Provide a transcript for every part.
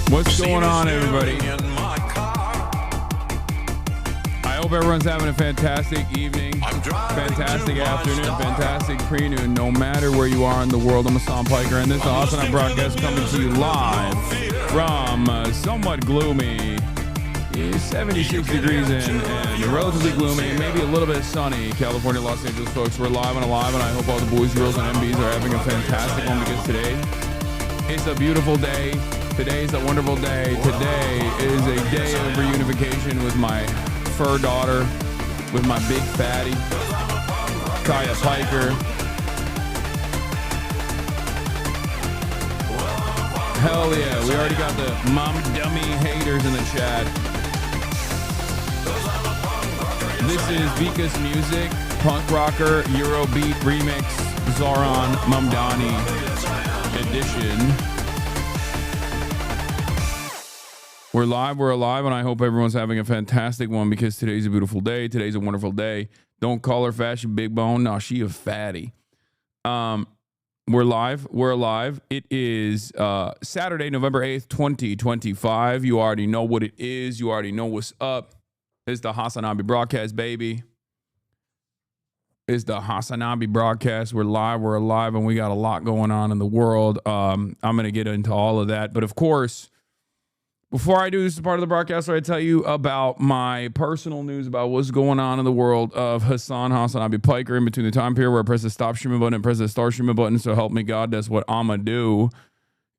What's going on, everybody? I hope everyone's having a fantastic evening, fantastic afternoon, fantastic pre-noon, no matter where you are in the world. I'm Hasan Piker, and this is HasanAbi broadcast coming to you live from somewhat gloomy, 76 degrees in, and relatively gloomy, maybe a little bit sunny, California, Los Angeles, folks. We're live and alive, and I hope all the boys, girls, and MBs are having a fantastic one, because today it's a beautiful day. Today's a wonderful day. Today is a day of reunification with my fur daughter, with my big fatty, Kaya Piker. Hell yeah, we already got the mom dummy haters in the chat. This is Vika's Music, punk rocker, Eurobeat remix. Zoran Mamdani edition. We're alive, and I hope everyone's having a fantastic one because today's a beautiful day. Today's a wonderful day. Don't call her fat, she big bone. No, she a fatty. We're alive. It is Saturday, November 8th, 2025. You already know what it is. You already know what's up. It's the HasanAbi broadcast, baby. It's the HasanAbi broadcast. We're alive, and we got a lot going on in the world. I'm going to get into all of that. But of course, before I do, this is part of the broadcast where I tell you about my personal news about what's going on in the world of HasanAbi Piker in between the time period where I press the stop streaming button and press the start streaming button. So help me God, that's what I'm going to do.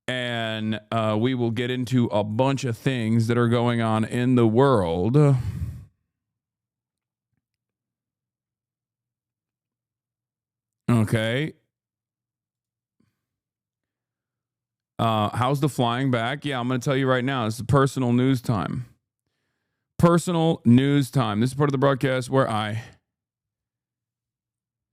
And we will get into a bunch of things that are going on in the world. Okay. How's the flying back? Yeah, I'm going to tell you right now. It's the personal news time. Personal news time. This is part of the broadcast where I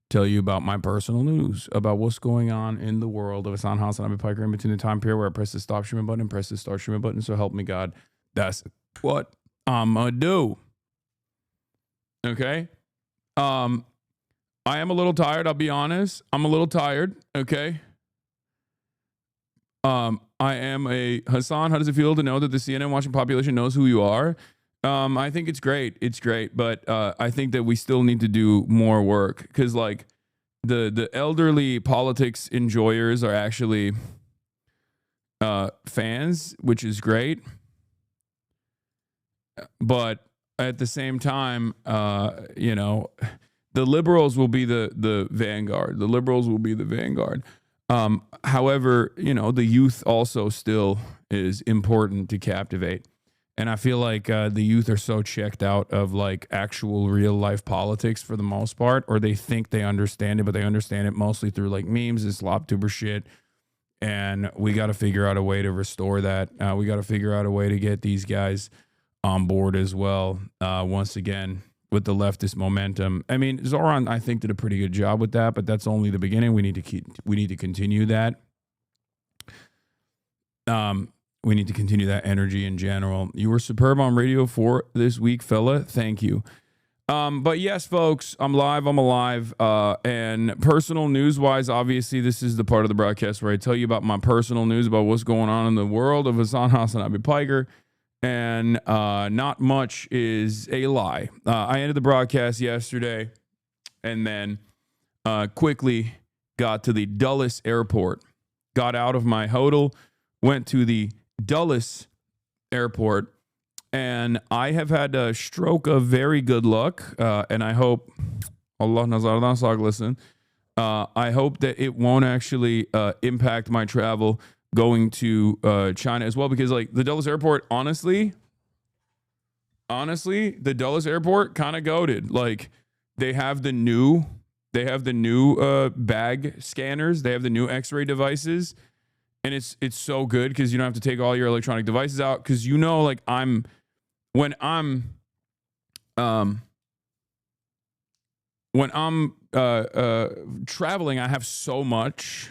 tell you about my personal news, about what's going on in the world of HasanAbi Piker in between the time period where I press the stop streaming button and press the start streaming button. So help me God. That's what I'm going to do. Okay. I am a little tired. I'll be honest. I'm a little tired. Okay. I am a Hasan. How does it feel to know that the CNN watching population knows who you are? I think it's great. It's great, but I think that we still need to do more work because, like, the elderly politics enjoyers are actually fans, which is great. But at the same time, you know, the liberals will be the vanguard. The liberals will be the vanguard. However, you know, the youth also still is important to captivate. And I feel like the youth are so checked out of like actual real life politics for the most part, or they think they understand it, but they understand it mostly through like memes and slop tuber shit. And we got to figure out a way to restore that. We got to figure out a way to get these guys on board as well. Once again, with the leftist momentum. I mean, Zoran, I think, did a pretty good job with that, but that's only the beginning. We need to continue that. We need to continue that energy in general. You were superb on Radio 4 this week, fella. Thank you. But yes, folks, I'm alive. And personal news-wise, obviously, this is the part of the broadcast where I tell you about my personal news about what's going on in the world of HasanAbi Piker. And not much is a lie. I ended the broadcast yesterday and then quickly got to the Dulles airport, got out of my hotel, went to the Dulles airport, and I have had a stroke of very good luck. And I hope, Allah Nazar listen, I hope that it won't actually impact my travel going to China as well, because like the Dulles airport, honestly, the Dulles airport kind of goated. Like they have the new bag scanners, they have the new X-ray devices, and it's so good because you don't have to take all your electronic devices out. Because you know, like when I'm traveling, I have so much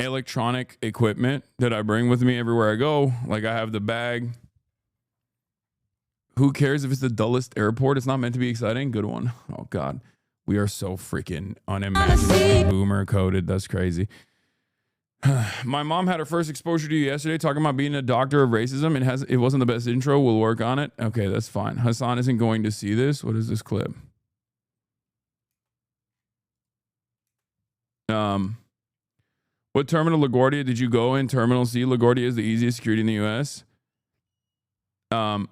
electronic equipment that I bring with me everywhere I go. Like I have the bag. Who cares if it's the Dulles airport? It's not meant to be exciting. Good one. Oh God, we are so freaking unimaginably boomer coded. That's crazy. My mom had her first exposure to you yesterday, talking about being a doctor of racism. It wasn't the best intro. We'll work on it. Okay, that's fine. Hasan isn't going to see this. What is this clip? What terminal LaGuardia did you go in? Terminal C. LaGuardia is the easiest security in the U.S. Bro,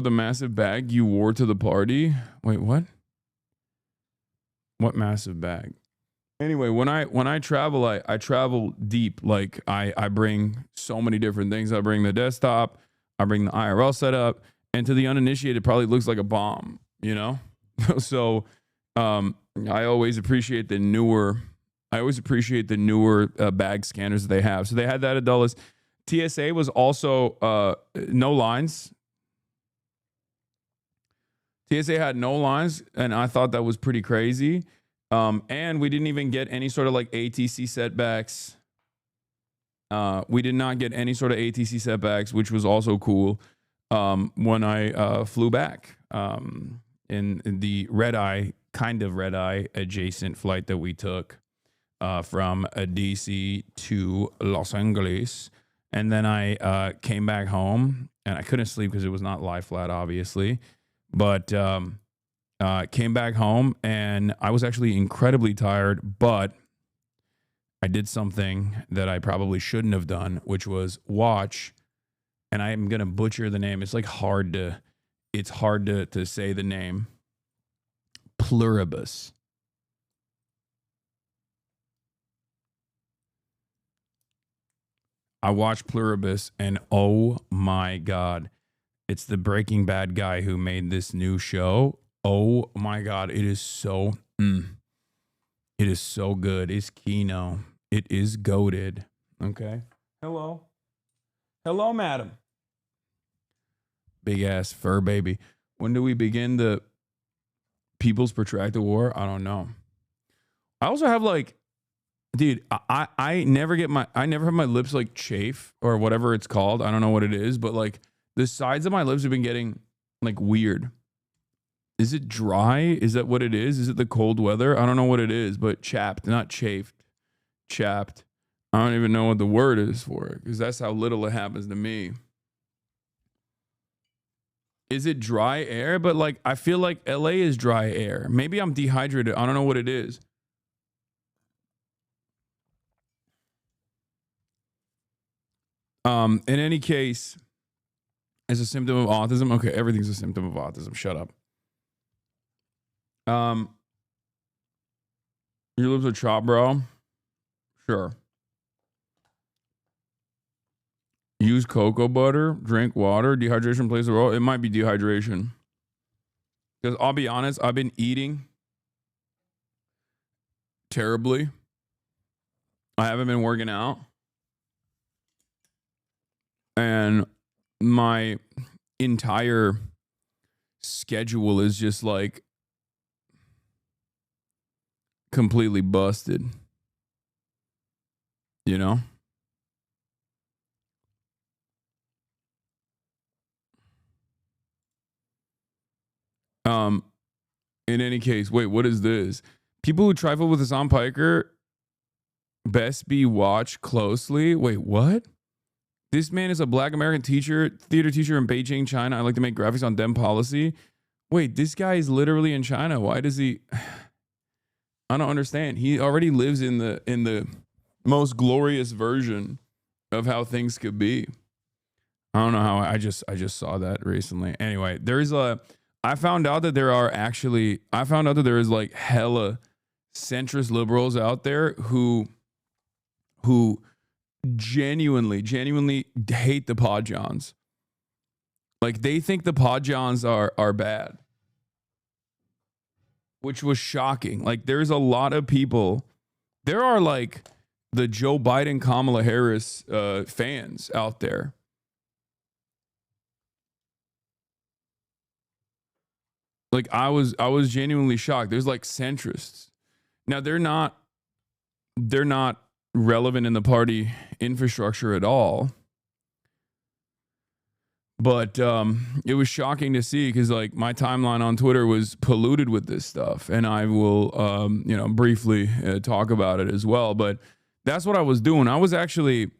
the massive bag you wore to the party. Wait, what? What massive bag? Anyway, when I travel, I travel deep. Like I bring so many different things. I bring the desktop, I bring the IRL setup, and to the uninitiated, it probably looks like a bomb, you know? So I always appreciate the newer bag scanners that they have. So they had that at Dulles. TSA was also no lines. TSA had no lines, and I thought that was pretty crazy. And we didn't even get any sort of like ATC setbacks. We did not get any sort of ATC setbacks, which was also cool. When I flew back in the kind of red eye adjacent flight that we took from DC to Los Angeles. And then I came back home, and I couldn't sleep because it was not lie flat, obviously. But came back home, and I was actually incredibly tired, but I did something that I probably shouldn't have done, which was watch, and I'm going to butcher the name. It's like hard to say the name. Pluribus. I watched Pluribus, and oh my God, it's the Breaking Bad guy who made this new show. Oh my God, it is so, it is so good. It's Kino. It is goated. Okay. Hello. Hello, madam. Big ass fur baby. When do we begin the People's Protracted War? I don't know. I also have like, dude, I never have my lips like chafe or whatever it's called. I don't know what it is, but like the sides of my lips have been getting like weird. Is it dry? Is that what it is? Is it the cold weather? I don't know what it is, but chapped, not chafed, chapped. I don't even know what the word is for it because that's how little it happens to me. Is it dry air? But like, I feel like LA is dry air. Maybe I'm dehydrated. I don't know what it is. In any case, as a symptom of autism, okay, everything's a symptom of autism. Shut up. Your lips are chopped, bro. Sure. Use cocoa butter, drink water. Dehydration plays a role. It might be dehydration. Because I'll be honest, I've been eating terribly. I haven't been working out. And my entire schedule is just like completely busted. You know? In any case, wait, what is this? People who trifle with Hasan Piker best be watched closely. Wait, what? This man is a black American theater teacher in Beijing, China. I like to make graphics on dem policy. Wait, this guy is literally in China. Why does he? I don't understand. He already lives in the most glorious version of how things could be. I don't know how. I just saw that recently. Anyway, I found out that there is like hella centrist liberals out there who genuinely hate the Podjons. Like they think the Podjons are bad, which was shocking. Like there's a lot of people. There are like the Joe Biden, Kamala Harris fans out there. Like I was genuinely shocked. There's like centrists. Now they're not relevant in the party infrastructure at all. But it was shocking to see because like my timeline on Twitter was polluted with this stuff, and I will briefly talk about it as well. But that's what I was doing. I was actually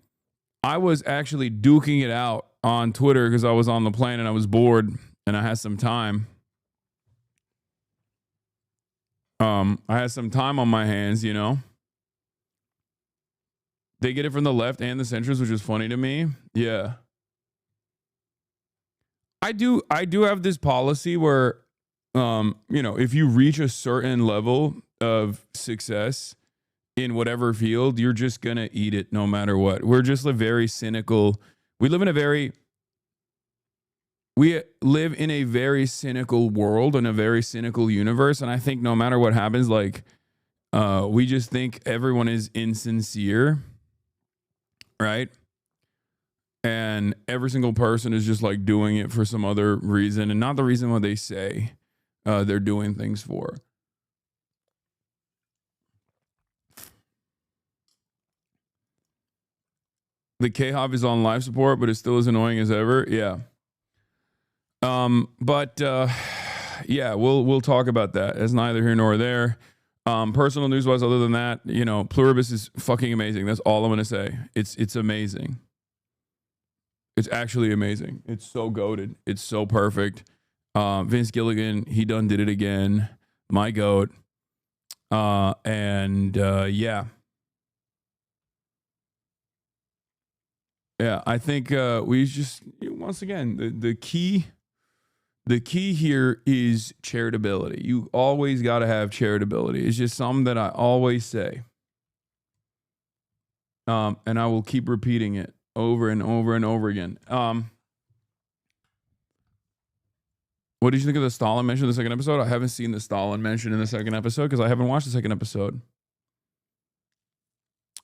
duking it out on Twitter because I was on the plane and I was bored and I had some time. I had some time on my hands, you know. They get it from the left and the centrists, which is funny to me. Yeah. I do have this policy where, if you reach a certain level of success in whatever field, you're just going to eat it no matter what. We're just we live in a very cynical world and a very cynical universe. And I think no matter what happens, like, we just think everyone is insincere, right? And every single person is just like doing it for some other reason and not the reason what they say they're doing things for. The K-Hop is on life support, but it's still as annoying as ever. Yeah. Yeah, we'll talk about that. It's neither here nor there. Personal news-wise, other than that, you know, Pluribus is fucking amazing. That's all I'm gonna say. It's amazing. It's actually amazing. It's so goated. It's so perfect. Vince Gilligan, he done did it again. My goat. Yeah. Yeah, I think we just, once again, the key here is charitability. You always got to have charitability. It's just something that I always say. And I will keep repeating it over and over and over again. What did you think of the Stalin mention in the second episode? I haven't seen the Stalin mention in the second episode because I haven't watched the second episode.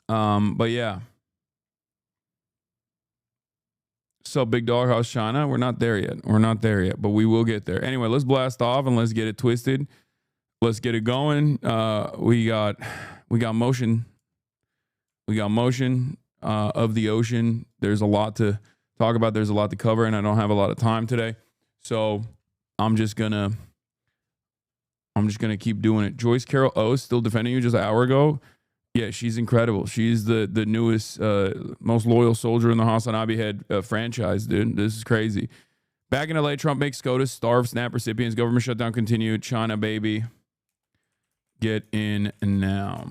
But yeah. So Big Dog House China, we're not there yet. We're not there yet, but we will get there. Anyway, let's blast off and let's get it twisted. Let's get it going. We got motion. We got motion of the ocean. There's a lot to talk about. There's a lot to cover, and I don't have a lot of time today. So I'm just gonna keep doing it. Joyce Carol O still defending you just an hour ago. Yeah, she's incredible. She's the newest, most loyal soldier in the HasanAbi head franchise, dude. This is crazy. Back in LA, Trump makes SCOTUS starve SNAP recipients. Government shutdown continued. China, baby. Get in now.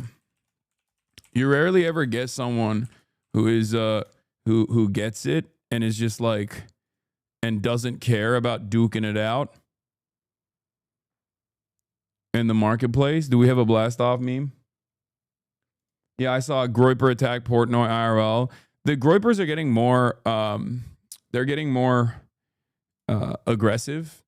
You rarely ever get someone who is who gets it and is just like and doesn't care about duking it out in the marketplace. Do we have a blast off meme? Yeah, I saw a Groyper attack Portnoy IRL. The Groypers are getting more, they're getting more aggressive.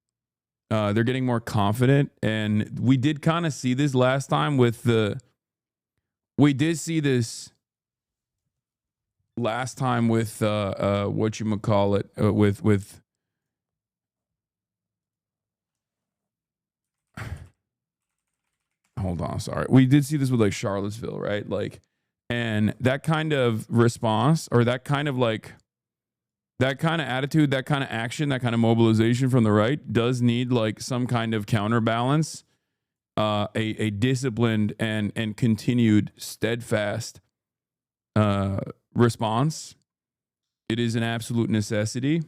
They're getting more confident. And we did kind of see this last time with whatchamacallit, with hold on, sorry. We did see this with like Charlottesville, right? Like, and that kind of response or that kind of attitude, that kind of action, that kind of mobilization from the right does need like some kind of counterbalance, a disciplined and continued steadfast response. It is an absolute necessity,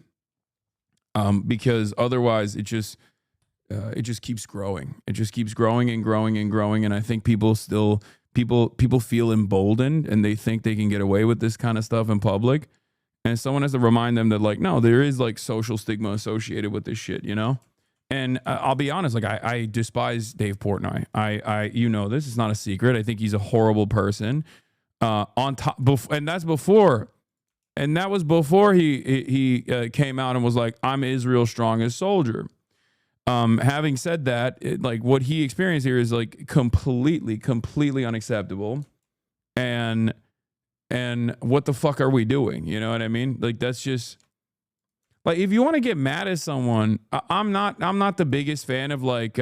because otherwise it just keeps growing. It just keeps growing and growing and growing. And I think people feel emboldened and they think they can get away with this kind of stuff in public. And someone has to remind them that like, no, there is like social stigma associated with this shit, you know? And I'll be honest, like I despise Dave Portnoy. This is not a secret. I think he's a horrible person. And that was before he came out and was like, I'm Israel's strongest soldier. Having said that, like what he experienced here is like completely unacceptable. And what the fuck are we doing? You know what I mean? Like, that's just like, if you want to get mad at someone, I'm not the biggest fan of like,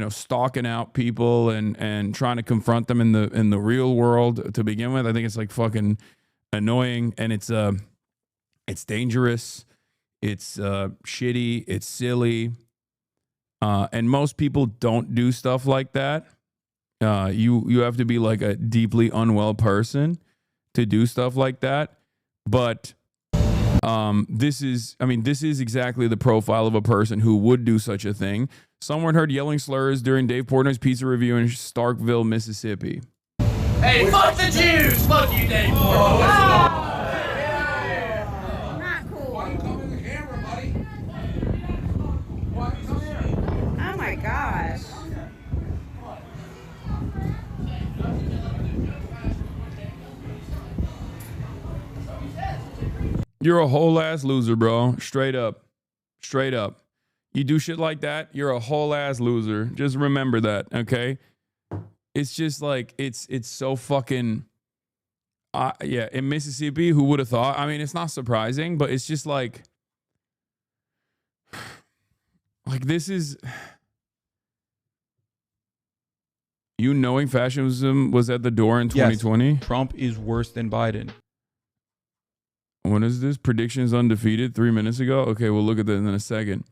stalking out people and trying to confront them in the real world to begin with. I think it's like fucking annoying, and it's dangerous. It's shitty. It's silly. And most people don't do stuff like that. You have to be like a deeply unwell person to do stuff like that. But this is exactly the profile of a person who would do such a thing. Someone heard yelling slurs during Dave Portnoy's pizza review in Starkville, Mississippi. Hey, fuck the Jews! Fuck you, Dave Portnoy! Gosh. You're a whole ass loser, bro. Straight up. You do shit like that, you're a whole ass loser. Just remember that, okay? It's just like, it's so fucking, in Mississippi, who would have thought? I mean, it's not surprising, but it's just like this is... You knowing fascism was at the door in 2020? Yes, Trump is worse than Biden. When is this? Predictions undefeated 3 minutes ago? Okay, we'll look at that in a second.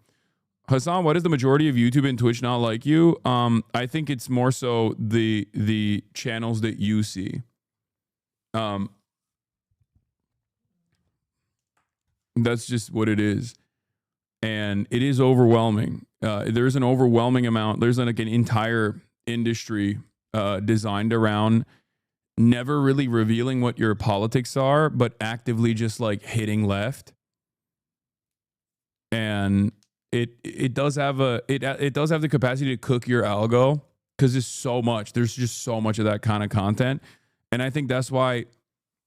Hasan, why does the majority of YouTube and Twitch not like you? I think it's more so the channels that you see. That's just what it is. And it is overwhelming. There's an overwhelming amount. There's like an entire industry designed around never really revealing what your politics are, but actively just like hitting left. And it does have it does have the capacity to cook your algo because there's so much. There's just so much of that kind of content, and I think that's why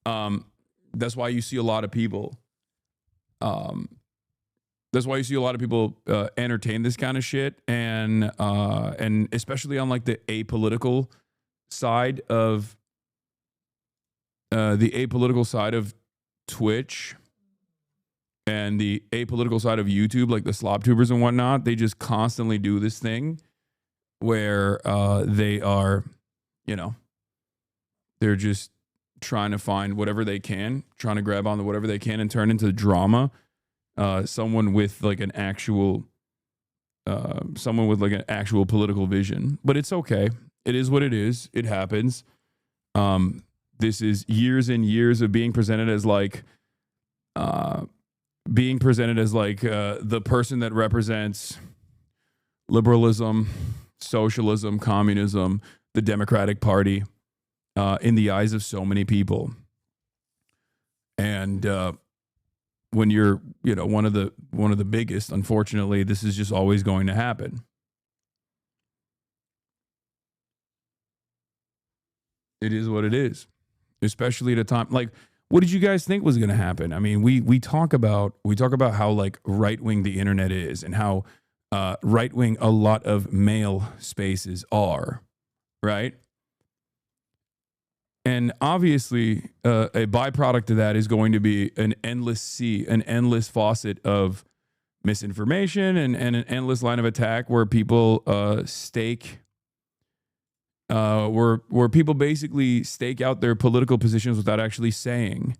you see a lot of people. That's why you see a lot of people entertain this kind of shit, and especially on like the apolitical side of Twitch and the apolitical side of YouTube, like the slop tubers and whatnot. They just constantly do this thing where they are, you know, they're just trying to find whatever they can, trying to grab on to whatever they can and turn into drama. Someone with like an actual political vision. But it's okay. It is what it is. It happens. This is years and years of being presented as like the person that represents liberalism, socialism, communism, the Democratic Party, in the eyes of so many people. And when you're, you know, one of the biggest, unfortunately, this is just always going to happen. It is what it is, especially at a time like, what did you guys think was going to happen? I mean, we talk about how like right-wing the internet is and how right-wing a lot of male spaces are, right? And obviously, a byproduct of that is going to be an endless faucet of misinformation and an endless line of attack where people where people basically stake out their political positions without actually saying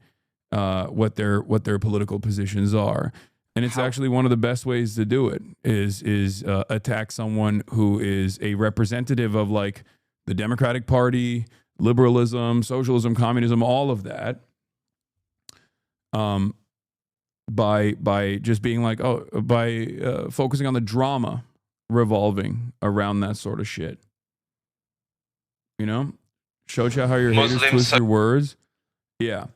what their political positions are. And it's actually one of the best ways to do it is attack someone who is a representative of like the Democratic Party, liberalism, socialism, communism, all of that, by just being like, focusing on the drama revolving around that sort of shit. You know, show you how your haters twist your words. Yeah.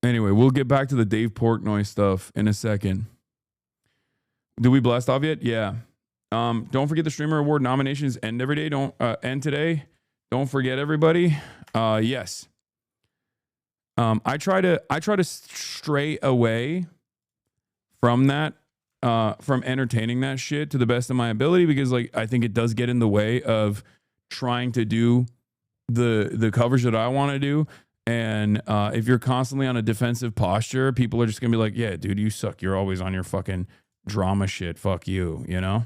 Anyway, we'll get back to the Dave Portnoy stuff in a second. Did we blast off yet? Yeah. Don't forget the Streamer Award nominations end every day. Don't end today. Don't forget, everybody. Yes. I try to stray away from that, from entertaining that shit to the best of my ability, because like I think it does get in the way of trying to do the coverage that I want to do. And if you're constantly on a defensive posture, people are just gonna be like, yeah, dude, you suck. You're always on your fucking drama shit. Fuck you, you know?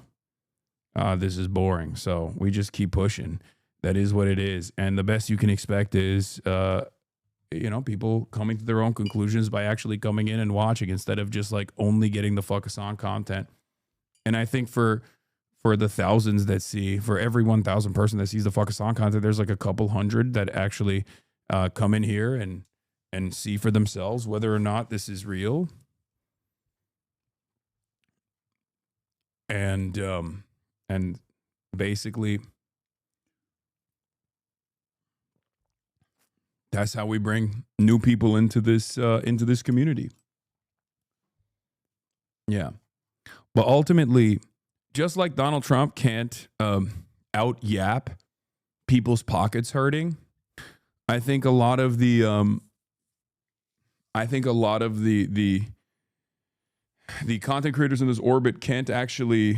This is boring. So we just keep pushing. That is what it is. And the best you can expect is, you know, people coming to their own conclusions by actually coming in and watching instead of just like only getting the fuck Hasan content. And I think for the thousands that see, for every 1,000 person that sees the fuck Hasan content, there's like a couple hundred that actually come in here and see for themselves whether or not this is real. And basically that's how we bring new people into this community. Yeah. But ultimately, just like Donald Trump can't out yap people's pockets hurting, I think a lot of the content creators in this orbit can't actually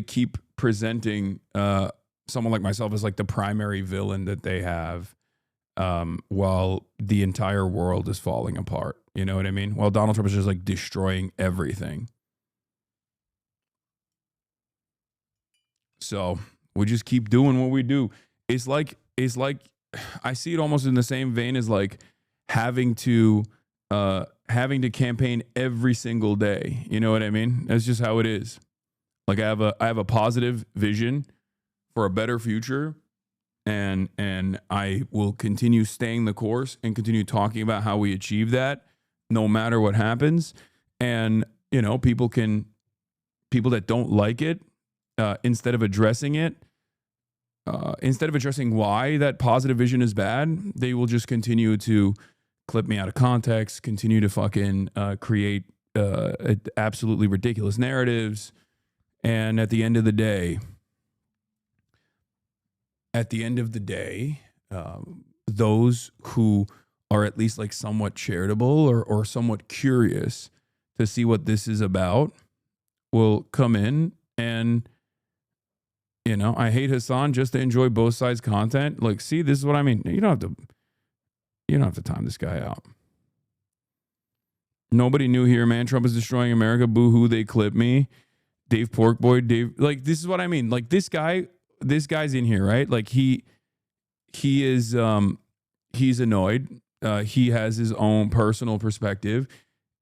keep presenting someone like myself as like the primary villain that they have, while the entire world is falling apart. You know what I mean? While Donald Trump is just like destroying everything. So we just keep doing what we do. It's like I see it almost in the same vein as like having to campaign every single day. You know what I mean? That's just how it is. Like I have a positive vision for a better future, and I will continue staying the course and continue talking about how we achieve that no matter what happens. And you know, people that don't like it, instead of addressing it, instead of addressing why that positive vision is bad, they will just continue to clip me out of context, continue to fucking create absolutely ridiculous narratives. And at the end of the day, those who are at least like somewhat charitable or somewhat curious to see what this is about will come in. And you know, I hate Hasan just to enjoy both sides content. Like, see, this is what I mean. You don't have to time this guy out. Nobody new here, man. Trump is destroying America. Boo-hoo, they clip me. Dave Porkboy, Dave. Like, this is what I mean. Like, this guy's in here, right? Like, he is, he's annoyed. He has his own personal perspective,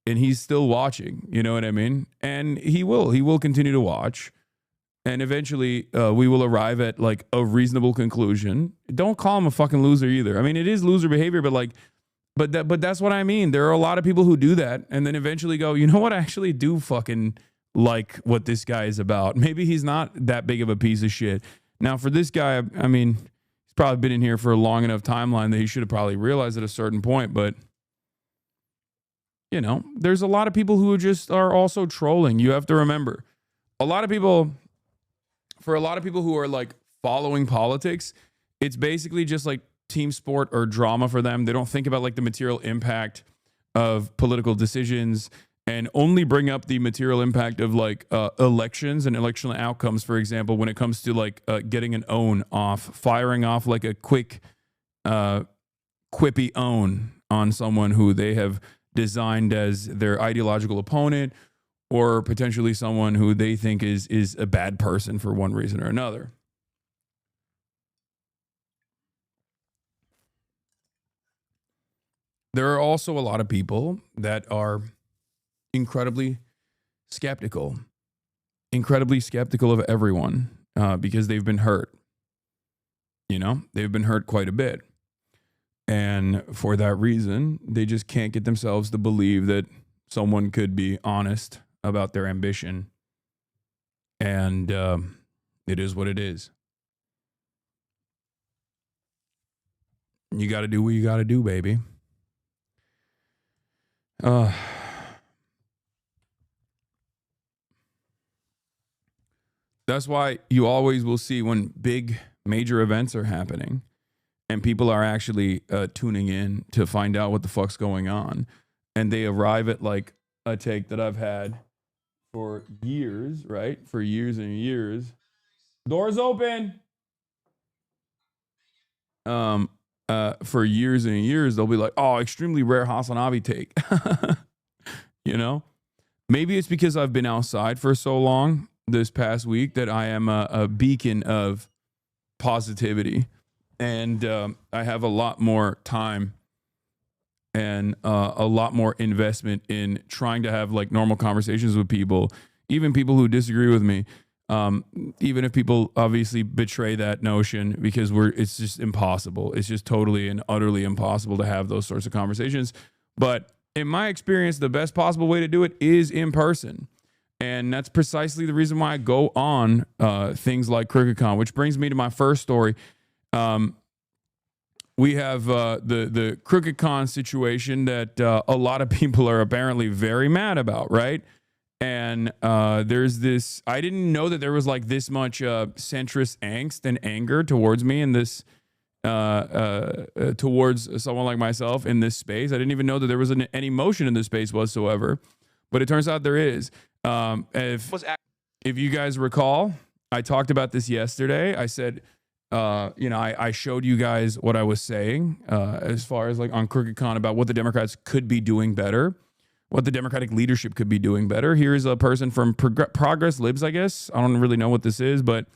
and he's still watching. You know what I mean? And he will continue to watch. And eventually, we will arrive at like a reasonable conclusion. Don't call him a fucking loser either. I mean, it is loser behavior, but like, but that's what I mean. There are a lot of people who do that, and then eventually go, you know what? I actually do fucking like what this guy is about. Maybe he's not that big of a piece of shit. Now, for this guy, I mean, he's probably been in here for a long enough timeline that he should have probably realized at a certain point. But you know, there's a lot of people who just are also trolling. You have to remember, for a lot of people who are like following politics, it's basically just like team sport or drama for them. They don't think about like the material impact of political decisions and only bring up the material impact of like elections and election outcomes. For example, when it comes to like getting an own off, firing off like a quick quippy own on someone who they have designed as their ideological opponent, or potentially someone who they think is a bad person for one reason or another. There are also a lot of people that are incredibly skeptical of everyone because they've been hurt. You know, they've been hurt quite a bit. And for that reason, they just can't get themselves to believe that someone could be honest about their ambition. And it is what it is. You got to do what you got to do, baby. That's why you always will see when big major events are happening and people are actually tuning in to find out what the fuck's going on, and they arrive at like a take that I've had for years, right? For years and years. Doors open. For years and years, they'll be like, oh, extremely rare HasanAbi take. You know, maybe it's because I've been outside for so long this past week that I am a beacon of positivity, and I have a lot more time and a lot more investment in trying to have like normal conversations with people, even people who disagree with me. Even if people obviously betray that notion, because it's just impossible. It's just totally and utterly impossible to have those sorts of conversations. But in my experience, the best possible way to do it is in person. And that's precisely the reason why I go on things like CrookedCon, which brings me to my first story. We have the CrookedCon situation that a lot of people are apparently very mad about, right? And there's this, I didn't know that there was like this much centrist angst and anger towards me in this, towards someone like myself in this space. I didn't even know that there was any emotion in this space whatsoever, but it turns out there is. If you guys recall, I talked about this yesterday. I said, I showed you guys what I was saying as far as like on CrookedCon about what the Democrats could be doing better, what the Democratic leadership could be doing better. Here's a person from Progress Libs, I guess. I don't really know what this is, but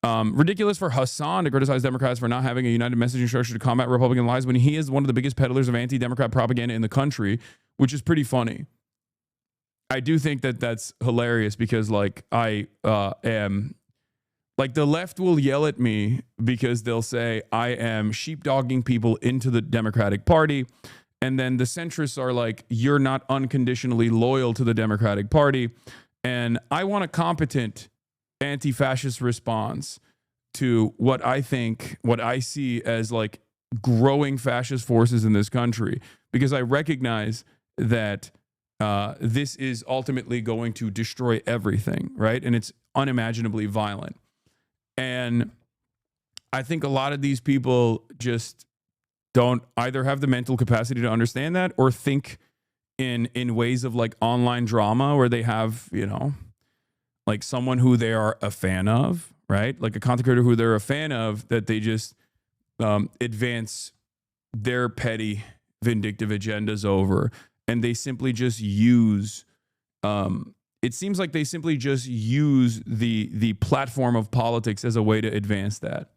Ridiculous for Hasan to criticize Democrats for not having a united messaging structure to combat Republican lies when he is one of the biggest peddlers of anti-Democrat propaganda in the country, which is pretty funny. I do think that that's hilarious because, like, I am, like, the left will yell at me because they'll say I am sheepdogging people into the Democratic Party. And then the centrists are like, you're not unconditionally loyal to the Democratic Party. And I want a competent anti-fascist response to what I see as like growing fascist forces in this country, because I recognize that this is ultimately going to destroy everything, right? And it's unimaginably violent. And I think a lot of these people just don't either have the mental capacity to understand that or think in ways of like online drama where they have, you know, like someone who they are a fan of, right? Like a content creator who they're a fan of, that they just advance their petty vindictive agendas over. And they simply just use, it seems like they simply just use the platform of politics as a way to advance that.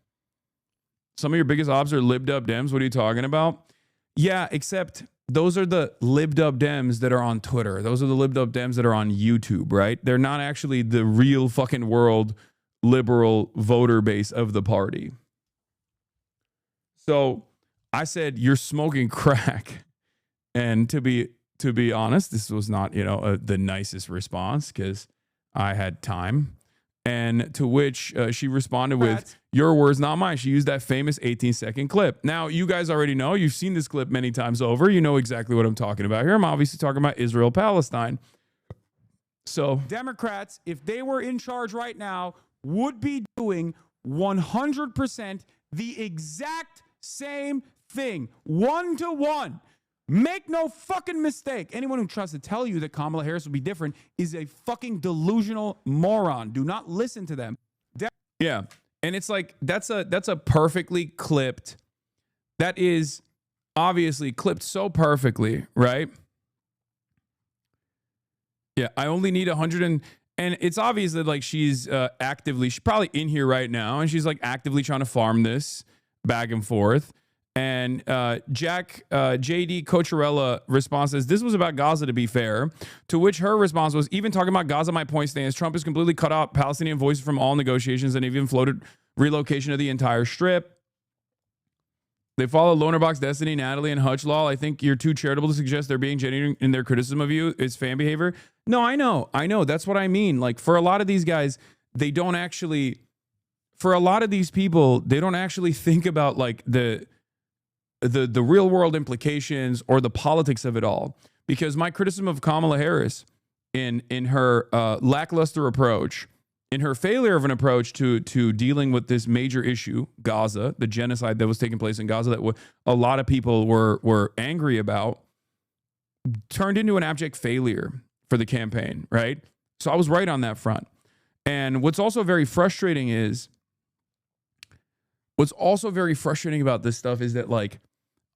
Some of your biggest obs are lib-dub Dems. What are you talking about? Yeah, except those are the lib-dub Dems that are on Twitter. Those are the lib-dub Dems that are on YouTube, right? They're not actually the real fucking world liberal voter base of the party. So I said, you're smoking crack. And to be honest, this was not, you know, the nicest response because I had time. And to which she responded with, your words, not mine. She used that famous 18-second clip. Now, you guys already know. You've seen this clip many times over. You know exactly what I'm talking about here. I'm obviously talking about Israel-Palestine. So Democrats, if they were in charge right now, would be doing 100% the exact same thing, 1-to-1. Make no fucking mistake. Anyone who tries to tell you that Kamala Harris will be different is a fucking delusional moron. Do not listen to them. Yeah. And it's like, that's a perfectly clipped, that is obviously clipped so perfectly, right? Yeah. I only need 100 and it's obvious that like she's she's probably in here right now and she's like actively trying to farm this back and forth. And JD Cocherella response says, this was about Gaza, to be fair. To which her response was, even talking about Gaza, my point stands. Trump has completely cut out Palestinian voices from all negotiations and even floated relocation of the entire strip. They follow Lonerbox Destiny, Natalie, and Hutchlaw. I think you're too charitable to suggest they're being genuine in their criticism of you. It's fan behavior. No, I know. That's what I mean. Like, for a lot of these guys, they don't actually, for a lot of these people, they don't actually think about like the real world implications or the politics of it all. Because my criticism of Kamala Harris in her lackluster approach, in her failure of an approach to dealing with this major issue, Gaza, the genocide that was taking place in Gaza that a lot of people were angry about, turned into an abject failure for the campaign, right? So I was right on that front. And what's also very frustrating about this stuff is that, like,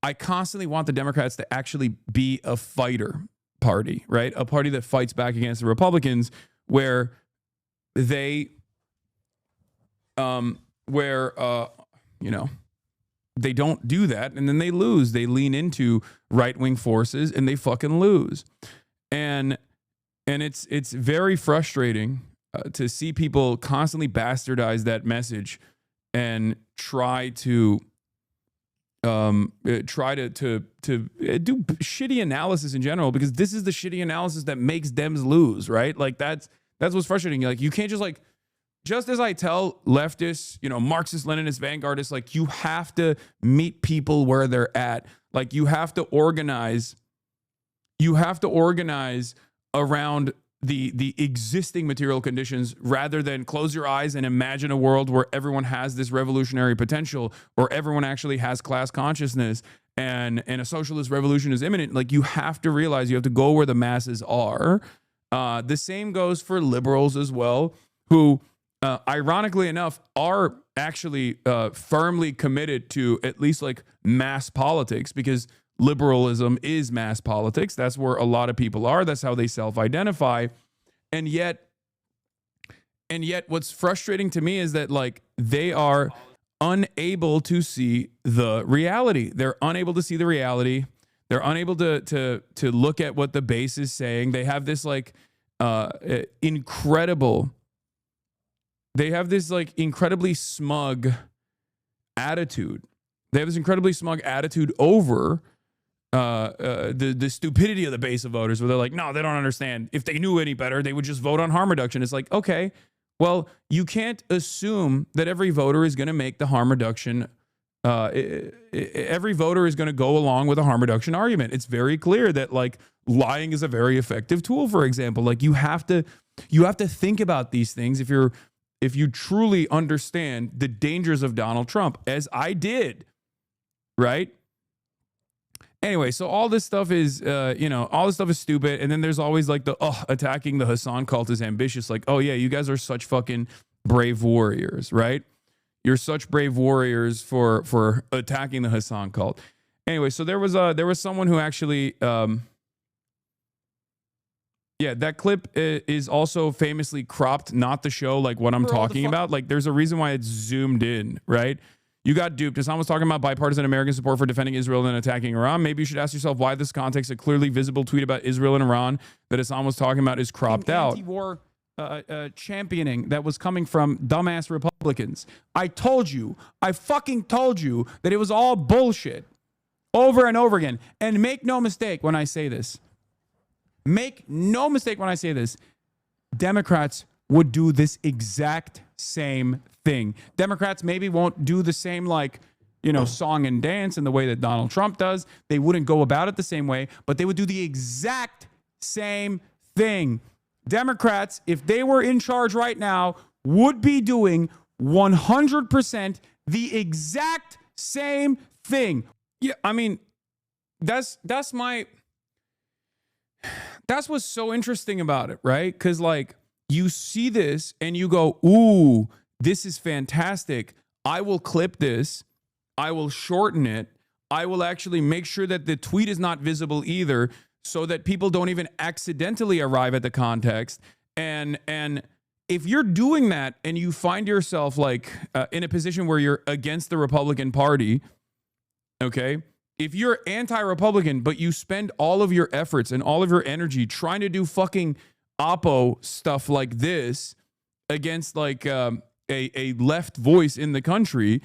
I constantly want the Democrats to actually be a fighter party, right? A party that fights back against the Republicans, where they, you know, they don't do that, and then they lose. They lean into right-wing forces, and they fucking lose. And it's very frustrating to see people constantly bastardize that message and try to do shitty analysis in general, because this is the shitty analysis that makes Dems lose, right? Like that's what's frustrating. Like, you can't just as I tell leftists, you know, Marxist, Leninist, vanguardists, like, you have to meet people where they're at. Like, you have to organize around the existing material conditions rather than close your eyes and imagine a world where everyone has this revolutionary potential, or everyone actually has class consciousness and a socialist revolution is imminent. Like, you have to realize you have to go where the masses are. The same goes for liberals as well, who ironically enough are actually firmly committed to at least like mass politics, because liberalism is mass politics. That's where a lot of people are. That's how they self-identify. And yet And yet what's frustrating to me is that like they are unable to see the reality. They're unable to see the reality. They're unable to look at what the base is saying. They have this like incredibly smug attitude. They have this incredibly smug attitude over the stupidity of the base of voters, where they're like, no, they don't understand. If they knew any better, they would just vote on harm reduction. It's like, okay, well, you can't assume that every voter is going to make the harm reduction. Every voter is going to go along with a harm reduction argument. It's very clear that like lying is a very effective tool. For example, like you have to think about these things if you truly understand the dangers of Donald Trump, as I did, right? Anyway, so all this stuff is, all this stuff is stupid. And then there's always like the, attacking the Hasan cult is ambitious. Like, oh yeah, you guys are such fucking brave warriors, right? You're such brave warriors for attacking the Hasan cult. Anyway, so there was someone who actually, that clip is also famously cropped, not to show like what I'm talking about. Like there's a reason why it's zoomed in, right? You got duped. Hasan was talking about bipartisan American support for defending Israel and attacking Iran. Maybe you should ask yourself why this context, a clearly visible tweet about Israel and Iran that Hasan was talking about, is cropped out. Anti-war championing that was coming from dumbass Republicans. I fucking told you that it was all bullshit over and over again. And make no mistake when I say this. Make no mistake when I say this. Democrats would do this exact same thing. Democrats maybe won't do the same song and dance in the way that Donald Trump does. They wouldn't go about it the same way, but they would do the exact same thing. Democrats, if they were in charge right now, would be doing 100% the exact same thing. Yeah, I mean, that's what's so interesting about it, right? Because like you see this and you go, ooh, this is fantastic. I will clip this. I will shorten it. I will actually make sure that the tweet is not visible either, so that people don't even accidentally arrive at the context. And if you're doing that and you find yourself like in a position where you're against the Republican Party, okay? If you're anti-Republican, but you spend all of your efforts and all of your energy trying to do fucking oppo stuff like this against like a left voice in the country,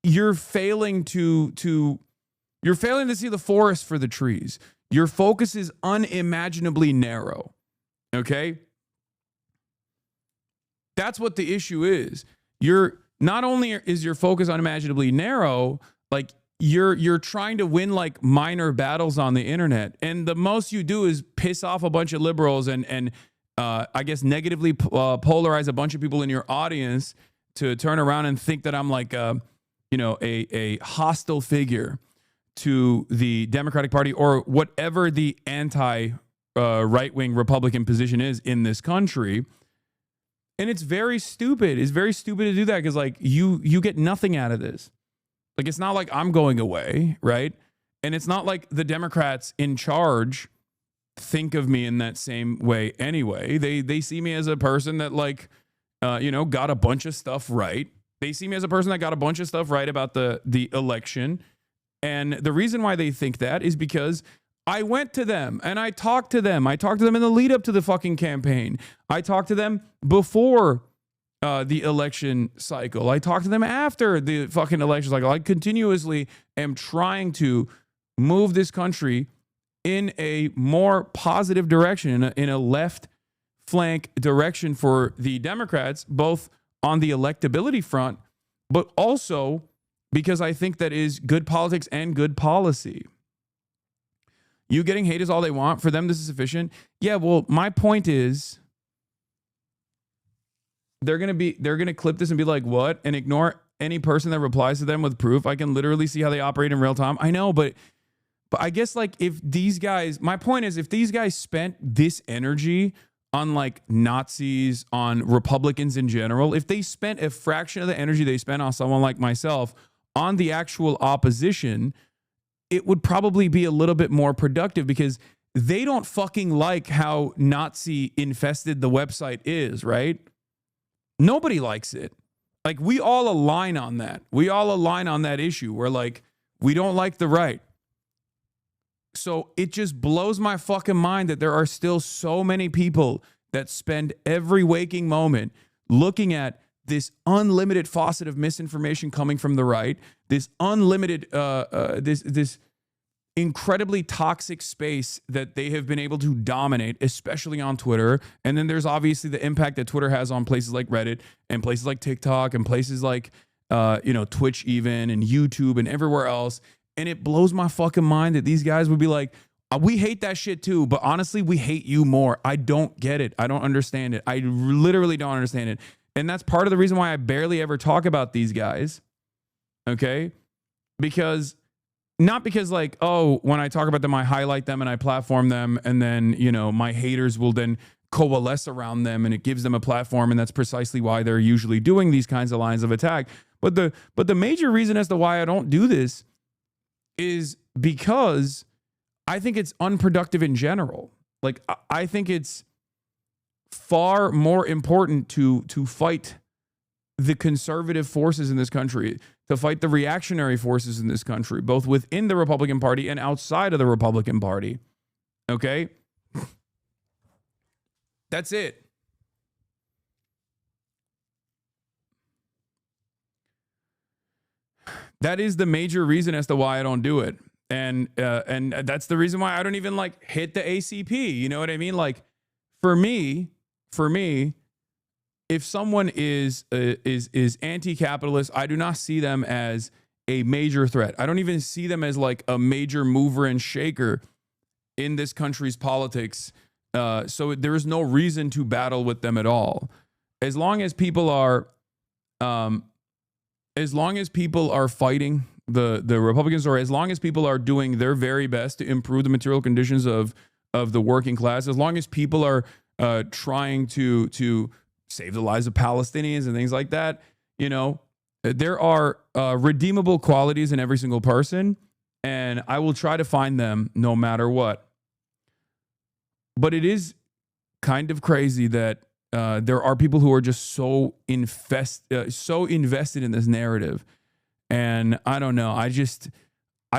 you're failing to see the forest for the trees. Your focus is unimaginably narrow. Okay? That's what the issue is. Not only is your focus unimaginably narrow, like you're trying to win like minor battles on the internet, and the most you do is piss off a bunch of liberals and I guess negatively polarize a bunch of people in your audience to turn around and think that I'm like a hostile figure to the Democratic Party or whatever the anti right-wing Republican position is in this country. And it's very stupid. It's very stupid to do that because like you get nothing out of this. Like it's not like I'm going away, right? And it's not like the Democrats in charge think of me in that same way anyway. They see me as a person that like got a bunch of stuff right. They see me as a person that got a bunch of stuff right about the election. And the reason why they think that is because I went to them and I talked to them. I talked to them in the lead up to the fucking campaign. I talked to them before the election cycle. I talked to them after the fucking election cycle. I continuously am trying to move this country in a more positive direction, in a left flank direction for the Democrats, both on the electability front, but also because I think that is good politics and good policy. You getting hate is all they want. For them, this is sufficient. Yeah, well, my point is they're gonna clip this and be like, what? And ignore any person that replies to them with proof. I can literally see how they operate in real time. I know, but I guess like if these guys, my point is if these guys spent this energy on like Nazis, on Republicans in general, if they spent a fraction of the energy they spent on someone like myself on the actual opposition, it would probably be a little bit more productive because they don't fucking like how Nazi infested the website is, right? Nobody likes it. Like, we all align on that. We all align on that issue where, like, we don't like the right. So it just blows my fucking mind that there are still so many people that spend every waking moment looking at this unlimited faucet of misinformation coming from the right, this unlimited, this incredibly toxic space that they have been able to dominate, especially on Twitter. And then there's obviously the impact that Twitter has on places like Reddit and places like TikTok and places like, Twitch even, and YouTube and everywhere else. And it blows my fucking mind that these guys would be like, we hate that shit too, but honestly, we hate you more. I don't get it. I don't understand it. I literally don't understand it. And that's part of the reason why I barely ever talk about these guys. Okay? Because, not because like, oh, when I talk about them, I highlight them and I platform them, and then, my haters will then coalesce around them and it gives them a platform, and that's precisely why they're usually doing these kinds of lines of attack. But the major reason as to why I don't do this is because I think it's unproductive in general. Like, I think it's far more important to fight the conservative forces in this country, to fight the reactionary forces in this country, both within the Republican Party and outside of the Republican Party. Okay? That's it. That is the major reason as to why I don't do it. And that's the reason why I don't even like hit the ACP. You know what I mean? Like, for me, if someone is anti-capitalist, I do not see them as a major threat. I don't even see them as like a major mover and shaker in this country's politics. So there is no reason to battle with them at all. As long as people are fighting the Republicans, or as long as people are doing their very best to improve the material conditions of the working class, as long as people are trying to save the lives of Palestinians and things like that, there are redeemable qualities in every single person, and I will try to find them no matter what. But it is kind of crazy that there are people who are just so invested in this narrative. And I don't know. I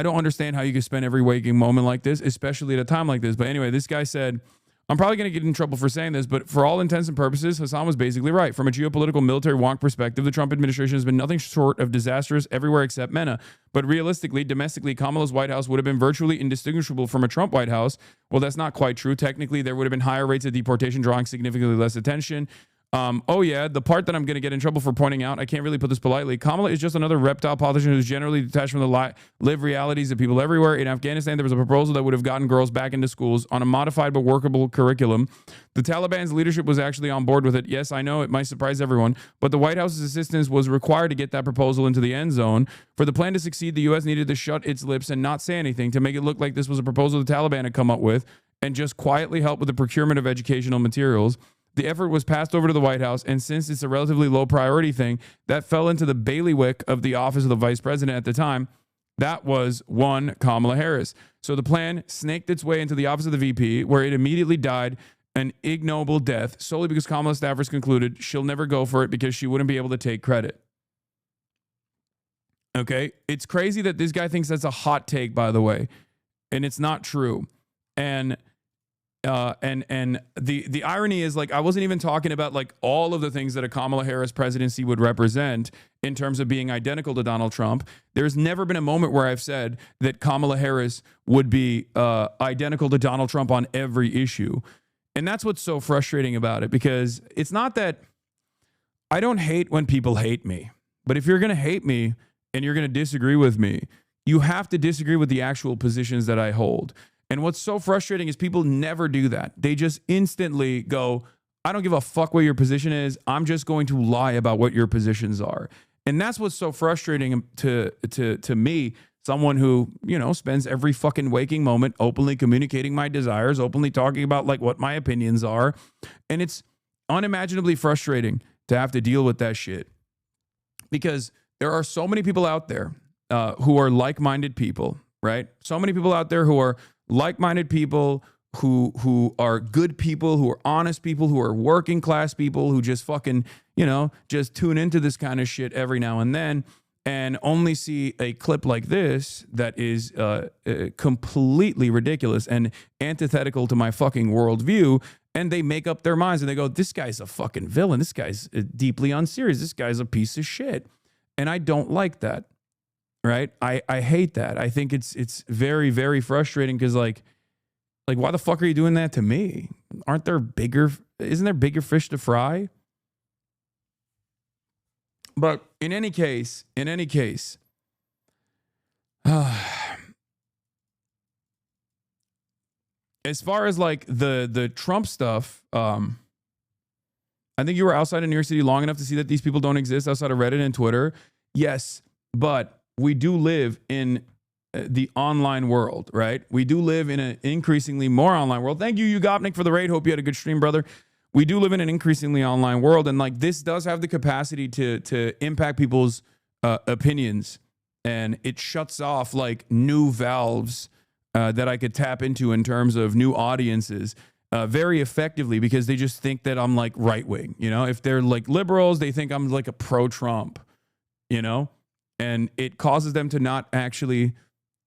don't understand how you can spend every waking moment like this, especially at a time like this. But anyway, this guy said, I'm probably going to get in trouble for saying this, but for all intents and purposes, Hasan was basically right. From a geopolitical military wonk perspective, the Trump administration has been nothing short of disastrous everywhere except MENA. But realistically, domestically, Kamala's White House would have been virtually indistinguishable from a Trump White House. Well, that's not quite true. Technically, there would have been higher rates of deportation, drawing significantly less attention. The part that I'm going to get in trouble for pointing out, I can't really put this politely. Kamala is just another reptile politician who's generally detached from the live realities of people everywhere. In Afghanistan, there was a proposal that would have gotten girls back into schools on a modified but workable curriculum. The Taliban's leadership was actually on board with it. Yes, I know it might surprise everyone, but the White House's assistance was required to get that proposal into the end zone. For the plan to succeed, the U.S. needed to shut its lips and not say anything to make it look like this was a proposal the Taliban had come up with, and just quietly help with the procurement of educational materials. The effort was passed over to the White House, and since it's a relatively low priority thing, that fell into the bailiwick of the office of the vice president at the time. That was one Kamala Harris. So the plan snaked its way into the office of the VP, where it immediately died an ignoble death, solely because Kamala staffers concluded she'll never go for it because she wouldn't be able to take credit. Okay? It's crazy that this guy thinks that's a hot take, by the way, and it's not true. And the irony is, like, I wasn't even talking about like all of the things that a Kamala Harris presidency would represent in terms of being identical to Donald Trump. There's never been a moment where I've said that Kamala Harris would be identical to Donald Trump on every issue. And that's what's so frustrating about it, because it's not that I don't hate when people hate me, but if you're going to hate me and you're going to disagree with me, you have to disagree with the actual positions that I hold. And what's so frustrating is people never do that. They just instantly go, I don't give a fuck what your position is. I'm just going to lie about what your positions are. And that's what's so frustrating to me, someone who, spends every fucking waking moment openly communicating my desires, openly talking about like what my opinions are. And it's unimaginably frustrating to have to deal with that shit, because there are so many people out there who are like-minded people, right? So many people out there who are like-minded people, who are good people, who are honest people, who are working class people, who just fucking, you know, just tune into this kind of shit every now and then and only see a clip like this that is completely ridiculous and antithetical to my fucking worldview, and they make up their minds and they go, this guy's a fucking villain. This guy's deeply unserious. This guy's a piece of shit. And I don't like that, right? I hate that. I think it's very, very frustrating because like, why the fuck are you doing that to me? Isn't there bigger fish to fry? But in any case, as far as like the Trump stuff, I think you were outside of New York City long enough to see that these people don't exist outside of Reddit and Twitter. Yes, but we do live in the online world, right? We do live in an increasingly more online world. Thank you, Ugopnik, for the raid. Hope you had a good stream, brother. We do live in an increasingly online world, and like this does have the capacity to impact people's opinions, and it shuts off like new valves that I could tap into in terms of new audiences very effectively, because they just think that I'm like right wing. You know, if they're like liberals, they think I'm like a pro-Trump. You know, and it causes them to not actually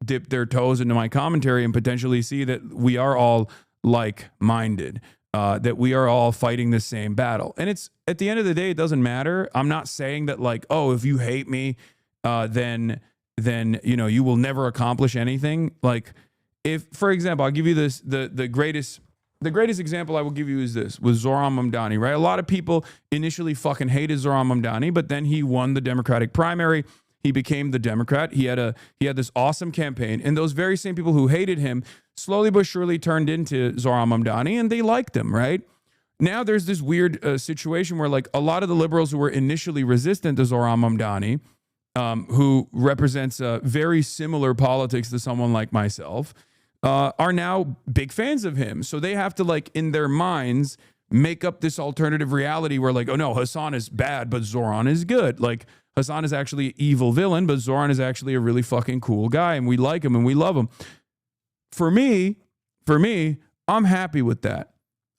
dip their toes into my commentary and potentially see that we are all like-minded. That we are all fighting the same battle. And it's at the end of the day, it doesn't matter. I'm not saying that like, oh, if you hate me, then you know, you will never accomplish anything. Like if, for example, I'll give you this, the greatest example I will give you is this with Zoran Mamdani, right? A lot of people initially fucking hated Zoran Mamdani, but then he won the Democratic primary. He became the Democrat. He had this awesome campaign, and those very same people who hated him slowly but surely turned into Zoran Mamdani, and they liked him, right? Now there's this weird situation where like a lot of the liberals who were initially resistant to Zoran Mamdani, who represents very similar politics to someone like myself, are now big fans of him. So they have to like in their minds make up this alternative reality where like, oh no, Hasan is bad, but Zoran is good. Like Hasan is actually an evil villain, but Zoran is actually a really fucking cool guy, and we like him and we love him. For me, I'm happy with that.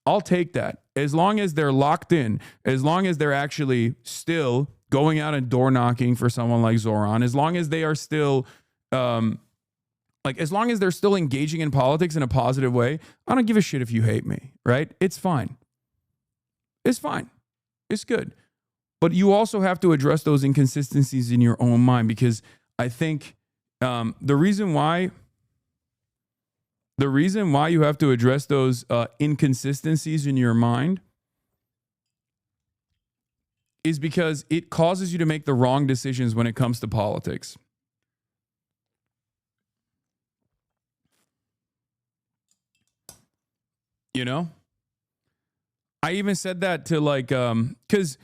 I'll take that. As long as they're locked in, as long as they're actually still going out and door knocking for someone like Zoran, as long as they are still, as long as they're still engaging in politics in a positive way, I don't give a shit if you hate me, right? It's fine. It's fine. It's good. But you also have to address those inconsistencies in your own mind, because I think the reason why you have to address those inconsistencies in your mind is because it causes you to make the wrong decisions when it comes to politics. You know? I even said that to like, because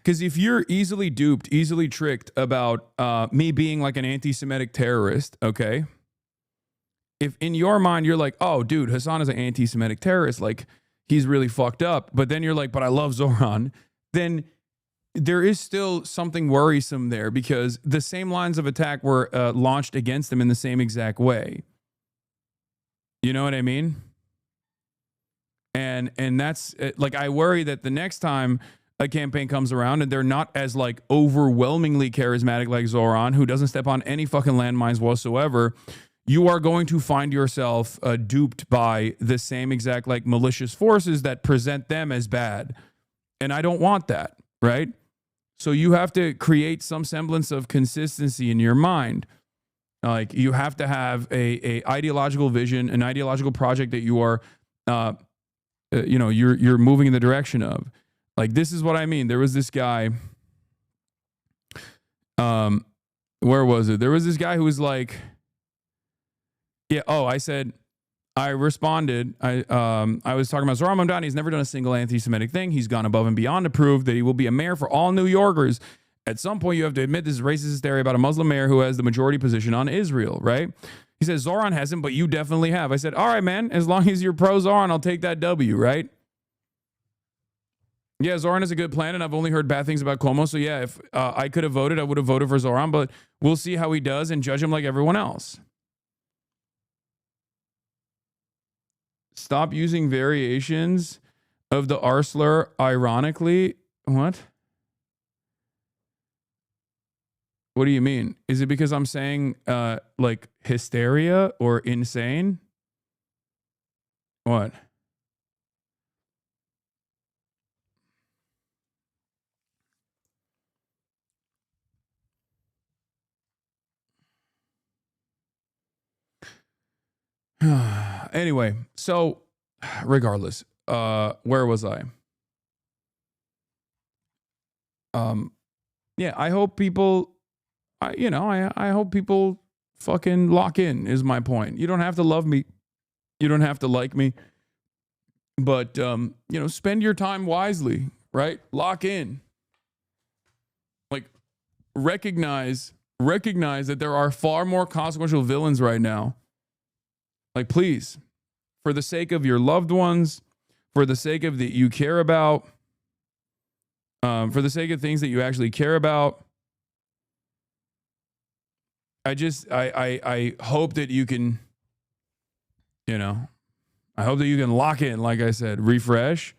if you're easily duped, easily tricked about me being like an anti-Semitic terrorist, okay? If in your mind you're like, oh, dude, Hasan is an anti-Semitic terrorist, like he's really fucked up, but then you're like, but I love Zoran, then there is still something worrisome there, because the same lines of attack were launched against him in the same exact way. You know what I mean? And that's like, I worry that the next time a campaign comes around and they're not as like overwhelmingly charismatic like Zoran, who doesn't step on any fucking landmines whatsoever, you are going to find yourself duped by the same exact like malicious forces that present them as bad. And I don't want that, right? So you have to create some semblance of consistency in your mind. Like you have to have a ideological vision, an ideological project that you are, you're moving in the direction of. Like, this is what I mean. There was this guy, where was it? There was this guy who was like, I responded. I was talking about Zoran Mamdani. He's never done a single anti-Semitic thing. He's gone above and beyond to prove that he will be a mayor for all New Yorkers. At some point, you have to admit this is racist hysteria about a Muslim mayor who has the majority position on Israel, right? He says, Zoran hasn't, but you definitely have. I said, all right, man, as long as you're pro Zoran, I'll take that W, right? Yeah, Zoran is a good plan, and I've only heard bad things about Cuomo. So yeah, if I could have voted, I would have voted for Zoran, but we'll see how he does and judge him like everyone else. Stop using variations of the R slur ironically What? What do you mean? Is it because I'm saying like hysteria or insane? What? Anyway, so regardless, where was I? Yeah, I hope people, I hope people fucking lock in is my point. You don't have to love me. You don't have to like me, but, spend your time wisely, right? Lock in. Like, recognize that there are far more consequential villains right now. Like, please, for the sake of your loved ones, for the sake of that you care about, for the sake of things that you actually care about, I hope that you can, I hope that you can lock in, like I said, refresh.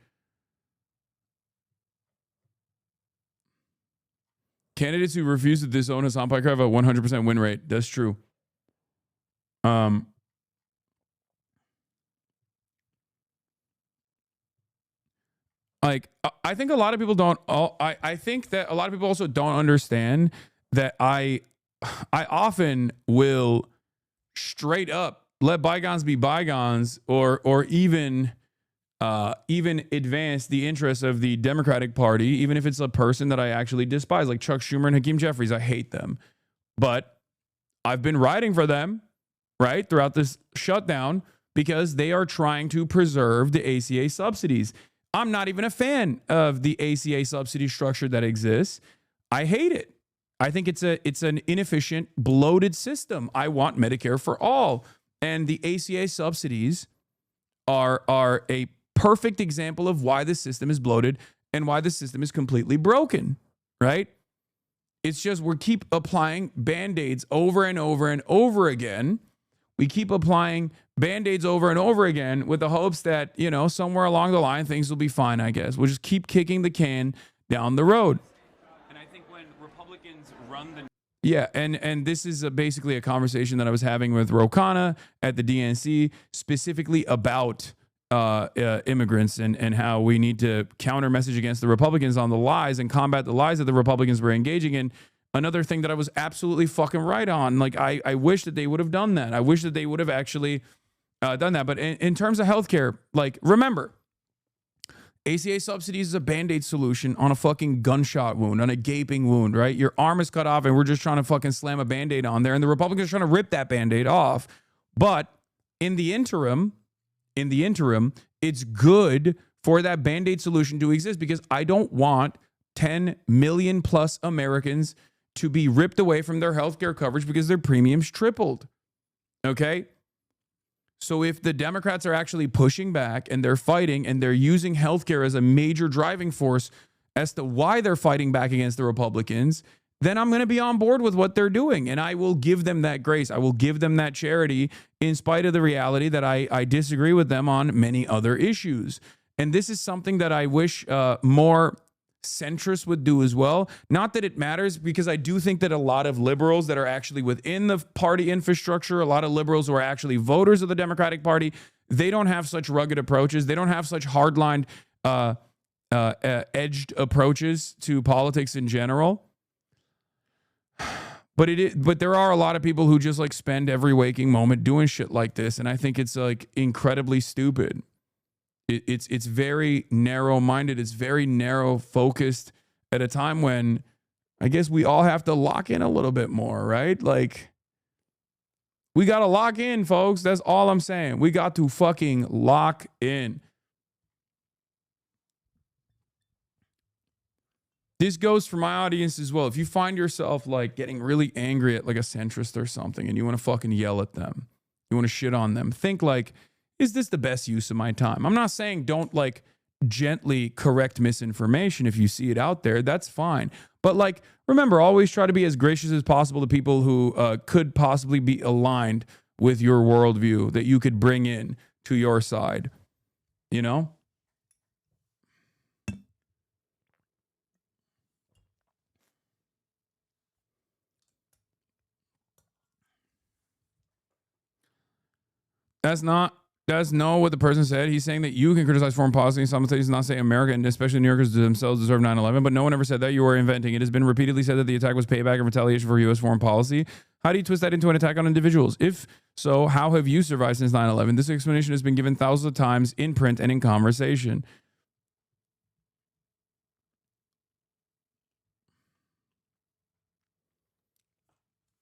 Candidates who refuse to disown Hasan Piker have a 100% win rate. That's true. Like, I think a lot of people don't. I think that a lot of people also don't understand that I often will straight up let bygones be bygones, or even advance the interests of the Democratic Party, even if it's a person that I actually despise, like Chuck Schumer and Hakeem Jeffries. I hate them, but I've been writing for them, right, throughout this shutdown because they are trying to preserve the ACA subsidies. I'm not even a fan of the ACA subsidy structure that exists. I hate it. I think it's an inefficient, bloated system. I want Medicare for all. And the ACA subsidies are a perfect example of why the system is bloated and why the system is completely broken, right? It's just we keep applying Band-Aids over and over and over again. We keep applying Band-Aids over and over again with the hopes that, somewhere along the line, things will be fine, I guess. We'll just keep kicking the can down the road. And I think when Republicans run the... Yeah, and this is basically a conversation that I was having with Ro Khanna at the DNC, specifically about immigrants and how we need to counter message against the Republicans on the lies and combat the lies that the Republicans were engaging in. Another thing that I was absolutely fucking right on. Like, I wish that they would have done that. I wish that they would have actually done that. But in terms of healthcare, like, remember, ACA subsidies is a Band-Aid solution on a fucking gunshot wound, on a gaping wound, right? Your arm is cut off and we're just trying to fucking slam a Band-Aid on there. And the Republicans are trying to rip that Band-Aid off. But in the interim, it's good for that Band-Aid solution to exist because I don't want 10 million plus Americans to be ripped away from their healthcare coverage because their premiums tripled. Okay? So if the Democrats are actually pushing back and they're fighting and they're using healthcare as a major driving force as to why they're fighting back against the Republicans, then I'm going to be on board with what they're doing. And I will give them that grace. I will give them that charity in spite of the reality that I disagree with them on many other issues. And this is something that I wish more centrists would do as well. Not that it matters, because I do think that a lot of liberals that are actually within the party infrastructure, a lot of liberals who are actually voters of the Democratic Party, they don't have such rugged approaches. They don't have such hardline, edged approaches to politics in general. But there are a lot of people who just like spend every waking moment doing shit like this, and I think it's like incredibly stupid. It's very narrow-minded. It's very narrow-focused at a time when I guess we all have to lock in a little bit more, right? Like, we got to lock in, folks. That's all I'm saying. We got to fucking lock in. This goes for my audience as well. If you find yourself like getting really angry at like a centrist or something and you want to fucking yell at them, you want to shit on them, think like, is this the best use of my time? I'm not saying don't like gently correct misinformation if you see it out there. That's fine. But like, remember, always try to be as gracious as possible to people who could possibly be aligned with your worldview that you could bring in to your side, you know? That's not what the person said. He's saying that you can criticize foreign policy and simultaneously not say America and especially New Yorkers themselves deserve 9/11, but no one ever said that. You are inventing. It has been repeatedly said that the attack was payback and retaliation for U.S. foreign policy. How do you twist that into an attack on individuals? If so, how have you survived since 9/11? This explanation has been given thousands of times in print and in conversation.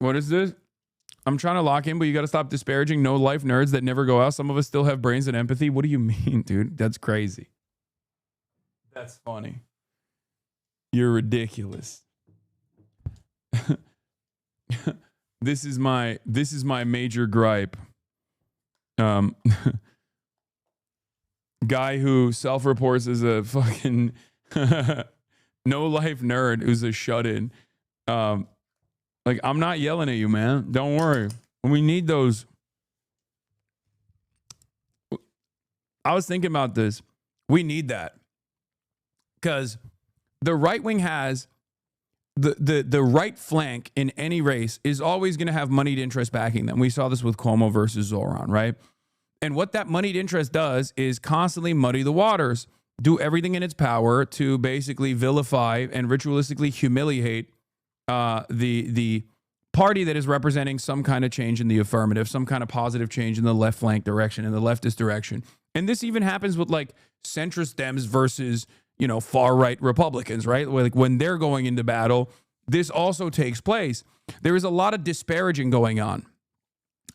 What is this? I'm trying to lock in, but you got to stop disparaging no-life nerds that never go out. Some of us still have brains and empathy. What do you mean, dude? That's crazy. That's funny. You're ridiculous. This is my major gripe. Guy who self-reports as a fucking no-life nerd who's a shut-in. Like, I'm not yelling at you, man. Don't worry. We need those. I was thinking about this. We need that. Because the right wing has the right flank in any race is always going to have moneyed interest backing them. We saw this with Cuomo versus Zoran, right? And what that moneyed interest does is constantly muddy the waters, do everything in its power to basically vilify and ritualistically humiliate the party that is representing some kind of change in the affirmative, some kind of positive change in the left flank direction, in the leftist direction. And this even happens with like centrist Dems versus, you know, far right Republicans, right? Like when they're going into battle, this also takes place. There is a lot of disparaging going on.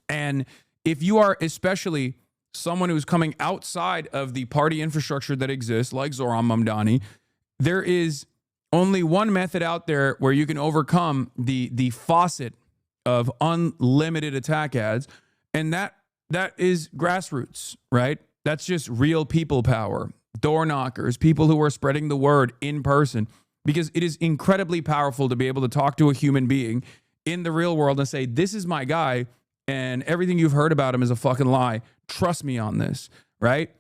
And if you are especially someone who's coming outside of the party infrastructure that exists, like Zoran Mamdani, there is only one method out there where you can overcome the faucet of unlimited attack ads, and that is grassroots, right? That's just real people power, door knockers, people who are spreading the word in person, because it is incredibly powerful to be able to talk to a human being in the real world and say, this is my guy, and everything you've heard about him is a fucking lie. Trust me on this, right?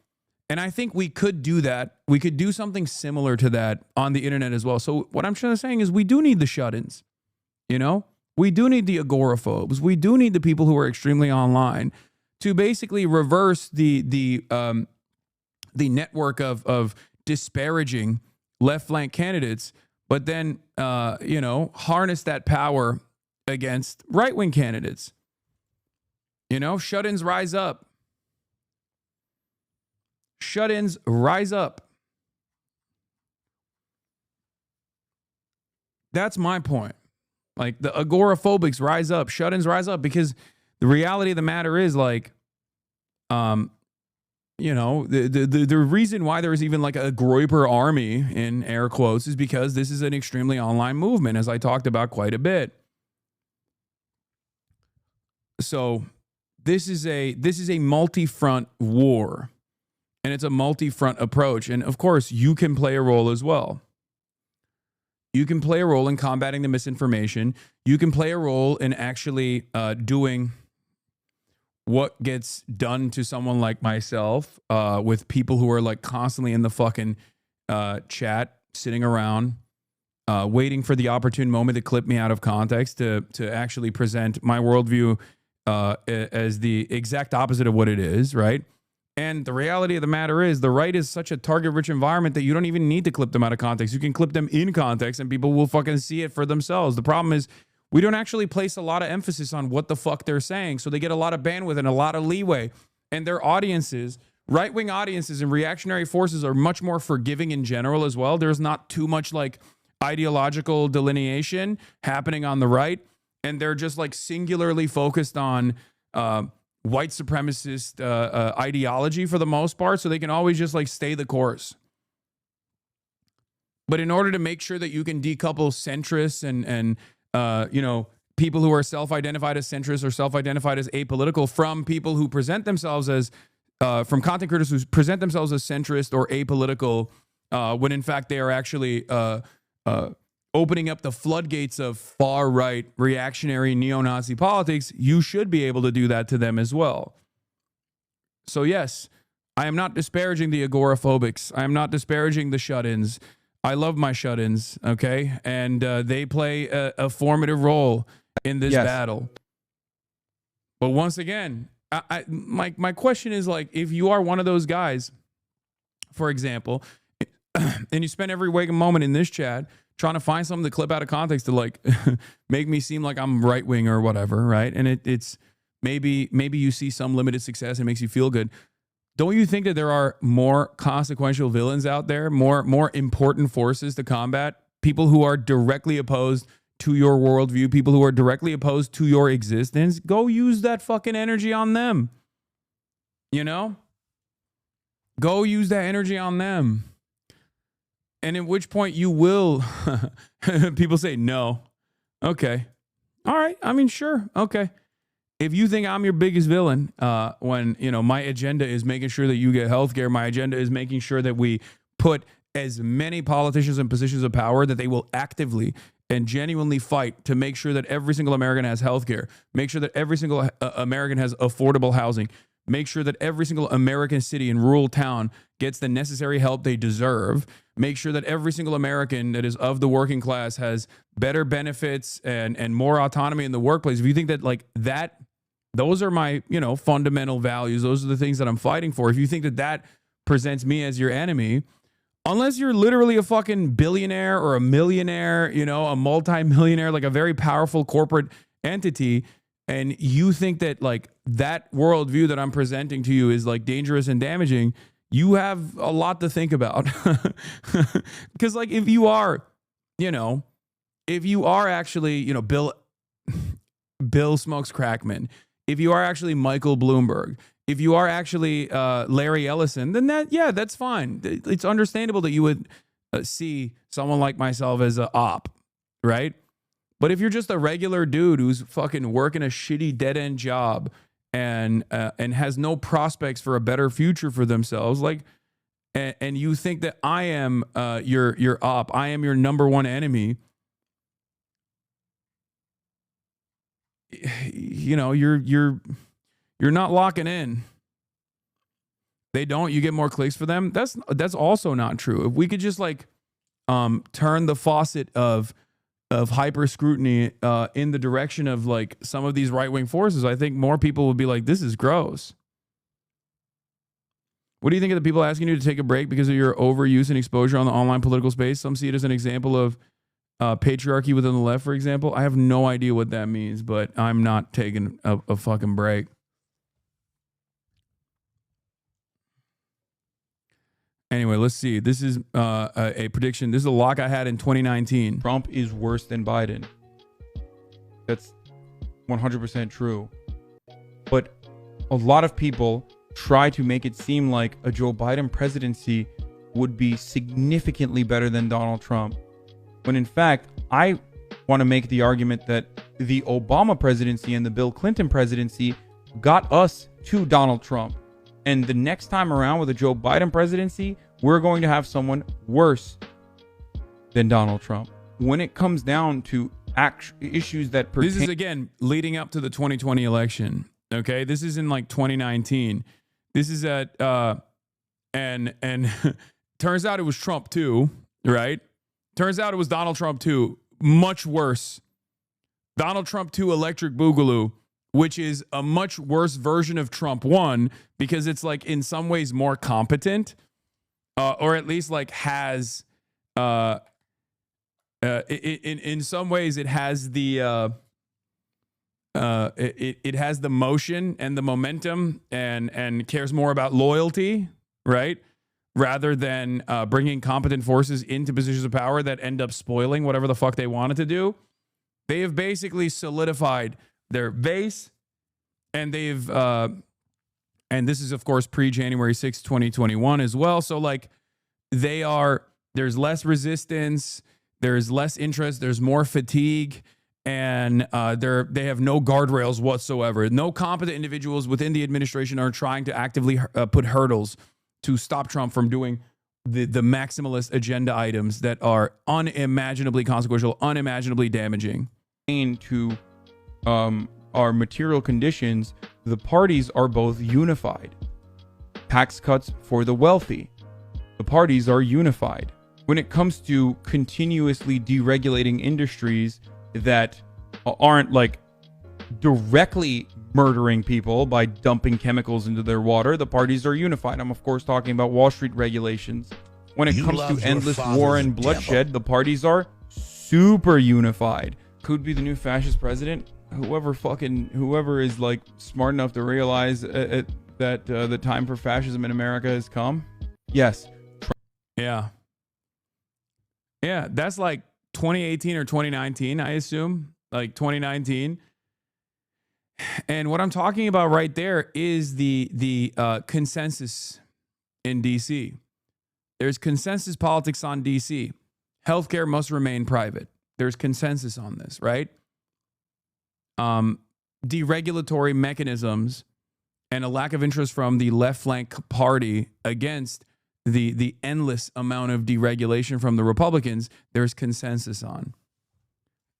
And I think we could do that. We could do something similar to that on the internet as well. So what I'm trying to saying is we do need the shut-ins, you know? We do need the agoraphobes. We do need the people who are extremely online to basically reverse the network of disparaging left flank candidates, but then, you know, harness that power against right-wing candidates. You know, shut-ins rise up. Shut-ins rise up. That's my point. Like, the agoraphobics rise up, shut-ins rise up, because the reality of the matter is, like, you know, the reason why there is even like a Groyper army in air quotes is because this is an extremely online movement, as I talked about quite a bit. So this is a multi-front war. And it's a multi-front approach. And of course, you can play a role as well. You can play a role in combating the misinformation. You can play a role in actually doing what gets done to someone like myself with people who are like constantly in the fucking chat, sitting around, waiting for the opportune moment to clip me out of context to actually present my worldview as the exact opposite of what it is, right? And the reality of the matter is the right is such a target-rich environment that you don't even need to clip them out of context. You can clip them in context and people will fucking see it for themselves. The problem is we don't actually place a lot of emphasis on what the fuck they're saying. So they get a lot of bandwidth and a lot of leeway. And their audiences, right-wing audiences and reactionary forces are much more forgiving in general as well. There's not too much like ideological delineation happening on the right. And they're just like singularly focused on white supremacist ideology for the most part, so they can always just like stay the course. But in order to make sure that you can decouple centrists and you know, people who are self-identified as centrists or self-identified as apolitical from people who present themselves as from content creators who present themselves as centrist or apolitical, when in fact they are actually opening up the floodgates of far-right reactionary neo-Nazi politics, you should be able to do that to them as well. So yes, I am not disparaging the agoraphobics. I am not disparaging the shut-ins. I love my shut-ins, okay? And they play a formative role in this battle. But once again, My question is, like, if you are one of those guys, for example, and you spend every waking moment in this chat trying to find something to clip out of context to like make me seem like I'm right wing or whatever, right? And it's maybe you see some limited success and it makes you feel good. Don't you think that there are more consequential villains out there, more important forces to combat? People who are directly opposed to your worldview, people who are directly opposed to your existence? Go use that fucking energy on them. You know? Go use that energy on them. And at which point you will, people say no. Okay. All right. I mean, sure. Okay. If you think I'm your biggest villain, when, you know, my agenda is making sure that you get healthcare, my agenda is making sure that we put as many politicians in positions of power that they will actively and genuinely fight to make sure that every single American has healthcare, make sure that every single American has affordable housing, make sure that every single American city and rural town gets the necessary help they deserve, make sure that every single American that is of the working class has better benefits and more autonomy in the workplace. If you think that like that, those are my, you know, fundamental values, those are the things that I'm fighting for. If you think that that presents me as your enemy, unless you're literally a fucking billionaire or a millionaire, you know, a multi-millionaire, like a very powerful corporate entity, and you think that like that worldview that I'm presenting to you is like dangerous and damaging, you have a lot to think about. Because like if you are, you know, if you are actually, you know, Bill Smokes Crackman, if you are actually Michael Bloomberg, if you are actually Larry Ellison, then that's fine. It's understandable that you would see someone like myself as a op, right? But if you're just a regular dude who's fucking working a shitty dead-end job and has no prospects for a better future for themselves, like, and you think that I am your op, I am your number one enemy, you know, you're not locking in. They don't. You get more clicks for them. That's also not true. If we could just like turn the faucet of hyper scrutiny in the direction of like some of these right wing forces, I think more people would be like, this is gross. What do you think of the people asking you to take a break because of your overuse and exposure on the online political space? Some see it as an example of patriarchy within the left, for example. I have no idea what that means, but I'm not taking a fucking break. Anyway, let's see. This is a prediction. This is a lock I had in 2019. Trump is worse than Biden. That's 100% true. But a lot of people try to make it seem like a Joe Biden presidency would be significantly better than Donald Trump. When in fact, I want to make the argument that the Obama presidency and the Bill Clinton presidency got us to Donald Trump. And the next time around with a Joe Biden presidency, we're going to have someone worse than Donald Trump. When it comes down to issues that pertain... This is, again, leading up to the 2020 election. Okay? This is in, like, 2019. This is at... and turns out it was Trump, too, right? Turns out it was Donald Trump, too. Much worse. Donald Trump 2 Electric Boogaloo, which is a much worse version of Trump 1 because it's like in some ways more competent, or at least like has, in some ways it has the, it has the motion and the momentum and cares more about loyalty, right? Rather than bringing competent forces into positions of power that end up spoiling whatever the fuck they wanted to do. They have basically solidified their base, and they've and this is of course pre-January 6th, 2021 as well. So like there's less resistance, there's less interest, there's more fatigue, and they have no guardrails whatsoever. No competent individuals within the administration are trying to actively put hurdles to stop Trump from doing the maximalist agenda items that are unimaginably consequential, unimaginably damaging. To our material conditions, the parties are both unified. Tax cuts for the wealthy. The parties are unified. When it comes to continuously deregulating industries that aren't like directly murdering people by dumping chemicals into their water, the parties are unified. I'm, of course, talking about Wall Street regulations. When it comes to endless war and bloodshed, the parties are super unified. Could be the new fascist president. Whoever is like smart enough to realize that the time for fascism in America has come. Yes. Yeah. Yeah, that's like 2018 or 2019, I assume. Like 2019. And what I'm talking about right there is the consensus in DC. There's consensus politics on DC. Healthcare must remain private. There's consensus on this, right? Deregulatory mechanisms and a lack of interest from the left flank party against the endless amount of deregulation from the Republicans, there's consensus on.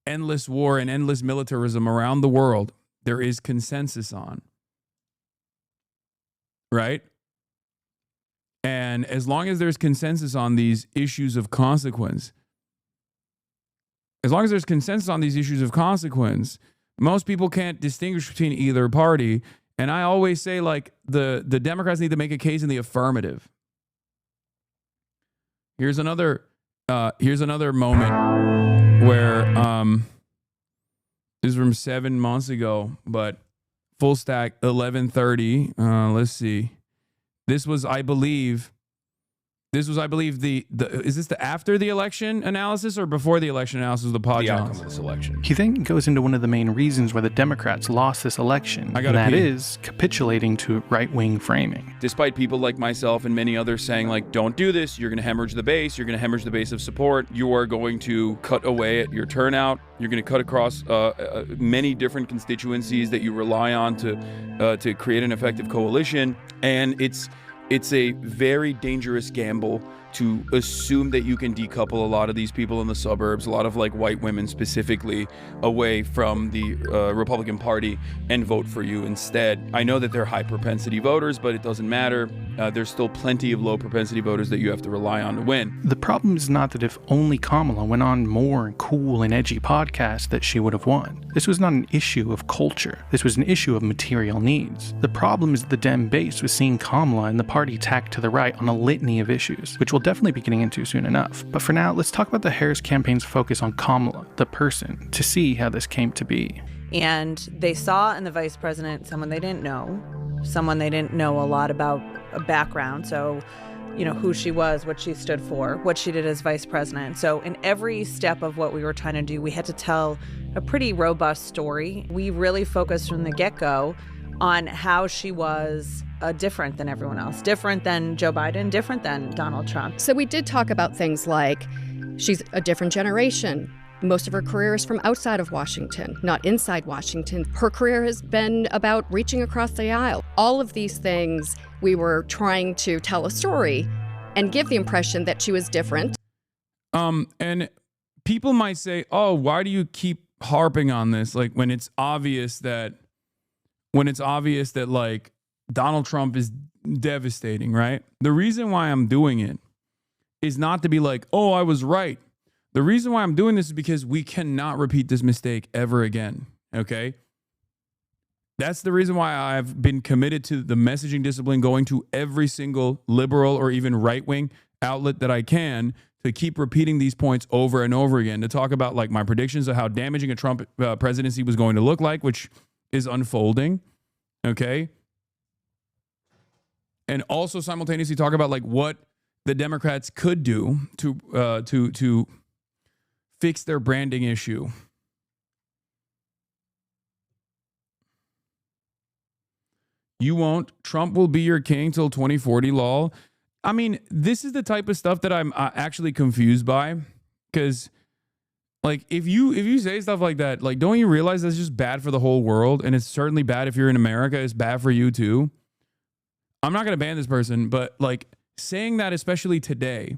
Endless war and endless militarism around the world, there is consensus on. Right? And as long as there's consensus on these issues of consequence, most people can't distinguish between either party. And I always say, like, the Democrats need to make a case in the affirmative. Here's another moment where this is from 7 months ago, but full stack 11:30. Let's see. This was, I believe, is this the after the election analysis or before the election analysis of the podcast? The outcome of this election. He then goes into one of the main reasons why the Democrats lost this election, and that is capitulating to right-wing framing. Despite people like myself and many others saying, like, don't do this, you're going to hemorrhage the base, you're going to hemorrhage the base of support, you are going to cut away at your turnout, you're going to cut across many different constituencies that you rely on to create an effective coalition, and it's a very dangerous gamble to assume that you can decouple a lot of these people in the suburbs, a lot of like white women specifically, away from the Republican Party and vote for you instead. I know that they're high propensity voters, but it doesn't matter. There's still plenty of low propensity voters that you have to rely on to win. The problem is not that if only Kamala went on more cool and edgy podcasts that she would have won. This was not an issue of culture. This was an issue of material needs. The problem is the Dem base was seeing Kamala and the party tacked to the right on a litany of issues, which we'll definitely be getting into soon enough. But for now, let's talk about the Harris campaign's focus on Kamala, the person, to see how this came to be. And they saw in the vice president someone they didn't know a lot about a background. So, you know, who she was, what she stood for, what she did as vice president. So in every step of what we were trying to do, we had to tell a pretty robust story. We really focused from the get-go on how she was different than everyone else, different than Joe Biden, different than Donald Trump. So we did talk about things like she's a different generation. Most of her career is from outside of Washington, not inside Washington. Her career has been about reaching across the aisle. All of these things, we were trying to tell a story and give the impression that she was different. And people might say, oh, why do you keep harping on this? Like when it's obvious that like Donald Trump is devastating, right? The reason why I'm doing it is not to be like, oh, I was right. The reason why I'm doing this is because we cannot repeat this mistake ever again, okay? That's the reason why I've been committed to the messaging discipline, going to every single liberal or even right-wing outlet that I can to keep repeating these points over and over again, to talk about like my predictions of how damaging a Trump presidency was going to look like, which is unfolding, okay? And also simultaneously talk about like what the Democrats could do to fix their branding issue. You won't. Trump will be your king till 2040, lol. I mean, this is the type of stuff that I'm actually confused by, because like if you say stuff like that, like don't you realize that's just bad for the whole world? And it's certainly bad if you're in America. It's bad for you too. I'm not going to ban this person, but like saying that, especially today,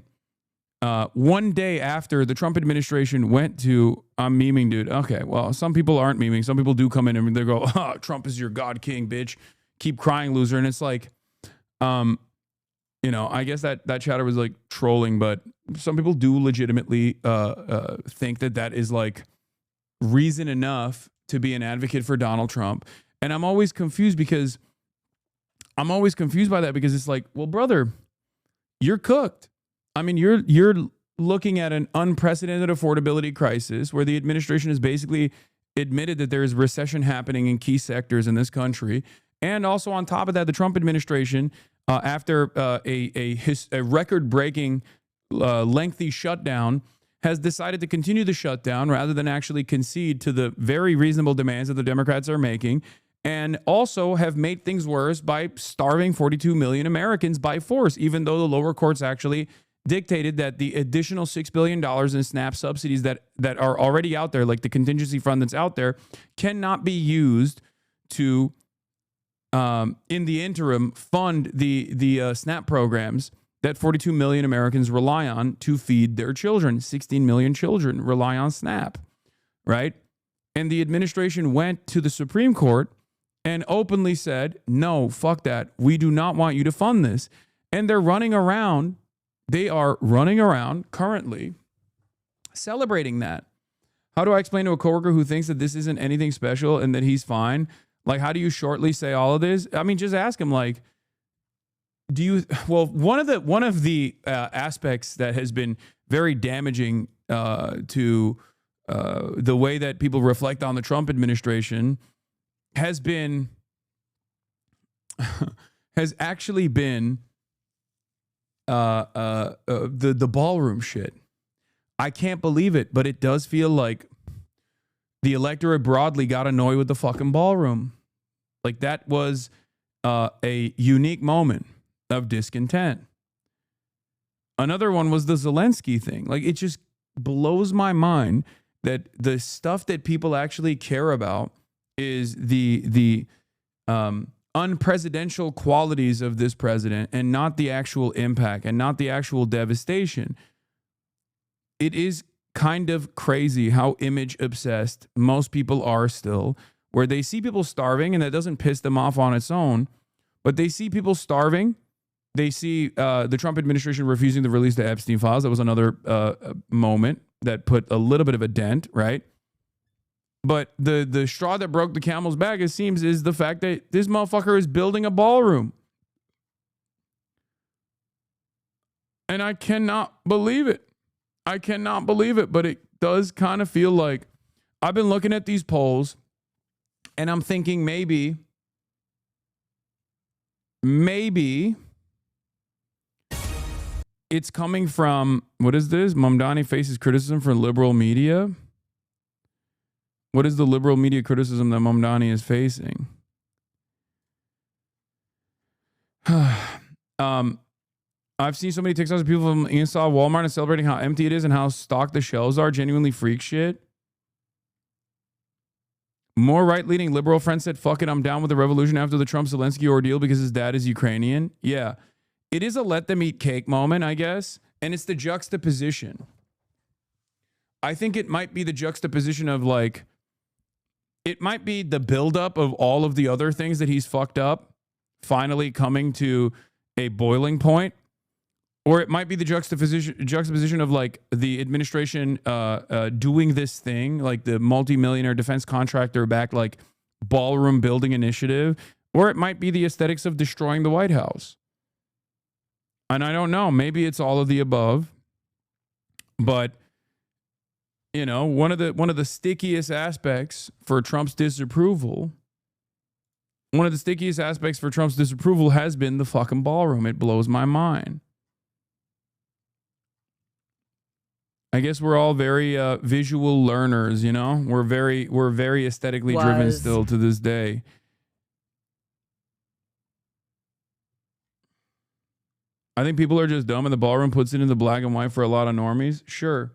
one day after the Trump administration went to, I'm memeing, dude. Okay, well, some people aren't memeing. Some people do come in and they go, oh, Trump is your God King, bitch. Keep crying, loser. And it's like, you know, I guess that chatter was like trolling, but some people do legitimately think that is like reason enough to be an advocate for Donald Trump. And I'm always confused by that because it's like, well, brother, you're cooked. I mean, you're looking at an unprecedented affordability crisis where the administration has basically admitted that there is recession happening in key sectors in this country. And also on top of that, the Trump administration, after a record-breaking lengthy shutdown, has decided to continue the shutdown rather than actually concede to the very reasonable demands that the Democrats are making, and also have made things worse by starving 42 million Americans by force, even though the lower courts actually dictated that the additional $6 billion in SNAP subsidies that are already out there, like the contingency fund that's out there, cannot be used to, in the interim, fund the SNAP programs that 42 million Americans rely on to feed their children. 16 million children rely on SNAP, right? And the administration went to the Supreme Court and openly said, no, fuck that. We do not want you to fund this. And they're running around. They are running around currently celebrating that. How do I explain to a coworker who thinks that this isn't anything special and that he's fine? Like, how do you shortly say all of this? I mean, just ask him, like, one of the aspects that has been very damaging to the way that people reflect on the Trump administration has actually been the ballroom shit. I can't believe it, but it does feel like the electorate broadly got annoyed with the fucking ballroom. Like, that was a unique moment of discontent. Another one was the Zelensky thing. Like, it just blows my mind that the stuff that people actually care about is the unpresidential qualities of this president and not the actual impact and not the actual devastation. It is kind of crazy how image obsessed most people are still, where they see people starving and that doesn't piss them off on its own, but they see people starving. They see the Trump administration refusing to release the Epstein files. That was another moment that put a little bit of a dent, right? But the straw that broke the camel's back, it seems, is the fact that this motherfucker is building a ballroom. And I cannot believe it. I cannot believe it, but it does kind of feel like I've been looking at these polls and I'm thinking maybe it's coming from, what is this? Mamdani faces criticism from liberal media. What is the liberal media criticism that Mamdani is facing? I've seen so many TikToks of people from inside Walmart and celebrating how empty it is and how stocked the shelves are. Genuinely freak shit. More right-leaning liberal friends said, fuck it, I'm down with the revolution after the Trump-Zelensky ordeal because his dad is Ukrainian. Yeah. It is a let them eat cake moment, I guess. And it's the juxtaposition. I think it might be the juxtaposition of, like, it might be the buildup of all of the other things that he's fucked up finally coming to a boiling point. Or it might be the juxtaposition of, like, the administration doing this thing, like the multimillionaire defense contractor backed, like, ballroom building initiative. Or it might be the aesthetics of destroying the White House. And I don't know. Maybe it's all of the above. But, you know, one of the stickiest aspects for Trump's disapproval, has been the fucking ballroom. It blows my mind. I guess we're all very visual learners, you know? We're very aesthetically driven still to this day. I think people are just dumb and the ballroom puts it in the black and white for a lot of normies. Sure.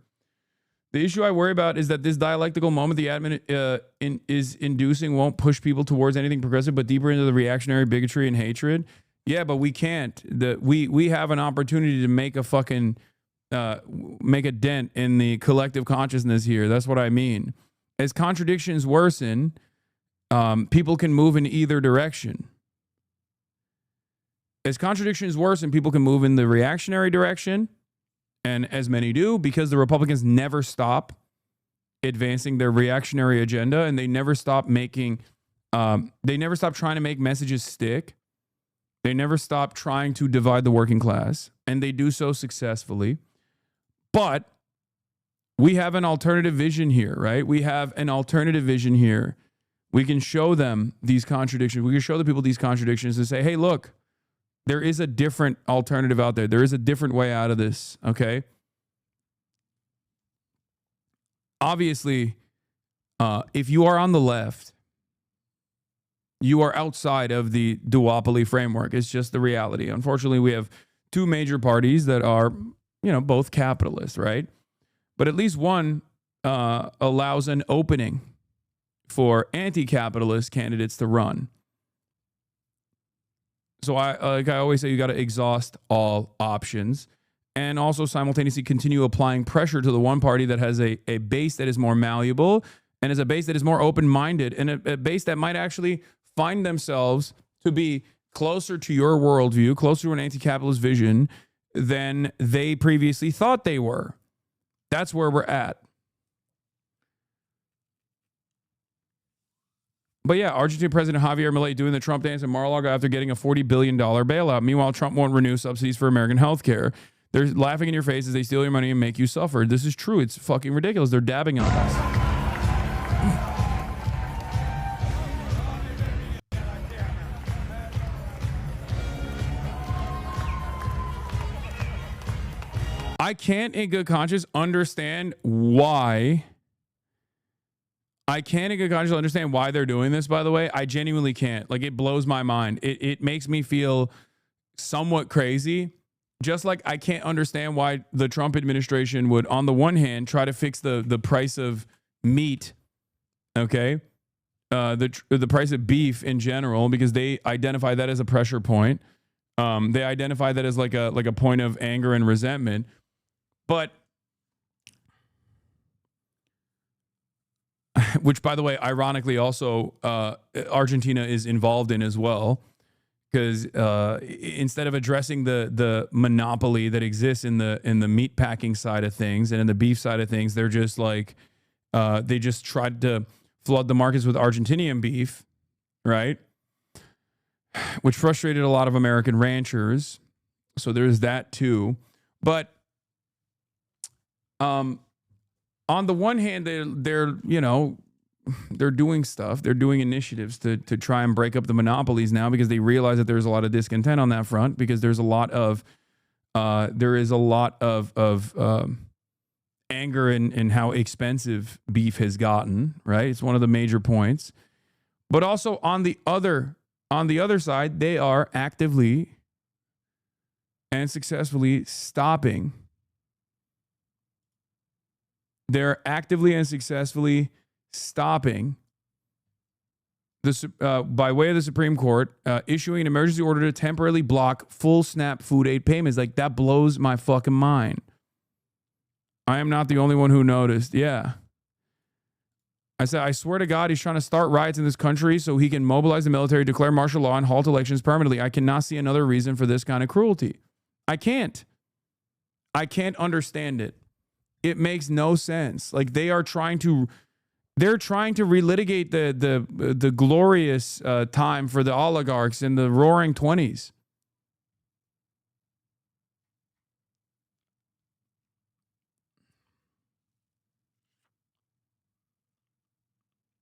The issue I worry about is that this dialectical moment the admin is inducing won't push people towards anything progressive, but deeper into the reactionary bigotry and hatred. Yeah, but we can't. We have an opportunity to make a fucking make a dent in the collective consciousness here. That's what I mean. As contradictions worsen, people can move in either direction. As contradictions worsen, people can move in the reactionary direction, and as many do, because the Republicans never stop advancing their reactionary agenda, and they never stop making, they never stop trying to make messages stick. They never stop trying to divide the working class, and they do so successfully. But we have an alternative vision here, right? We have an alternative vision here. We can show them these contradictions. We can show the people these contradictions and say, hey, look, there is a different alternative out there. There is a different way out of this, okay? Obviously, if you are on the left, you are outside of the duopoly framework. It's just the reality. Unfortunately, we have two major parties that are, both capitalist, right? But at least one allows an opening for anti-capitalist candidates to run. So I always say, you got to exhaust all options and also simultaneously continue applying pressure to the one party that has a base that is more malleable and is a base that is more open-minded and a base that might actually find themselves to be closer to your worldview, closer to an anti-capitalist vision than they previously thought they were. That's where we're at. But yeah, Argentine President Javier Milei doing the Trump dance in Mar-a-Lago after getting a $40 billion bailout. Meanwhile, Trump won't renew subsidies for American healthcare. They're laughing in your face as they steal your money and make you suffer. This is true. It's fucking ridiculous. They're dabbing on us. I can't in good conscience understand why. I can't in good conscience understand why they're doing this, by the way. I genuinely can't. Like, it blows my mind. It makes me feel somewhat crazy. Just like I can't understand why the Trump administration would, on the one hand, try to fix the price of meat, okay? The price of beef in general, because they identify that as a pressure point. They identify that as like a point of anger and resentment. But, which, by the way, ironically, also Argentina is involved in as well, because instead of addressing the monopoly that exists in the meat packing side of things and in the beef side of things, they're just like they just tried to flood the markets with Argentinian beef, right? Which frustrated a lot of American ranchers. So there's that too. But on the one hand, they're doing stuff. They're doing initiatives to try and break up the monopolies now, because they realize that there's a lot of discontent on that front, because there's a lot of anger in how expensive beef has gotten, right? It's one of the major points. But also on the other side, they are actively and successfully stopping. They're actively and successfully stopping by way of the Supreme Court, issuing an emergency order to temporarily block full SNAP food aid payments. Like, that blows my fucking mind. I am not the only one who noticed. Yeah. I said, I swear to God, he's trying to start riots in this country so he can mobilize the military, declare martial law, and halt elections permanently. I cannot see another reason for this kind of cruelty. I can't understand it. It makes no sense. Like, they're trying to relitigate the glorious time for the oligarchs in the roaring 20s.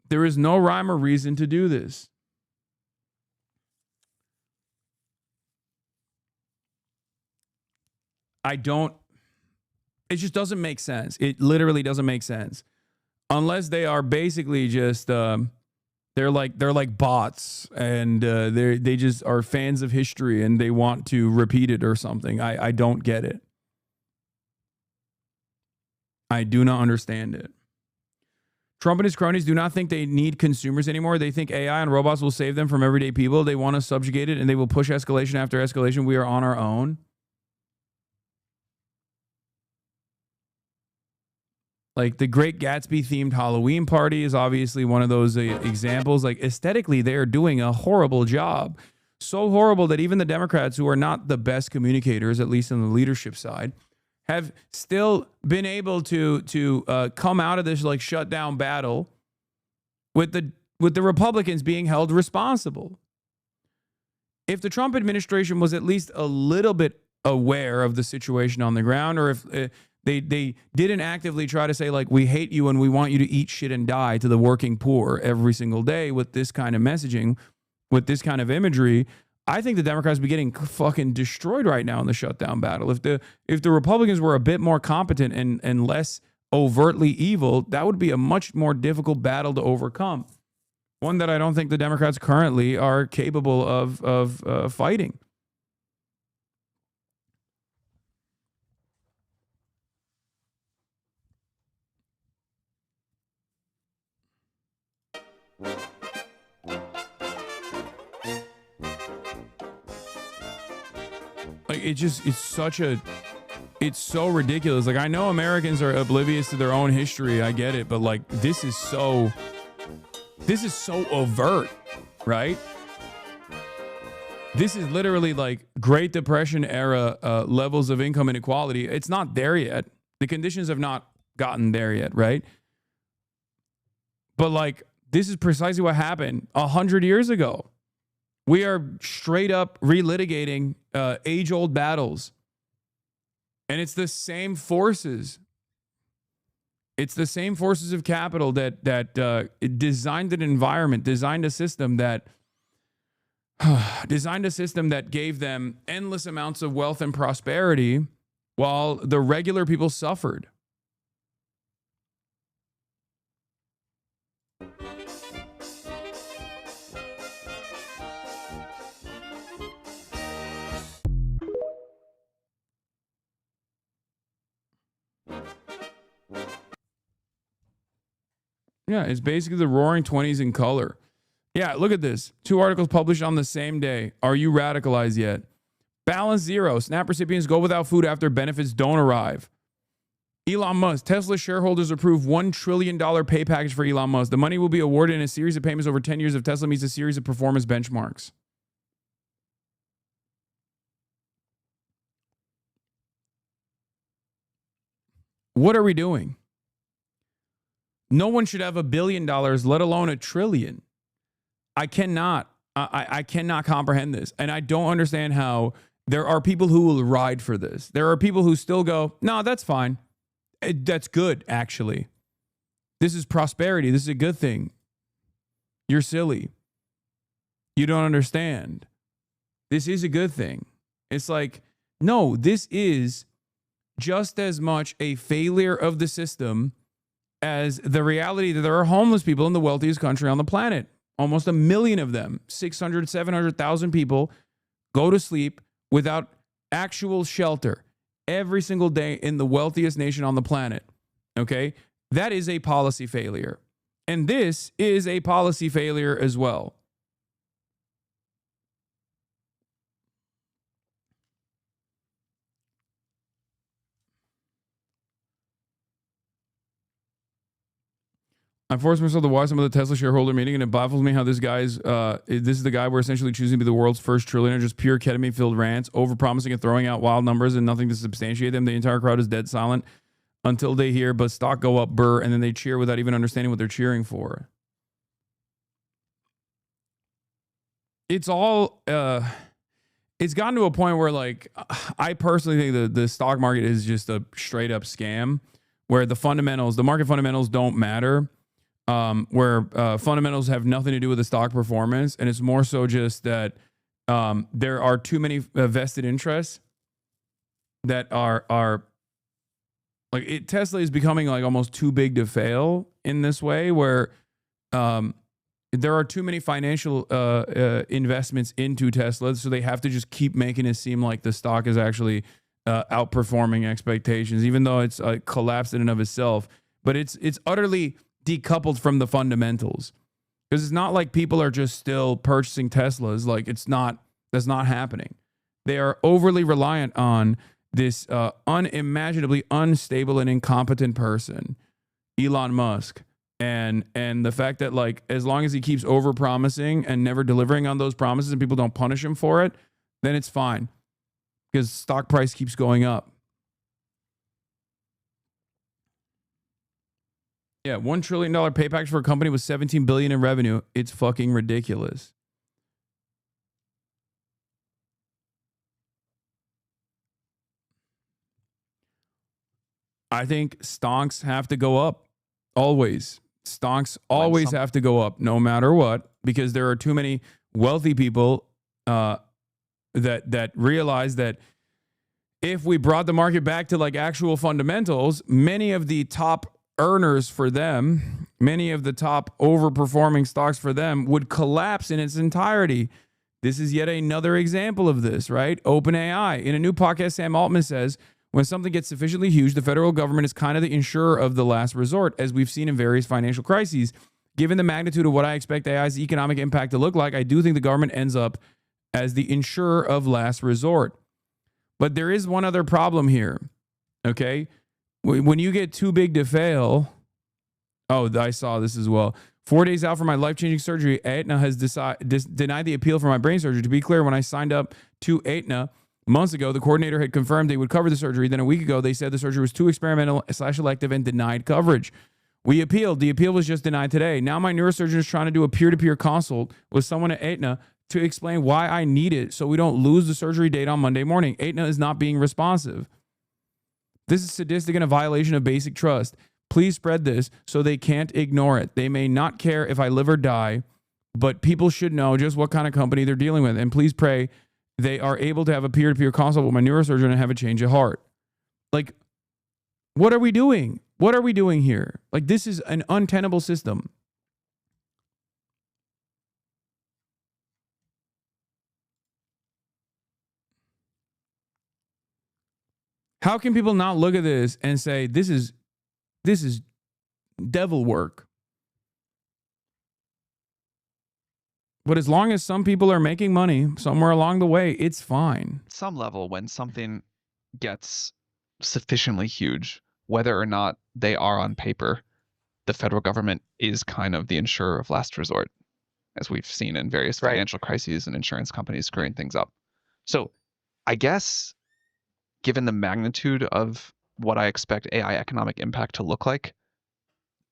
There is no rhyme or reason to do this. It just doesn't make sense. It literally doesn't make sense. Unless they are basically just they're like bots, and they just are fans of history and they want to repeat it or something. I don't get it. I do not understand it. Trump and his cronies do not think they need consumers anymore. They think AI and robots will save them from everyday people. They want us subjugated, and they will push escalation after escalation. We are on our own. Like, the Great Gatsby themed Halloween party is obviously one of those examples. Like, aesthetically, they are doing a horrible job. So horrible that even the Democrats, who are not the best communicators, at least on the leadership side, have still been able to come out of this like shutdown battle with the Republicans being held responsible. If the Trump administration was at least a little bit aware of the situation on the ground, or if they didn't actively try to say, like, we hate you and we want you to eat shit and die to the working poor every single day with this kind of messaging, with this kind of imagery, I think the Democrats would be getting fucking destroyed right now in the shutdown battle. If the Republicans were a bit more competent and less overtly evil, that would be a much more difficult battle to overcome. One that I don't think the Democrats currently are capable of fighting. Like, it's so ridiculous. Like, I know Americans are oblivious to their own history. I get it. But like, this is so overt, right? This is literally like Great Depression era levels of income inequality. It's not there yet. The conditions have not gotten there yet, right? But like, this is precisely what happened 100 years ago. We are straight up relitigating age-old battles. And it's the same forces. It's the same forces of capital that designed an environment, designed a system that gave them endless amounts of wealth and prosperity while the regular people suffered. Yeah, it's basically the Roaring '20s in color. Yeah, look at this. 2 articles published on the same day. Are you radicalized yet? Balance zero. SNAP recipients go without food after benefits don't arrive. Elon Musk. Tesla shareholders approve $1 trillion pay package for Elon Musk. The money will be awarded in a series of payments over 10 years if Tesla meets a series of performance benchmarks. What are we doing? No one should have $1 billion, let alone $1 trillion. I cannot comprehend this. And I don't understand how there are people who will ride for this. There are people who still go, no, that's fine. That's good, actually. This is prosperity. This is a good thing. You're silly. You don't understand. This is a good thing. It's like, no, this is just as much a failure of the system as the reality that there are homeless people in the wealthiest country on the planet. Almost 1 million of them, 600, 700,000 people go to sleep without actual shelter every single day in the wealthiest nation on the planet. Okay? That is a policy failure. And this is a policy failure as well. I forced myself to watch some of the Tesla shareholder meeting, and it baffles me how this is the guy we're essentially choosing to be the world's first trillionaire, just pure ketamine-filled rants, over-promising and throwing out wild numbers and nothing to substantiate them. The entire crowd is dead silent until they hear, but stock go up, burr, and then they cheer without even understanding what they're cheering for. It's all, it's gotten to a point where, like, I personally think the stock market is just a straight-up scam, where the market fundamentals don't matter. Where fundamentals have nothing to do with the stock performance, and it's more so just that there are too many vested interests that are like Tesla is becoming like almost too big to fail in this way, where there are too many financial investments into Tesla, so they have to just keep making it seem like the stock is actually outperforming expectations, even though it's collapsed in and of itself. But it's utterly decoupled from the fundamentals, because it's not like people are just still purchasing Teslas. Like, that's not happening. They are overly reliant on this unimaginably unstable and incompetent person, Elon Musk, and the fact that, like, as long as he keeps over promising and never delivering on those promises and people don't punish him for it, then it's fine, because stock price keeps going up. Yeah, $1 trillion pay package for a company with $17 billion in revenue. It's fucking ridiculous. I think stonks have to go up. Always. Stonks always have to go up, no matter what, because there are too many wealthy people that realize that if we brought the market back to like actual fundamentals, many of the top earners for them, many of the top overperforming stocks for them would collapse in its entirety. This is yet another example of this, right? OpenAI. In a new podcast, Sam Altman says, when something gets sufficiently huge, the federal government is kind of the insurer of the last resort, as we've seen in various financial crises. Given the magnitude of what I expect AI's economic impact to look like, I do think the government ends up as the insurer of last resort. But there is one other problem here, okay? When you get too big to fail, oh, I saw this as well. 4 days out from my life-changing surgery, Aetna has denied the appeal for my brain surgery. To be clear, when I signed up to Aetna months ago, the coordinator had confirmed they would cover the surgery. Then a week ago, they said the surgery was too experimental/elective and denied coverage. We appealed. The appeal was just denied today. Now my neurosurgeon is trying to do a peer-to-peer consult with someone at Aetna to explain why I need it so we don't lose the surgery date on Monday morning. Aetna is not being responsive. This is sadistic and a violation of basic trust. Please spread this so they can't ignore it. They may not care if I live or die, but people should know just what kind of company they're dealing with. And please pray they are able to have a peer-to-peer consult with my neurosurgeon and have a change of heart. Like, what are we doing? What are we doing here? Like, this is an untenable system. How can people not look at this and say, this is devil work? But as long as some people are making money somewhere along the way, it's fine. Some level, when something gets sufficiently huge, whether or not they are on paper, the federal government is kind of the insurer of last resort, as we've seen in various financial crises and insurance companies screwing things up. So I guess, given the magnitude of what I expect AI economic impact to look like,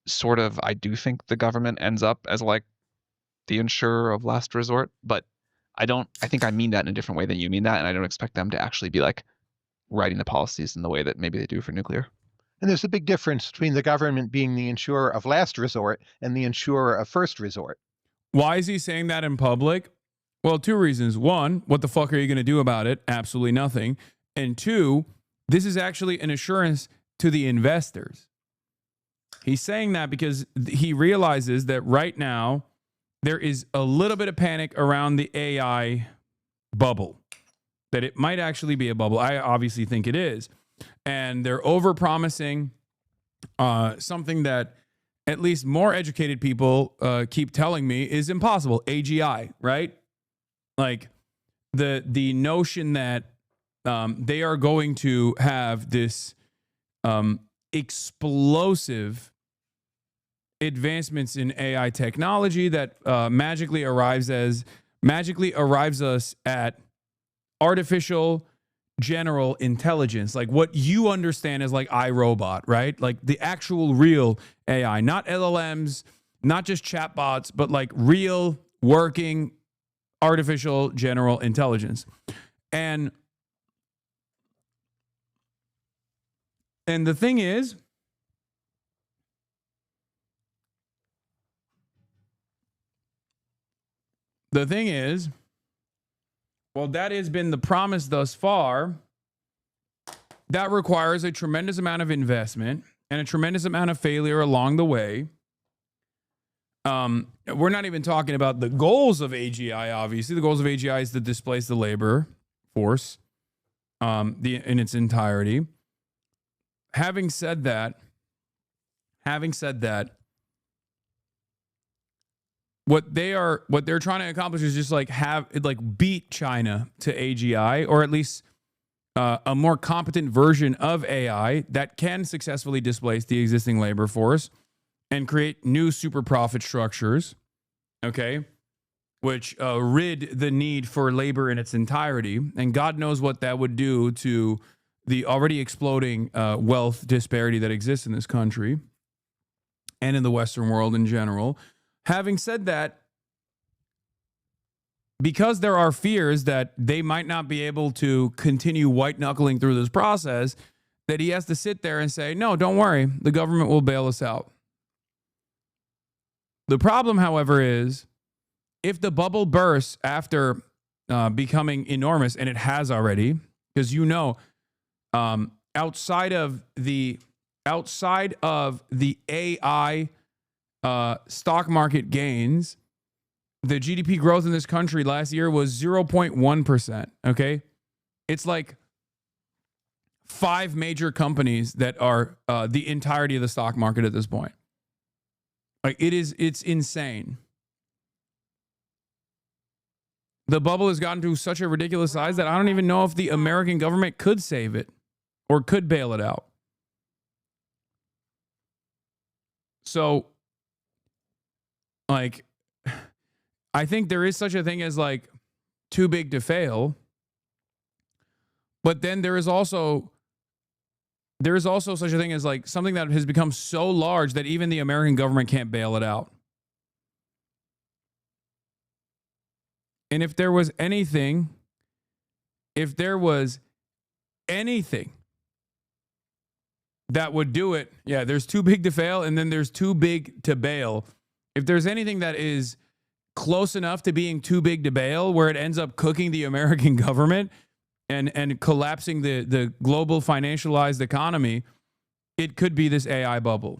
sort of, I do think the government ends up as like the insurer of last resort, but I think I mean that in a different way than you mean that, and I don't expect them to actually be like writing the policies in the way that maybe they do for nuclear. And there's a big difference between the government being the insurer of last resort and the insurer of first resort. Why is he saying that in public? Well, two reasons. One, what the fuck are you going to do about it? Absolutely nothing. And two, this is actually an assurance to the investors. He's saying that because he realizes that right now there is a little bit of panic around the AI bubble, that it might actually be a bubble. I obviously think it is. And they're over-promising something that at least more educated people keep telling me is impossible. AGI, right? Like the notion that they are going to have this explosive advancements in AI technology that magically arrives us at artificial general intelligence, like what you understand as like iRobot, right? Like the actual real AI, not LLMs, not just chatbots, but like real working artificial general intelligence. And the thing is, well, that has been the promise thus far. That requires a tremendous amount of investment and a tremendous amount of failure along the way. We're not even talking about the goals of AGI, obviously. The goals of AGI is to displace the labor force in its entirety. Having said that, what they're trying to accomplish is just like beat China to AGI, or at least a more competent version of AI that can successfully displace the existing labor force and create new super profit structures, okay, which rid the need for labor in its entirety. And God knows what that would do to the already exploding wealth disparity that exists in this country. and in the Western world in general. Having said that, because there are fears that they might not be able to continue white knuckling through this process, that he has to sit there and say, no, don't worry, the government will bail us out. The problem, however, is if the bubble bursts after becoming enormous, and it has already, because outside of the AI stock market gains, the GDP growth in this country last year was 0.1%. Okay. It's like 5 major companies that are the entirety of the stock market at this point. Like it's insane. The bubble has gotten to such a ridiculous size that I don't even know if the American government could save it or could bail it out. So, like, I think there is such a thing as like too big to fail. But then there is also such a thing as like something that has become so large that even the American government can't bail it out. And if there was anything that would do it, yeah, there's too big to fail and then there's too big to bail. If there's anything that is close enough to being too big to bail where it ends up cooking the American government and collapsing the global financialized economy, it could be this AI bubble.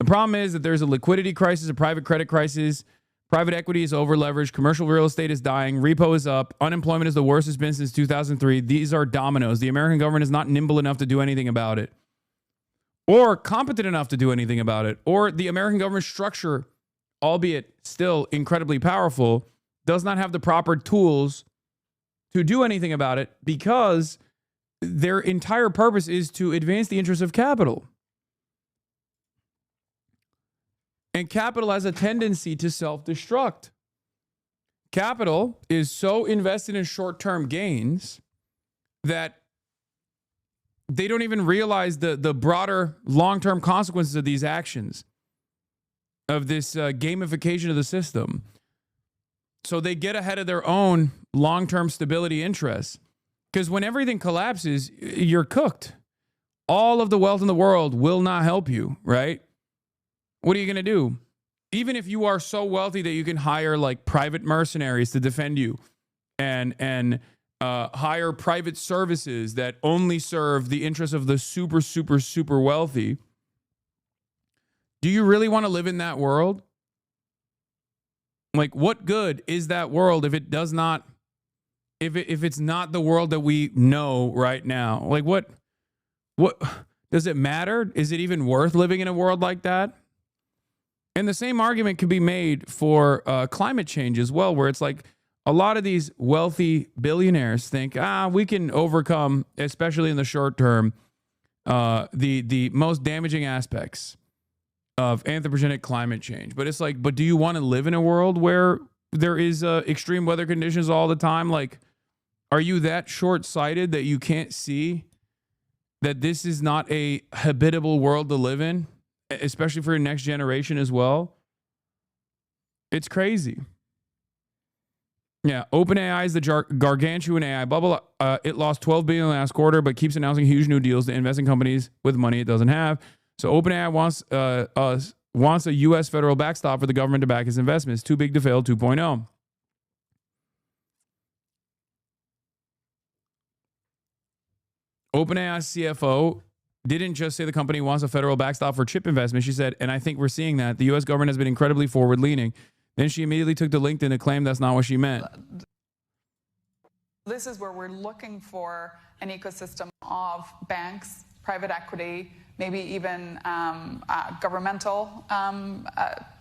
The problem is that there's a liquidity crisis, a private credit crisis, private equity is over-leveraged, commercial real estate is dying, repo is up, unemployment is the worst it's been since 2003. These are dominoes. The American government is not nimble enough to do anything about it, or competent enough to do anything about it, or the American government structure, albeit still incredibly powerful, does not have the proper tools to do anything about it because their entire purpose is to advance the interests of capital. And capital has a tendency to self-destruct. Capital is so invested in short-term gains that they don't even realize the broader long-term consequences of these actions, of this gamification of the system. So they get ahead of their own long-term stability interests. Because when everything collapses, you're cooked. All of the wealth in the world will not help you, right? What are you going to do? Even if you are so wealthy that you can hire like private mercenaries to defend you and hire private services that only serve the interests of the super, super, super wealthy. Do you really want to live in that world? Like, what good is that world if it does not, if it's not the world that we know right now? Like, what does it matter? Is it even worth living in a world like that? And the same argument could be made for climate change as well, where it's like a lot of these wealthy billionaires think, we can overcome, especially in the short term, the most damaging aspects of anthropogenic climate change. But it's like, but do you want to live in a world where there is extreme weather conditions all the time? Like, are you that short-sighted that you can't see that this is not a habitable world to live in? Especially for your next generation as well. It's crazy. Yeah, OpenAI is the gargantuan AI bubble. It lost $12 billion last quarter, but keeps announcing huge new deals to invest in companies with money it doesn't have. So OpenAI wants a U.S. federal backstop for the government to back its investments. Too big to fail 2.0. OpenAI's CFO didn't just say the company wants a federal backstop for chip investment. She said, and I think we're seeing that, the U.S. government has been incredibly forward-leaning. Then she immediately took to LinkedIn to claim that's not what she meant. This is where we're looking for an ecosystem of banks, private equity, maybe even governmental,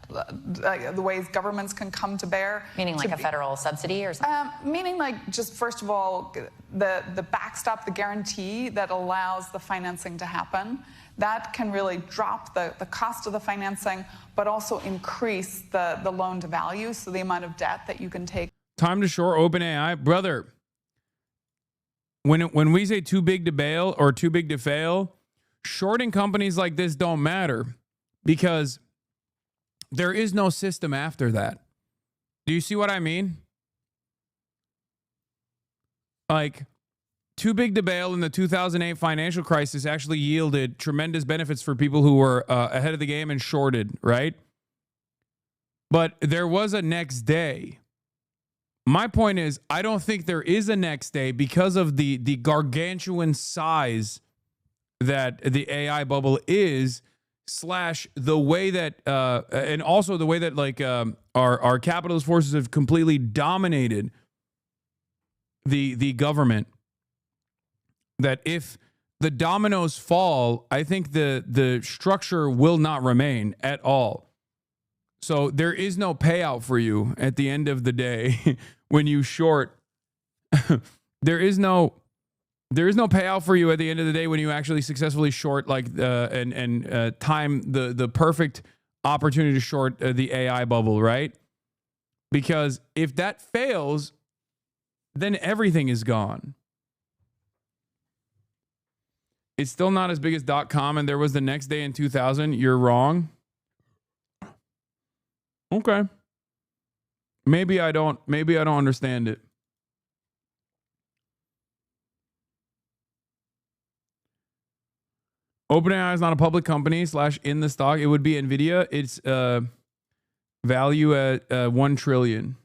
the ways governments can come to bear. Meaning like a federal subsidy or something? Meaning like just, first of all, the backstop, the guarantee that allows the financing to happen. That can really drop the cost of the financing, but also increase the loan to value, so the amount of debt that you can take. Time to short OpenAI. Brother, when we say too big to bail or too big to fail, shorting companies like this don't matter because there is no system after that. Do you see what I mean? Like, too big to bail in the 2008 financial crisis actually yielded tremendous benefits for people who were ahead of the game and shorted, right? But there was a next day. My point is, I don't think there is a next day because of the gargantuan size that the AI bubble is, / the way that, and also the way that like our capitalist forces have completely dominated the government. That if the dominoes fall, I think the structure will not remain at all. So there is no payout for you at the end of the day when you short. there is no payout for you at the end of the day when you actually successfully short, like and time the perfect opportunity to short the AI bubble, right? Because if that fails, then everything is gone. It's still not as big as .com, and there was the next day in 2000. You're wrong. Okay. Maybe I don't understand it. OpenAI is not a public company / in the stock. It would be Nvidia. It's value at $1 trillion.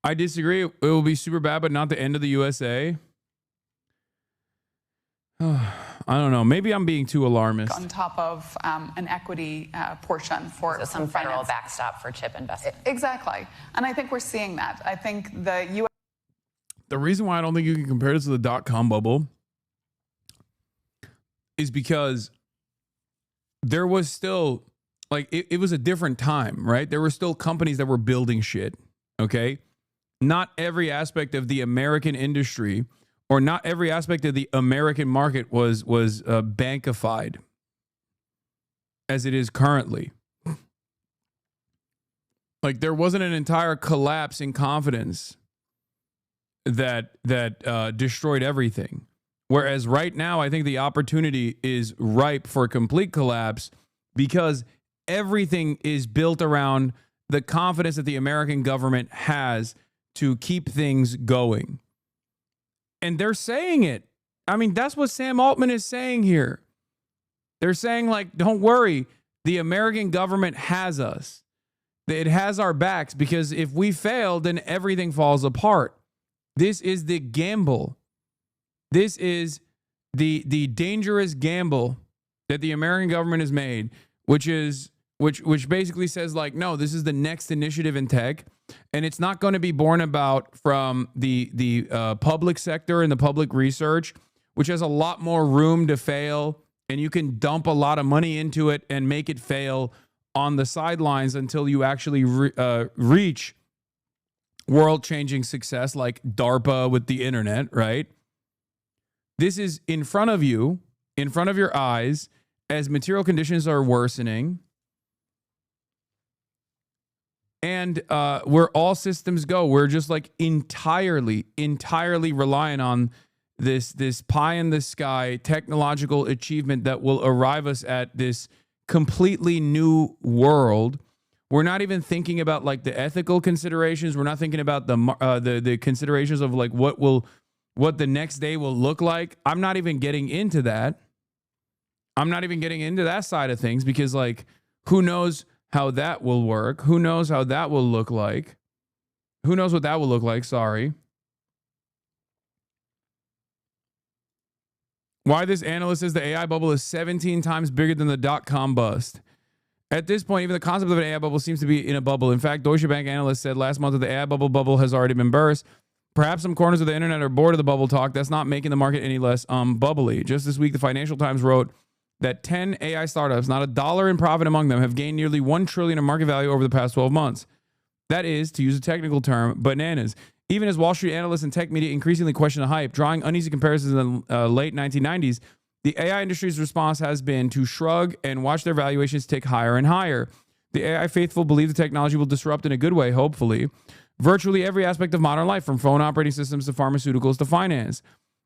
I disagree. It will be super bad, but not the end of the USA. I don't know. Maybe I'm being too alarmist. On top of an equity portion for So some federal finance. backstop for chip investment. Exactly. And I think we're seeing that. I think the U.S. The reason why I don't think you can compare this to the .com bubble is because there was still, like, it was a different time, right? There were still companies that were building shit, okay? Not every aspect of the American industry or not every aspect of the American market was bankified as it is currently. Like, there wasn't an entire collapse in confidence that destroyed everything. Whereas right now, I think the opportunity is ripe for complete collapse because everything is built around the confidence that the American government has to keep things going. And they're saying it. I mean, that's what Sam Altman is saying here. They're saying, like, don't worry, the American government has us. It has our backs because if we fail, then everything falls apart. This is the gamble. This is the dangerous gamble that the American government has made, which basically says, like, no, this is the next initiative in tech. And it's not going to be born about from the public sector and the public research, which has a lot more room to fail. And you can dump a lot of money into it and make it fail on the sidelines until you actually reach world-changing success like DARPA with the internet, right? This is in front of you, in front of your eyes, as material conditions are worsening. And where all systems go, we're just like entirely reliant on this pie in the sky technological achievement that will arrive us at this completely new world. We're not even thinking about like the ethical considerations. We're not thinking about the considerations of like what the next day will look like. I'm not even getting into that. I'm not even getting into that side of things because, like, who knows how that will work? Who knows how that will look like? Who knows what that will look like? Sorry. Why this analyst says the AI bubble is 17 times bigger than the .com bust. At this point, even the concept of an AI bubble seems to be in a bubble. In fact, Deutsche Bank analyst said last month that the AI bubble has already been burst. Perhaps some corners of the internet are bored of the bubble talk. That's not making the market any less bubbly. Just this week, the Financial Times wrote that 10 AI startups, not a dollar in profit among them, have gained nearly $1 trillion in market value over the past 12 months. That is, to use a technical term, bananas. Even as Wall Street analysts and tech media increasingly question the hype, drawing uneasy comparisons in the late 1990s, the AI industry's response has been to shrug and watch their valuations tick higher and higher. The AI faithful believe the technology will disrupt in a good way, hopefully. virtually every aspect of modern life, from phone operating systems to pharmaceuticals to finance.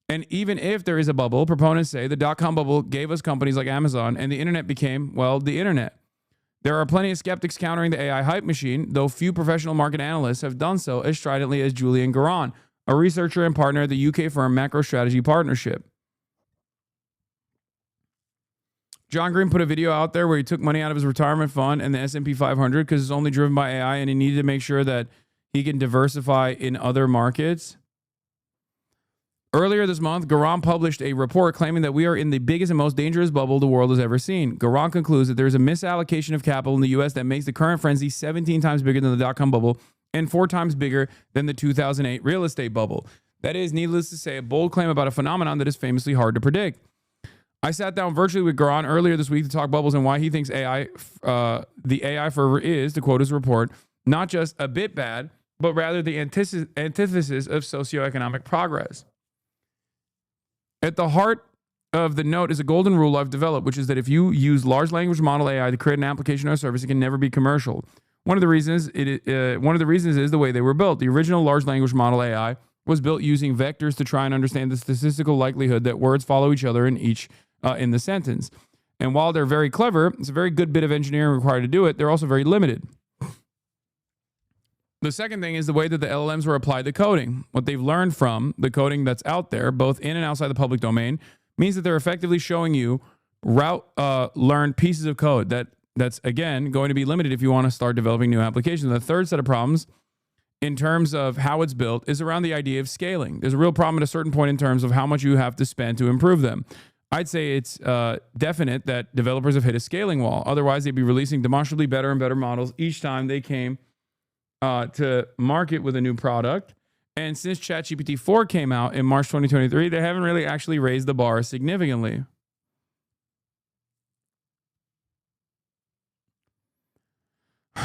And even if there is a bubble, proponents say the dot-com bubble gave us companies like Amazon, and the internet became, well, the internet. There are plenty of skeptics countering the AI hype machine, though few professional market analysts have done so as stridently as Julian Garan, a researcher and partner at the UK firm MacroStrategy Partnership. John Green put a video out there where he took money out of his retirement fund and the S&P 500 because it's only driven by AI, and he needed to make sure that he can diversify in other markets. Earlier this month, Garan published a report claiming that we are in the biggest and most dangerous bubble the world has ever seen. Garan concludes that there is a misallocation of capital in the U.S. that makes the current frenzy 17 times bigger than the dot-com bubble and 4 times bigger than the 2008 real estate bubble. That is, needless to say, a bold claim about a phenomenon that is famously hard to predict. I sat down virtually with Garan earlier this week to talk bubbles and why he thinks the AI fervor is, to quote his report, not just a bit bad, but rather the antithesis of socioeconomic progress. At the heart of the note is a golden rule I've developed, which is that if you use large language model AI to create an application or service, it can never be commercial. One of the reasons is the way they were built. The original large language model AI was built using vectors to try and understand the statistical likelihood that words follow each other in the sentence. And while they're very clever, it's a very good bit of engineering required to do it. They're also very limited. The second thing is the way that the LLMs were applied to coding. What they've learned from the coding that's out there, both in and outside the public domain, means that they're effectively showing you learned pieces of code that's, again, going to be limited if you want to start developing new applications. The third set of problems in terms of how it's built is around the idea of scaling. There's a real problem at a certain point in terms of how much you have to spend to improve them. I'd say it's definite that developers have hit a scaling wall. Otherwise, they'd be releasing demonstrably better and better models each time they came to market with a new product. And since ChatGPT 4 came out in March 2023, they haven't really actually raised the bar significantly.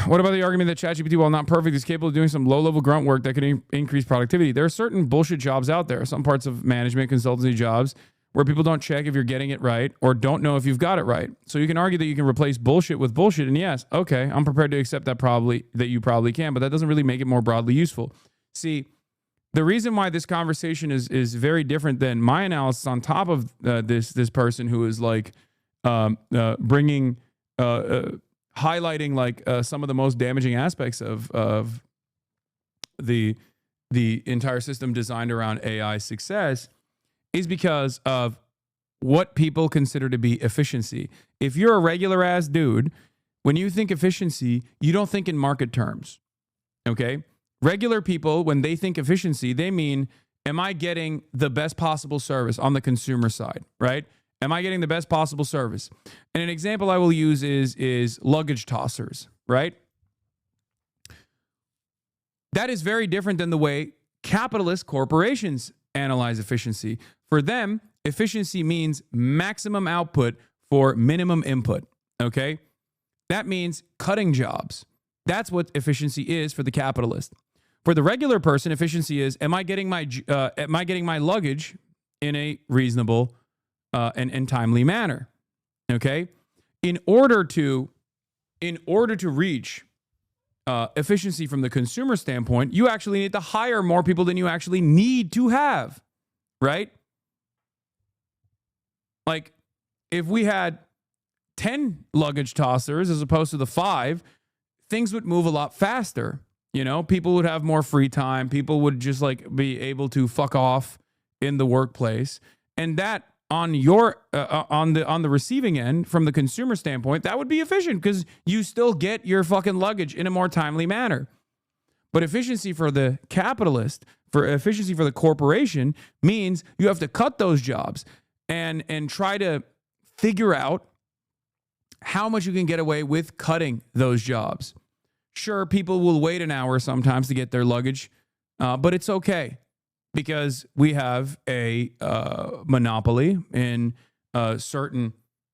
What about the argument that ChatGPT, while not perfect, is capable of doing some low-level grunt work that can increase productivity? There are certain bullshit jobs out there, some parts of management, consultancy jobs, where people don't check if you're getting it right or don't know if you've got it right. So you can argue that you can replace bullshit with bullshit, and yes, okay, I'm prepared to accept that you probably can, but that doesn't really make it more broadly useful. See, the reason why this conversation is very different than my analysis on top of this person who is like highlighting like some of the most damaging aspects of the entire system designed around AI success is because of what people consider to be efficiency. If you're a regular ass dude, when you think efficiency, you don't think in market terms. Okay? Regular people, when they think efficiency, they mean, am I getting the best possible service on the consumer side, right? Am I getting the best possible service? And an example I will use is luggage tossers, right? That is very different than the way capitalist corporations analyze efficiency. For them, efficiency means maximum output for minimum input, okay? That means cutting jobs. That's what efficiency is for the capitalist. For the regular person, efficiency is, am I getting my luggage in a reasonable and timely manner? Okay? In order to reach efficiency from the consumer standpoint, you actually need to hire more people than you actually need to have, right? Like, if we had 10 luggage tossers as opposed to the 5, things would move a lot faster. You know, people would have more free time. People would just like be able to fuck off in the workplace. And that on your on the receiving end, from the consumer standpoint, that would be efficient because you still get your fucking luggage in a more timely manner. But efficiency for the capitalist, for efficiency for the corporation, means you have to cut those jobs and try to figure out how much you can get away with cutting those jobs. Sure, people will wait an hour sometimes to get their luggage, but it's okay because we have a monopoly in certain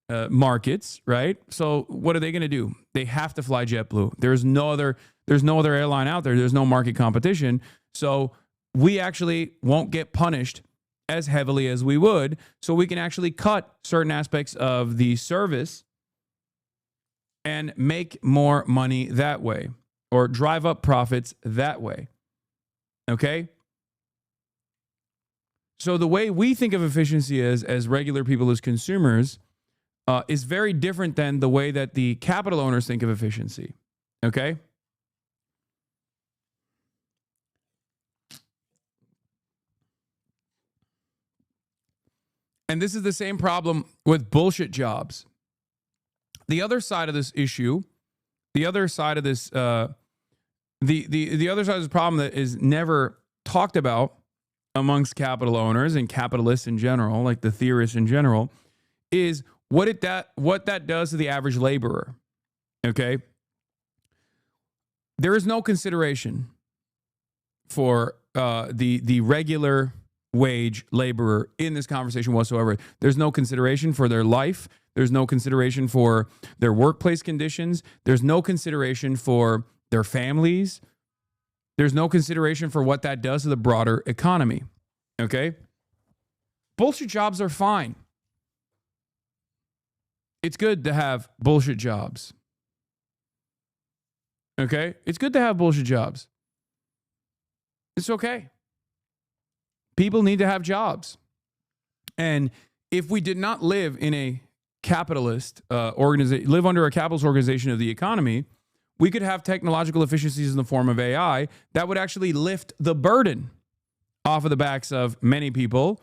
markets, right? So what are they going to do? They have to fly JetBlue. There's no other airline out there. There's no market competition. So we actually won't get punished as heavily as we would. So we can actually cut certain aspects of the service and make more money that way, or drive up profits that way. Okay? So the way we think of efficiency as regular people, as consumers, is very different than the way that the capital owners think of efficiency. Okay? And this is the same problem with bullshit jobs. The other side of this issue, the other side of this, the other side of this problem that is never talked about amongst capital owners and capitalists in general, like the theorists in general, is what that does to the average laborer. Okay? There is no consideration for the regular wage laborer in this conversation whatsoever. There's no consideration for their life. There's no consideration for their workplace conditions. There's no consideration for their families. There's no consideration for what that does to the broader economy. Okay? Bullshit jobs are fine. It's good to have bullshit jobs. Okay? It's good to have bullshit jobs. It's okay. People need to have jobs. And if we did not live in a capitalist organization, live under a capitalist organization of the economy, we could have technological efficiencies in the form of AI that would actually lift the burden off of the backs of many people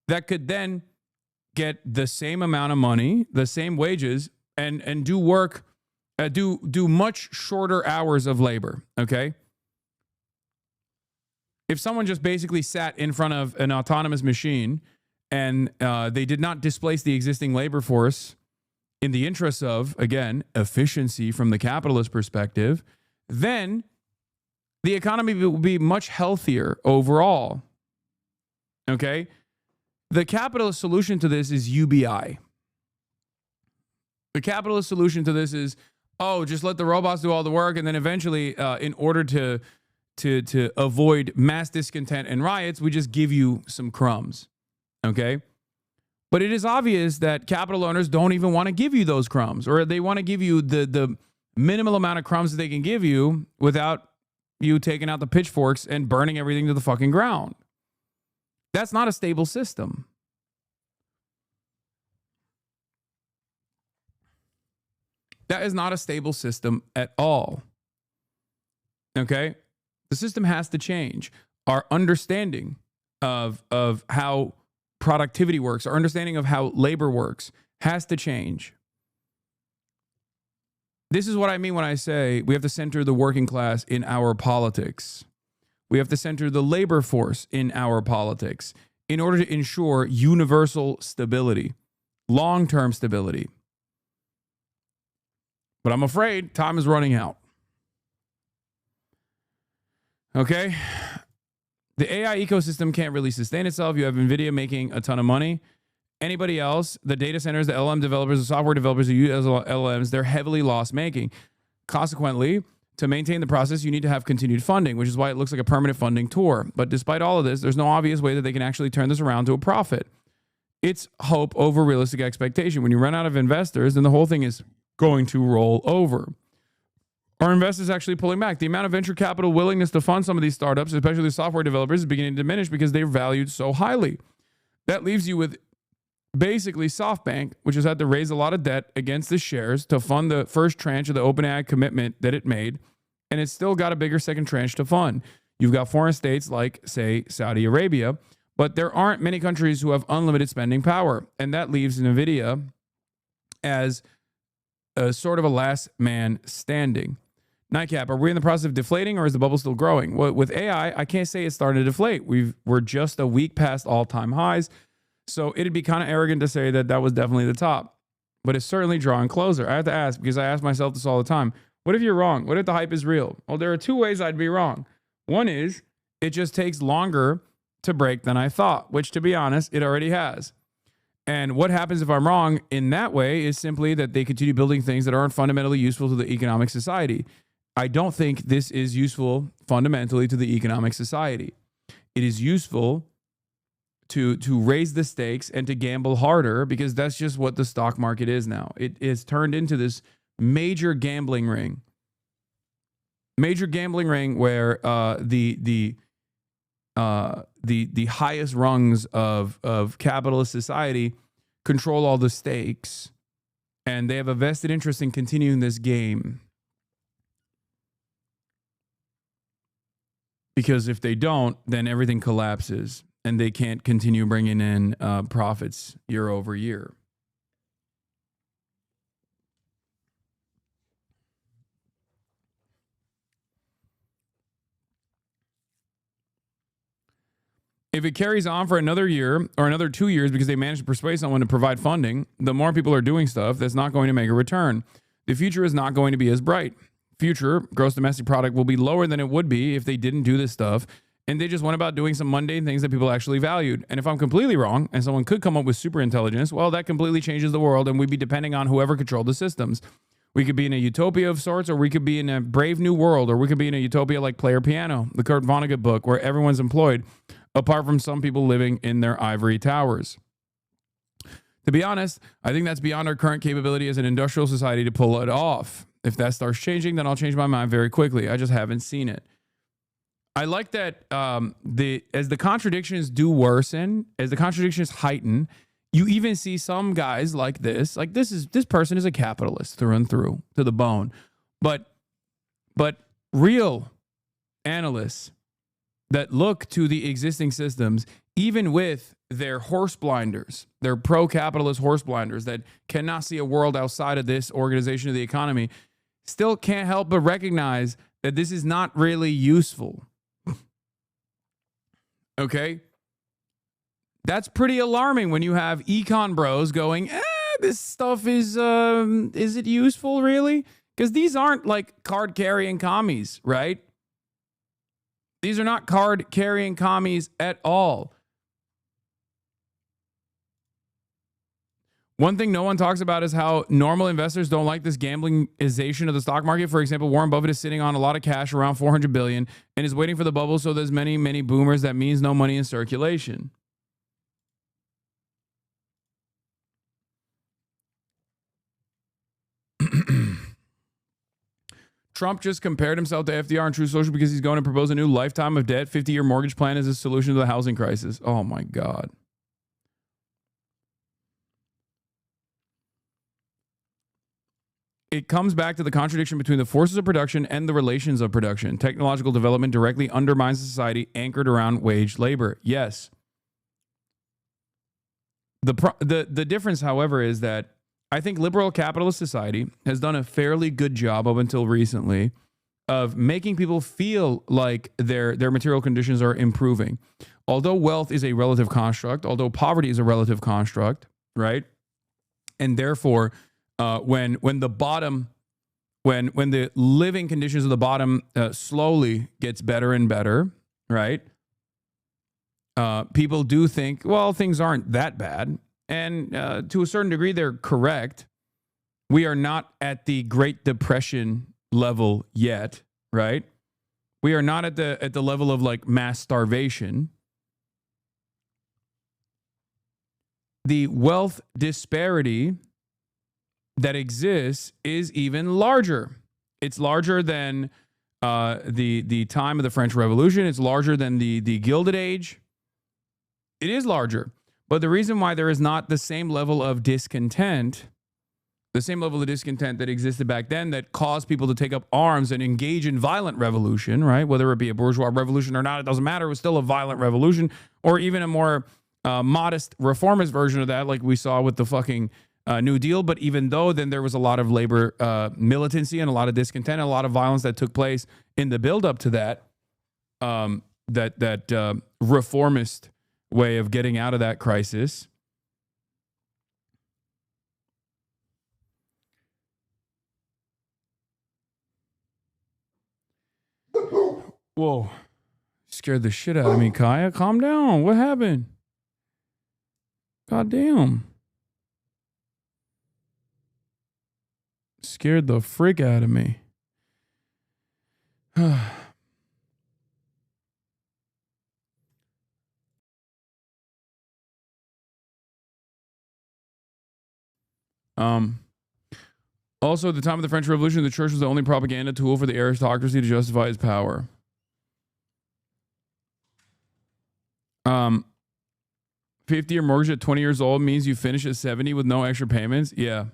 that could then get the same amount of money, the same wages, and do work, do much shorter hours of labor. Okay? If someone just basically sat in front of an autonomous machine and they did not displace the existing labor force in the interests of, again, efficiency from the capitalist perspective, then the economy will be much healthier overall. Okay? The capitalist solution to this is UBI. The capitalist solution to this is, just let the robots do all the work, and then eventually, in order to avoid mass discontent and riots, we just give you some crumbs. Okay? But it is obvious that capital owners don't even want to give you those crumbs, or they want to give you the minimal amount of crumbs that they can give you without you taking out the pitchforks and burning everything to the fucking ground. That's not a stable system. That is not a stable system at all. Okay? The system has to change. Our understanding of how productivity works, our understanding of how labor works has to change. This is what I mean when I say we have to center the working class in our politics. We have to center the labor force in our politics in order to ensure universal stability, long-term stability. But I'm afraid time is running out. Okay? The AI ecosystem can't really sustain itself. You have NVIDIA making a ton of money. Anybody else, the data centers, the LLM developers, the software developers who use LLMs, they're heavily loss-making. Consequently, to maintain the process, you need to have continued funding, which is why it looks like a permanent funding tour. But despite all of this, there's no obvious way that they can actually turn this around to a profit. It's hope over realistic expectation. When you run out of investors, then the whole thing is going to roll over. Are investors actually pulling back? The amount of venture capital willingness to fund some of these startups, especially the software developers, is beginning to diminish because they're valued so highly. That leaves you with basically SoftBank, which has had to raise a lot of debt against the shares to fund the first tranche of the OpenAI commitment that it made, and it's still got a bigger second tranche to fund. You've got foreign states like, say, Saudi Arabia, but there aren't many countries who have unlimited spending power, and that leaves NVIDIA as a sort of a last man standing. Nightcap, are we in the process of deflating, or is the bubble still growing? Well, with AI, I can't say it's starting to deflate. We're just a week past all-time highs, so it'd be kind of arrogant to say that that was definitely the top. But it's certainly drawing closer. I have to ask, because I ask myself this all the time, what if you're wrong? What if the hype is real? Well, there are two ways I'd be wrong. One is, it just takes longer to break than I thought, which, to be honest, it already has. And what happens if I'm wrong in that way is simply that they continue building things that aren't fundamentally useful to the economic society. I don't think this is useful fundamentally to the economic society. It is useful to raise the stakes and to gamble harder, because that's just what the stock market is now. It is turned into this major gambling ring. Major gambling ring where the the highest rungs of capitalist society control all the stakes, and they have a vested interest in continuing this game. Because if they don't, then everything collapses and they can't continue bringing in profits year over year. If it carries on for another year or another 2 years because they managed to persuade someone to provide funding, the more people are doing stuff that's not going to make a return. The future is not going to be as bright. Future gross domestic product will be lower than it would be if they didn't do this stuff and they just went about doing some mundane things that people actually valued. And if I'm completely wrong and someone could come up with super intelligence, well, that completely changes the world and we'd be depending on whoever controlled the systems. We could be in a utopia of sorts, or we could be in a brave new world, or we could be in a utopia like Player Piano, the Kurt Vonnegut book, where everyone's employed apart from some people living in their ivory towers. To be honest, I think that's beyond our current capability as an industrial society to pull it off. If that starts changing, then I'll change my mind very quickly. I just haven't seen it. I like that as the contradictions do worsen, as the contradictions heighten, you even see some guys like this person is a capitalist through and through to the bone. But real analysts that look to the existing systems, even with their horse blinders, their pro-capitalist horse blinders that cannot see a world outside of this organization of the economy, still can't help but recognize that this is not really useful. Okay? That's pretty alarming when you have econ bros going, this stuff is it useful really? Because these aren't like card-carrying commies, right? These are not card-carrying commies at all. One thing no one talks about is how normal investors don't like this gamblingization of the stock market. For example, Warren Buffett is sitting on a lot of cash, around $400 billion, and is waiting for the bubble, so there's many, many boomers. That means no money in circulation. Trump just compared himself to FDR and True Social because he's going to propose a new lifetime of debt, 50-year mortgage plan as a solution to the housing crisis. Oh, my God. It comes back to the contradiction between the forces of production and the relations of production. Technological development directly undermines a society anchored around wage labor. Yes. The difference, however, is that I think liberal capitalist society has done a fairly good job up until recently of making people feel like their material conditions are improving. Although wealth is a relative construct, although poverty is a relative construct, right? And therefore, when the living conditions of the bottom slowly gets better and better, right? People do think, well, things aren't that bad. And to a certain degree, they're correct. We are not at the Great Depression level yet, right? We are not at the level of like mass starvation. The wealth disparity that exists is even larger. It's larger than the time of the French Revolution. It's larger than the Gilded Age. It is larger. But the reason why there is not the same level of discontent, that existed back then that caused people to take up arms and engage in violent revolution, right? Whether it be a bourgeois revolution or not, it doesn't matter. It was still a violent revolution, or even a more modest reformist version of that, like we saw with the fucking New Deal. But even though then there was a lot of labor militancy and a lot of discontent and a lot of violence that took place in the buildup to that, reformist way of getting out of that crisis. Whoa. Scared the shit out of me, Kaya. Calm down. What happened? God damn. Scared the frick out of me. Also, at the time of the French Revolution, the church was the only propaganda tool for the aristocracy to justify its power. 50-year mortgage at 20 years old means you finish at 70 with no extra payments. Yeah.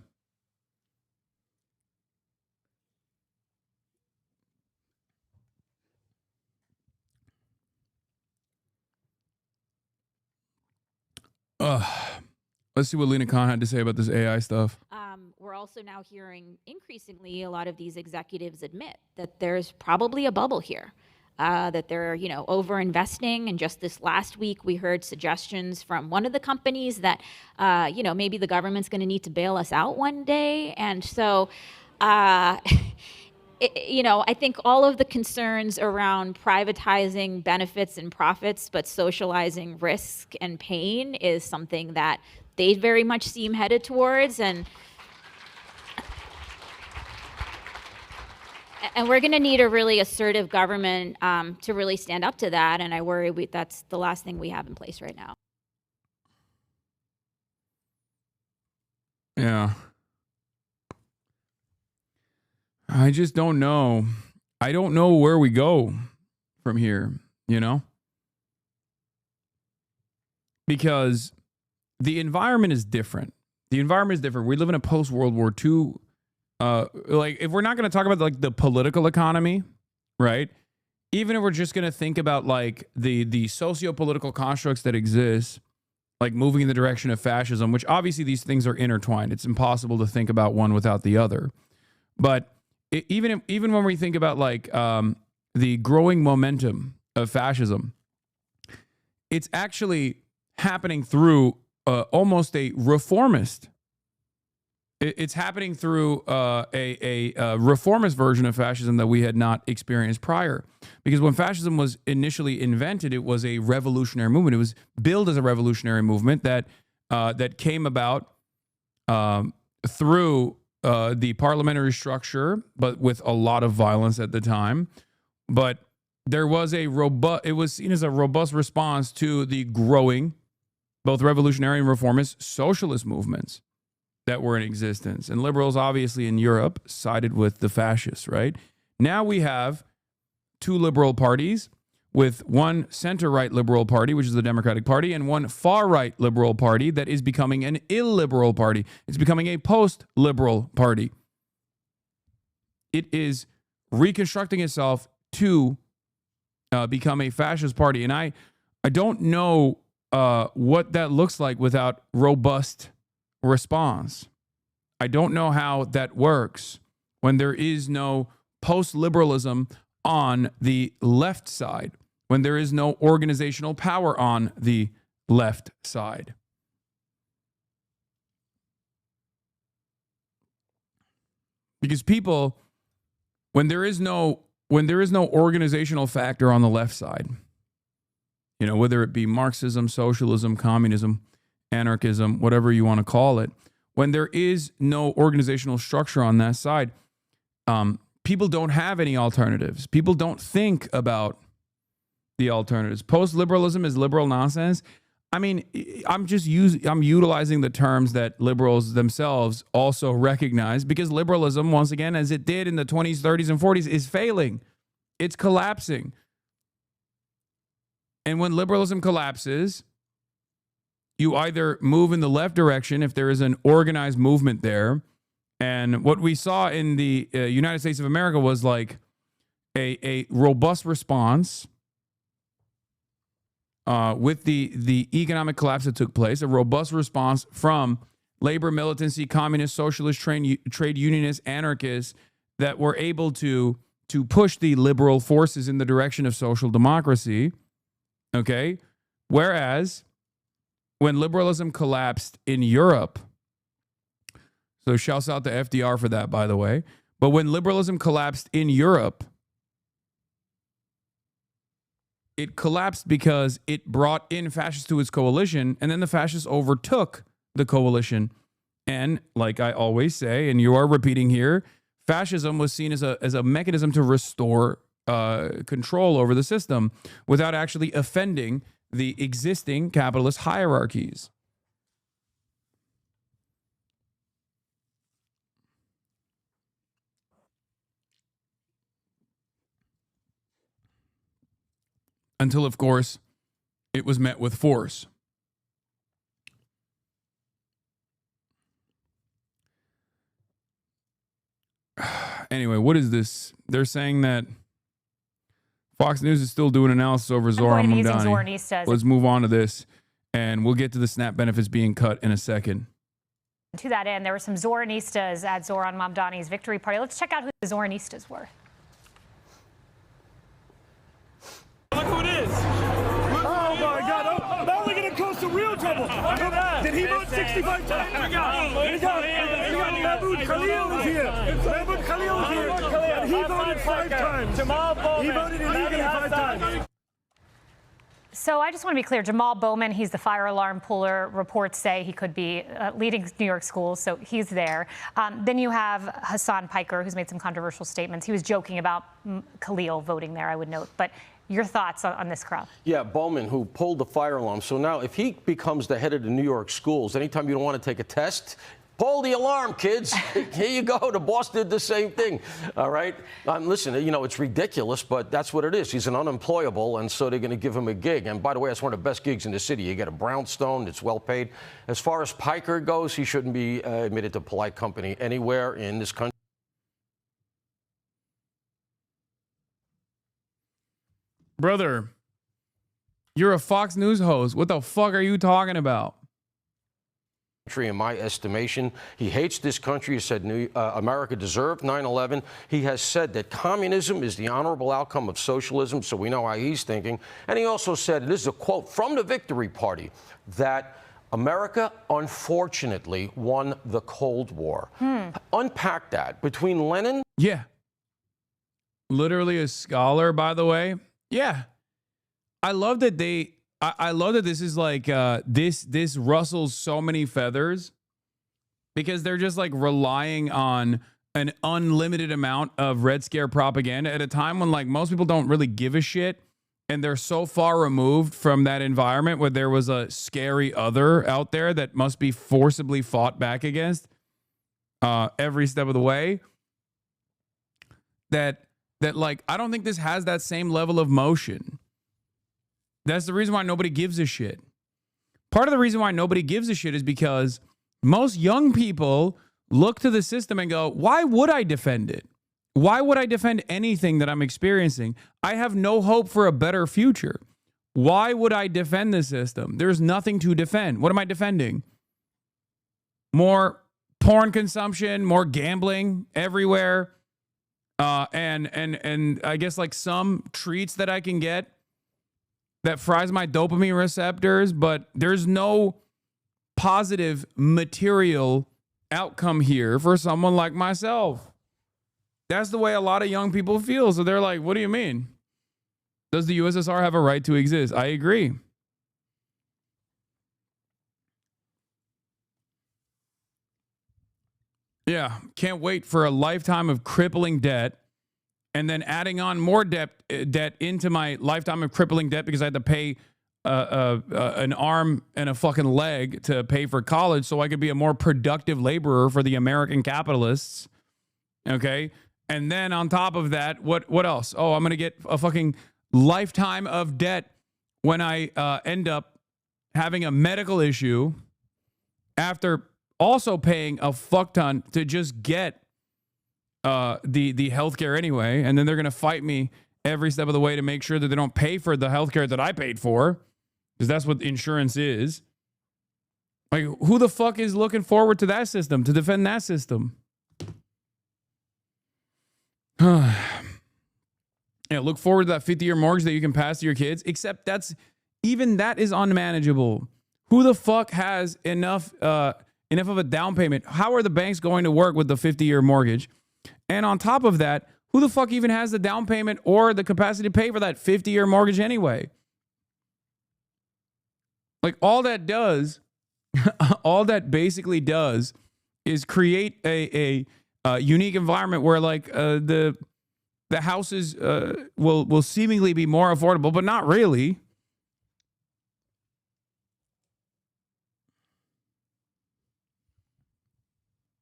Let's see what Lena Khan had to say about this AI stuff. We're also now hearing increasingly a lot of these executives admit that there's probably a bubble here, that they're, over investing. And just this last week, we heard suggestions from one of the companies that, maybe the government's going to need to bail us out one day. And so, I think all of the concerns around privatizing benefits and profits, but socializing risk and pain is something that they very much seem headed towards. And we're going to need a really assertive government to really stand up to that. And I worry that's the last thing we have in place right now. Yeah. I just don't know. I don't know where we go from here, because the environment is different. We live in a post-World War II. If we're not going to talk about the political economy, right? Even if we're just going to think about the socio-political constructs that exist, moving in the direction of fascism, which obviously these things are intertwined. It's impossible to think about one without the other. But even when we think about the growing momentum of fascism, it's actually happening through almost a reformist. It's happening through a reformist version of fascism that we had not experienced prior. Because when fascism was initially invented, it was a revolutionary movement. It was billed as a revolutionary movement that came about through the parliamentary structure, but with a lot of violence at the time. But there was it was seen as a robust response to the growing, both revolutionary and reformist socialist movements that were in existence. And liberals, obviously, in Europe sided with the fascists, right? Now we have two liberal parties, with one center-right liberal party, which is the Democratic Party, and one far-right liberal party that is becoming an illiberal party. It's becoming a post-liberal party. It is reconstructing itself to become a fascist party. And I don't know what that looks like without robust response. I don't know how that works when there is no post-liberalism on the left side, when there is no organizational power on the left side. Because people, when there is no organizational factor on the left side, whether it be Marxism, socialism, communism, anarchism, whatever you want to call it, when there is no organizational structure on that side, people don't have any alternatives. People don't think about the alternatives. Post-liberalism is liberal nonsense. I mean, I'm utilizing the terms that liberals themselves also recognize, because liberalism, once again, as it did in the 20s, 30s, and 40s, is failing. It's collapsing. And when liberalism collapses, you either move in the left direction if there is an organized movement there. And what we saw in the United States of America was a robust response with the economic collapse that took place, a robust response from labor militancy, communist, socialist, trade unionists, anarchists that were able to push the liberal forces in the direction of social democracy. Okay? Whereas when liberalism collapsed in Europe, so shouts out to FDR for that, by the way. But when liberalism collapsed in Europe, it collapsed because it brought in fascists to its coalition, and then the fascists overtook the coalition. And like I always say, and you are repeating here, fascism was seen as a mechanism to restore control over the system without actually offending the existing capitalist hierarchies. Until, of course, it was met with force. Anyway, what is this? They're saying that Fox News is still doing analysis over Zoran Mamdani. Let's move on to this, and we'll get to the SNAP benefits being cut in a second. To that end, there were some Zoranistas at Zoran Mamdani's victory party. Let's check out who the Zoranistas were. Look who it is. Oh, my God. Oh, now we're going to cause some real trouble. Look at that. Did he vote 65 times? We got Mahmoud Khalil is here. Mahmoud Khalil is here. And he voted 5 times. He voted illegally 5 times. So I just want to be clear. Jamal Bowman, he's the fire alarm puller. Reports say he could be leading New York schools, so he's there. Then you have Hasan Piker, who's made some controversial statements. He was joking about Khalil voting there, I would note. But your thoughts on this crowd? Yeah, Bowman, who pulled the fire alarm. So now if he becomes the head of the New York schools, anytime you don't want to take a test, pull the alarm, kids. Here you go. The boss did the same thing. All right. Listen, you know, it's ridiculous, but that's what it is. He's an unemployable, and so they're going to give him a gig. And by the way, it's one of the best gigs in the city. You get a brownstone. It's well paid. As far as Piker goes, he shouldn't be admitted to polite company anywhere in this country. Brother, you're a Fox News host. What the fuck are you talking about? In my estimation, he hates this country. He said America deserved 9/11. He has said that communism is the honorable outcome of socialism, so we know how he's thinking. And he also said, and this is a quote from the victory party, that America, unfortunately, won the Cold War. Unpack that. Between Lenin... Yeah. Literally a scholar, by the way. Yeah. I love that I love that this is like this rustles so many feathers, because they're just like relying on an unlimited amount of Red Scare propaganda at a time when like most people don't really give a shit, and they're so far removed from that environment where there was a scary other out there that must be forcibly fought back against every step of the way. That like, I don't think this has that same level of motion. That's the reason why nobody gives a shit. Part of the reason why nobody gives a shit is because most young people look to the system and go, why would I defend it? Why would I defend anything that I'm experiencing? I have no hope for a better future. Why would I defend the system? There's nothing to defend. What am I defending? More porn consumption, more gambling everywhere. And I guess like some treats that I can get that fries my dopamine receptors, but there's no positive material outcome here for someone like myself. That's the way a lot of young people feel. So they're like, what do you mean? Does the USSR have a right to exist? I agree. Yeah, can't wait for a lifetime of crippling debt, and then adding on more debt into my lifetime of crippling debt because I had to pay an arm and a fucking leg to pay for college so I could be a more productive laborer for the American capitalists. Okay? And then on top of that, what else? Oh, I'm going to get a fucking lifetime of debt when I end up having a medical issue after also paying a fuck ton to just get the healthcare anyway, and then they're gonna fight me every step of the way to make sure that they don't pay for the healthcare that I paid for, because that's what insurance is. Like, who the fuck is looking forward to that system, to defend that system? Yeah, look forward to that 50-year mortgage that you can pass to your kids, except even that is unmanageable. Who the fuck has enough of a down payment? How are the banks going to work with the 50-year mortgage? And on top of that, who the fuck even has the down payment or the capacity to pay for that 50-year mortgage anyway? Like, all that basically does is create a unique environment where like the houses will seemingly be more affordable, but not really.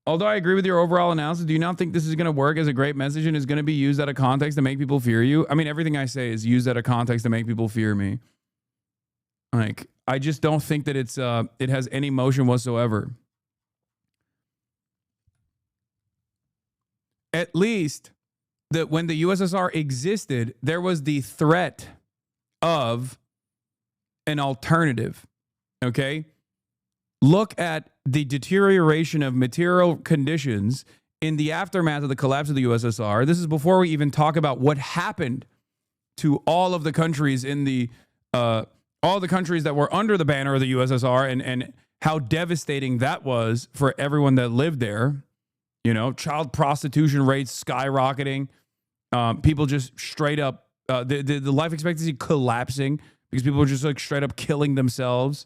Although I agree with your overall analysis, do you not think this is going to work as a great message and is going to be used out of context to make people fear you? I mean, everything I say is used out of context to make people fear me. Like, I just don't think that it has any motion whatsoever. At least that when the USSR existed, there was the threat of an alternative. Okay? Look at the deterioration of material conditions in the aftermath of the collapse of the USSR. This is before we even talk about what happened to all of the countries in the all the countries that were under the banner of the USSR and how devastating that was for everyone that lived there. You know, child prostitution rates skyrocketing, people just straight up, the life expectancy collapsing because people were just like straight up killing themselves.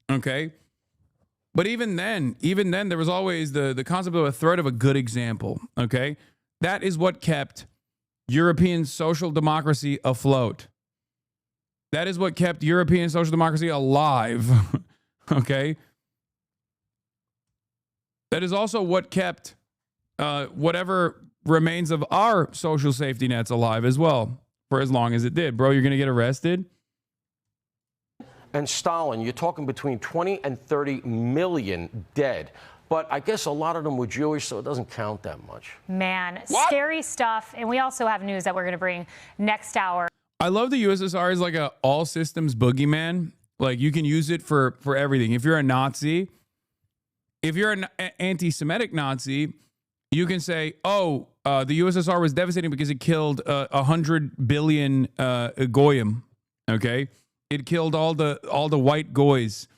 Okay. But even then, there was always the concept of a threat of a good example. Okay. That is what kept European social democracy afloat. That is what kept European social democracy alive. Okay. That is also what kept whatever remains of our social safety nets alive as well for as long as it did. Bro, you're going to get arrested? And Stalin, you're talking between 20 and 30 million dead. But I guess a lot of them were Jewish, so it doesn't count that much. Man, scary stuff. And we also have news that we're going to bring next hour. I love the USSR as like a all systems boogeyman. Like, you can use it for everything. If you're a Nazi, if you're an anti-Semitic Nazi, you can say, oh, the USSR was devastating because it killed 100 billion goyim. Okay, it killed all the white goys,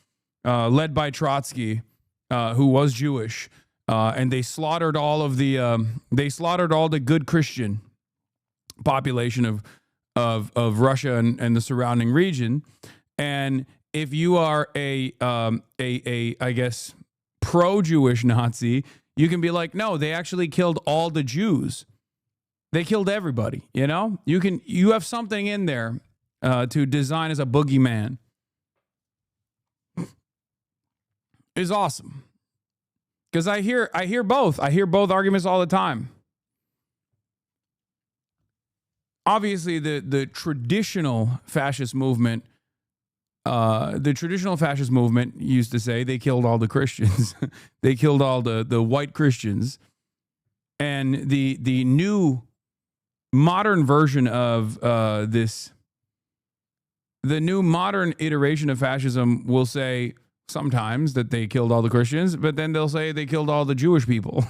led by Trotsky, who was Jewish, and they slaughtered all the good Christian population of Russia and the surrounding region. And if you are a I guess pro-Jewish Nazi, you can be like, no, they actually killed all the Jews. They killed everybody. You know, you have something in there to design as a boogeyman. Is awesome. Because I hear both. I hear both arguments all the time. Obviously, the traditional fascist movement, used to say they killed all the Christians. They killed all the white Christians. And the new modern version of this, the new modern iteration of fascism will say sometimes that they killed all the Christians, but then they'll say they killed all the Jewish people.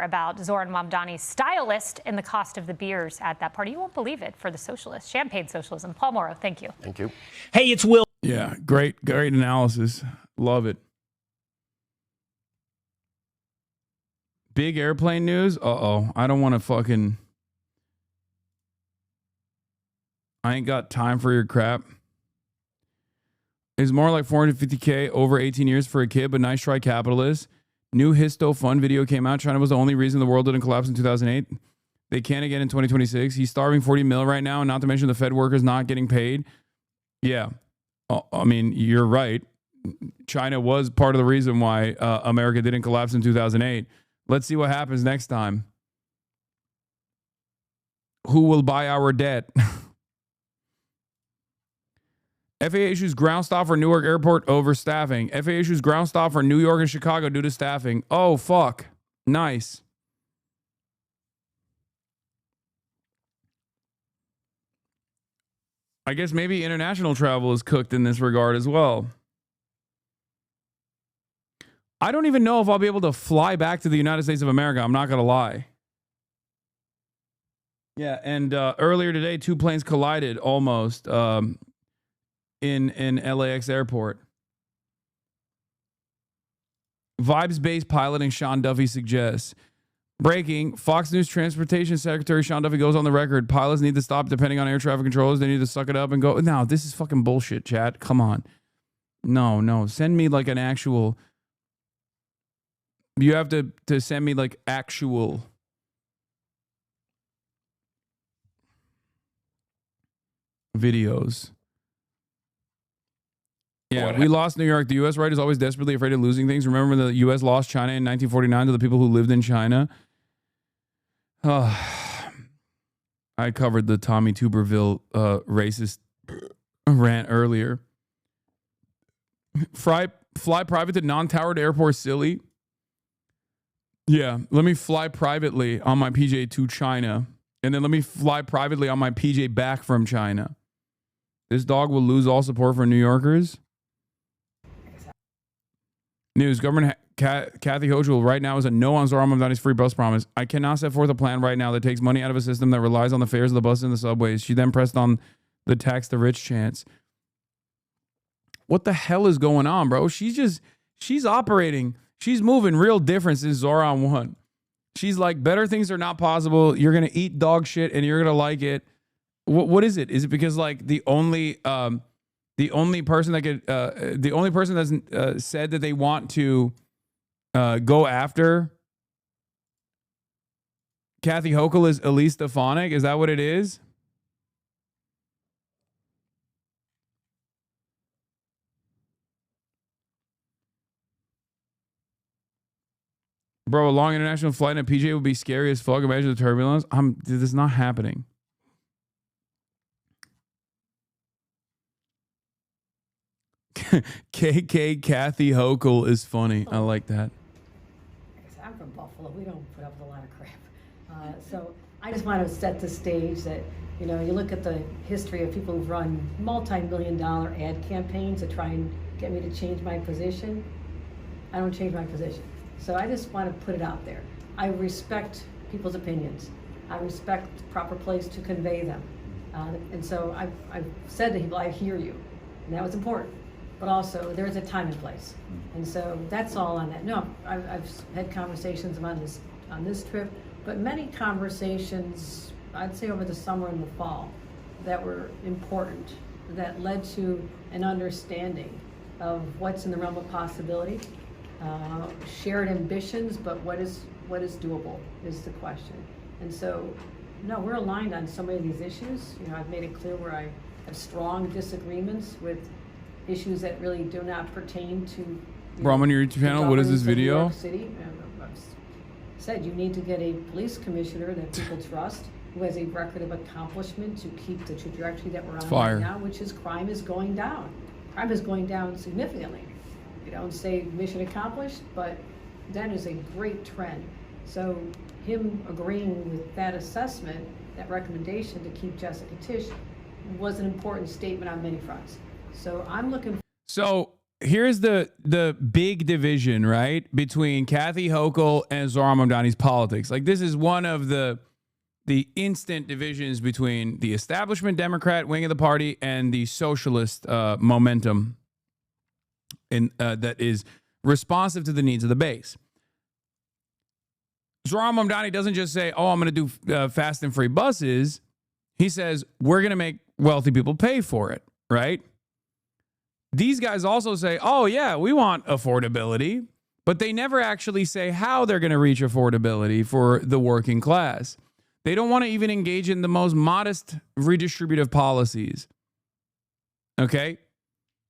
About Zoran Mamdani's stylist and the cost of the beers at that party. You won't believe it for the socialists. Champagne socialism. Paul Morrow, thank you. Thank you. Hey, it's Will. Yeah, great analysis. Love it. Big airplane news? Uh-oh. I don't want to fucking... I ain't got time for your crap. It's more like $450K over 18 years for a kid, but nice try, capitalist. New Histo Fund video came out. China was the only reason the world didn't collapse in 2008. They can again in 2026. He's starving 40 mil right now, not to mention the Fed workers not getting paid. Yeah. I mean, you're right. China was part of the reason why America didn't collapse in 2008. Let's see what happens next time. Who will buy our debt? FAA issues ground stop for Newark Airport over staffing. FAA issues ground stop for New York and Chicago due to staffing. Oh, fuck. Nice. I guess maybe international travel is cooked in this regard as well. I don't even know if I'll be able to fly back to the United States of America. I'm not going to lie. Yeah, and earlier today, 2 planes collided almost. In LAX airport. Vibes-based piloting, Sean Duffy suggests. Breaking, Fox News Transportation Secretary Sean Duffy goes on the record. Pilots need to stop depending on air traffic controllers. They need to suck it up and go. No, this is fucking bullshit, chat. Come on. No. Send me like an actual... You have to send me like actual... videos. Yeah, we lost New York. The U.S. right is always desperately afraid of losing things. Remember when the U.S. lost China in 1949 to the people who lived in China? I covered the Tommy Tuberville racist rant earlier. Fly private to non-towered airport, silly. Yeah, let me fly privately on my PJ to China, and then let me fly privately on my PJ back from China. This dog will lose all support for New Yorkers. News: Governor Kathy Hochul right now is a no on Zohran Mamdani's free bus promise. I cannot set forth a plan right now that takes money out of a system that relies on the fares of the buses and the subways. She then pressed on the tax the rich chance. What the hell is going on, bro? She's operating. She's moving real different since Zohran won. She's like, better things are not possible. You're going to eat dog shit and you're going to like it. What is it? Is it because like the only person that's said that they want to go after Kathy Hochul is Elise Stefanik? Is that what it is? Bro, a long international flight in a PJ would be scary as fuck. Imagine the turbulence. This is not happening. KK Kathy Hochul is funny. I like that. I'm from Buffalo. We don't put up with a lot of crap. So I just want to set the stage that, you know, you look at the history of people who've run multi-million-dollar ad campaigns to try and get me to change my position. I don't change my position. So I just want to put it out there. I respect people's opinions. I respect the proper place to convey them. And so I've said to people, I hear you. And that was important. But also, there's a time and place. And so that's all on that. No, I've had conversations on this trip, but many conversations, I'd say over the summer and the fall, that were important, that led to an understanding of what's in the realm of possibility, shared ambitions, but what is doable is the question. And so, no, we're aligned on so many of these issues. You know, I've made it clear where I have strong disagreements with issues that really do not pertain to. Bro, I'm on your YouTube channel. What is this video? New York City. I've said you need to get a police commissioner that people trust, who has a record of accomplishment to keep the trajectory that we're on right now, which is crime is going down. Crime is going down significantly. You don't say mission accomplished, but that is a great trend. So him agreeing with that assessment, that recommendation to keep Jessica Tisch, was an important statement on many fronts. So I'm looking. So here's the big division, right, between Kathy Hochul and Zohran Mamdani's politics. Like, this is one of the instant divisions between the establishment Democrat wing of the party and the socialist momentum that is responsive to the needs of the base. Zohran Mamdani doesn't just say, oh, I'm going to do fast and free buses. He says, we're going to make wealthy people pay for it, right? These guys also say, oh, yeah, we want affordability, but they never actually say how they're going to reach affordability for the working class. They don't want to even engage in the most modest redistributive policies. Okay?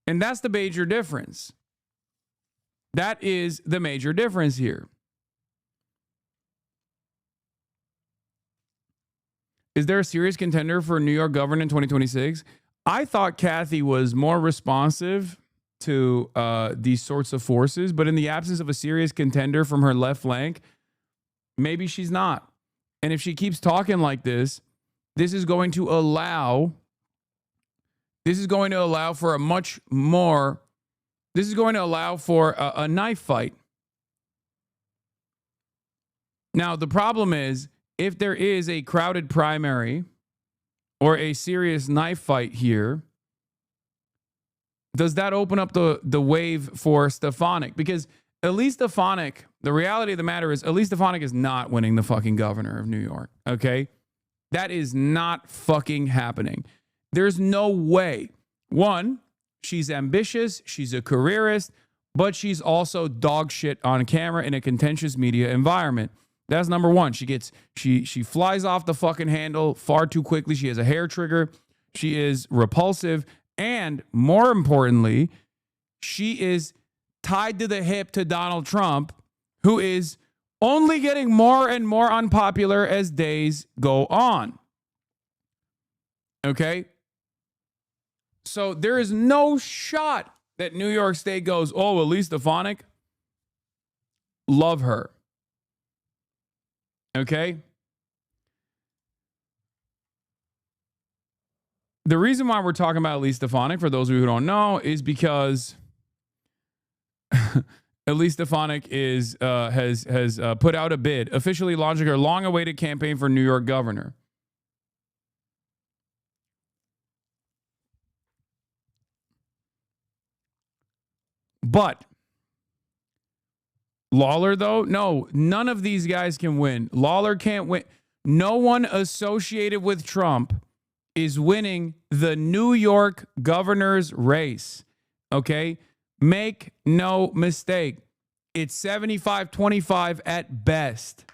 And that's the major difference. That is the major difference here. Is there a serious contender for New York governor in 2026? I thought Kathy was more responsive to these sorts of forces, but in the absence of a serious contender from her left flank, maybe she's not. And if she keeps talking like this, this is going to allow for a much more, this is going to allow for a knife fight. Now, the problem is, if there is a crowded primary or a serious knife fight here, does that open up the wave for Stefanik? Because Elise Stefanik, the reality of the matter is Elise Stefanik is not winning the fucking governor of New York, okay? That is not fucking happening. There's no way. One, she's ambitious, she's a careerist, but she's also dog shit on camera in a contentious media environment. That's number one. She flies off the fucking handle far too quickly. She has a hair trigger. She is repulsive. And more importantly, she is tied to the hip to Donald Trump, who is only getting more and more unpopular as days go on. Okay? So there is no shot that New York State goes, oh, Elise Stefanik, love her. Okay? The reason why we're talking about Elise Stefanik, for those of you who don't know, is because Elise Stefanik has put out a bid, officially launching her long-awaited campaign for New York governor. But Lawler, though, no, none of these guys can win. Lawler can't win. No one associated with Trump is winning the New York governor's race. Okay? Make no mistake. It's 75-25 at best.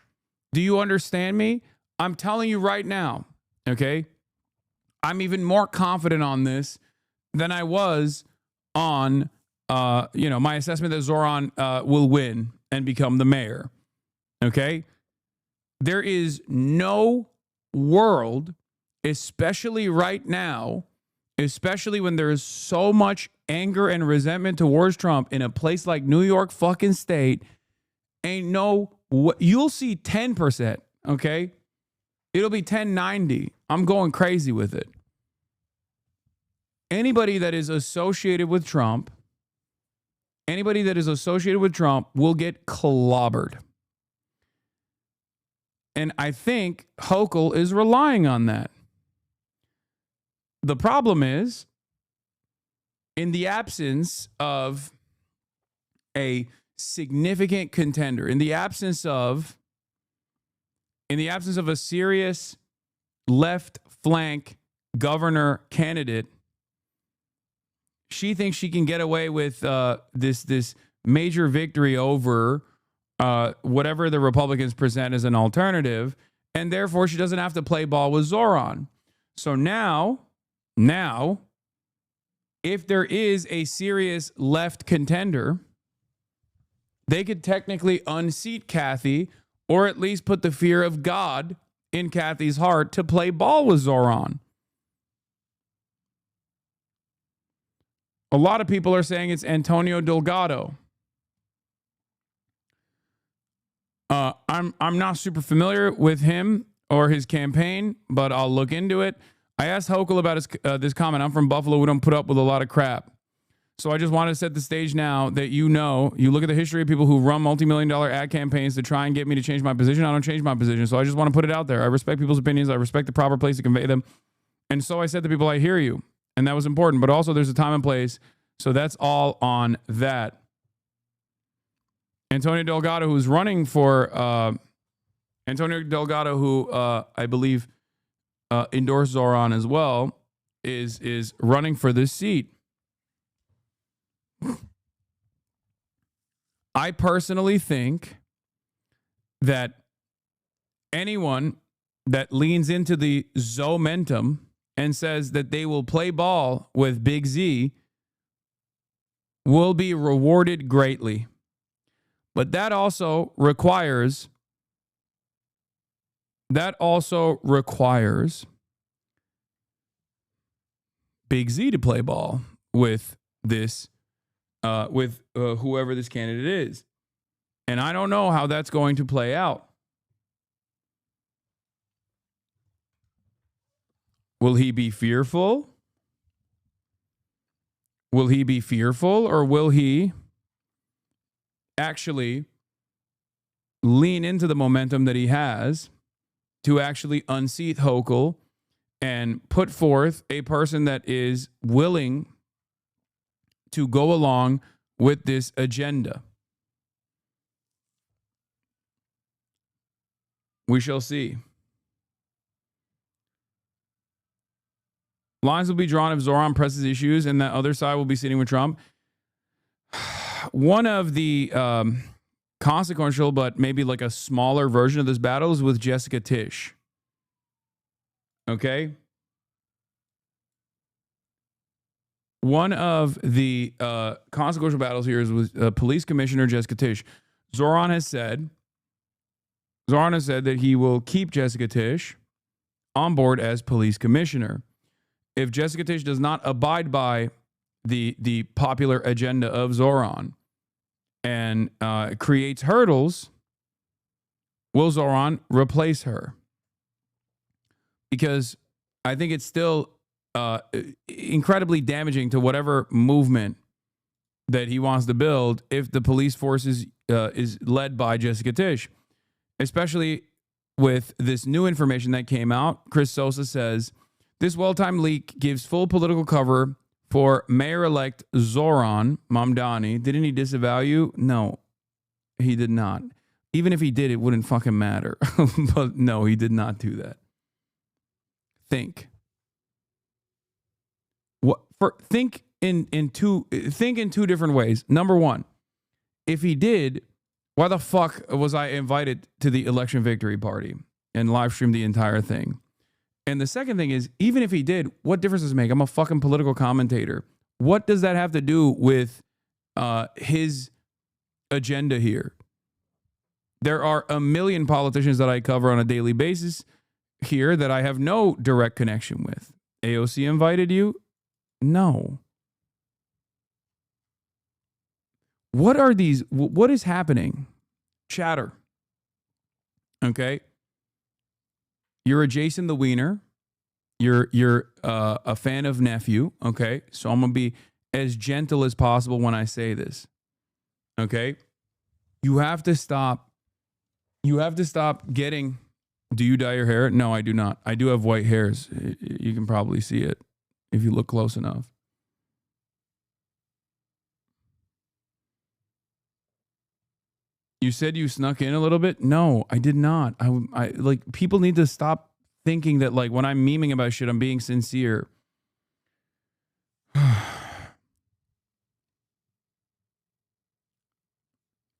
Do you understand me? I'm telling you right now. Okay? I'm even more confident on this than I was on my assessment that Zoran will win and become the mayor. Okay? There is no world, especially right now, especially when there is so much anger and resentment towards Trump in a place like New York fucking state, you'll see 10%, okay? It'll be 1090. I'm going crazy with it. Anybody that is associated with Trump will get clobbered. And I think Hochul is relying on that. The problem is, in the absence of a significant contender, in the absence of a serious left flank governor candidate, she thinks she can get away with this major victory over whatever the Republicans present as an alternative, and therefore she doesn't have to play ball with Zoran. So now, if there is a serious left contender, they could technically unseat Kathy, or at least put the fear of God in Kathy's heart to play ball with Zoran. A lot of people are saying it's Antonio Delgado. I'm not super familiar with him or his campaign, but I'll look into it. I asked Hochul about this comment. I'm from Buffalo. We don't put up with a lot of crap. So I just want to set the stage now that you look at the history of people who run multi-million-dollar ad campaigns to try and get me to change my position. I don't change my position. So I just want to put it out there. I respect people's opinions. I respect the proper place to convey them. And so I said to people, I hear you. And that was important. But also there's a time and place. So that's all on that. Antonio Delgado, who's running for Antonio Delgado, who I believe endorsed Zoran as well, is running for this seat. I personally think that anyone that leans into the Zomentum and says that they will play ball with Big Z will be rewarded greatly. But that also requires Big Z to play ball with this whoever this candidate is. And I don't know how that's going to play out. Will he be fearful? Will he be fearful, or will he actually lean into the momentum that he has to actually unseat Hochul and put forth a person that is willing to go along with this agenda? We shall see. Lines will be drawn if Zoran presses issues and that other side will be sitting with Trump. One of the consequential, but maybe like a smaller version of this battle is with Jessica Tisch. Okay? One of the consequential battles here is with Police Commissioner Jessica Tisch. Zoran has said Zoran has said that he will keep Jessica Tisch on board as police commissioner. If Jessica Tisch does not abide by the popular agenda of Zoran and creates hurdles, will Zoran replace her? Because I think it's still incredibly damaging to whatever movement that he wants to build if the police force is led by Jessica Tisch, especially with this new information that came out. Chris Sosa says, this well-timed leak gives full political cover for Mayor-elect Zoran Mamdani. Didn't he disavow you? No, he did not. Even if he did, it wouldn't fucking matter. But no, he did not do that. Think in two different ways. Number one, if he did, why the fuck was I invited to the election victory party and live streamed the entire thing? And the second thing is, even if he did, what difference does it make? I'm a fucking political commentator. What does that have to do with his agenda here? There are a million politicians that I cover on a daily basis here that I have no direct connection with. AOC invited you? No. What are these? What is happening? Chatter. Okay. You're a Jason the Wiener. You're a fan of Nephew. Okay. So I'm going to be as gentle as possible when I say this. Okay. You have to stop getting. Do you dye your hair? No, I do not. I do have white hairs. You can probably see it if you look close enough. You said you snuck in a little bit? No, I did not. I like, people need to stop thinking that like when I'm memeing about shit, I'm being sincere.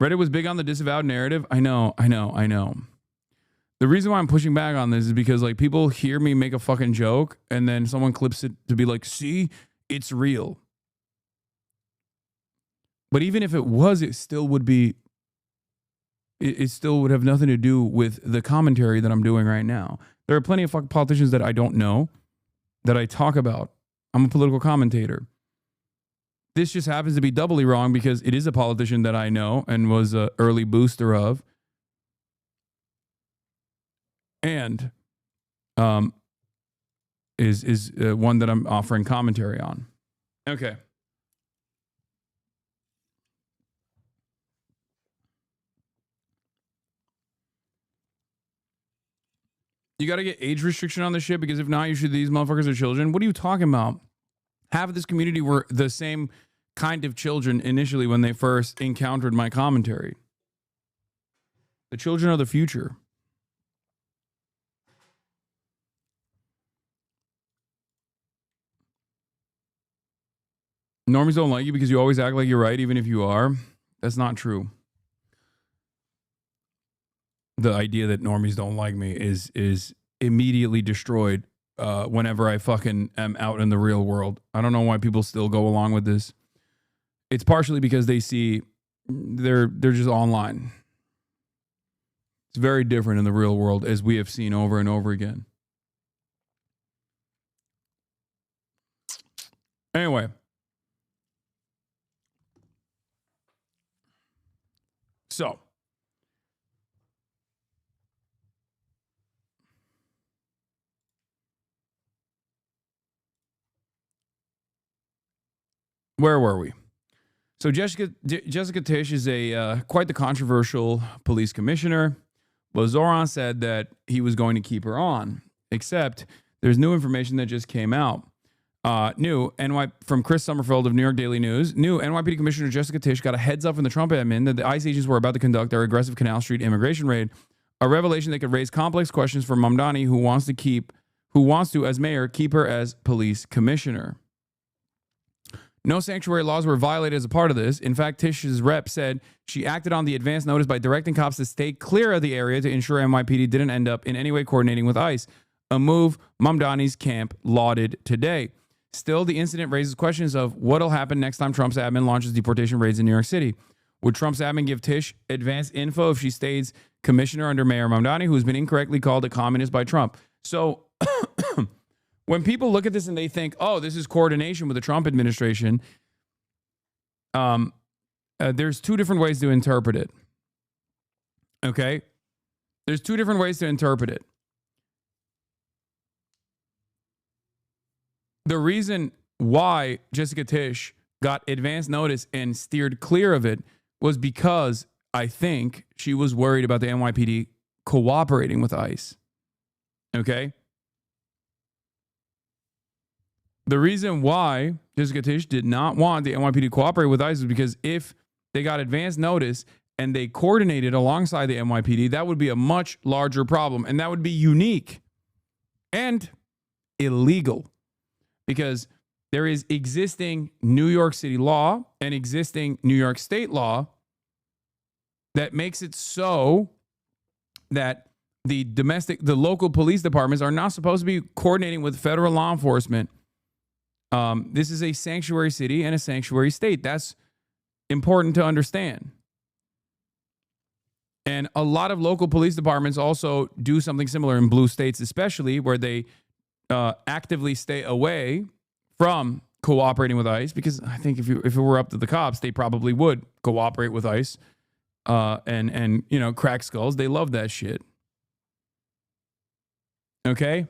Reddit was big on the disavowed narrative. I know. The reason why I'm pushing back on this is because like people hear me make a fucking joke and then someone clips it to be like, see, it's real. But even if it was, it still would be, it still would have nothing to do with the commentary that I'm doing right now. There are plenty of fucking politicians that I don't know that I talk about. I'm a political commentator. This just happens to be doubly wrong because it is a politician that I know and was an early booster of. And is one that I'm offering commentary on. Okay. You got to get age restriction on this shit because if not, these motherfuckers are children. What are you talking about? Half of this community were the same kind of children initially when they first encountered my commentary. The children are the future. Normies don't like you because you always act like you're right, even if you are. That's not true. The idea that normies don't like me is immediately destroyed whenever I fucking am out in the real world. I don't know why people still go along with this. It's partially because they see they're just online. It's very different in the real world, as we have seen over and over again. Anyway. So. Where were we? So Jessica Tisch is quite the controversial police commissioner. Well, Zoran said that he was going to keep her on, except there's new information that just came out. From Chris Summerfield of New York Daily News. New NYPD Commissioner Jessica Tisch got a heads up from the Trump admin that the ICE agents were about to conduct their aggressive Canal Street immigration raid, a revelation that could raise complex questions for Mamdani, who wants to, as mayor, keep her as police commissioner. No sanctuary laws were violated as a part of this. In fact, Tisch's rep said she acted on the advance notice by directing cops to stay clear of the area to ensure NYPD didn't end up in any way coordinating with ICE, a move Mamdani's camp lauded today. Still, the incident raises questions of what will happen next time Trump's admin launches deportation raids in New York City. Would Trump's admin give Tish advance info if she stays commissioner under Mayor Mamdani, who has been incorrectly called a communist by Trump? So when people look at this and they think, oh, this is coordination with the Trump administration, there's two different ways to interpret it. Okay? There's two different ways to interpret it. The reason why Jessica Tish got advance notice and steered clear of it was because I think she was worried about the NYPD cooperating with ICE. Okay? The reason why Jessica Tish did not want the NYPD to cooperate with ICE was because if they got advance notice and they coordinated alongside the NYPD, that would be a much larger problem. And that would be unique and illegal because there is existing New York City law and existing New York State law that makes it so that the local police departments are not supposed to be coordinating with federal law enforcement. This is a sanctuary city and a sanctuary state. That's important to understand. And a lot of local police departments also do something similar in blue states, especially where they actively stay away from cooperating with ICE, because I think if it were up to the cops, they probably would cooperate with ICE and you know, crack skulls. They love that shit. Okay?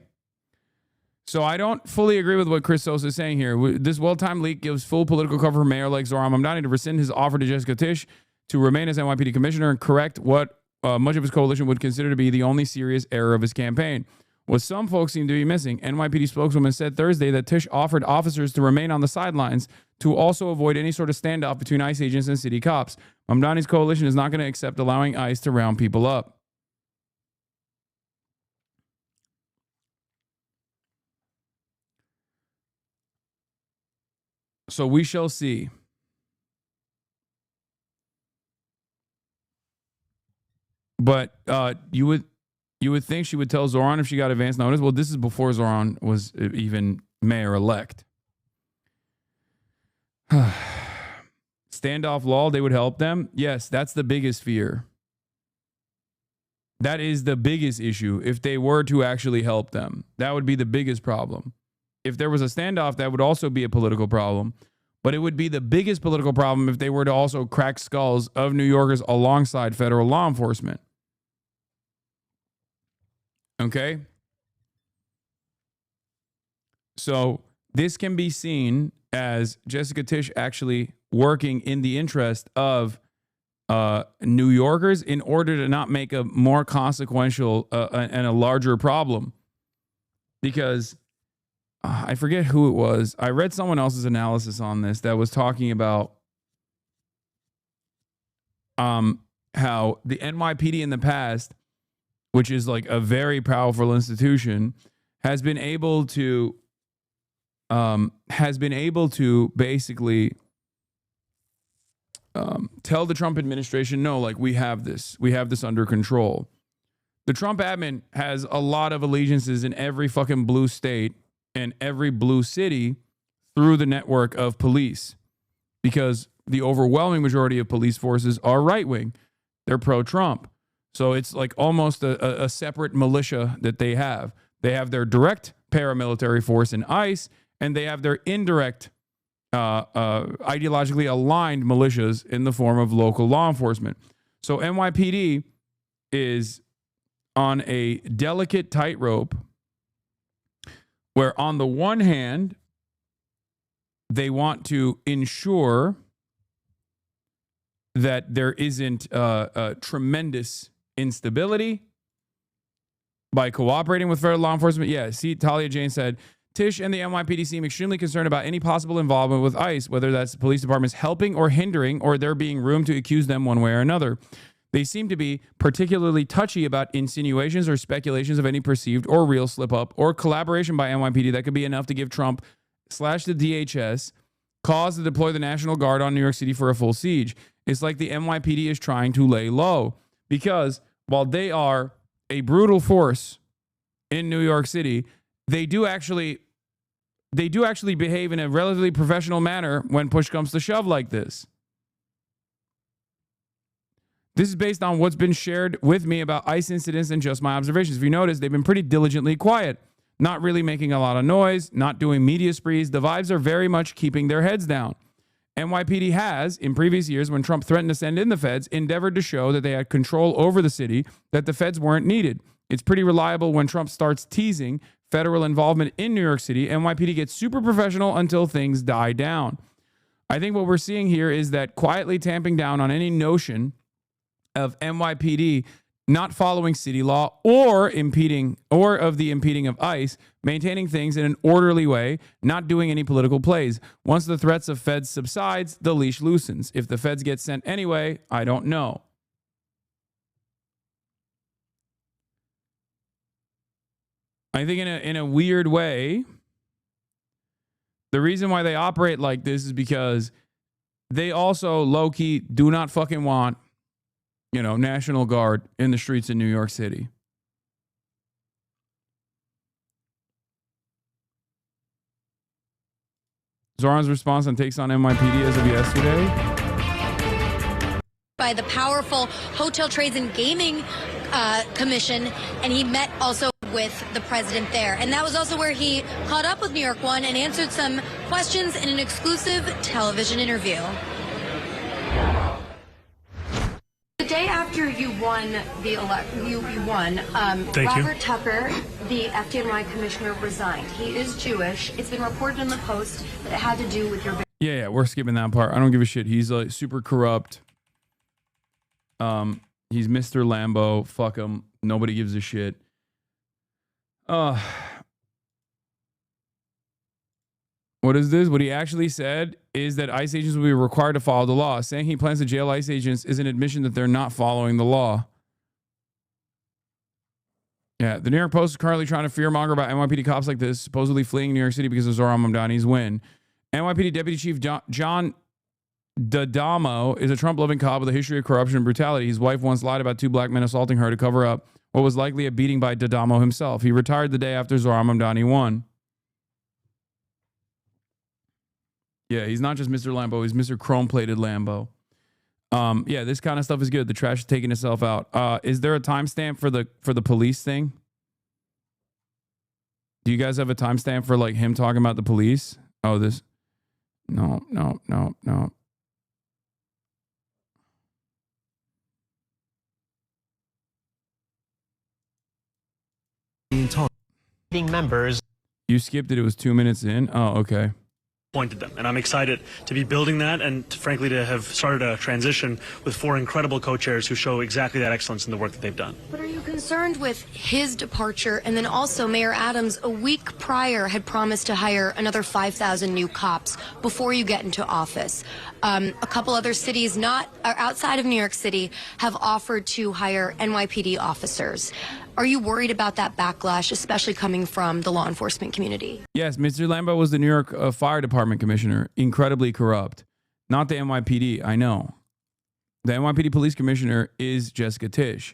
So I don't fully agree with what Chris Sosa is saying here. This well-timed leak gives full political cover for Mayor-elect Zoran Mamdani to rescind his offer to Jessica Tish to remain as NYPD commissioner and correct what much of his coalition would consider to be the only serious error of his campaign. What some folks seem to be missing, NYPD spokeswoman said Thursday that Tish offered officers to remain on the sidelines to also avoid any sort of standoff between ICE agents and city cops. Mamdani's coalition is not going to accept allowing ICE to round people up. So we shall see. But you would think she would tell Zoran if she got advance notice. Well, this is before Zoran was even mayor-elect. Standoff law, they would help them? Yes, that's the biggest fear. That is the biggest issue. If they were to actually help them, that would be the biggest problem. If there was a standoff, that would also be a political problem. But it would be the biggest political problem if they were to also crack skulls of New Yorkers alongside federal law enforcement. Okay? So this can be seen as Jessica Tish actually working in the interest of New Yorkers in order to not make a more consequential and a larger problem. Because I forget who it was. I read someone else's analysis on this that was talking about how the NYPD in the past, which is like a very powerful institution, has been able to basically tell the Trump administration, no, like we have this under control. The Trump admin has a lot of allegiances in every fucking blue state and every blue city through the network of police, because the overwhelming majority of police forces are right-wing. They're pro-Trump. So it's like almost a separate militia that they have. They have their direct paramilitary force in ICE, and they have their indirect ideologically aligned militias in the form of local law enforcement. So NYPD is on a delicate tightrope where on the one hand, they want to ensure that there isn't tremendous instability by cooperating with federal law enforcement. Yeah, see, Talia Jane said, Tish and the NYPD seem extremely concerned about any possible involvement with ICE, whether that's the police departments helping or hindering, or there being room to accuse them one way or another. They seem to be particularly touchy about insinuations or speculations of any perceived or real slip-up or collaboration by NYPD that could be enough to give Trump / the DHS cause to deploy the National Guard on New York City for a full siege. It's like the NYPD is trying to lay low, because while they are a brutal force in New York City, they do actually behave in a relatively professional manner when push comes to shove like this. This is based on what's been shared with me about ICE incidents and just my observations. If you notice, they've been pretty diligently quiet, not really making a lot of noise, not doing media sprees. The vibes are very much keeping their heads down. NYPD has, in previous years, when Trump threatened to send in the feds, endeavored to show that they had control over the city, that the feds weren't needed. It's pretty reliable when Trump starts teasing federal involvement in New York City. NYPD gets super professional until things die down. I think what we're seeing here is that quietly tamping down on any notion of NYPD not following city law or of the impeding of ICE, maintaining things in an orderly way, not doing any political plays. Once the threats of feds subsides, the leash loosens. If the feds get sent anyway, I don't know. I think in a weird way, the reason why they operate like this is because they also low-key do not fucking want, National Guard in the streets in New York City. Zoran's response on takes on NYPD as of yesterday. By the powerful Hotel Trades and Gaming Commission, and he met also with the president there. And that was also where he caught up with New York One and answered some questions in an exclusive television interview. The day after you won the Robert Tucker, the FDNY commissioner, resigned. He is Jewish. It's been reported in the Post that it had to do with your... Yeah, we're skipping that part. I don't give a shit. He's like super corrupt. He's Mr. Lambo. Fuck him. Nobody gives a shit. What is this? What he actually said is that ICE agents will be required to follow the law. Saying he plans to jail ICE agents is an admission that they're not following the law. Yeah, the New York Post is currently trying to fearmonger about NYPD cops like this, supposedly fleeing New York City because of Zoran Mamdani's win. NYPD Deputy Chief John D'Adamo is a Trump-loving cop with a history of corruption and brutality. His wife once lied about 2 black men assaulting her to cover up what was likely a beating by D'Adamo himself. He retired the day after Zoran Mamdani won. Yeah, he's not just Mr. Lambo, he's Mr. Chrome-plated Lambo. Yeah, this kind of stuff is good. The trash is taking itself out. Is there a timestamp for the police thing? Do you guys have a timestamp for like him talking about the police? Oh, this. No. Members. You skipped it. It was 2 minutes in. Oh, okay. Appointed them, and I'm excited to be building that, and frankly to have started a transition with 4 incredible co-chairs who show exactly that excellence in the work that they've done. But are you concerned with his departure? And then also Mayor Adams a week prior had promised to hire another 5,000 new cops before you get into office. A couple other cities not outside of New York City have offered to hire NYPD officers. Are you worried about that backlash, especially coming from the law enforcement community? Yes, Mr. Lambo was the New York Fire Department commissioner, incredibly corrupt. Not the NYPD, I know. The NYPD police commissioner is Jessica Tisch.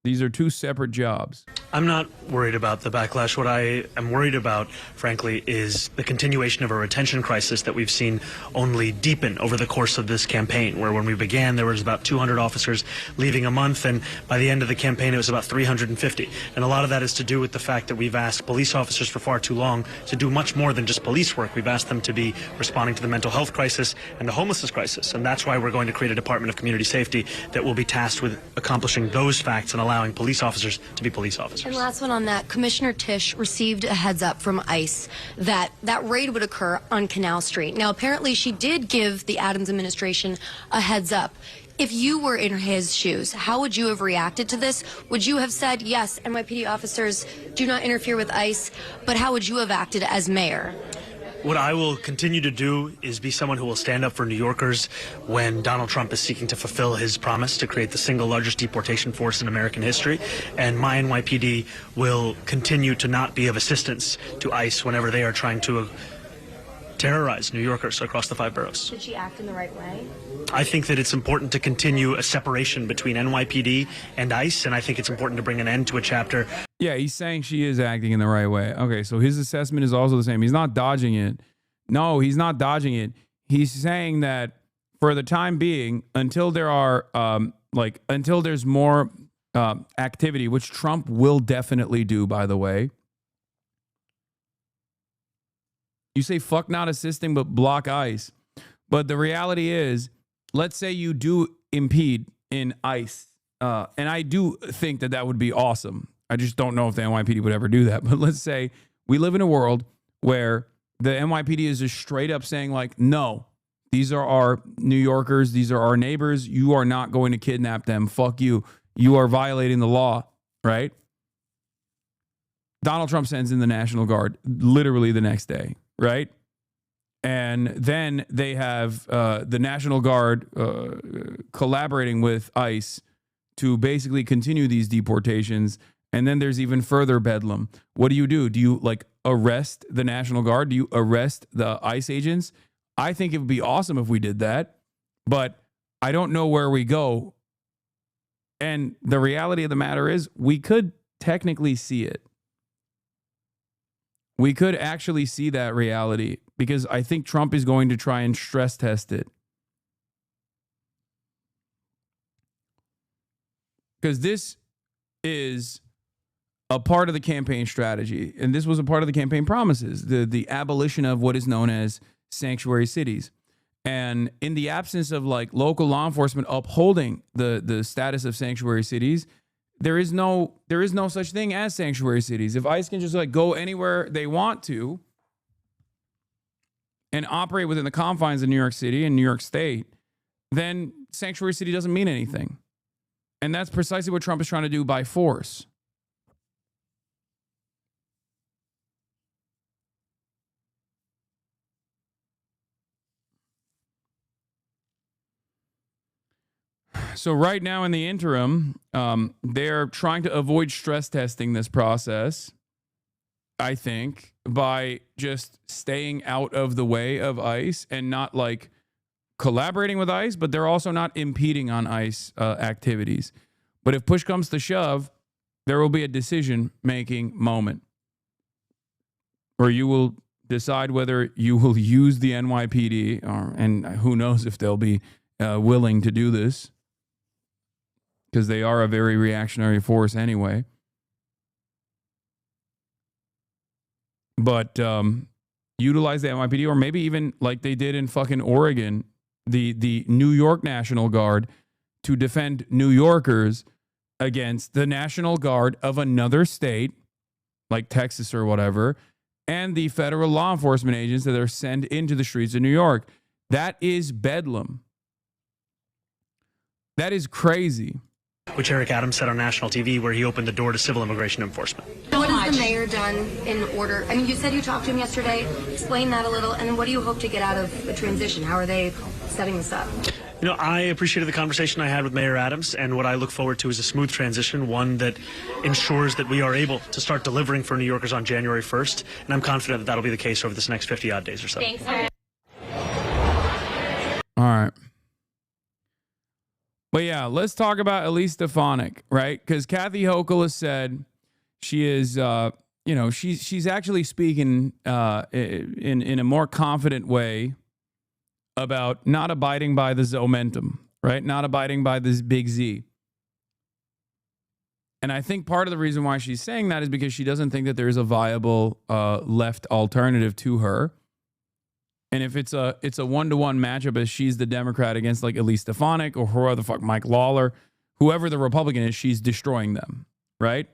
These are 2 separate jobs. I'm not worried about the backlash. What I am worried about, frankly, is the continuation of a retention crisis that we've seen only deepen over the course of this campaign, where when we began, there was about 200 officers leaving a month, and by the end of the campaign, it was about 350. And a lot of that is to do with the fact that we've asked police officers for far too long to do much more than just police work. We've asked them to be responding to the mental health crisis and the homelessness crisis, and that's why we're going to create a Department of Community Safety that will be tasked with accomplishing those facts and allowing police officers to be police officers. And last one on that, Commissioner Tisch received a heads up from ICE that raid would occur on Canal Street. Now, apparently she did give the Adams administration a heads up. If you were in his shoes, how would you have reacted to this? Would you have said, yes, NYPD officers do not interfere with ICE, but how would you have acted as mayor? What I will continue to do is be someone who will stand up for New Yorkers when Donald Trump is seeking to fulfill his promise to create the single largest deportation force in American history. And my NYPD will continue to not be of assistance to ICE whenever they are trying to terrorize New Yorkers across the 5 boroughs. Did she act in the right way? I think that it's important to continue a separation between NYPD and ICE, and I think it's important to bring an end to a chapter. Yeah, he's saying she is acting in the right way. Okay, so his assessment is also the same. He's not dodging it. No, he's not dodging it. He's saying that for the time being, until there are like until there's more activity, which Trump will definitely do, by the way. You say fuck not assisting, but block ICE. But the reality is, let's say you do impede in ICE. And I do think that that would be awesome. I just don't know if the NYPD would ever do that. But let's say we live in a world where the NYPD is just straight up saying like, no, these are our New Yorkers. These are our neighbors. You are not going to kidnap them. Fuck you. You are violating the law, right? Donald Trump sends in the National Guard literally the next day, right? And then they have the National Guard collaborating with ICE to basically continue these deportations. And then there's even further bedlam. What do? Do you like arrest the National Guard? Do you arrest the ICE agents? I think it would be awesome if we did that, but I don't know where we go. And the reality of the matter is we could technically see it. We could actually see that reality because I think Trump is going to try and stress test it. Because this is a part of the campaign strategy, and this was a part of the campaign promises, the abolition of what is known as sanctuary cities. And in the absence of like local law enforcement upholding the status of sanctuary cities, there is no such thing as sanctuary cities. If ICE can just like go anywhere they want to and operate within the confines of New York City and New York State, then sanctuary city doesn't mean anything. And that's precisely what Trump is trying to do by force. So right now in the interim, they're trying to avoid stress testing this process, I think, by just staying out of the way of ICE and not like collaborating with ICE, but they're also not impeding on ICE activities. But if push comes to shove, there will be a decision-making moment where you will decide whether you will use the NYPD, and who knows if they'll be willing to do this, because they are a very reactionary force anyway. But utilize the NYPD, or maybe even like they did in fucking Oregon, the New York National Guard, to defend New Yorkers against the National Guard of another state, like Texas or whatever, and the federal law enforcement agents that are sent into the streets of New York. That is bedlam. That is crazy. Which Eric Adams said on national TV, where he opened the door to civil immigration enforcement. What has the mayor done in order? I mean, you said you talked to him yesterday. Explain that a little. And then what do you hope to get out of the transition? How are they setting this up? You know, I appreciated the conversation I had with Mayor Adams, and what I look forward to is a smooth transition, one that ensures that we are able to start delivering for New Yorkers on January 1st. And I'm confident that that'll be the case over this next 50-odd days or so. Thanks. All right. But yeah, let's talk about Elise Stefanik, right? Because Kathy Hochul has said she is, she's actually speaking in a more confident way about not abiding by the Zomentum, right? Not abiding by this big Z. And I think part of the reason why she's saying that is because she doesn't think that there is a viable left alternative to her. And if it's a one-to-one matchup, as she's the Democrat against like Elise Stefanik or whoever the fuck, Mike Lawler, whoever the Republican is, she's destroying them, right?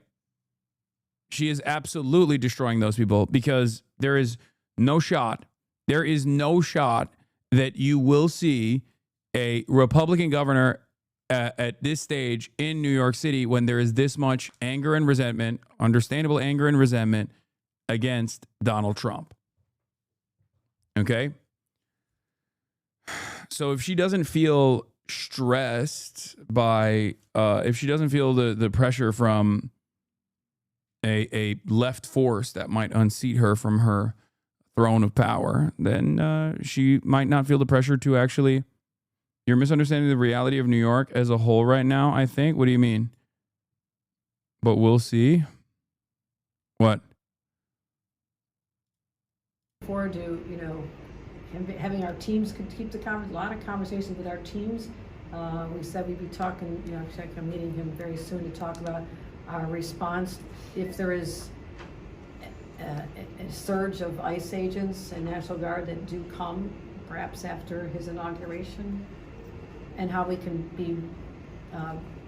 She is absolutely destroying those people because there is no shot. There is no shot that you will see a Republican governor at this stage in New York City when there is this much anger and resentment, understandable anger and resentment against Donald Trump. Okay. So if she doesn't feel stressed by, if she doesn't feel the pressure from a left force that might unseat her from her throne of power, then she might not feel the pressure to actually. You're misunderstanding the reality of New York as a whole right now, I think. What do you mean? But we'll see. What? Forward to, having our teams keep a lot of conversations with our teams We said we'd be talking, actually I'm meeting him very soon to talk about our response if there is a surge of ICE agents and National Guard that do come, perhaps after his inauguration, and how we can be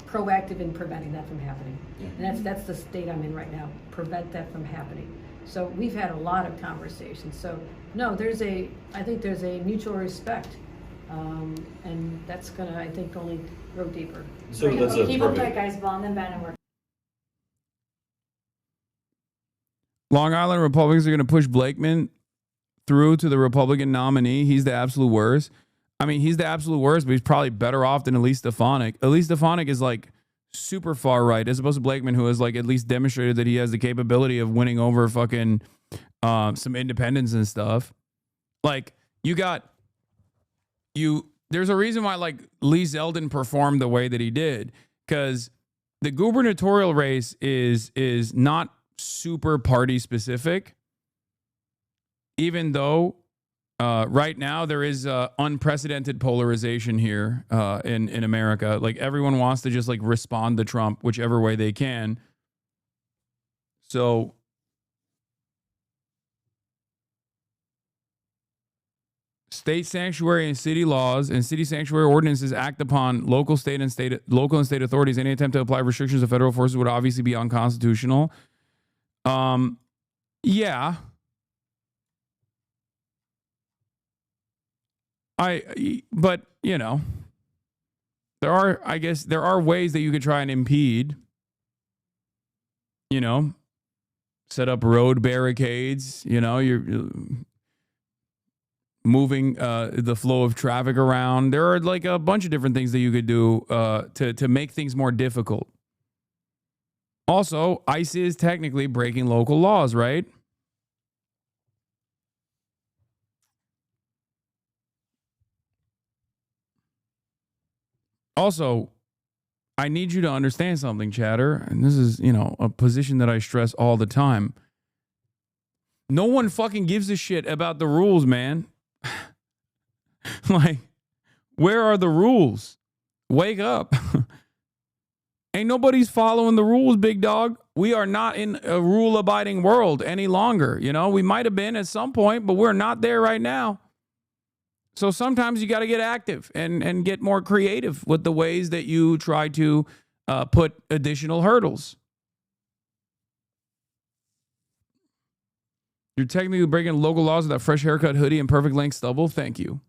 proactive in preventing that from happening. And that's the state I'm in right now, prevent that from happening. So we've had a lot of conversations. So no, I think there's a mutual respect, and that's gonna, I think, only grow deeper. So that's a keep up that guys bond and band and work. Long Island Republicans are going to push Blakeman through to the Republican nominee. He's the absolute worst. I mean, he's the absolute worst, but he's probably better off than Elise Stefanik. Elise Stefanik is like super far right, as opposed to Blakeman, who has like at least demonstrated that he has the capability of winning over fucking some independents and stuff. Like there's a reason why like Lee Zeldin performed the way that he did, because the gubernatorial race is not super party specific, even though right now there is unprecedented polarization here in America. Like everyone wants to just like respond to Trump whichever way they can. So state sanctuary and city laws and city sanctuary ordinances act upon local and state authorities. Any attempt to apply restrictions of federal forces would obviously be unconstitutional. Yeah. But there are ways that you could try and impede, set up road barricades, you're moving the flow of traffic around. There are like a bunch of different things that you could do to make things more difficult. Also, ICE is technically breaking local laws, right? Also, I need you to understand something, chatter, and this is, a position that I stress all the time. No one fucking gives a shit about the rules, man. Like, where are the rules? Wake up. Ain't nobody's following the rules, big dog. We are not in a rule-abiding world any longer. We might have been at some point, but we're not there right now. So sometimes you got to get active and get more creative with the ways that you try to put additional hurdles. You're technically breaking local laws with that fresh haircut, hoodie, and perfect length stubble. Thank you.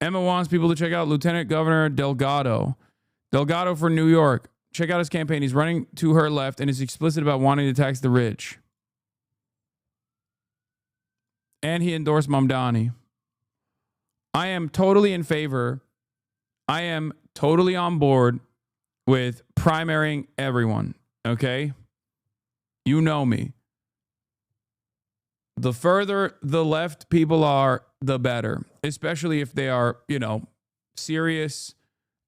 Emma wants people to check out Lieutenant Governor Delgado. Delgado for New York. Check out his campaign. He's running to her left and is explicit about wanting to tax the rich. And he endorsed Mamdani. I am totally in favor. I am totally on board with primarying everyone. Okay? You know me. The further the left people are, the better. Especially if they are, serious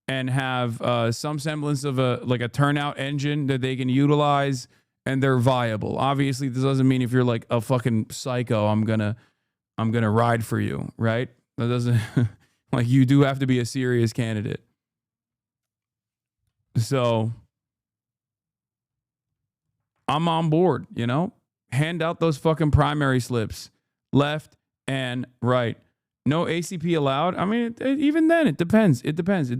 and have some semblance of a turnout engine that they can utilize and they're viable. Obviously, this doesn't mean if you're like a fucking psycho, I'm gonna ride for you, right? That doesn't like you do have to be a serious candidate. So I'm on board, Hand out those fucking primary slips, left and right. No ACP allowed. I mean, even then, it depends. It depends.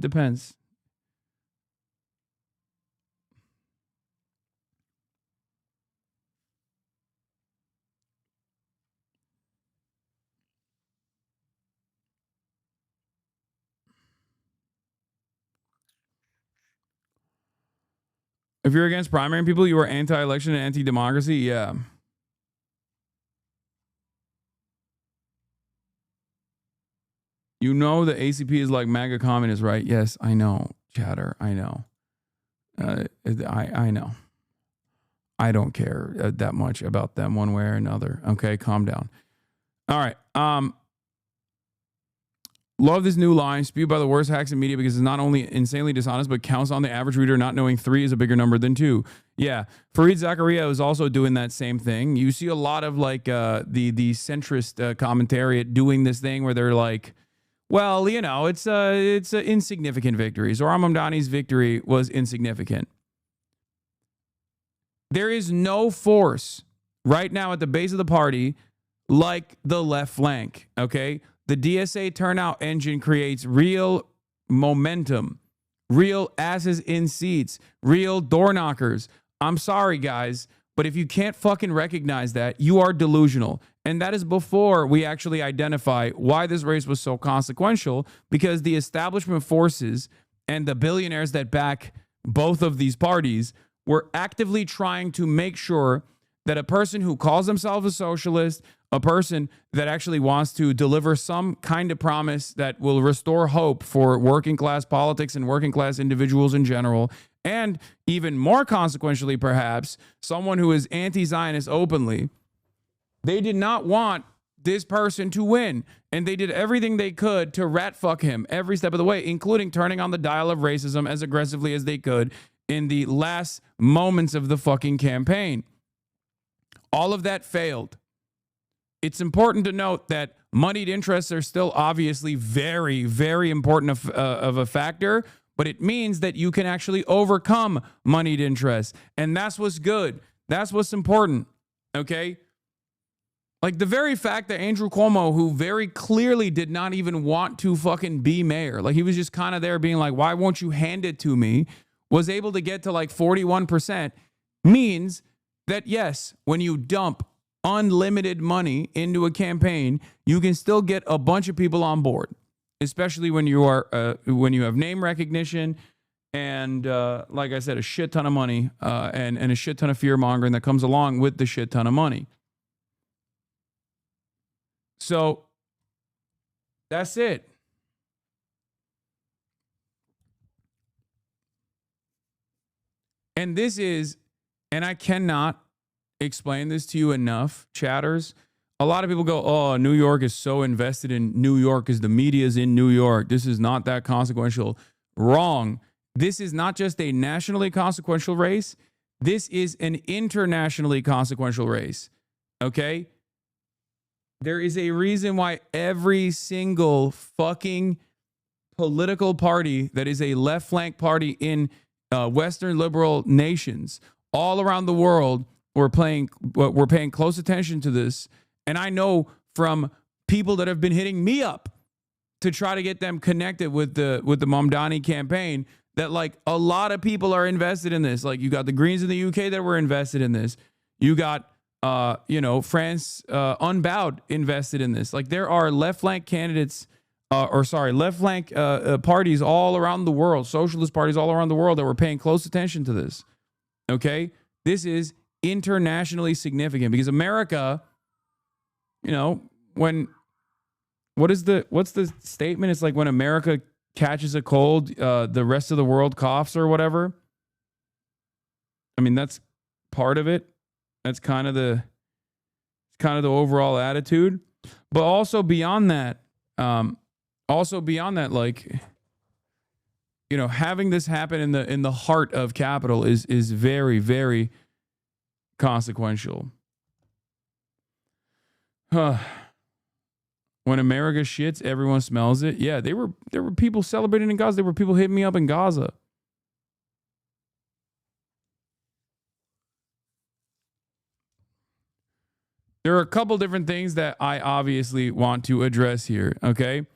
If you're against primarying people, you are anti-election and anti-democracy. Yeah. The ACP is like MAGA communist, right? Yes, I know, chatter. I know. I know. I don't care that much about them one way or another. Okay, calm down. All right. Love this new line, spewed by the worst hacks in media because it's not only insanely dishonest, but counts on the average reader not knowing 3 is a bigger number than 2. Yeah, Fareed Zakaria is also doing that same thing. You see a lot of like the centrist commentariat doing this thing where they're like, well, you know, it's an insignificant victory. Zohran Mamdani's victory was insignificant. There is no force right now at the base of the party like the left flank, okay? The DSA turnout engine creates real momentum, real asses in seats, real door knockers. I'm sorry, guys, but if you can't fucking recognize that, you are delusional. And that is before we actually identify why this race was so consequential, because the establishment forces and the billionaires that back both of these parties were actively trying to make sure that a person who calls himself a socialist, a person that actually wants to deliver some kind of promise that will restore hope for working class politics and working class individuals in general, and even more consequentially, perhaps, someone who is anti-Zionist openly, they did not want this person to win. And they did everything they could to rat fuck him every step of the way, including turning on the dial of racism as aggressively as they could in the last moments of the fucking campaign. All of that failed. It's important to note that moneyed interests are still obviously very, very important of a factor, but it means that you can actually overcome moneyed interests. And that's what's good. That's what's important. Okay? Like the very fact that Andrew Cuomo, who very clearly did not even want to fucking be mayor, like he was just kind of there being like, why won't you hand it to me, was able to get to like 41%, means that yes, when you dump unlimited money into a campaign, you can still get a bunch of people on board, especially when you are when you have name recognition and like I said, a shit ton of money and a shit ton of fear mongering that comes along with the shit ton of money. So that's it. And this is, and I cannot explain this to you enough, chatters. A lot of people go, oh, New York is so invested in New York because the media is in New York. This is not that consequential. Wrong. This is not just a nationally consequential race. This is an internationally consequential race. Okay? There is a reason why every single fucking political party that is a left flank party in Western liberal nations all around the world, we're paying close attention to this. And I know from people that have been hitting me up to try to get them connected with the Mamdani campaign that like a lot of people are invested in this. Like you got the Greens in the UK that were invested in this. You got France Unbowed invested in this. Like there are left flank candidates left flank parties all around the world, socialist parties all around the world that were paying close attention to this. Okay? This is internationally significant because America, what's the statement? It's like when America catches a cold, the rest of the world coughs or whatever. I mean, that's part of it. That's kind of the overall attitude. But also beyond that, like, having this happen in the heart of capital is very, very consequential. When America shits, everyone smells it. Yeah, there were people celebrating in Gaza. There were people hitting me up in Gaza. There are a couple different things that I obviously want to address here, okay?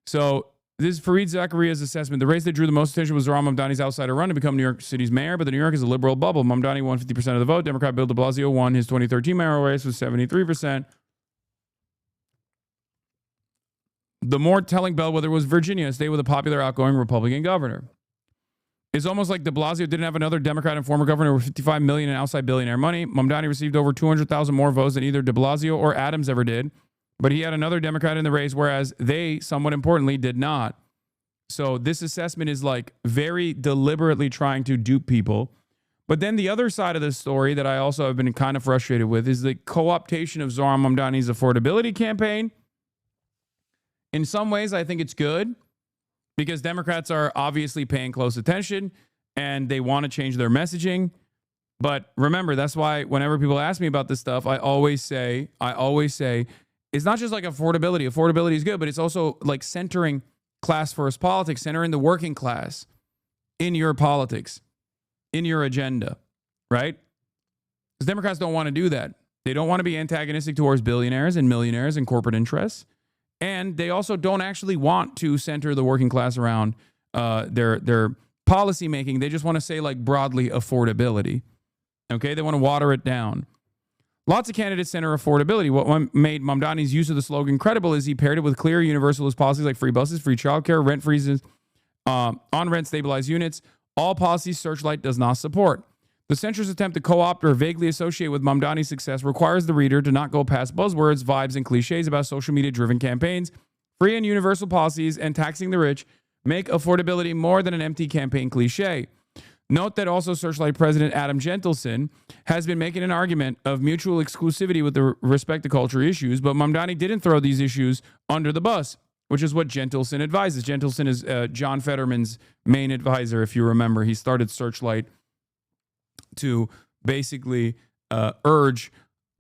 So this is Fareed Zakaria's assessment. The race that drew the most attention was Zohran Mamdani's outsider run to become New York City's mayor, but the New York is a liberal bubble. Mamdani won 50% of the vote. Democrat Bill de Blasio won his 2013 mayoral race with 73%. The more telling bellwether was Virginia, a state with a popular outgoing Republican governor. It's almost like de Blasio didn't have another Democrat and former governor with $55 million in outside billionaire money. Mamdani received over 200,000 more votes than either de Blasio or Adams ever did, but he had another Democrat in the race, whereas they, somewhat importantly, did not. So this assessment is like very deliberately trying to dupe people. But then the other side of the story that I also have been kind of frustrated with is the co-optation of Zohran Mamdani's affordability campaign In some ways, I think it's good because Democrats are obviously paying close attention and they want to change their messaging. But remember, that's why whenever people ask me about this stuff, I always say, it's not just like affordability. Affordability is good, but it's also like centering class first politics, centering the working class in your politics, in your agenda, right? Because Democrats don't want to do that. They don't want to be antagonistic towards billionaires and millionaires and corporate interests. And they also don't actually want to center the working class around their policy making. They just want to say like broadly affordability. Okay, they want to water it down. Lots of candidates center affordability. What made Mamdani's use of the slogan credible is he paired it with clear universalist policies like free buses, free childcare, rent freezes, on-rent stabilized units. All policies Searchlight does not support. The centrist attempt to co-opt or vaguely associate with Mamdani's success requires the reader to not go past buzzwords, vibes, and cliches about social media-driven campaigns. Free and universal policies and taxing the rich make affordability more than an empty campaign cliche. Note that also Searchlight President Adam Gentleson has been making an argument of mutual exclusivity with respect to culture issues, but Mamdani didn't throw these issues under the bus, which is what Gentleson advises. Gentleson is John Fetterman's main advisor, if you remember. He started Searchlight to basically urge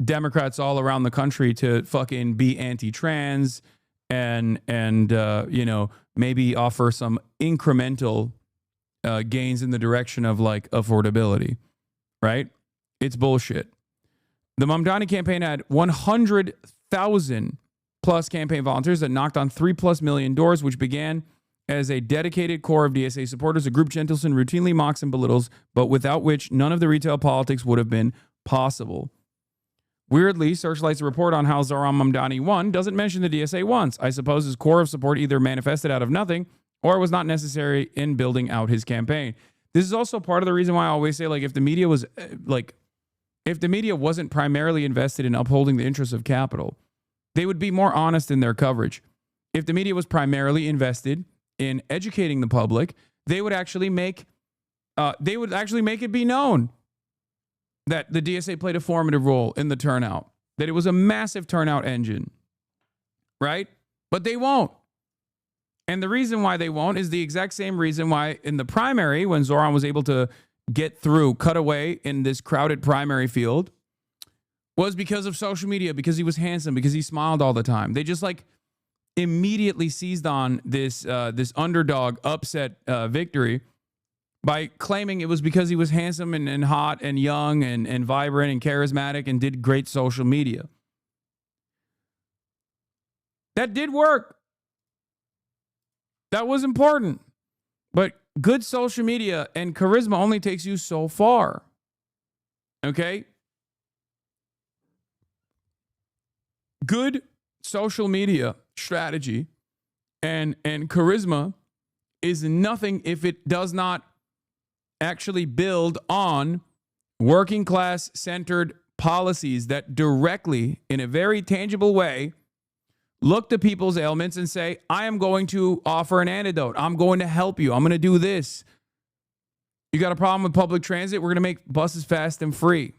Democrats all around the country to fucking be anti-trans and you know, maybe offer some incremental gains in the direction of like affordability, right? It's bullshit. The Mamdani campaign had 100,000 plus campaign volunteers that knocked on 3+ million doors, which began as a dedicated core of DSA supporters, a group Gentleson routinely mocks and belittles, but without which none of the retail politics would have been possible. Weirdly, Searchlight's report on how Zohran Mamdani won doesn't mention the DSA once. I suppose his core of support either manifested out of nothing or was not necessary in building out his campaign. This is also part of the reason why I always say, like, if the media wasn't primarily invested in upholding the interests of capital, they would be more honest in their coverage. If the media was primarily invested in educating the public, they would actually make it be known that the DSA played a formative role in the turnout, that it was a massive turnout engine, right? But they won't. And the reason why they won't is the exact same reason why in the primary, when Zohran was able to cut away in this crowded primary field, was because of social media, because he was handsome, because he smiled all the time. They just like immediately seized on this underdog upset victory by claiming it was because he was handsome and hot and young and vibrant and charismatic and did great social media. That did work. That was important. But good social media and charisma only takes you so far. Okay? Good social media strategy and charisma is nothing if it does not actually build on working class centered policies that directly, in a very tangible way, look to people's ailments and say, I am going to offer an antidote. I'm going to help you. I'm going to do this. You got a problem with public transit? We're going to make buses fast and free.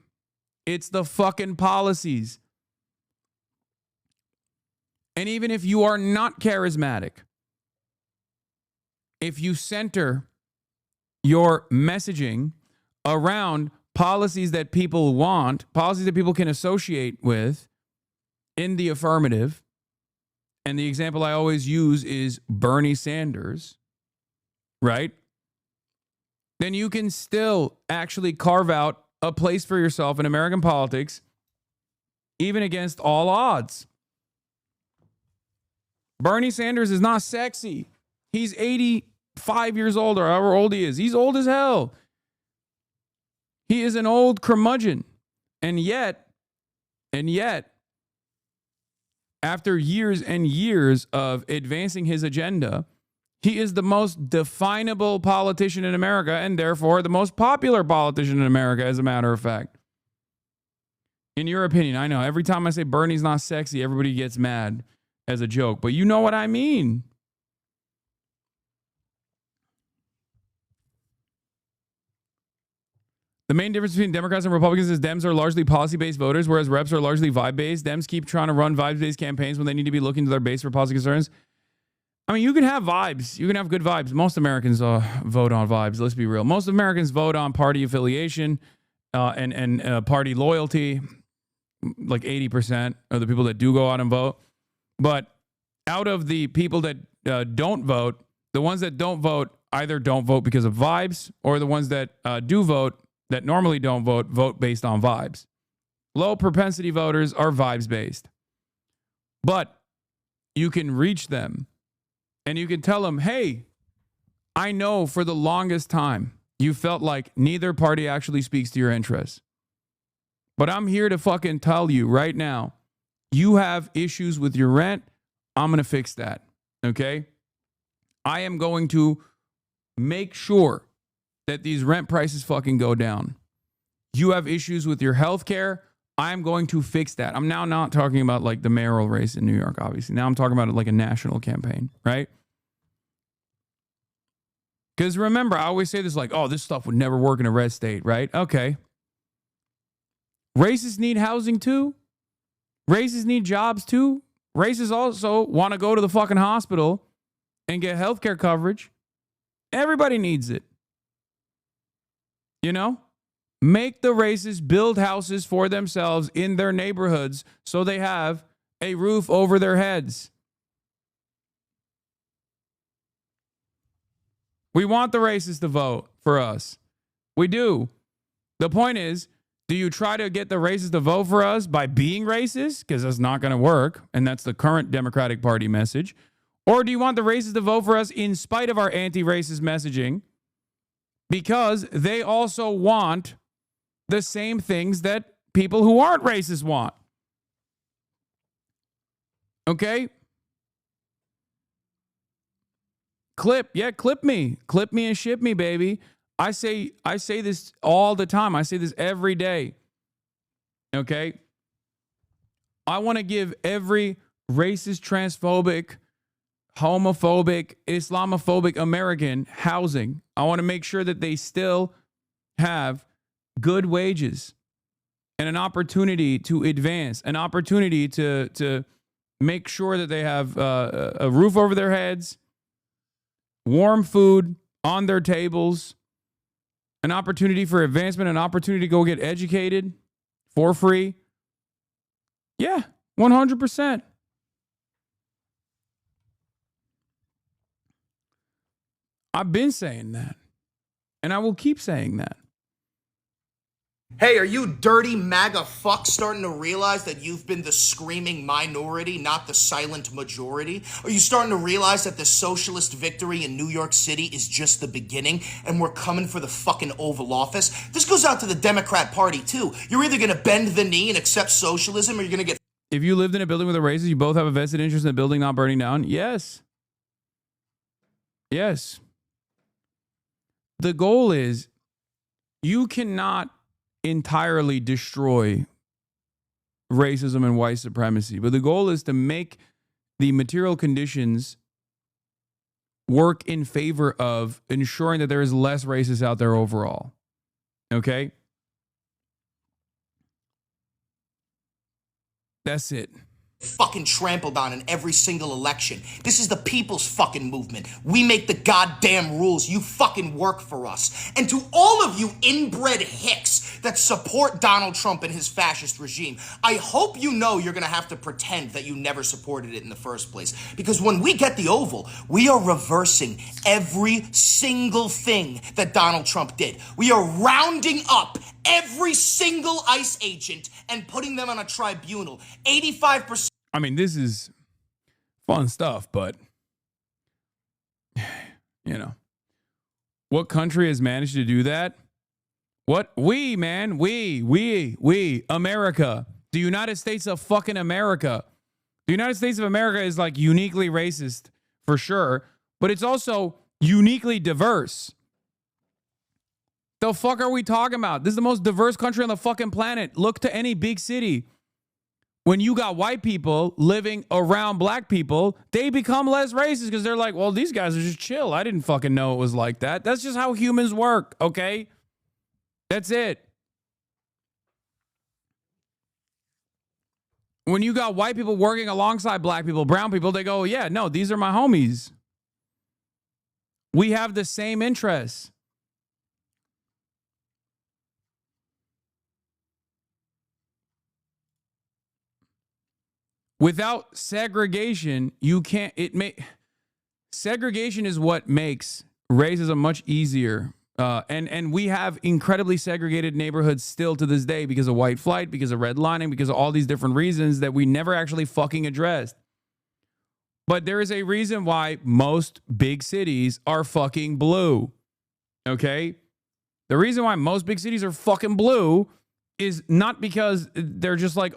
It's the fucking policies. And even if you are not charismatic, if you center your messaging around policies that people want, policies that people can associate with in the affirmative, and the example I always use is Bernie Sanders, right? Then you can still actually carve out a place for yourself in American politics, even against all odds. Bernie Sanders is not sexy. He's 85 years old or however old he is. He's old as hell. He is an old curmudgeon. And yet, after years and years of advancing his agenda, he is the most definable politician in America and therefore the most popular politician in America, as a matter of fact. In your opinion, I know every time I say Bernie's not sexy, everybody gets mad as a joke, but you know what I mean. The main difference between Democrats and Republicans is Dems are largely policy-based voters, whereas reps are largely vibe-based. Dems keep trying to run vibe-based campaigns when they need to be looking to their base for policy concerns. I mean, you can have vibes. You can have good vibes. Most Americans vote on vibes. Let's be real. Most Americans vote on party affiliation and party loyalty. Like 80% of the people that do go out and vote. But out of the people that don't vote, the ones that don't vote either don't vote because of vibes, or the ones that do vote that normally don't vote, vote based on vibes. Low propensity voters are vibes based. But you can reach them and you can tell them, hey, I know for the longest time you felt like neither party actually speaks to your interests. But I'm here to fucking tell you right now, you have issues with your rent. I'm going to fix that. Okay? I am going to make sure that these rent prices fucking go down. You have issues with your health care. I'm going to fix that. I'm now not talking about like the mayoral race in New York, obviously. Now I'm talking about it like a national campaign, right? Because remember, I always say this like, oh, this stuff would never work in a red state, right? Okay. Racists need housing too. Racists need jobs too. Racists also want to go to the fucking hospital and get healthcare coverage. Everybody needs it. You know? Make the racists build houses for themselves in their neighborhoods so they have a roof over their heads. We want the racists to vote for us. We do. The point is, do you try to get the racists to vote for us by being racist? Because that's not going to work. And that's the current Democratic Party message. Or do you want the racists to vote for us in spite of our anti-racist messaging? Because they also want the same things that people who aren't racist want. Okay? Clip me. Clip me and ship me, baby. I say this all the time. I say this every day. Okay? I want to give every racist, transphobic, homophobic, Islamophobic American housing. I want to make sure that they still have good wages and an opportunity to advance, an opportunity to make sure that they have a roof over their heads, warm food on their tables, an opportunity for advancement, an opportunity to go get educated for free. Yeah, 100%. I've been saying that, and I will keep saying that. Hey, are you dirty MAGA fucks starting to realize that you've been the screaming minority, not the silent majority? Are you starting to realize that the socialist victory in New York City is just the beginning and we're coming for the fucking Oval Office? This goes out to the Democrat Party too. You're either going to bend the knee and accept socialism or you're going to get... If you lived in a building with a racist, you both have a vested interest in the building not burning down? Yes. Yes. The goal is you cannot entirely destroy racism and white supremacy, but the goal is to make the material conditions work in favor of ensuring that there is less racists out there overall. Okay? That's it. Fucking trampled on in every single election. This is the people's fucking movement. We make the goddamn rules. You fucking work for us. And to all of you inbred hicks that support Donald Trump and his fascist regime, I hope you know you're gonna have to pretend that you never supported it in the first place. Because when we get the Oval, we are reversing every single thing that Donald Trump did. We are rounding up every single ICE agent and putting them on a tribunal. 85%. I mean, this is fun stuff, but, you know, what country has managed to do that? What? We, man, we, America, the United States of fucking America. The United States of America is like uniquely racist for sure, but it's also uniquely diverse. The fuck are we talking about? This is the most diverse country on the fucking planet. Look to any big city. When you got white people living around black people, they become less racist because they're like, well, these guys are just chill. I didn't fucking know it was like that. That's just how humans work, okay? That's it. When you got white people working alongside black people, brown people, they go, yeah, no, these are my homies. We have the same interests. Without segregation, you can't, segregation is what makes racism much easier. And we have incredibly segregated neighborhoods still to this day because of white flight, because of redlining, because of all these different reasons that we never actually fucking addressed. But there is a reason why most big cities are fucking blue. Okay? The reason why most big cities are fucking blue is not because they're just like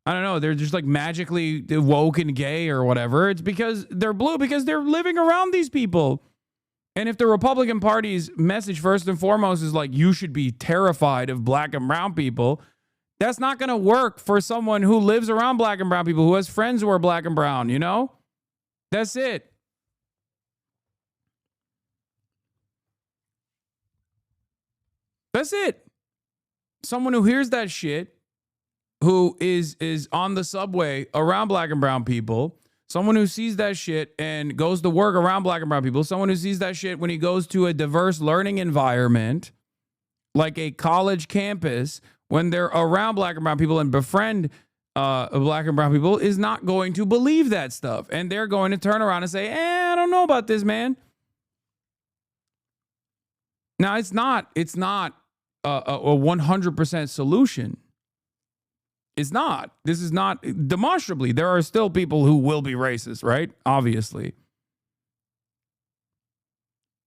I don't know, they're just like magically woke and gay or whatever. It's because they're blue, because they're living around these people. And if the Republican Party's message first and foremost is like, you should be terrified of black and brown people, that's not going to work for someone who lives around black and brown people, who has friends who are black and brown, you know? That's it. That's it. Someone who hears that shit, who is on the subway around black and brown people, someone who sees that shit and goes to work around black and brown people, someone who sees that shit when he goes to a diverse learning environment, like a college campus, when they're around black and brown people and befriend black and brown people, is not going to believe that stuff. And they're going to turn around and say, I don't know about this, man. Now, it's not a 100% solution. It's not. This is not demonstrably. There are still people who will be racist, right? Obviously.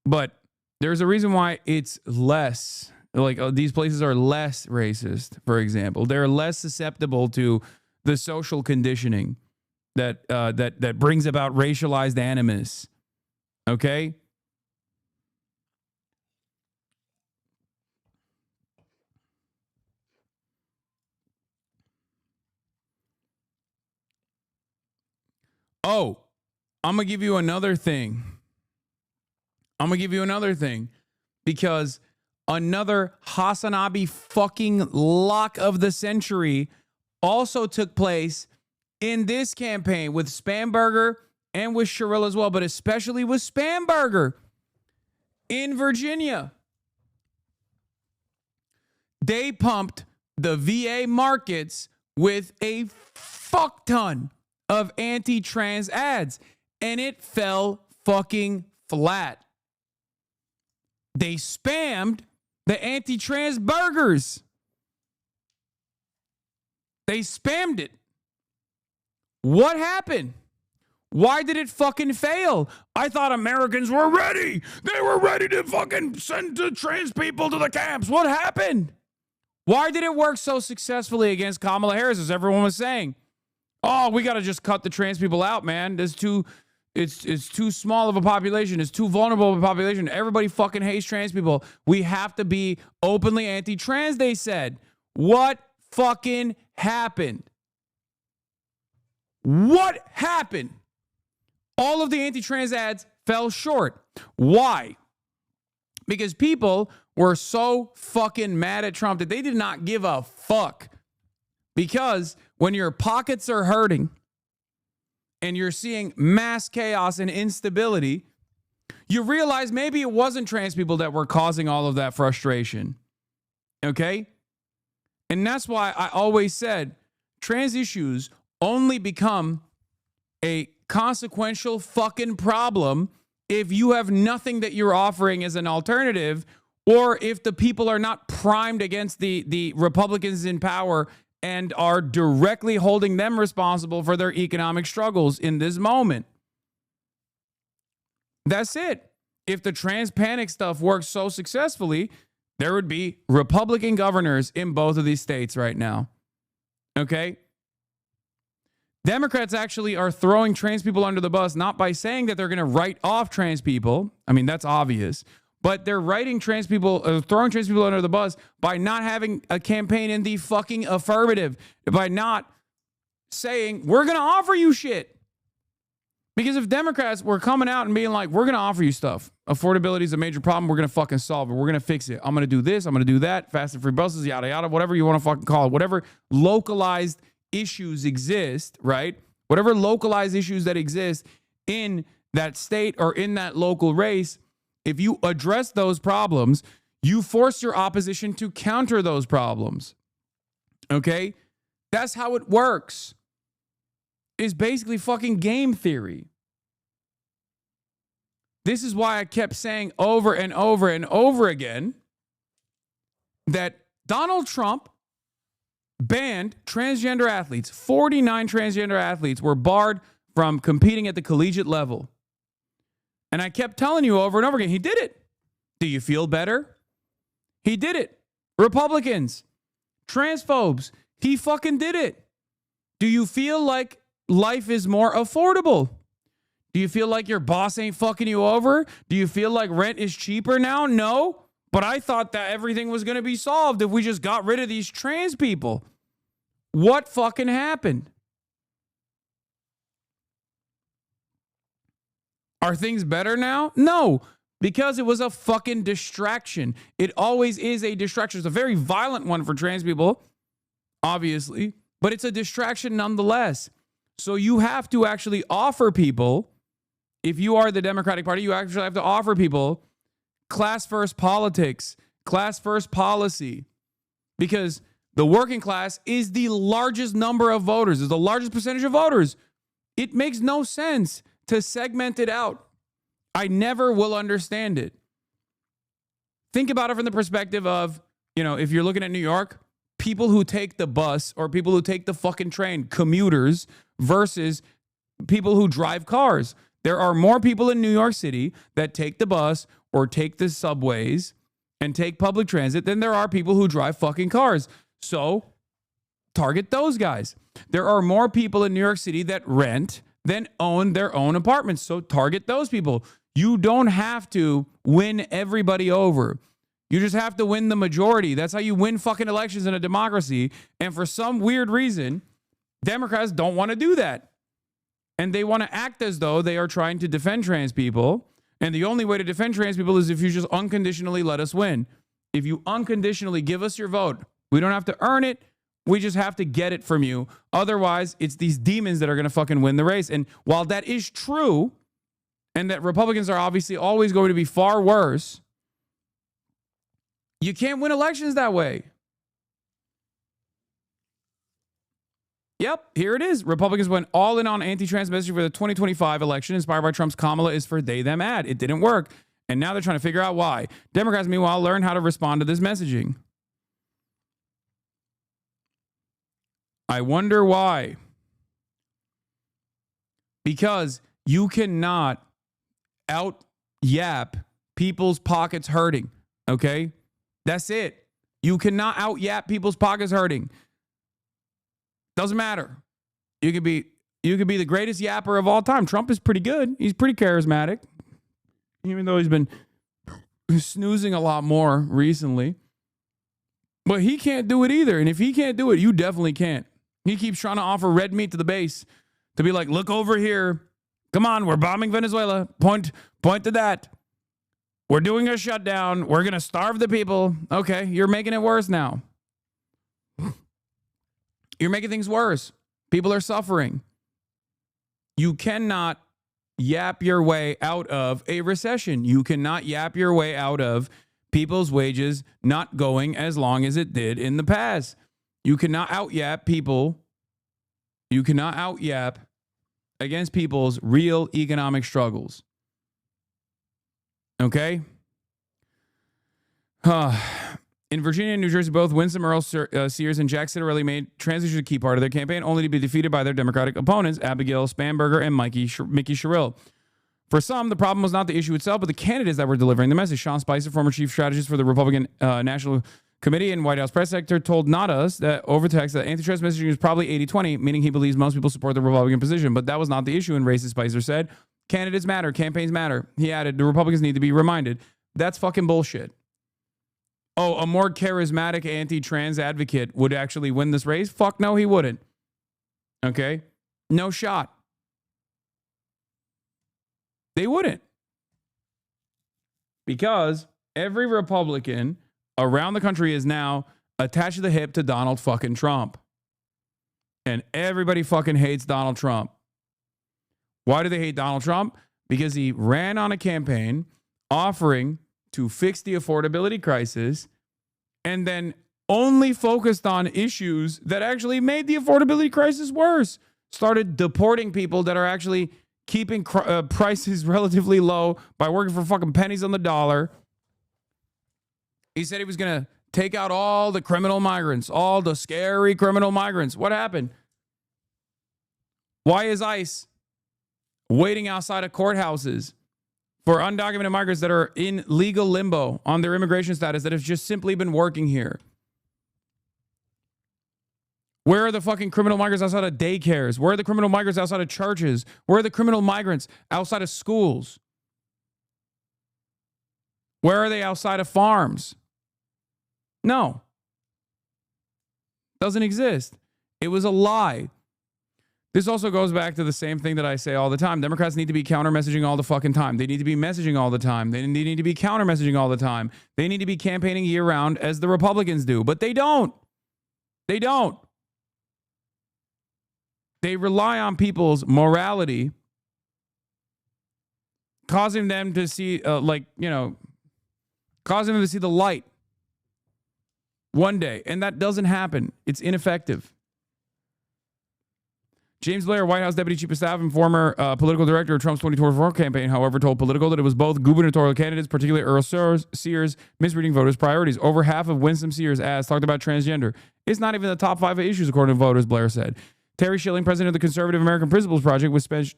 But there's a reason why it's less. Like these places are less racist, for example. They're less susceptible to the social conditioning that that brings about racialized animus. Okay? Oh, I'm going to give you another thing. Because another HasanAbi fucking lock of the century also took place in this campaign with Spamberger and with Sherrill as well, but especially with Spamberger in Virginia. They pumped the VA markets with a fuck ton of anti-trans ads, and it fell fucking flat. They spammed the anti-trans burgers. They spammed it. What happened? Why did it fucking fail? I thought Americans were ready. They were ready to fucking send the trans people to the camps. What happened? Why did it work so successfully against Kamala Harris, as everyone was saying? Oh, we got to just cut the trans people out, man. It's too small of a population. It's too vulnerable of a population. Everybody fucking hates trans people. We have to be openly anti-trans, they said. What fucking happened? What happened? All of the anti-trans ads fell short. Why? Because people were so fucking mad at Trump that they did not give a fuck. Because when your pockets are hurting and you're seeing mass chaos and instability, you realize maybe it wasn't trans people that were causing all of that frustration. Okay? And that's why I always said trans issues only become a consequential fucking problem if you have nothing that you're offering as an alternative, or if the people are not primed against the Republicans in power and are directly holding them responsible for their economic struggles in this moment. That's it. If the trans panic stuff works so successfully, there would be Republican governors in both of these states right now. Okay? Democrats actually are throwing trans people under the bus, not by saying that they're going to write off trans people. I mean, that's obvious. But they're throwing trans people under the bus by not having a campaign in the fucking affirmative, by not saying, we're going to offer you shit. Because if Democrats were coming out and being like, we're going to offer you stuff, affordability is a major problem, we're going to fucking solve it, we're going to fix it, I'm going to do this, I'm going to do that, fast and free buses, yada, yada, whatever you want to fucking call it, whatever localized issues exist, right? Whatever localized issues that exist in that state or in that local race, if you address those problems, you force your opposition to counter those problems. Okay? That's how it works. It's basically fucking game theory. This is why I kept saying over and over and over again that Donald Trump banned transgender athletes. 49 transgender athletes were barred from competing at the collegiate level. And I kept telling you over and over again, he did it. Do you feel better? He did it. Republicans, transphobes, he fucking did it. Do you feel like life is more affordable? Do you feel like your boss ain't fucking you over? Do you feel like rent is cheaper now? No. But I thought that everything was going to be solved if we just got rid of these trans people. What fucking happened? Are things better now? No, because it was a fucking distraction. It always is a distraction. It's a very violent one for trans people, obviously, but it's a distraction nonetheless. So you have to actually offer people, if you are the Democratic Party, you actually have to offer people class first politics, class first policy, because the working class is the largest number of voters, is the largest percentage of voters. It makes no sense to segment it out. I never will understand it. Think about it from the perspective of, if you're looking at New York, people who take the bus or people who take the fucking train, commuters versus people who drive cars. There are more people in New York City that take the bus or take the subways and take public transit than there are people who drive fucking cars. So target those guys. There are more people in New York City that rent than own their own apartments. So target those people. You don't have to win everybody over. You just have to win the majority. That's how you win fucking elections in a democracy. And for some weird reason, Democrats don't want to do that. And they want to act as though they are trying to defend trans people. And the only way to defend trans people is if you just unconditionally let us win. If you unconditionally give us your vote, we don't have to earn it. We just have to get it from you. Otherwise, it's these demons that are going to fucking win the race. And while that is true, and that Republicans are obviously always going to be far worse, you can't win elections that way. Yep, here it is. Republicans went all in on anti-trans messaging for the 2025 election, inspired by Trump's Kamala is for they, them ad. It didn't work. And now they're trying to figure out why. Democrats, meanwhile, learn how to respond to this messaging. I wonder why. Because you cannot out-yap people's pockets hurting, okay? That's it. You cannot out-yap people's pockets hurting. Doesn't matter. You could be the greatest yapper of all time. Trump is pretty good. He's pretty charismatic, even though he's been snoozing a lot more recently. But he can't do it either. And if he can't do it, you definitely can't. He keeps trying to offer red meat to the base to be like, look over here. Come on, we're bombing Venezuela. Point to that. We're doing a shutdown. We're going to starve the people. Okay, you're making it worse now. You're making things worse. People are suffering. You cannot yap your way out of a recession. You cannot yap your way out of people's wages not going as long as it did in the past. You cannot out-yap people. You cannot out-yap against people's real economic struggles. Okay? In Virginia and New Jersey, both Winsome Earl Sears and Jack Citarelli made transition a key part of their campaign, only to be defeated by their Democratic opponents, Abigail Spanberger and Mickey Sherrill. For some, the problem was not the issue itself, but the candidates that were delivering the message. Sean Spicer, former chief strategist for the Republican National Committee and White House press secretary, told Not Us that over text that anti-trans messaging is probably 80-20, meaning he believes most people support the Republican position. But that was not the issue, and racist Spicer said, candidates matter, campaigns matter. He added, the Republicans need to be reminded. That's fucking bullshit. Oh, a more charismatic anti-trans advocate would actually win this race? Fuck no, he wouldn't. Okay? No shot. They wouldn't. Because every Republican around the country is now attached to the hip to Donald fucking Trump. And everybody fucking hates Donald Trump. Why do they hate Donald Trump? because he ran on a campaign offering to fix the affordability crisis and then only focused on issues that actually made the affordability crisis worse. Started deporting people that are actually keeping prices relatively low by working for fucking pennies on the dollar. He said he was going to take out all the criminal migrants, all the scary criminal migrants. What happened? Why is ICE waiting outside of courthouses for undocumented migrants that are in legal limbo on their immigration status that have just simply been working here? Where are the fucking criminal migrants outside of daycares? Where are the criminal migrants outside of churches? Where are the criminal migrants outside of schools? Where are they outside of farms? No. Doesn't exist. It was a lie. This also goes back to the same thing that I say all the time. Democrats need to be counter-messaging all the fucking time. They need to be messaging all the time. They need to be counter-messaging all the time. They need to be campaigning year-round as the Republicans do. But they don't. They don't. They rely on people's morality, causing them to see, causing them to see the light one day. And that doesn't happen. It's ineffective. James Blair, White House Deputy Chief of Staff and former political director of Trump's 2024 campaign, however, told Politico that it was both gubernatorial candidates, particularly Earl Sears, misreading voters' priorities. Over half of Winsome Sears' ads talked about transgender. It's not even the top 5 issues, according to voters, Blair said. Terry Schilling, president of the Conservative American Principles Project, which spent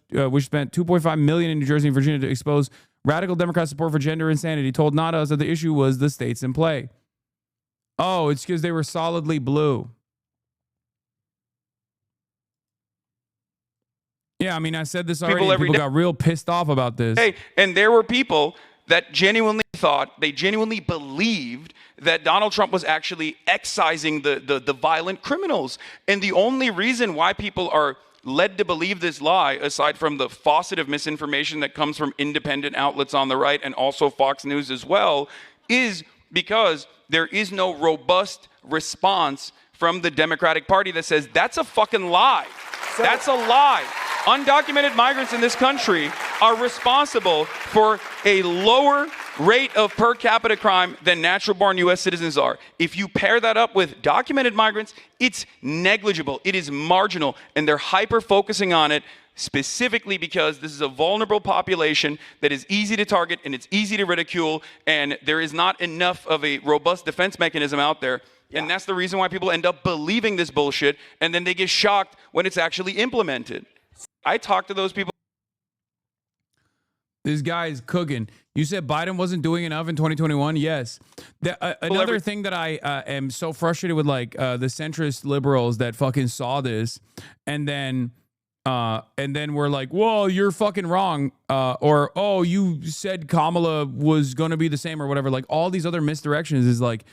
$2.5 million in New Jersey and Virginia to expose radical Democrat support for gender insanity, told Not Us that the issue was the states in play. Oh, it's because they were solidly blue. Yeah, I mean, I said this already. People got real pissed off about this. Hey, and there were people that genuinely thought, they genuinely believed that Donald Trump was actually excising the violent criminals. And the only reason why people are led to believe this lie, aside from the faucet of misinformation that comes from independent outlets on the right and also Fox News as well, is because there is no robust response from the Democratic Party that says that's a fucking lie. That's a lie. Undocumented migrants in this country are responsible for a lower rate of per capita crime than natural-born U.S. citizens are. If you pair that up with documented migrants, it's negligible. It is marginal, and they're hyper-focusing on it specifically because this is a vulnerable population that is easy to target and it's easy to ridicule, and there is not enough of a robust defense mechanism out there. Yeah. And that's the reason why people end up believing this bullshit, and then they get shocked when it's actually implemented. I talked to those people. This guy is cooking. You said Biden wasn't doing enough in 2021. Yes. Another thing that I am so frustrated with, like the centrist liberals that fucking saw this, and then we're like, "Whoa, you're fucking wrong," or "Oh, you said Kamala was gonna be the same," or whatever. Like all these other misdirections is like,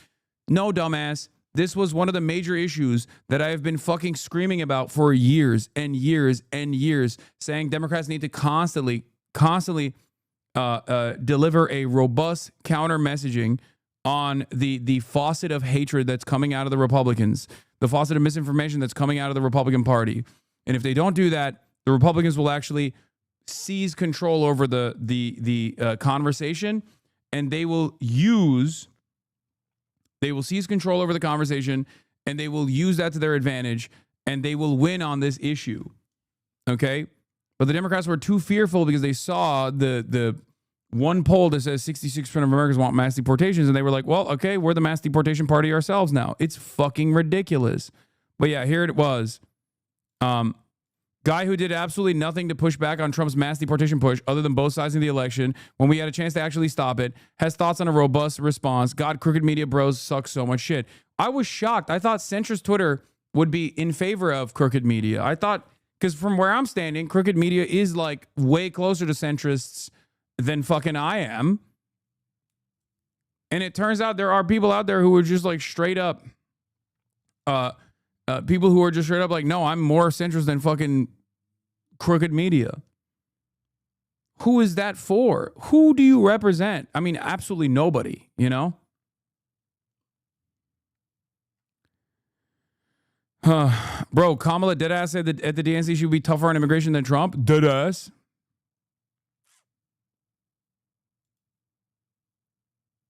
no, dumbass. This was one of the major issues that I have been fucking screaming about for years and years and years, saying Democrats need to constantly deliver a robust counter messaging on the faucet of hatred that's coming out of the Republicans, the faucet of misinformation that's coming out of the Republican Party. And if they don't do that, the Republicans will actually seize control over the conversation, and they will seize control over the conversation, and they will use that to their advantage, and they will win on this issue. Okay? But the Democrats were too fearful because they saw the one poll that says 66% of Americans want mass deportations, and they were like, well, okay, we're the mass deportation party ourselves now. It's fucking ridiculous. But yeah, here it was. Guy who did absolutely nothing to push back on Trump's mass deportation push other than both sides of the election when we had a chance to actually stop it, has thoughts on a robust response. God, crooked media bros suck so much shit. I was shocked. I thought centrist Twitter would be in favor of crooked media. I thought, because from where I'm standing, crooked media is like way closer to centrists than fucking I am. And it turns out there are people out there who are just like straight up, people who are just straight up like, no, I'm more centrist than fucking crooked media. Who is that for? Who do you represent? I mean, absolutely nobody, you know? Bro, Kamala deadass said that at the DNC she would be tougher on immigration than Trump. Deadass.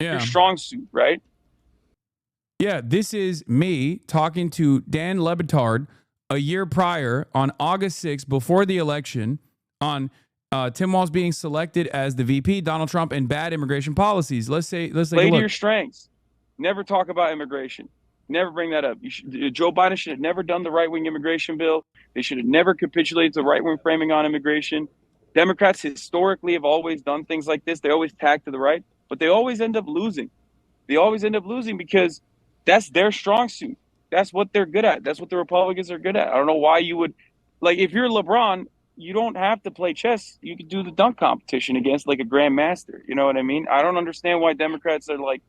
Yeah. your strong suit, right? Yeah, this is me talking to Dan Le Batard a year prior on August 6th, before the election, on Tim Walz being selected as the VP, Donald Trump, and bad immigration policies. Let's take a Play to look. your strengths. Never talk about immigration. Never bring that up. Joe Biden should have never done the right-wing immigration bill. They should have never capitulated to right-wing framing on immigration. Democrats historically have always done things like this. They always tack to the right, but they always end up losing. They always end up losing because that's their strong suit. That's what they're good at. That's what the Republicans are good at. I don't know why you would, like, if you're LeBron, you don't have to play chess. You could do the dunk competition against like a grandmaster. You know what I mean? I don't understand why Democrats are like,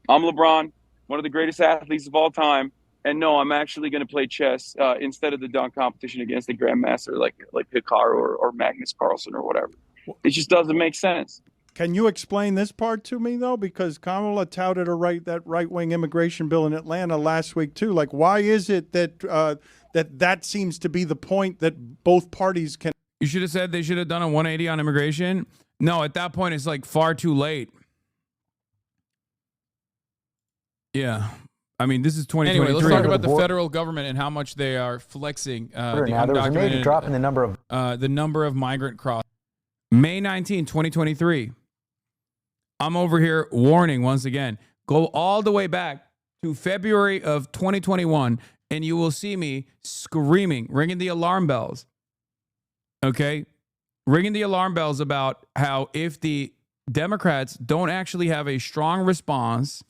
I'm LeBron, one of the greatest athletes of all time, and no, I'm actually going to play chess instead of the dunk competition against a grandmaster like Hikaru or Magnus Carlsen or whatever. It just doesn't make sense. Can you explain this part to me, though? Because Kamala touted that right-wing immigration bill in Atlanta last week, too. Like, why is it that that seems to be the point that both parties can... You should have said they should have done a 180 on immigration. No, at that point, it's like far too late. Yeah. I mean, this is 2023. Anyway, let's talk about the federal government and how much they are flexing Sure, now, there was a major drop in the number of migrant crossings. May 19, 2023. I'm over here warning once again. Go all the way back to February of 2021, and you will see me screaming, ringing the alarm bells. Okay? Ringing the alarm bells about how if the Democrats don't actually have a strong response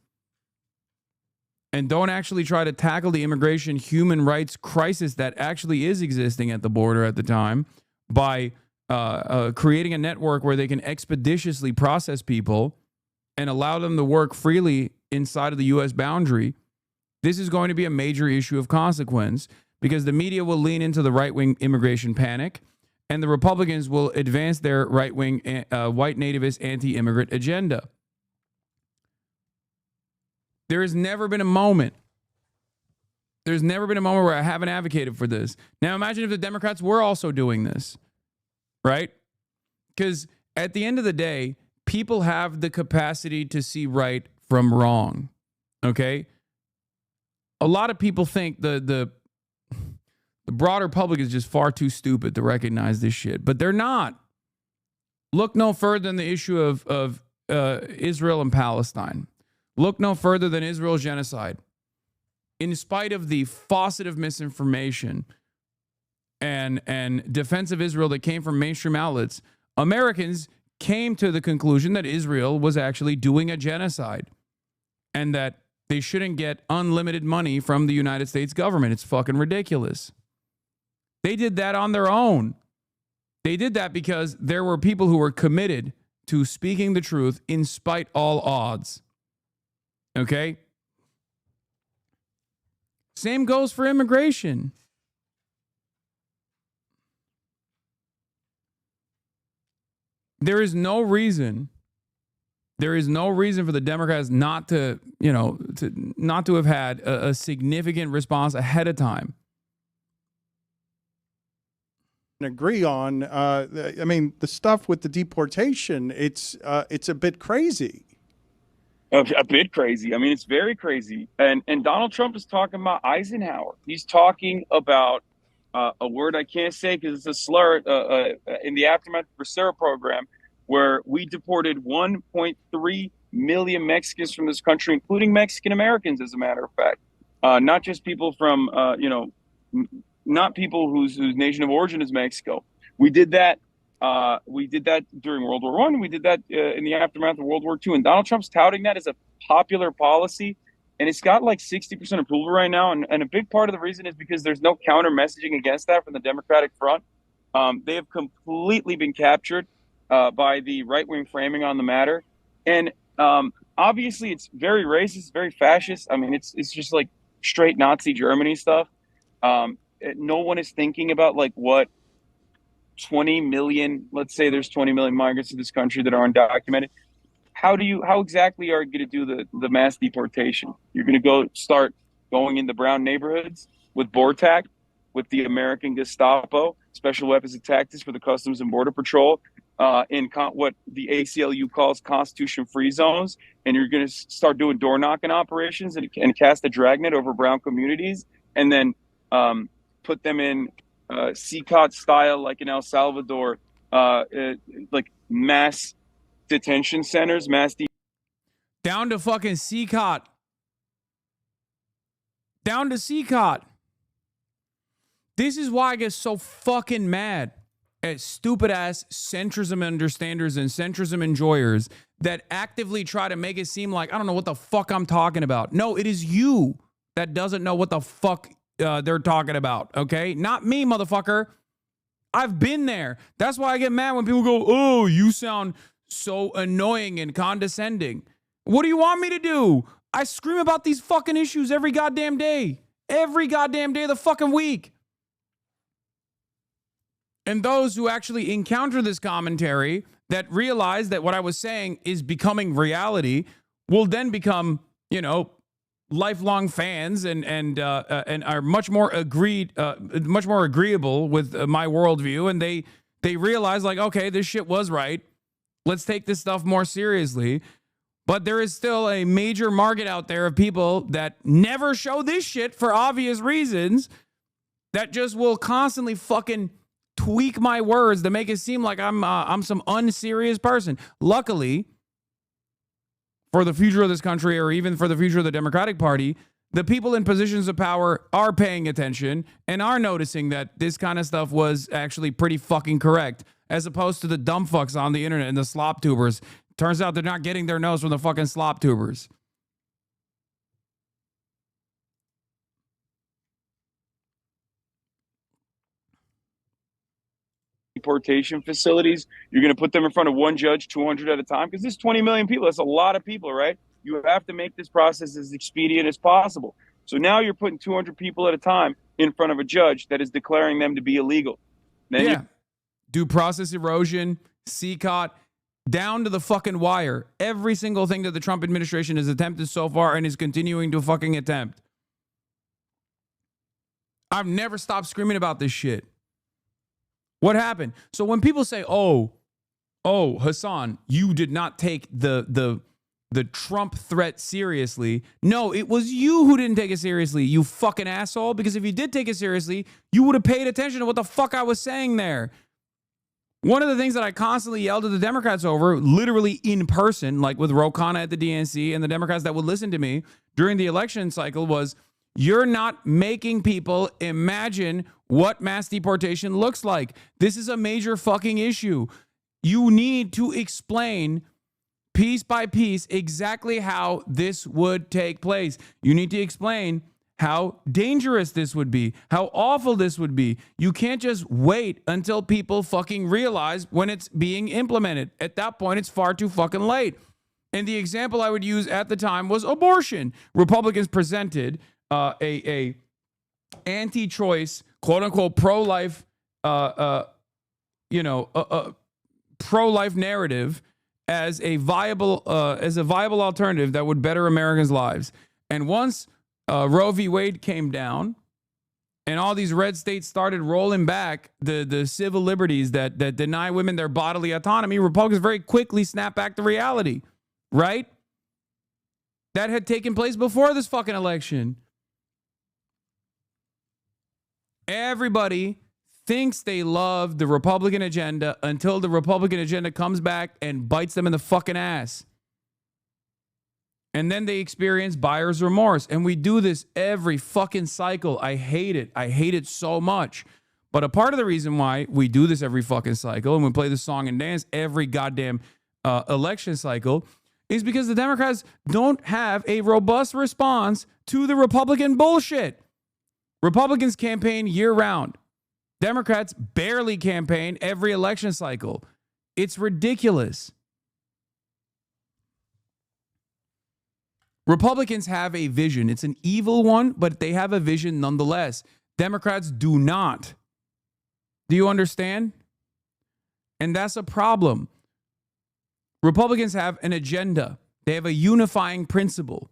and don't actually try to tackle the immigration human rights crisis that actually is existing at the border at the time by creating a network where they can expeditiously process people and allow them to work freely inside of the U.S. boundary, this is going to be a major issue of consequence because the media will lean into the right-wing immigration panic and the Republicans will advance their right-wing white nativist anti-immigrant agenda. There has never been a moment. There's never been a moment where I haven't advocated for this. Now imagine if the Democrats were also doing this, right? Because at the end of the day, people have the capacity to see right from wrong, okay? A lot of people think the broader public is just far too stupid to recognize this shit, but they're not. Look no further than the issue of Israel and Palestine. Look no further than Israel's genocide. In spite of the faucet of misinformation and defense of Israel that came from mainstream outlets, Americans came to the conclusion that Israel was actually doing a genocide and that they shouldn't get unlimited money from the United States government. It's fucking ridiculous. They did that on their own. They did that because there were people who were committed to speaking the truth in spite all odds. Okay? Same goes for immigration. There is no reason for the Democrats not to, not to have had a significant response ahead of time. Agree on, I mean, the stuff with the deportation, it's a bit crazy. A bit crazy. I mean, it's very crazy. And Donald Trump is talking about Eisenhower. He's talking about a word I can't say because it's a slur in the aftermath of the RECIPIENTS program, where we deported 1.3 million Mexicans from this country, including Mexican Americans, as a matter of fact, not just people from, not people whose nation of origin is Mexico. We did that. We did that during World War I. We did that in the aftermath of World War II. And Donald Trump's touting that as a popular policy. And it's got like 60% approval right now. And a big part of the reason is because there's no counter messaging against that from the Democratic front. They have completely been captured by the right-wing framing on the matter. And obviously it's very racist, very fascist. I mean, it's just like straight Nazi Germany stuff. No one is thinking about like what 20 million, let's say there's 20 million migrants in this country that are undocumented. How exactly are you going to do the mass deportation? You're going to start going into brown neighborhoods with BORTAC, with the American Gestapo, Special Weapons and Tactics for the Customs and Border Patrol, what the ACLU calls constitution-free zones, and you're going to start doing door-knocking operations and cast a dragnet over brown communities, and then put them in CONT style, like in El Salvador, like mass detention centers, down to fucking CONT. Down to CONT. This is why I get so fucking mad at stupid ass centrism understanders and centrism enjoyers that actively try to make it seem like I don't know what the fuck I'm talking about. No, it is you that doesn't know what the fuck they're talking about, okay? Not me, motherfucker. I've been there. That's why I get mad when people go, oh, you sound so annoying and condescending. What do you want me to do? I scream about these fucking issues every goddamn day. Every goddamn day of the fucking week. And those who actually encounter this commentary that realize that what I was saying is becoming reality will then become, you know, lifelong fans and are much more agreeable with my worldview, and they realize like, okay, this shit was right. Let's take this stuff more seriously. But there is still a major market out there of people that never show this shit for obvious reasons that just will constantly fucking tweak my words to make it seem like I'm some unserious person. Luckily, for the future of this country, or even for the future of the Democratic Party, the people in positions of power are paying attention and are noticing that this kind of stuff was actually pretty fucking correct, as opposed to the dumb fucks on the internet and the slop tubers. Turns out they're not getting their nose from the fucking slop tubers. Deportation facilities, you're going to put them in front of one judge 200 at a time, because there's 20 million people. That's a lot of people, right? You have to make this process as expedient as possible. So now you're putting 200 people at a time in front of a judge that is declaring them to be illegal. Then due process erosion, CONT, down to the fucking wire. Every single thing that the Trump administration has attempted so far and is continuing to fucking attempt. I've never stopped screaming about this shit. What happened? So when people say, oh, Hasan, you did not take the Trump threat seriously. No, it was you who didn't take it seriously, you fucking asshole. Because if you did take it seriously, you would have paid attention to what the fuck I was saying there. One of the things that I constantly yelled at the Democrats over, literally in person, like with Ro Khanna at the DNC and the Democrats that would listen to me during the election cycle, was you're not making people imagine what mass deportation looks like. This is a major fucking issue. You need to explain piece by piece exactly how this would take place. You need to explain how dangerous this would be, how awful this would be. You can't just wait until people fucking realize when it's being implemented. At that point, it's far too fucking late. And the example I would use at the time was abortion. Republicans presented a anti-choice, quote unquote, pro-life, pro-life narrative as a viable alternative that would better Americans' lives. And once Roe v. Wade came down and all these red states started rolling back the civil liberties that deny women their bodily autonomy, Republicans very quickly snapped back to reality, right? That had taken place before this fucking election. Everybody thinks they love the Republican agenda until the Republican agenda comes back and bites them in the fucking ass. And then they experience buyer's remorse. And we do this every fucking cycle. I hate it. I hate it so much. But a part of the reason why we do this every fucking cycle and we play the song and dance every goddamn election cycle is because the Democrats don't have a robust response to the Republican bullshit. Republicans campaign year-round. Democrats barely campaign every election cycle. It's ridiculous. Republicans have a vision. It's an evil one, but they have a vision nonetheless. Democrats do not. Do you understand? And that's a problem. Republicans have an agenda. They have a unifying principle.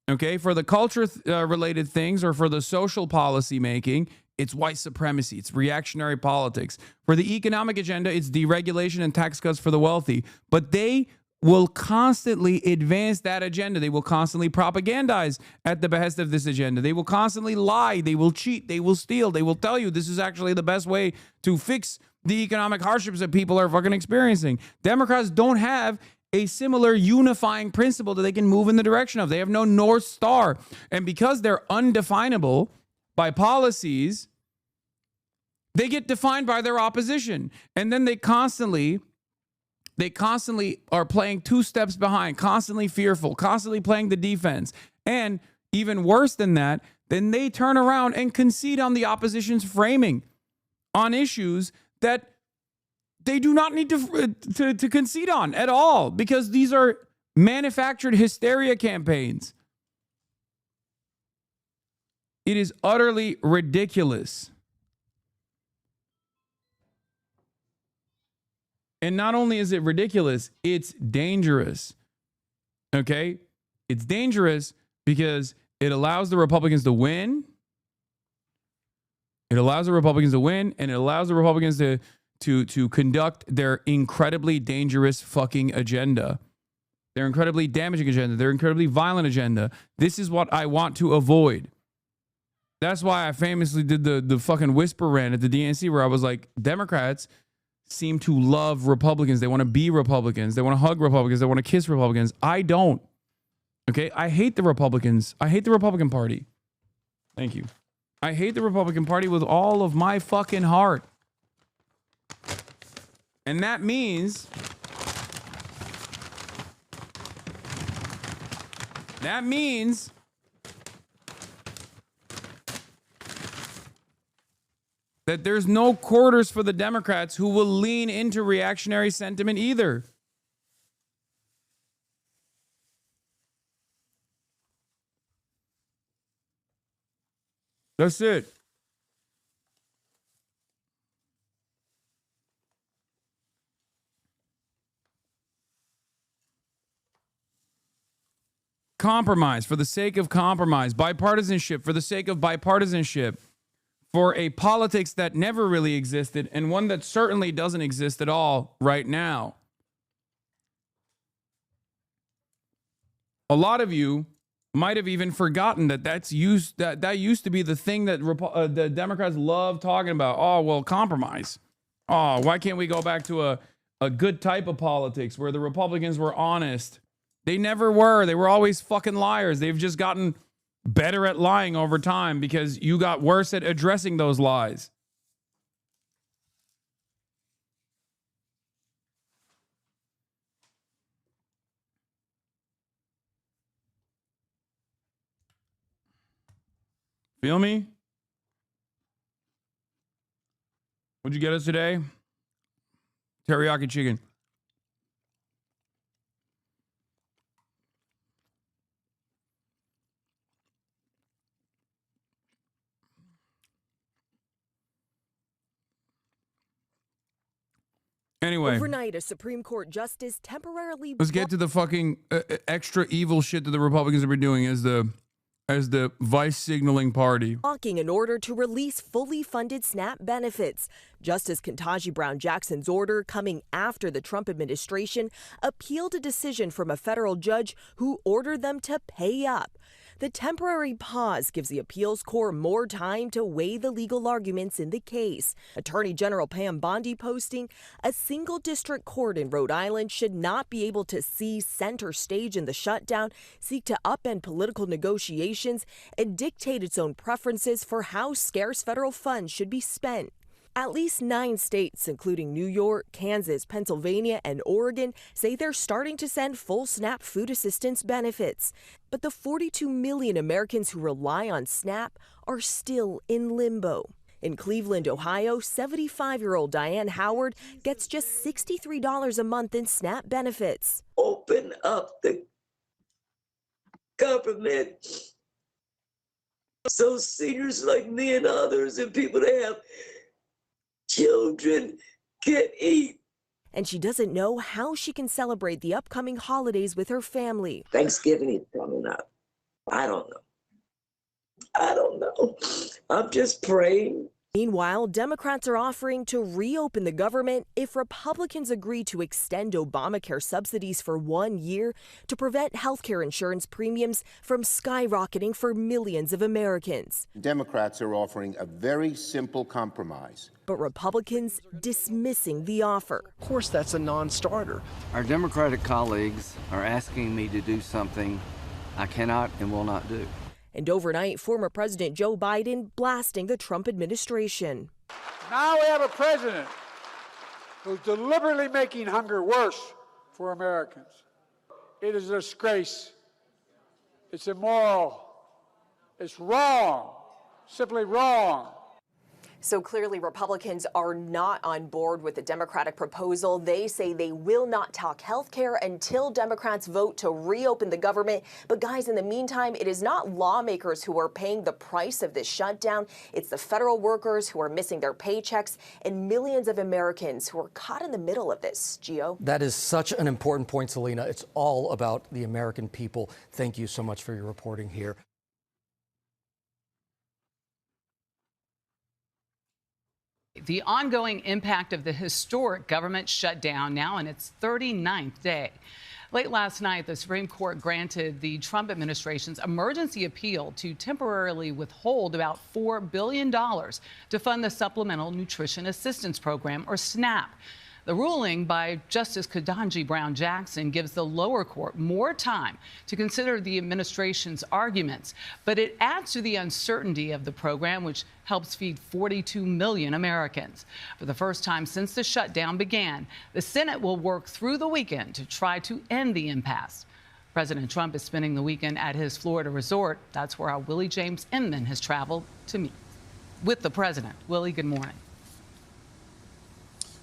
Okay, for the culture related things or for the social policy making, it's white supremacy, it's reactionary politics. For the economic agenda, it's deregulation and tax cuts for the wealthy. But they will constantly advance that agenda. They will constantly propagandize at the behest of this agenda. They will constantly lie. They will cheat. They will steal. They will tell you this is actually the best way to fix the economic hardships that people are fucking experiencing. Democrats don't have a similar unifying principle that they can move in the direction of. They have no North Star. And because they're undefinable by policies, they get defined by their opposition. And then they constantly are playing two steps behind, constantly fearful, constantly playing the defense. And even worse than that, then they turn around and concede on the opposition's framing on issues that they do not need to concede on at all, because these are manufactured hysteria campaigns. It is utterly ridiculous. And not only is it ridiculous, it's dangerous. Okay? It's dangerous because it allows the Republicans to win. It allows the Republicans to win, and it allows the Republicans to conduct their incredibly dangerous fucking agenda. Their incredibly damaging agenda. Their incredibly violent agenda. This is what I want to avoid. That's why I famously did the fucking whisper rant at the DNC, where I was like, Democrats seem to love Republicans. They want to be Republicans. They want to hug Republicans. They want to kiss Republicans. I don't. Okay? I hate the Republicans. I hate the Republican Party. Thank you. I hate the Republican Party with all of my fucking heart. And that means that there's no quarters for the Democrats who will lean into reactionary sentiment either. That's it. Compromise for the sake of compromise. Bipartisanship for the sake of bipartisanship. For a politics that never really existed, and one that certainly doesn't exist at all right now. A lot of you might have even forgotten that used to be the thing that the Democrats love talking about. Oh, well, compromise. Oh, why can't we go back to a good type of politics where the Republicans were honest? They never were. They were always fucking liars. They've just gotten better at lying over time because you got worse at addressing those lies. Feel me? What'd you get us today? Teriyaki chicken. Anyway, overnight, a Supreme Court justice temporarily. Let's get to the fucking extra evil shit that the Republicans have been doing as the vice signaling party. Blocking an order to release fully funded SNAP benefits. Justice Ketanji Brown Jackson's order, coming after the Trump administration appealed a decision from a federal judge who ordered them to pay up. The temporary pause gives the appeals court more time to weigh the legal arguments in the case. Attorney General Pam Bondi posting, a single district court in Rhode Island should not be able to seize center stage in the shutdown, seek to upend political negotiations, and dictate its own preferences for how scarce federal funds should be spent. At least 9 states, including New York, Kansas, Pennsylvania, and Oregon, say they're starting to send full SNAP food assistance benefits. But the 42 million Americans who rely on SNAP are still in limbo. In Cleveland, Ohio, 75-year-old Diane Howard gets just $63 a month in SNAP benefits. Open up the government so seniors like me and others and people that have children can eat. And she doesn't know how she can celebrate the upcoming holidays with her family. Thanksgiving is coming up. I don't know. I'm just praying. Meanwhile, Democrats are offering to reopen the government if Republicans agree to extend Obamacare subsidies for 1 year to prevent healthcare insurance premiums from skyrocketing for millions of Americans. Democrats are offering a very simple compromise. But Republicans dismissing the offer. Of course, that's a non-starter. Our Democratic colleagues are asking me to do something I cannot and will not do. And overnight, former President Joe Biden blasting the Trump administration. Now we have a president who's deliberately making hunger worse for Americans. It is a disgrace. It's immoral. It's wrong. Simply wrong. So clearly, Republicans are not on board with the Democratic proposal. They say they will not talk health care until Democrats vote to reopen the government. But guys, in the meantime, it is not lawmakers who are paying the price of this shutdown. It's the federal workers who are missing their paychecks and millions of Americans who are caught in the middle of this. Gio? That is such an important point, Selena. It's all about the American people. Thank you so much for your reporting here. The ongoing impact of the historic government shutdown now in its 39th day. Late last night, the Supreme Court granted the Trump administration's emergency appeal to temporarily withhold about $4 billion to fund the Supplemental Nutrition Assistance Program, or SNAP. The ruling by Justice Ketanji Brown Jackson gives the lower court more time to consider the administration's arguments, but it adds to the uncertainty of the program, which helps feed 42 million Americans. For the first time since the shutdown began, the Senate will work through the weekend to try to end the impasse. President Trump is spending the weekend at his Florida resort. That's where our Willie James Inman has traveled to meet with the president. Willie, good morning.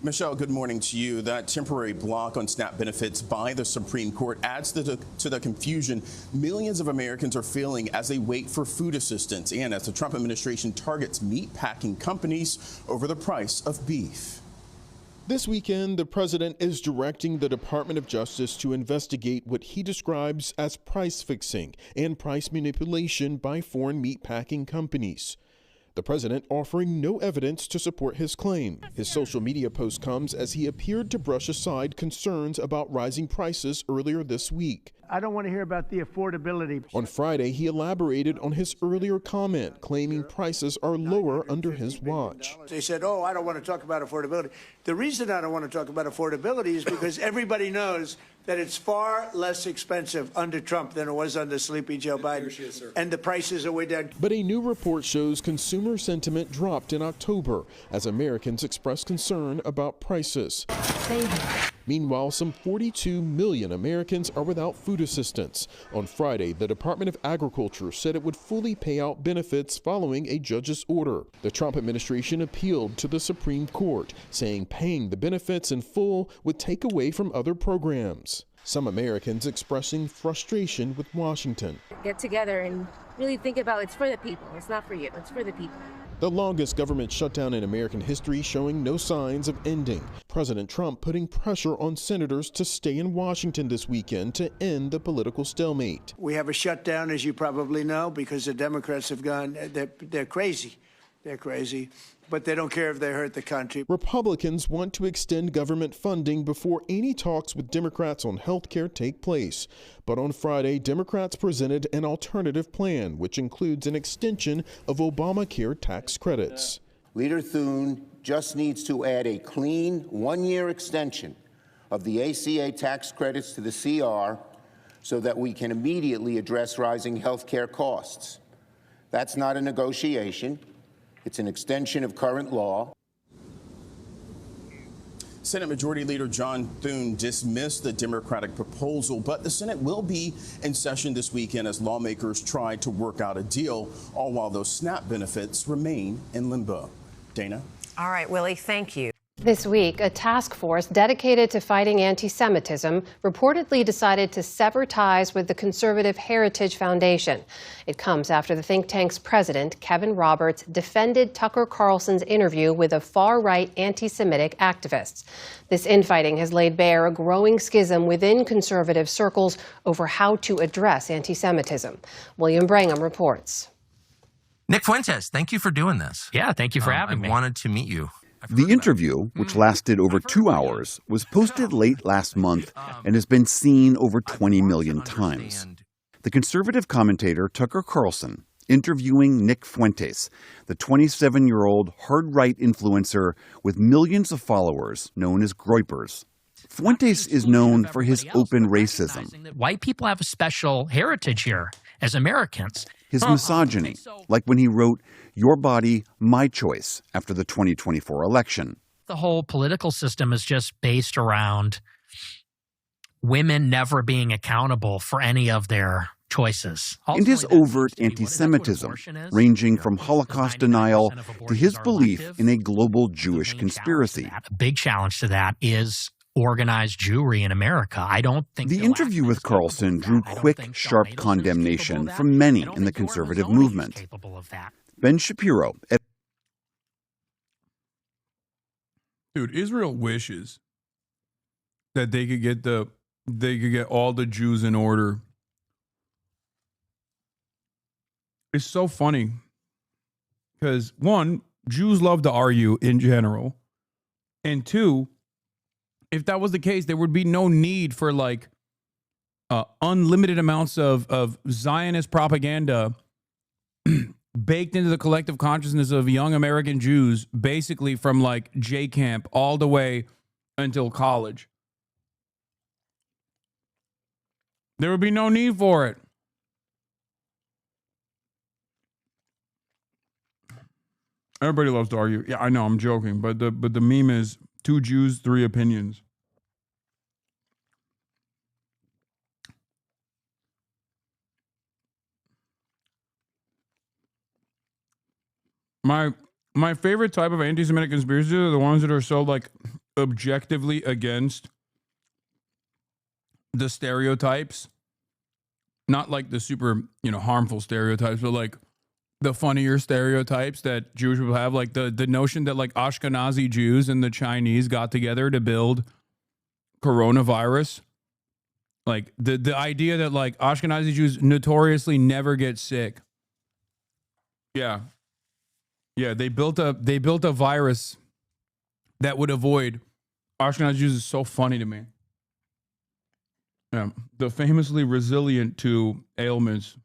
Michelle, good morning to you. That temporary block on SNAP benefits by the Supreme Court adds to the confusion millions of Americans are feeling as they wait for food assistance and as the Trump administration targets meat packing companies over the price of beef. This weekend, the president is directing the Department of Justice to investigate what he describes as price fixing and price manipulation by foreign meat packing companies. The president offering no evidence to support his claim. His social media post comes as he appeared to brush aside concerns about rising prices earlier this week. I don't want to hear about the affordability. On Friday, he elaborated on his earlier comment, claiming prices are lower under his watch. They said, oh, I don't want to talk about affordability. The reason I don't want to talk about affordability is because everybody knows that it's far less expensive under Trump than it was under Sleepy Joe Biden. And the prices are way down. But a new report shows consumer sentiment dropped in October as Americans expressed concern about prices. Meanwhile, some 42 million Americans are without food assistance. On Friday, the Department of Agriculture said it would fully pay out benefits following a judge's order. The Trump administration appealed to the Supreme Court, saying paying the benefits in full would take away from other programs. Some Americans expressing frustration with Washington. Get together and really think about it's for the people. It's not for you. It's for the people. The longest government shutdown in American history showing no signs of ending. President Trump putting pressure on senators to stay in Washington this weekend to end the political stalemate. We have a shutdown, as you probably know, because the Democrats have gone, they're crazy. They're crazy, but they don't care if they hurt the country. Republicans want to extend government funding before any talks with Democrats on health care take place. But on Friday, Democrats presented an alternative plan, which includes an extension of Obamacare tax credits. Leader Thune just needs to add a clean 1-year extension of the ACA tax credits to the CR so that we can immediately address rising health care costs. That's not a negotiation. It's an extension of current law. Senate Majority Leader John Thune dismissed the Democratic proposal, but the Senate will be in session this weekend as lawmakers try to work out a deal, all while those SNAP benefits remain in limbo. Dana? All right, Willie, thank you. This week, a task force dedicated to fighting anti-Semitism reportedly decided to sever ties with the conservative Heritage Foundation. It comes after the think tank's president, Kevin Roberts, defended Tucker Carlson's interview with a far-right anti-Semitic activist. This infighting has laid bare a growing schism within conservative circles over how to address anti-Semitism. William Brangham reports. Nick Fuentes, thank you for doing this. Yeah, thank you for having me. I wanted to meet you. The interview, which lasted over 2 hours, was posted late last month and has been seen over 20 million times. The conservative commentator Tucker Carlson interviewing Nick Fuentes, the 27-year-old hard-right influencer with millions of followers known as Groypers. Fuentes is known for his open racism. White people have a special heritage here as Americans. His misogyny, like when he wrote "Your Body, My Choice" after the 2024 election. The whole political system is just based around women never being accountable for any of their choices. And his overt anti-Semitism, ranging from Holocaust denial to his belief in a global Jewish conspiracy. A big challenge to that is organized Jewry in America. I don't think the interview with Carlson drew quick, sharp condemnation from many in the conservative movement. Ben Shapiro. Dude, Israel wishes that they could get all the Jews in order. It's so funny because, one, Jews love to argue in general, and two, if that was the case, there would be no need for like unlimited amounts of Zionist propaganda baked into the collective consciousness of young American Jews, basically from like J camp all the way until college. There would be no need for it. Everybody loves to argue. Yeah, I know, I'm joking, but the meme is 2 Jews, 3 opinions. My favorite type of anti-Semitic conspiracies are the ones that are so like objectively against the stereotypes, not like the super, harmful stereotypes, but like the funnier stereotypes that Jewish people have, like the notion that like Ashkenazi Jews and the Chinese got together to build coronavirus. Like the idea that like Ashkenazi Jews notoriously never get sick. Yeah. Yeah, they built a virus that would avoid Ashkenazi Jews is so funny to me. Yeah, the famously resilient to ailments.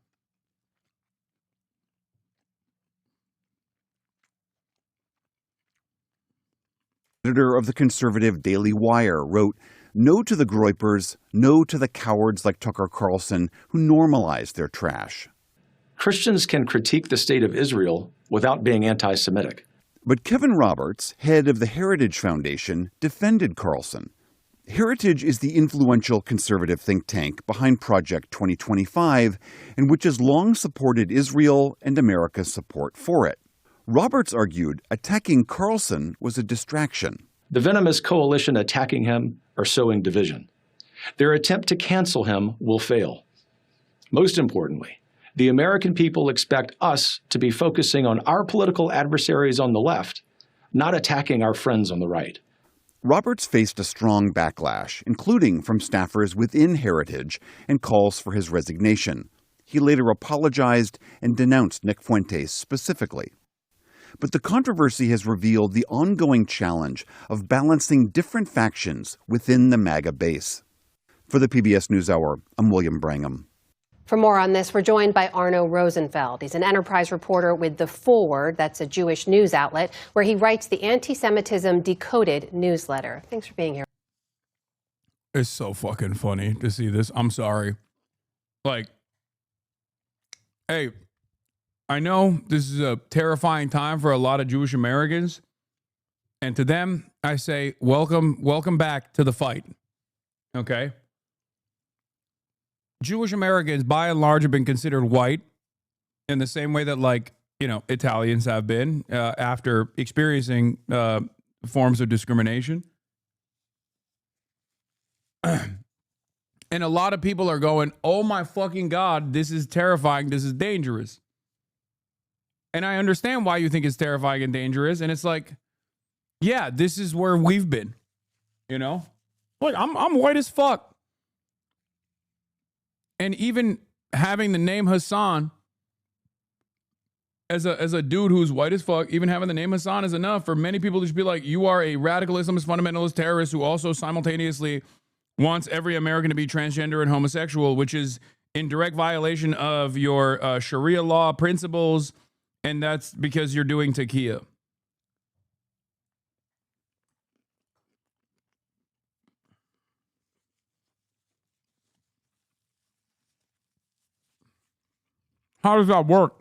Editor of the conservative Daily Wire wrote, "No to the Groypers, no to the cowards like Tucker Carlson who normalize their trash." Christians can critique the state of Israel without being anti-Semitic. But Kevin Roberts, head of the Heritage Foundation, defended Carlson. Heritage is the influential conservative think tank behind Project 2025, and which has long supported Israel and America's support for it. Roberts argued attacking Carlson was a distraction. The venomous coalition attacking him are sowing division. Their attempt to cancel him will fail. Most importantly, the American people expect us to be focusing on our political adversaries on the left, not attacking our friends on the right. Roberts faced a strong backlash, including from staffers within Heritage, and calls for his resignation. He later apologized and denounced Nick Fuentes specifically. But the controversy has revealed the ongoing challenge of balancing different factions within the MAGA base. For the PBS NewsHour, I'm William Brangham. For more on this, we're joined by Arno Rosenfeld. He's an enterprise reporter with The Forward, that's a Jewish news outlet, where he writes the Anti-Semitism Decoded newsletter. Thanks for being here. It's so fucking funny to see this. I'm sorry. Like, hey, I know this is a terrifying time for a lot of Jewish Americans. And to them, I say, welcome back to the fight. Okay? Jewish Americans, by and large, have been considered white in the same way that, like, Italians have been after experiencing forms of discrimination. And a lot of people are going, oh my fucking God, this is terrifying. This is dangerous. And I understand why you think it's terrifying and dangerous. And it's like, yeah, this is where we've been, Like, I'm white as fuck. And even having the name Hasan as a dude who's white as fuck, even having the name Hasan is enough for many people to just be like, you are a radical Islamist fundamentalist terrorist who also simultaneously wants every American to be transgender and homosexual, which is in direct violation of your Sharia law principles, and that's because you're doing taqiyya. How does that work?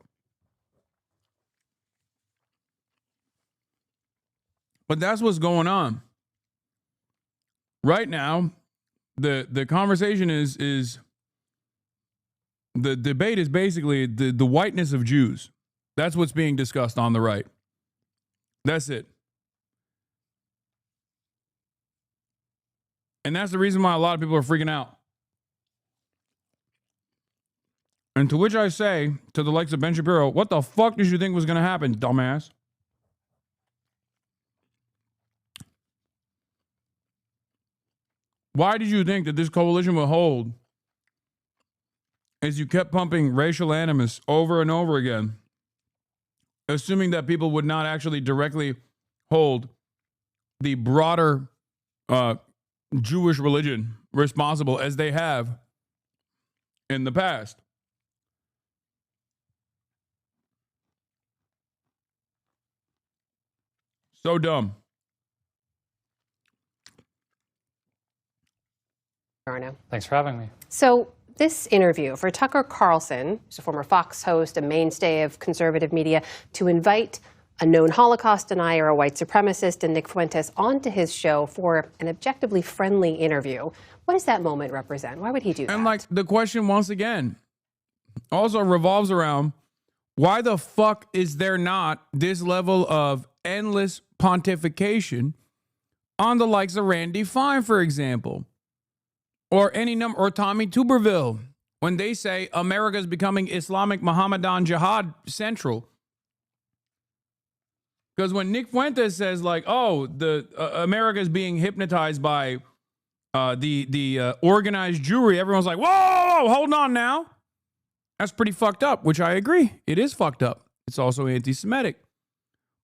But that's what's going on. Right now, the conversation is the debate is basically the whiteness of Jews. That's what's being discussed on the right. That's it. And that's the reason why a lot of people are freaking out. And to which I say, to the likes of Ben Shapiro, what the fuck did you think was going to happen, dumbass? Why did you think that this coalition would hold as you kept pumping racial animus over and over again, assuming that people would not actually directly hold the broader Jewish religion responsible as they have in the past? So dumb. Arno. Thanks for having me. So this interview for Tucker Carlson, who's a former Fox host, a mainstay of conservative media, to invite a known Holocaust denier, a white supremacist, and Nick Fuentes onto his show for an objectively friendly interview. What does that moment represent? Why would he do that? And like the question once again also revolves around, why the fuck is there not this level of endless pontification on the likes of Randy Fine, for example? Or any number, or Tommy Tuberville, when they say America is becoming Islamic Mohammedan jihad central. Because when Nick Fuentes says like, oh, the America is being hypnotized by the organized Jewry, everyone's like, whoa, hold on now. That's pretty fucked up, which I agree. It is fucked up. It's also anti-Semitic.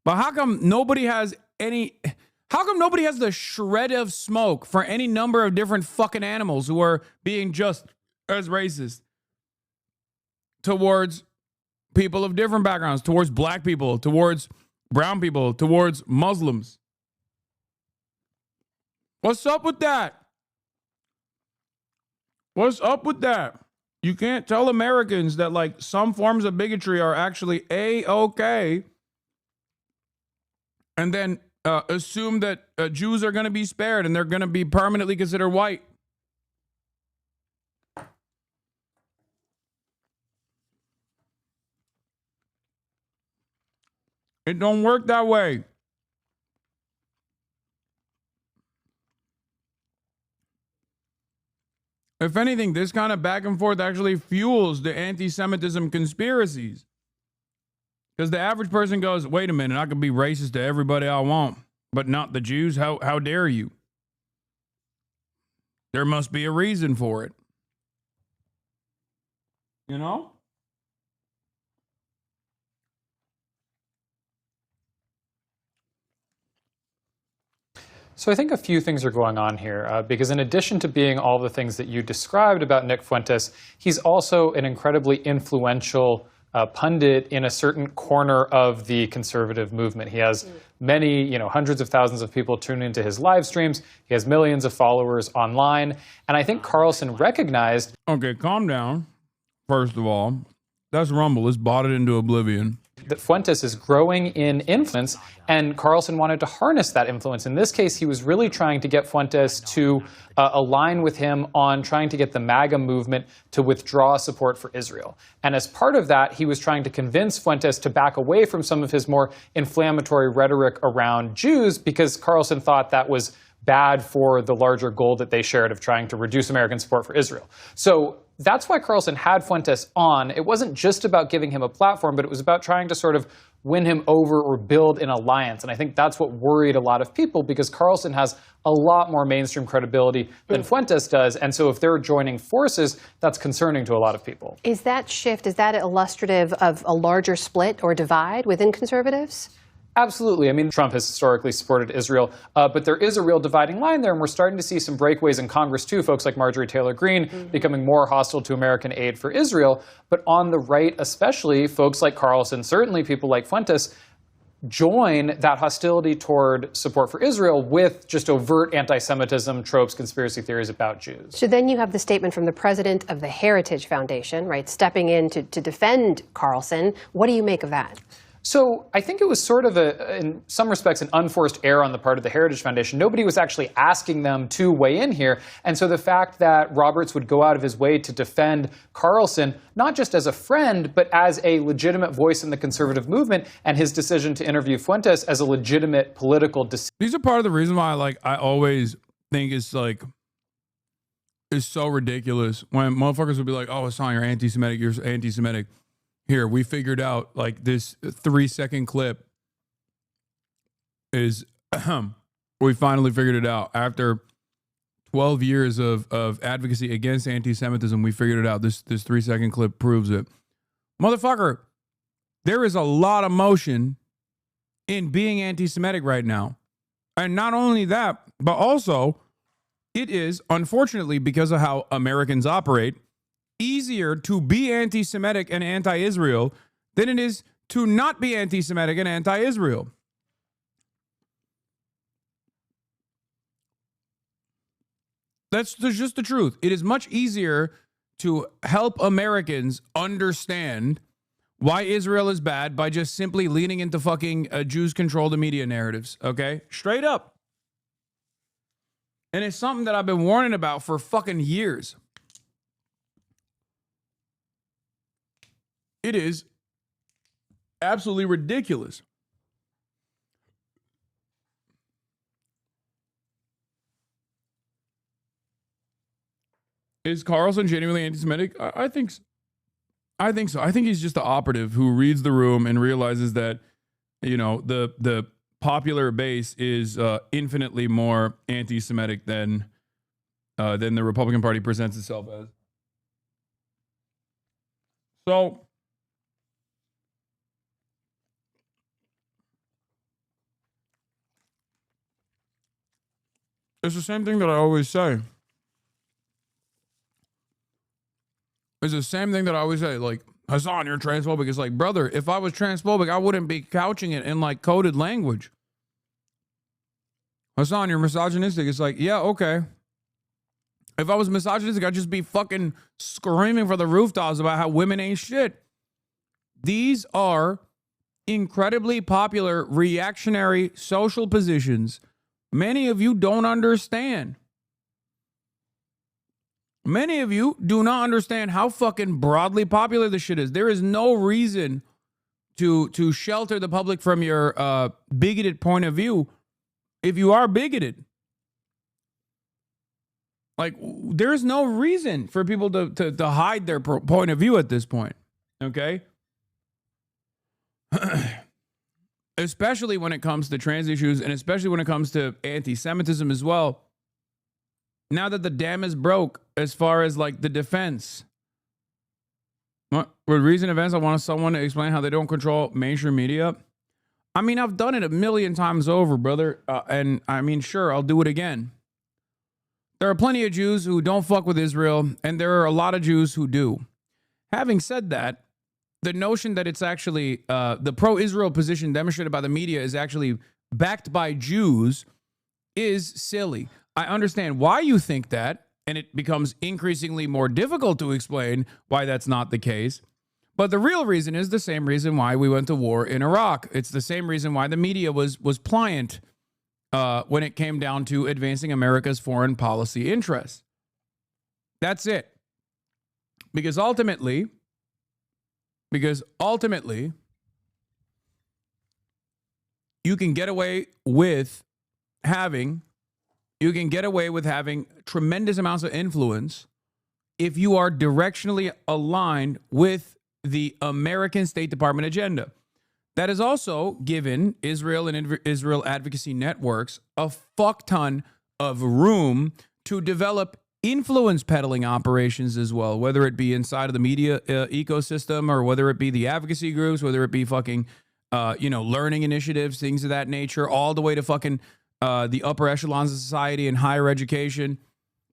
But how come nobody has the shred of smoke for any number of different fucking animals who are being just as racist towards people of different backgrounds, towards black people, towards brown people, towards Muslims? What's up with that? What's up with that? You can't tell Americans that like some forms of bigotry are actually A-okay and then assume that Jews are going to be spared and they're going to be permanently considered white. It don't work that way. If anything, this kind of back and forth actually fuels the anti-Semitism conspiracies. Because the average person goes, wait a minute, I can be racist to everybody I want, but not the Jews? How dare you? There must be a reason for it. You know? So I think a few things are going on here, because in addition to being all the things that you described about Nick Fuentes, he's also an incredibly influential pundit in a certain corner of the conservative movement. He has many, hundreds of thousands of people tune into his live streams. He has millions of followers online. And I think Carlson recognized... Okay, calm down. First of all, that's Rumble. It's bought it into oblivion. That Fuentes is growing in influence, and Carlson wanted to harness that influence. In this case, he was really trying to get Fuentes to align with him on trying to get the MAGA movement to withdraw support for Israel. And as part of that, he was trying to convince Fuentes to back away from some of his more inflammatory rhetoric around Jews, because Carlson thought that was bad for the larger goal that they shared of trying to reduce American support for Israel. So that's why Carlson had Fuentes on. It wasn't just about giving him a platform, but it was about trying to sort of win him over or build an alliance. And I think that's what worried a lot of people, because Carlson has a lot more mainstream credibility than Fuentes does. And so if they're joining forces, that's concerning to a lot of people. Is that shift, is that illustrative of a larger split or divide within conservatives? Absolutely. I mean, Trump has historically supported Israel, but there is a real dividing line there, and we're starting to see some breakaways in Congress, too. Folks like Marjorie Taylor Greene becoming more hostile to American aid for Israel. But on the right, especially, folks like Carlson, certainly people like Fuentes, join that hostility toward support for Israel with just overt anti-Semitism, tropes, conspiracy theories about Jews. So then you have the statement from the president of the Heritage Foundation, right, stepping in to defend Carlson. What do you make of that? So I think it was sort of, in some respects, an unforced error on the part of the Heritage Foundation. Nobody was actually asking them to weigh in here. And so the fact that Roberts would go out of his way to defend Carlson, not just as a friend, but as a legitimate voice in the conservative movement, and his decision to interview Fuentes as a legitimate political decision. These are part of the reason why, I always think it's so ridiculous when motherfuckers would be like, "Oh, Hasan, you're anti-Semitic. You're anti-Semitic." Here, we figured out this 3-second clip is, we finally figured it out. After 12 years of advocacy against anti-Semitism, we figured it out. This 3-second clip proves it. Motherfucker, there is a lot of motion in being anti-Semitic right now. And not only that, but also it is, unfortunately, because of how Americans operate, easier to be anti-Semitic and anti-Israel than it is to not be anti-Semitic and anti-Israel. That's just the truth. It is much easier to help Americans understand why Israel is bad by just simply leaning into fucking Jews control the media narratives, okay? Straight up. And it's something that I've been warning about for fucking years. It is absolutely ridiculous. Is Carlson genuinely anti-Semitic? I think so. I think so. I think he's just the operative who reads the room and realizes that, the popular base is infinitely more anti-Semitic than the Republican Party presents itself as. So, it's the same thing that I always say. It's the same thing that I always say. Hasan, you're transphobic. It's like, brother, if I was transphobic, I wouldn't be couching it in coded language. Hasan, you're misogynistic. It's like, yeah, okay. If I was misogynistic, I'd just be fucking screaming for the rooftops about how women ain't shit. These are incredibly popular reactionary social positions many of you don't understand. Many of you do not understand how fucking broadly popular this shit is. There is no reason to shelter the public from your bigoted point of view if you are bigoted. There's no reason for people to hide their point of view at this point, okay? Especially when it comes to trans issues and especially when it comes to anti-Semitism as well. Now that the dam is broke as far as the defense. With recent events, I want someone to explain how they don't control mainstream media. I mean, I've done it a million times over, brother. And I mean, sure, I'll do it again. There are plenty of Jews who don't fuck with Israel, and there are a lot of Jews who do. Having said that, the notion that it's actually the pro-Israel position demonstrated by the media is actually backed by Jews is silly. I understand why you think that, and it becomes increasingly more difficult to explain why that's not the case. But the real reason is the same reason why we went to war in Iraq. It's the same reason why the media was pliant when it came down to advancing America's foreign policy interests. That's it. Because ultimately, you can get away with having tremendous amounts of influence if you are directionally aligned with the American State Department agenda. That has also given Israel and Israel advocacy networks a fuck ton of room to develop influence peddling operations as well, whether it be inside of the media ecosystem or whether it be the advocacy groups, whether it be fucking, learning initiatives, things of that nature, all the way to fucking the upper echelons of society and higher education.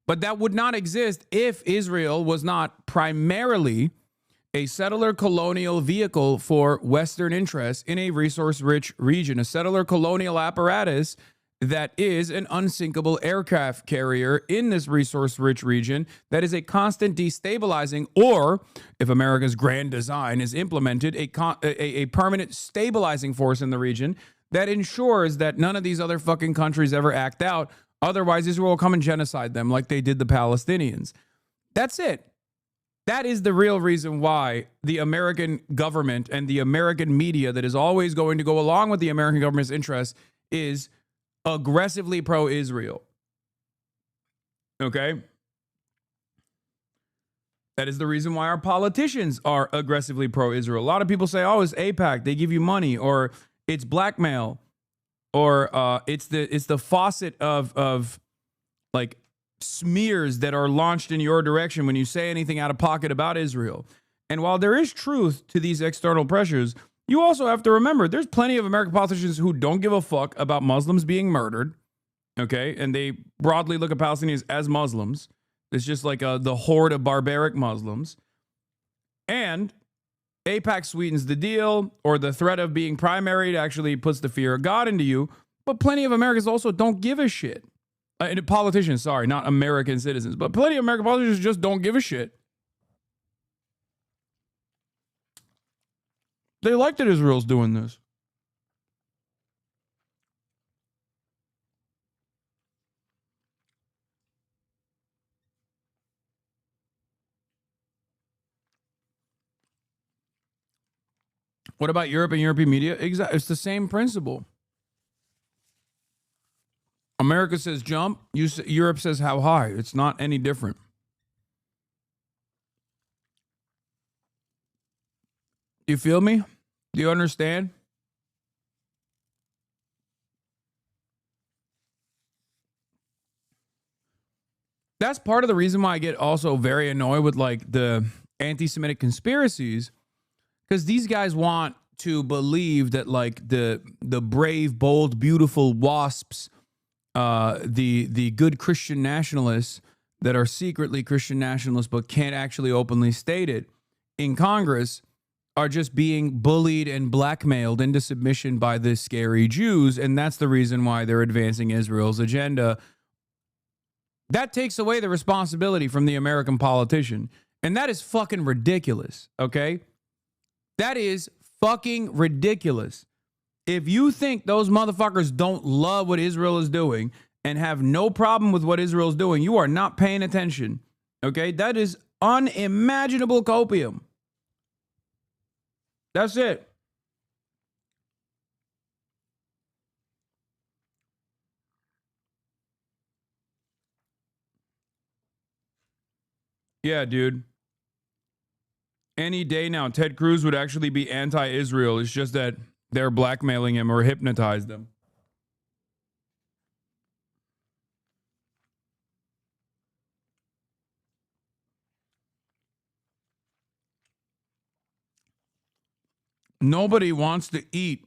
But that would not exist if Israel was not primarily a settler colonial vehicle for Western interests in a resource-rich region, a settler colonial apparatus that is an unsinkable aircraft carrier in this resource-rich region that is a constant destabilizing, or if America's grand design is implemented, a permanent stabilizing force in the region that ensures that none of these other fucking countries ever act out. Otherwise, Israel will come and genocide them like they did the Palestinians. That's it. That is the real reason why the American government and the American media that is always going to go along with the American government's interests is aggressively pro-Israel. Okay? That is the reason why our politicians are aggressively pro-Israel. A lot of people say, oh, it's AIPAC, they give you money, or it's blackmail, or it's the faucet of like smears that are launched in your direction when you say anything out of pocket about Israel. And while there is truth to these external pressures, you also have to remember there's plenty of American politicians who don't give a fuck about Muslims being murdered, okay? And they broadly look at Palestinians as Muslims. It's just like the horde of barbaric Muslims. And AIPAC sweetens the deal, or the threat of being primaried actually puts the fear of God into you. But plenty of Americans also don't give a shit. Politicians, sorry, not American citizens, but plenty of American politicians just don't give a shit. They like that Israel's doing this. What about Europe and European media? Exactly. It's the same principle. America says jump, Europe says how high. It's not any different. Do you feel me? Do you understand? That's part of the reason why I get also very annoyed with like the anti-Semitic conspiracies, because these guys want to believe that like the brave, bold, beautiful WASPs, the good Christian nationalists that are secretly Christian nationalists but can't actually openly state it in Congress, are just being bullied and blackmailed into submission by the scary Jews, and that's the reason why they're advancing Israel's agenda. That takes away the responsibility from the American politician, and that is fucking ridiculous, okay? That is fucking ridiculous. If you think those motherfuckers don't love what Israel is doing and have no problem with what Israel is doing, you are not paying attention, okay? That is unimaginable copium. That's it. Yeah, dude. Any day now, Ted Cruz would actually be anti-Israel. It's just that they're blackmailing him or hypnotized him. Nobody wants to eat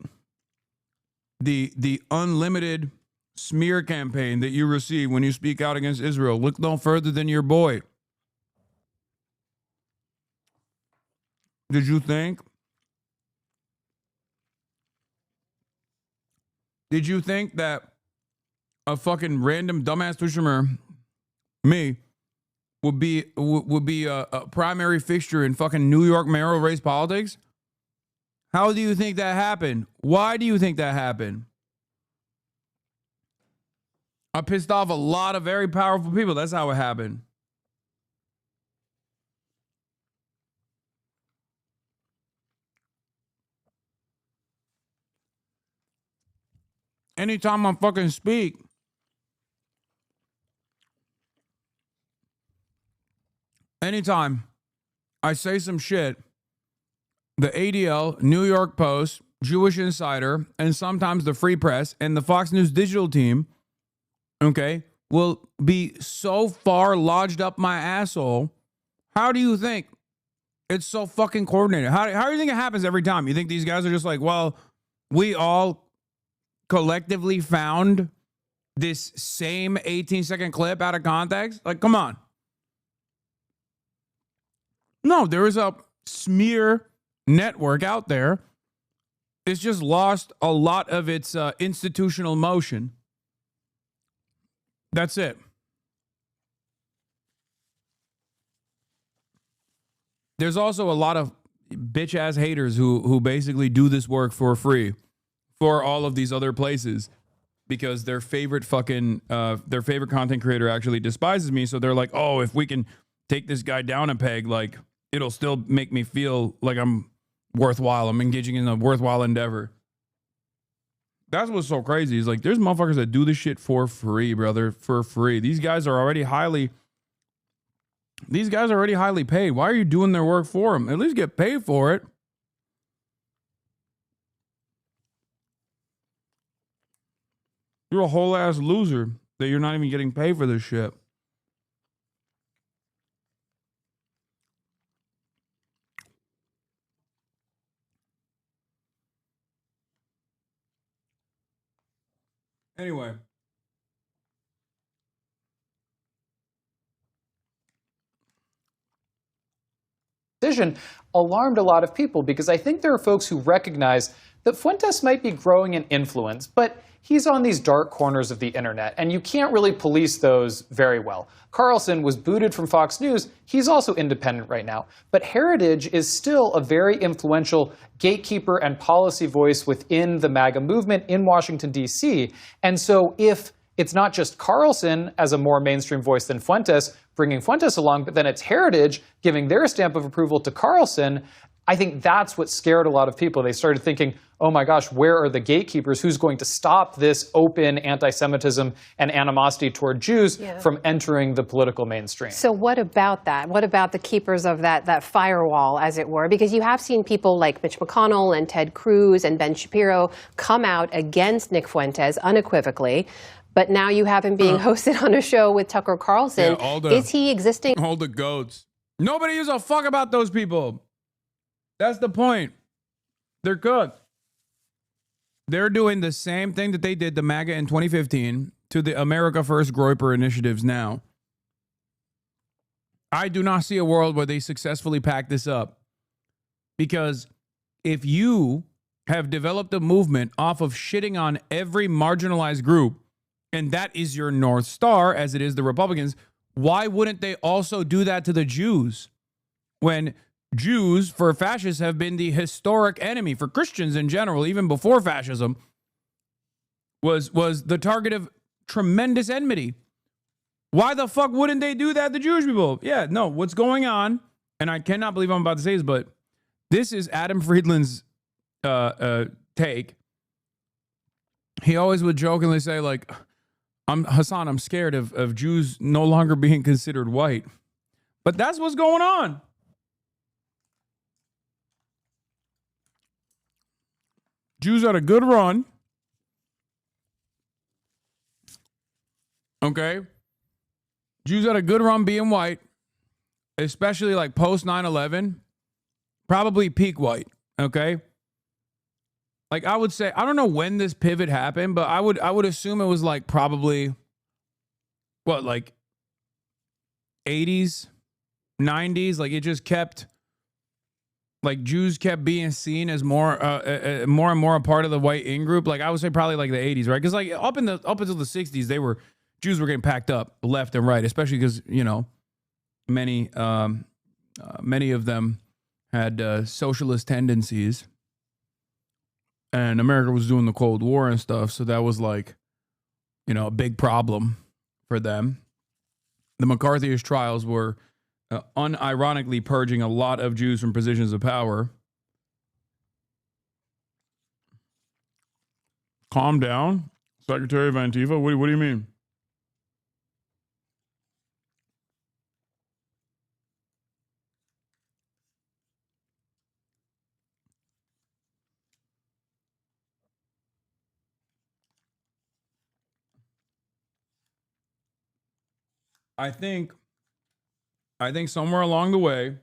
the unlimited smear campaign that you receive when you speak out against Israel. Look no further than your boy. Did you think that a fucking random dumbass Tushimer, me, would be a primary fixture in fucking New York mayoral race politics? How do you think that happened? Why do you think that happened? I pissed off a lot of very powerful people. That's how it happened. Anytime I fucking speak, anytime I say some shit, the ADL, New York Post, Jewish Insider, and sometimes the Free Press and the Fox News digital team, okay, will be so far lodged up my asshole. How do you think it's so fucking coordinated? How do you think it happens every time? You think these guys are just like, well, we all collectively found this same 18-second clip out of context? Like, come on. No, there is a smear network out there. It's just lost a lot of its institutional motion. That's it. There's also a lot of bitch-ass haters who basically do this work for free for all of these other places because their favorite content creator actually despises me. So they're like, oh, if we can take this guy down a peg, like, it'll still make me feel like I'm worthwhile. I'm engaging in a worthwhile endeavor. That's what's so crazy. Is like, there's motherfuckers that do this shit for free, brother, for free. These guys are already highly paid. Why are you doing their work for them? At least get paid for it. You're a whole ass loser that you're not even getting paid for this shit. Anyway. Decision alarmed a lot of people because I think there are folks who recognize that Fuentes might be growing in influence, but he's on these dark corners of the internet, and you can't really police those very well. Carlson was booted from Fox News. He's also independent right now. But Heritage is still a very influential gatekeeper and policy voice within the MAGA movement in Washington, D.C. And so if it's not just Carlson as a more mainstream voice than Fuentes, bringing Fuentes along, but then it's Heritage giving their stamp of approval to Carlson, I think that's what scared a lot of people. They started thinking, oh my gosh, where are the gatekeepers? Who's going to stop this open anti-Semitism and animosity toward Jews from entering the political mainstream? So what about that? What about the keepers of that firewall, as it were? Because you have seen people like Mitch McConnell and Ted Cruz and Ben Shapiro come out against Nick Fuentes unequivocally. But now you have him being hosted on a show with Tucker Carlson. Is he existing? All the goats. Nobody gives a fuck about those people. That's the point. They're cooked. They're doing the same thing that they did to MAGA in 2015 to the America First Groyper initiatives now. I do not see a world where they successfully pack this up. Because if you have developed a movement off of shitting on every marginalized group, and that is your North Star, as it is the Republicans, why wouldn't they also do that to the Jews? When Jews, for fascists, have been the historic enemy for Christians in general, even before fascism, was the target of tremendous enmity. Why the fuck wouldn't they do that to Jewish people? Yeah, no, what's going on, and I cannot believe I'm about to say this, but this is Adam Friedland's take. He always would jokingly say, like, Hasan, I'm scared of Jews no longer being considered white. But that's what's going on. Jews had a good run. Okay? Jews had a good run being white, especially like post 9/11, probably peak white, okay? Like I would say, I don't know when this pivot happened, but I would assume it was like probably what, like 80s, 90s, like it just kept, like Jews kept being seen as more and more a part of the white in group. Like I would say probably like the 80s, right? Because like up until the 60s, Jews were getting packed up left and right, especially because, you know, many of them had socialist tendencies. And America was doing the Cold War and stuff, so that was like, you know, a big problem for them. The McCarthyist trials were unironically purging a lot of Jews from positions of power. Calm down, Secretary of Antifa. What do you mean? I think somewhere along the way,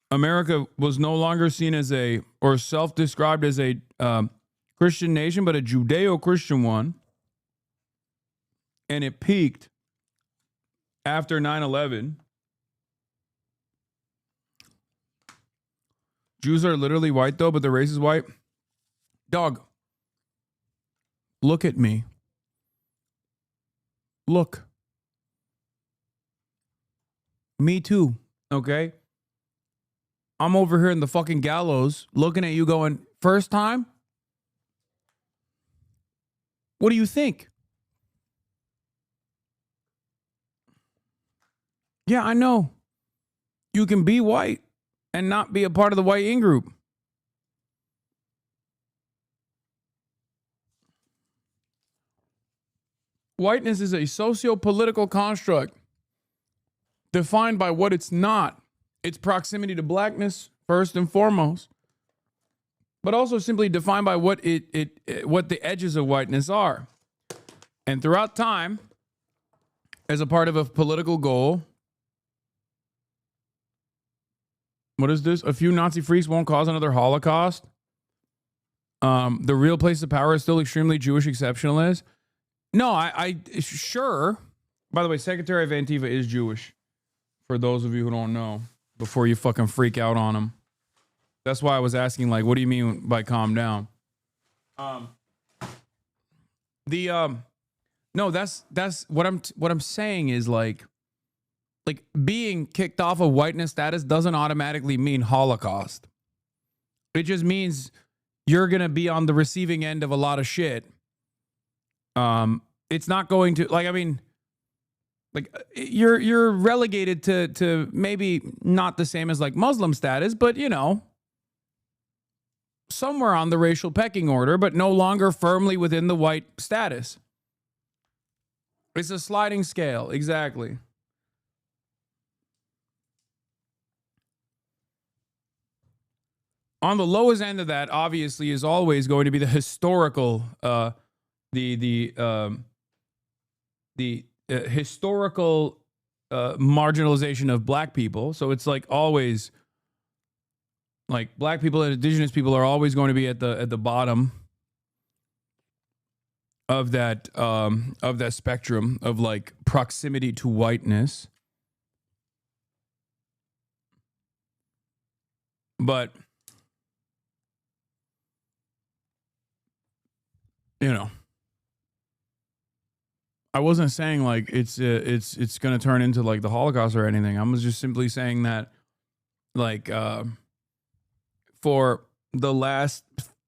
America was no longer seen as or self-described as a Christian nation, but a Judeo-Christian one. And it peaked after 9/11. Jews are literally white, though, but the race is white. Dog, look at me. Look. Me too, okay? I'm over here in the fucking gallows looking at you going, first time? What do you think? Yeah, I know. You can be white and not be a part of the white in-group. Whiteness is a socio-political construct defined by what it's not. Its proximity to blackness, first and foremost, but also simply defined by what what the edges of whiteness are. And throughout time, as a part of a political goal, what is this? A few Nazi freaks won't cause another Holocaust. The real place of power is still extremely Jewish exceptionalist. No, I sure. By the way, Secretary of Antifa is Jewish. For those of you who don't know, before you fucking freak out on him. That's why I was asking, like, what do you mean by calm down? No, that's what I'm saying is like being kicked off of whiteness status doesn't automatically mean Holocaust. It just means you're gonna be on the receiving end of a lot of shit. It's not going to, like, I mean, like, you're relegated to maybe not the same as like Muslim status, but you know, somewhere on the racial pecking order, but no longer firmly within the white status. It's a sliding scale, exactly. On the lowest end of that, obviously, is always going to be the historical, historical marginalization of black people. So it's like always, like, black people and indigenous people are always going to be at the bottom of that spectrum of like proximity to whiteness. But you know, I wasn't saying like it's going to turn into like the Holocaust or anything. I was just simply saying that, like, for the last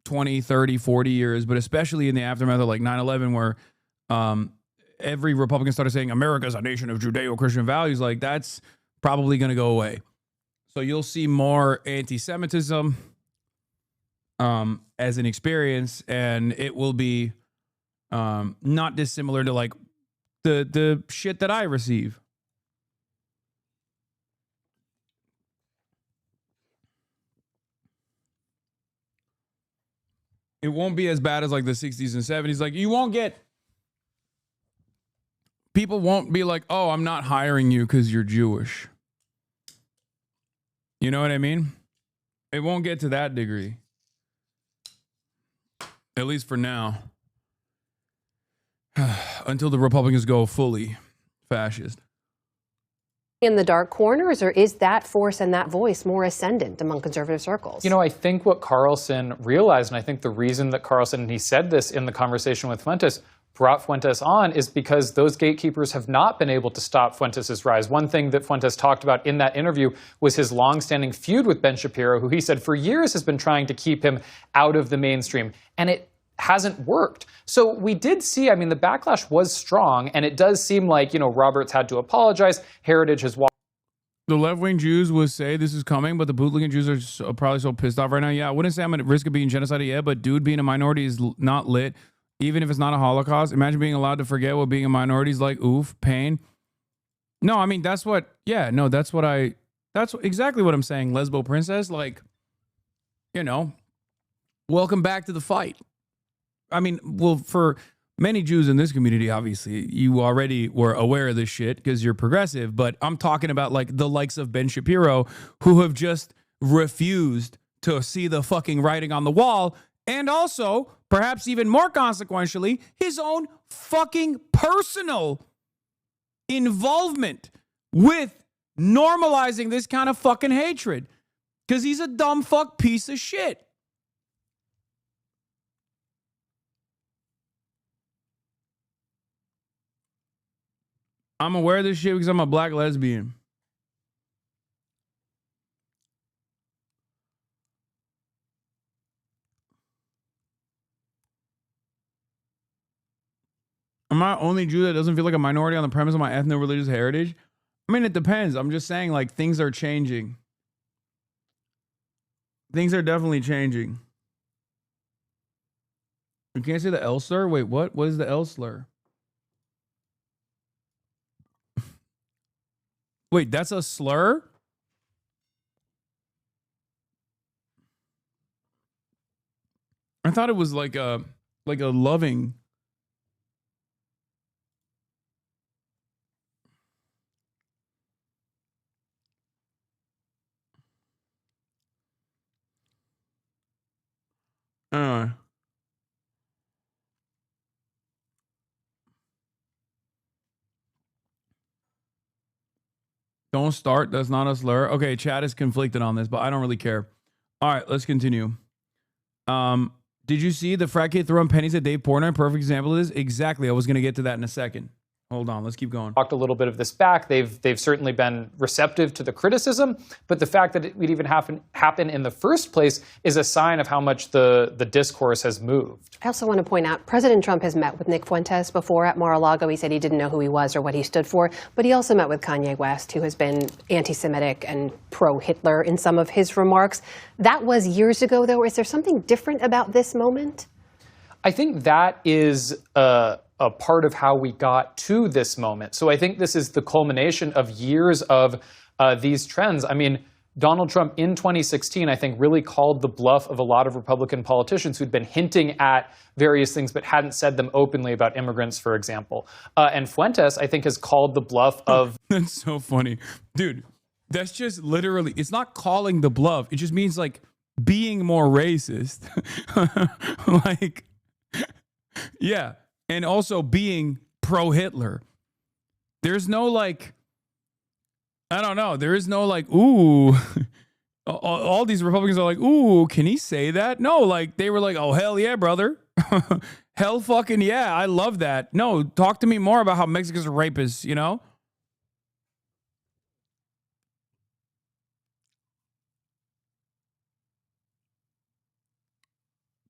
20, 30, 40 years, but especially in the aftermath of like 9/11, where every Republican started saying America's a nation of Judeo-Christian values, like that's probably going to go away. So you'll see more anti-Semitism as an experience, and it will be not dissimilar to like the shit that I receive. It won't be as bad as like the 60s and 70s. Like, you won't get, people won't be like, oh, I'm not hiring you because you're Jewish. You know what I mean? It won't get to that degree. At least for now. Until the Republicans go fully fascist. In the dark corners, or is that force and that voice more ascendant among conservative circles? You know, I think what Carlson realized, and I think the reason that Carlson, and he said this in the conversation with Fuentes, brought Fuentes on is because those gatekeepers have not been able to stop Fuentes' rise. One thing that Fuentes talked about in that interview was his longstanding feud with Ben Shapiro, who he said for years has been trying to keep him out of the mainstream. And it hasn't worked. So we did see, I mean, the backlash was strong, and it does seem like, you know, Roberts had to apologize. Heritage has walked. The left-wing Jews will say this is coming, but the bootlicking Jews are probably so pissed off right now. Yeah, I wouldn't say I'm at risk of being genocided yet, but dude, being a minority is not lit. Even if it's not a Holocaust, imagine being allowed to forget what being a minority is like. Oof, pain. No, I mean, that's exactly what I'm saying, Lesbo Princess. Like, you know, welcome back to the fight. I mean, well, for many Jews in this community, obviously, you already were aware of this shit because you're progressive, but I'm talking about like the likes of Ben Shapiro, who have just refused to see the fucking writing on the wall, and also, perhaps even more consequentially, his own fucking personal involvement with normalizing this kind of fucking hatred because he's a dumb fuck piece of shit. I'm aware of this shit because I'm a black lesbian. Am I the only Jew that doesn't feel like a minority on the premise of my ethno-religious heritage? I mean, it depends. I'm just saying, like, things are changing. Things are definitely changing. You can't say the L slur? Wait, what? What is the L slur? Wait, that's a slur? I thought it was like a loving. Don't start. That's not a slur. Okay, chat is conflicted on this, but I don't really care. All right, let's continue. Did you see the frat kid throwing pennies at Dave Portnoy? Perfect example of this. Exactly. I was going to get to that in a second. Hold on. Let's keep going. Talked a little bit of this back. They've certainly been receptive to the criticism, but the fact that it would even happen in the first place is a sign of how much the discourse has moved. I also want to point out, President Trump has met with Nick Fuentes before at Mar-a-Lago. He said he didn't know who he was or what he stood for, but he also met with Kanye West, who has been anti-Semitic and pro-Hitler in some of his remarks. That was years ago, though. Is there something different about this moment? I think that is a part of how we got to this moment. So I think this is the culmination of years of these trends. I mean, Donald Trump in 2016, I think, really called the bluff of a lot of Republican politicians who'd been hinting at various things but hadn't said them openly about immigrants, for example. And Fuentes, I think, has called the bluff of... That's so funny. Dude, that's just literally, it's not calling the bluff. It just means, like, being more racist. Like, yeah. And also being pro-Hitler. There's no, like... I don't know. There is no like, ooh, all these Republicans are like, ooh, can he say that? No, like they were like, oh, hell yeah, brother. Hell fucking yeah. I love that. No, talk to me more about how Mexicans are rapists, you know?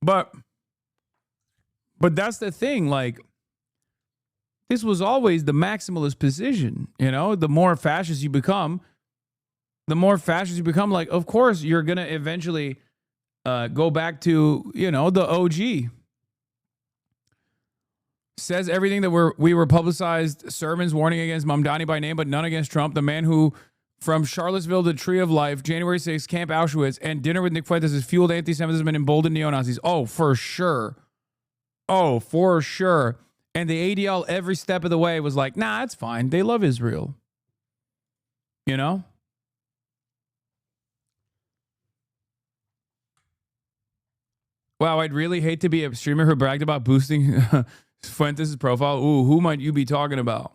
But that's the thing. Like, this was always the maximalist position, you know? The more fascist you become, like, of course, you're going to eventually go back to, you know, the OG. Says everything that we were publicized sermons warning against Mamdani by name, but none against Trump, the man who, from Charlottesville to Tree of Life, January 6th, Camp Auschwitz, and dinner with Nick Fuentes has fueled anti-Semitism and emboldened neo-Nazis. Oh, for sure. Oh, for sure. And the ADL every step of the way was like, nah, it's fine. They love Israel. You know? Wow, I'd really hate to be a streamer who bragged about boosting Fuentes' profile. Ooh, who might you be talking about?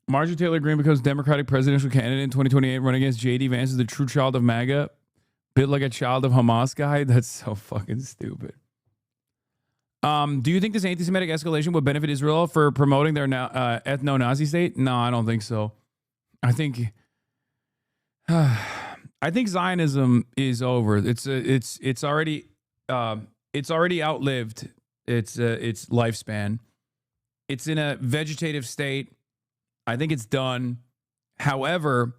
Marjorie Taylor Greene becomes Democratic presidential candidate in 2028, running against J.D. Vance as the true child of MAGA. Bit like a child of Hamas guy. That's so fucking stupid. Do you think this anti-Semitic escalation would benefit Israel for promoting their ethno-Nazi state? No, I don't think so. I think Zionism is over. It's already outlived its lifespan. It's in a vegetative state. I think it's done. However,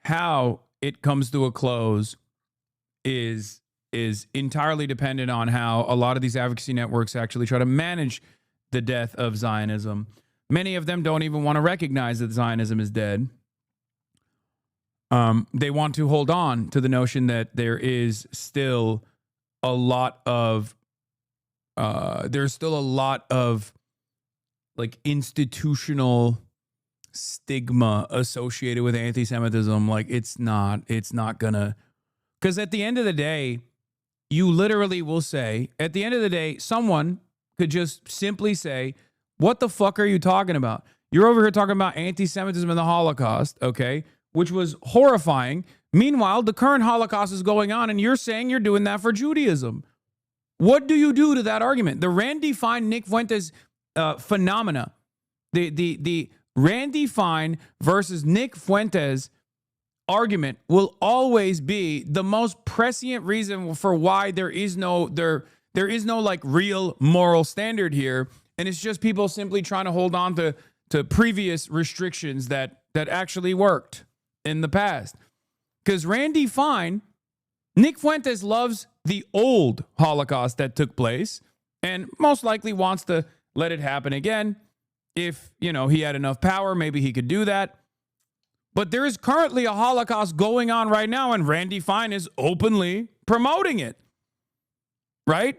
how it comes to a close is entirely dependent on how a lot of these advocacy networks actually try to manage the death of Zionism. Many of them don't even want to recognize that Zionism is dead. They want to hold on to the notion that there is still a lot of like institutional stigma associated with anti-Semitism. Like it's not gonna, because at the end of the day, you literally will say, at the end of the day, someone could just simply say, what the fuck are you talking about? You're over here talking about anti-Semitism and the Holocaust, okay, which was horrifying. Meanwhile, the current Holocaust is going on, and you're saying you're doing that for Judaism. What do you do to that argument? The Randy Fine, Nick Fuentes phenomena, the Randy Fine versus Nick Fuentes argument will always be the most prescient reason for why there is no like real moral standard here, and it's just people simply trying to hold on to previous restrictions that actually worked in the past. Because Randy Fine, Nick Fuentes loves the old Holocaust that took place and most likely wants to let it happen again. If, you know, he had enough power, maybe he could do that. But there is currently a Holocaust going on right now, and Randy Fine is openly promoting it. Right?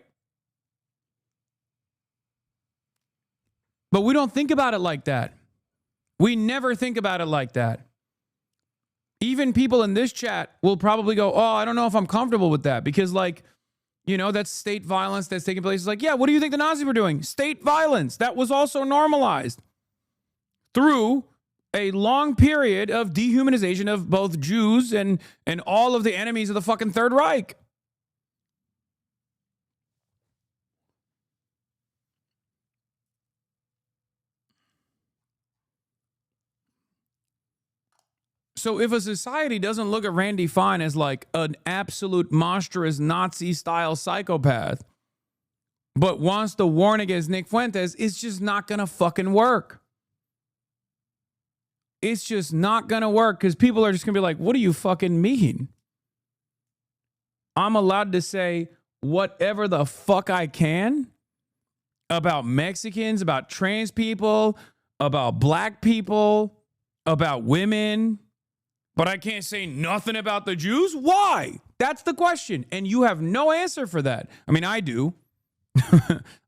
But we don't think about it like that. We never think about it like that. Even people in this chat will probably go, oh, I don't know if I'm comfortable with that, because, like, you know, that's state violence that's taking place. It's like, yeah, what do you think the Nazis were doing? State violence. That was also normalized through a long period of dehumanization of both Jews and all of the enemies of the fucking Third Reich. So if a society doesn't look at Randy Fine as like an absolute monstrous Nazi-style psychopath, but wants to warn against Nick Fuentes, it's just not going to fucking work. It's just not going to work, because people are just going to be like, what do you fucking mean? I'm allowed to say whatever the fuck I can about Mexicans, about trans people, about black people, about women, but I can't say nothing about the Jews? Why? That's the question. And you have no answer for that. I mean, I do.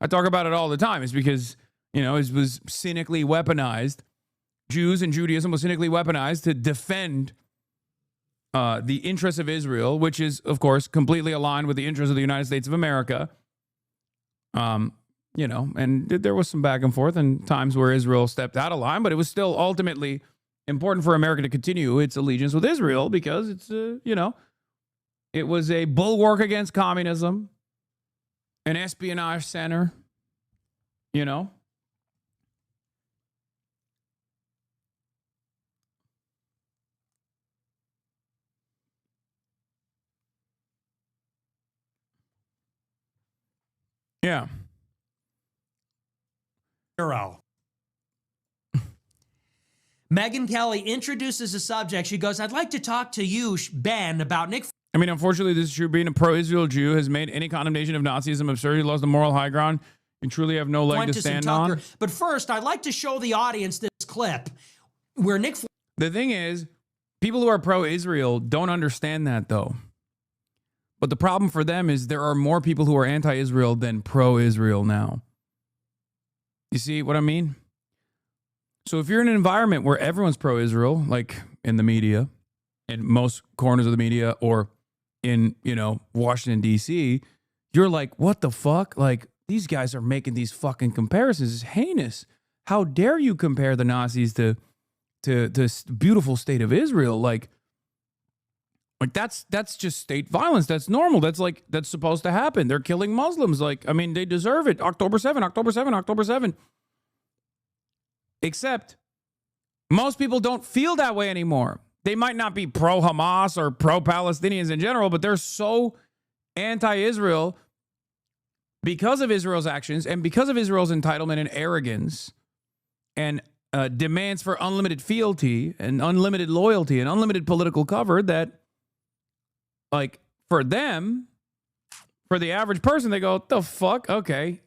I talk about it all the time. It's because, you know, it was cynically weaponized. Jews and Judaism was cynically weaponized to defend the interests of Israel, which is, of course, completely aligned with the interests of the United States of America. You know, and there was some back and forth and times where Israel stepped out of line, but it was still ultimately important for America to continue its allegiance with Israel, because it's, you know, it was a bulwark against communism, an espionage center, you know. Yeah. Megyn Kelly introduces the subject. She goes, I'd like to talk to you, Ben, about Nick. I mean, unfortunately, this is true. Being a pro-Israel Jew has made any condemnation of Nazism absurd. You lost the moral high ground. You truly have no leg to stand on. But first, I'd like to show the audience this clip where Nick. The thing is, people who are pro-Israel don't understand that, though. But the problem for them is there are more people who are anti-Israel than pro-Israel now. You see what I mean? So if you're in an environment where everyone's pro-Israel, like in the media, in most corners of the media, or in, you know, Washington, D.C., you're like, what the fuck? Like, these guys are making these fucking comparisons. It's heinous. How dare you compare the Nazis to this beautiful state of Israel? Like that's just state violence. That's normal. That's supposed to happen. They're killing Muslims. Like, I mean, they deserve it. October 7, October 7, October 7. Except most people don't feel that way anymore. They might not be pro-Hamas or pro-Palestinians in general, but they're so anti-Israel because of Israel's actions and because of Israel's entitlement and arrogance and demands for unlimited fealty and unlimited loyalty and unlimited political cover that, like, for them, for the average person, they go, the fuck? Okay.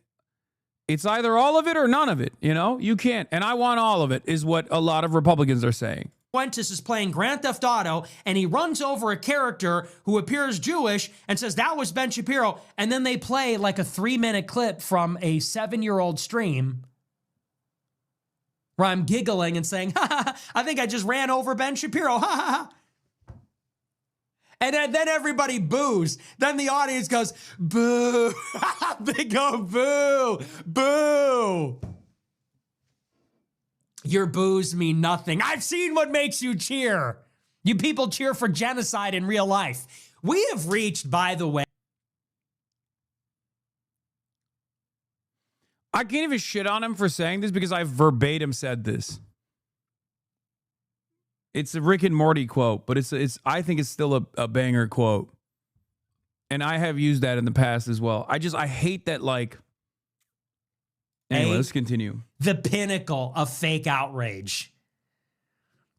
It's either all of it or none of it, you know? You can't. And I want all of it, is what a lot of Republicans are saying. Fuentes is playing Grand Theft Auto, and he runs over a character who appears Jewish and says, that was Ben Shapiro. And then they play like a 3-minute clip from a 7-year-old stream where I'm giggling and saying, ha, ha, ha, I think I just ran over Ben Shapiro. Ha, ha, ha. And then everybody boos. Then the audience goes, boo. They go, boo, boo. Your boos mean nothing. I've seen what makes you cheer. You people cheer for genocide in real life. We have reached, by the way. I can't even shit on him for saying this because I verbatim said this. It's a Rick and Morty quote, but I think it's still a banger quote. And I have used that in the past as well. I hate that, like. Anyway, let's continue. The pinnacle of fake outrage.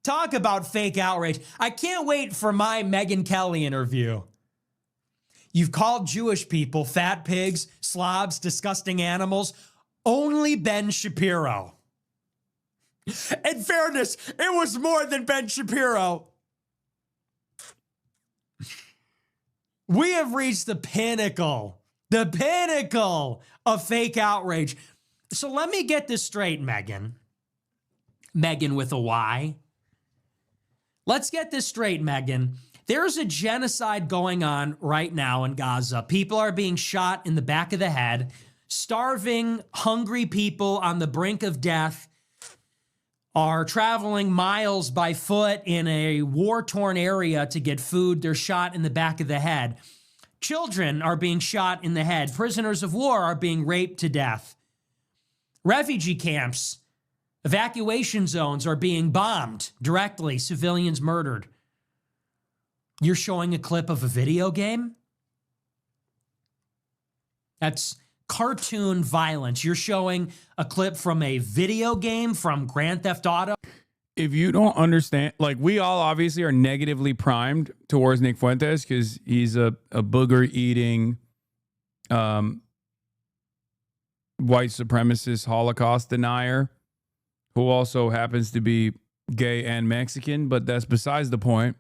Talk about fake outrage. I can't wait for my Megyn Kelly interview. You've called Jewish people fat pigs, slobs, disgusting animals. Only Ben Shapiro. In fairness, it was more than Ben Shapiro. We have reached the pinnacle of fake outrage. So let me get this straight, Megyn. Megyn with a Y. Let's get this straight, Megyn. There's a genocide going on right now in Gaza. People are being shot in the back of the head. Starving, hungry people on the brink of death are traveling miles by foot in a war-torn area to get food. They're shot in the back of the head. Children are being shot in the head. Prisoners of war are being raped to death. Refugee camps, evacuation zones are being bombed directly, civilians murdered. You're showing a clip of a video game? That's cartoon violence. You're showing a clip from a video game from Grand Theft Auto. If you don't understand, like, we all obviously are negatively primed towards Nick Fuentes because he's a booger-eating, white supremacist Holocaust denier who also happens to be gay and Mexican, but that's besides the point,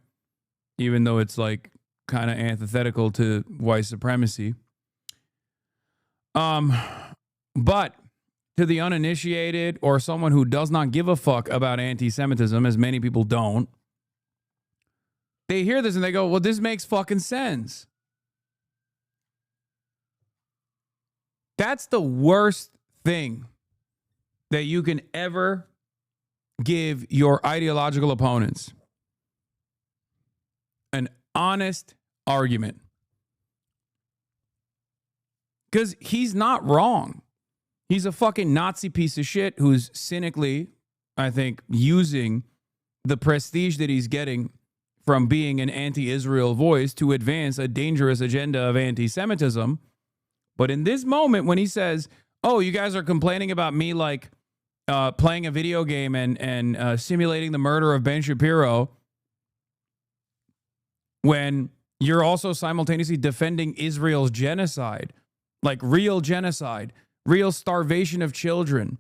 even though it's like kind of antithetical to white supremacy. But to the uninitiated or someone who does not give a fuck about anti-Semitism, as many people don't, they hear this and they go, well, this makes fucking sense. That's the worst thing that you can ever give your ideological opponents. An honest argument. Because he's not wrong. He's a fucking Nazi piece of shit who's cynically, I think, using the prestige that he's getting from being an anti-Israel voice to advance a dangerous agenda of anti-Semitism. But in this moment, when he says, oh, you guys are complaining about me like playing a video game and simulating the murder of Ben Shapiro, when you're also simultaneously defending Israel's genocide, like real genocide, real starvation of children.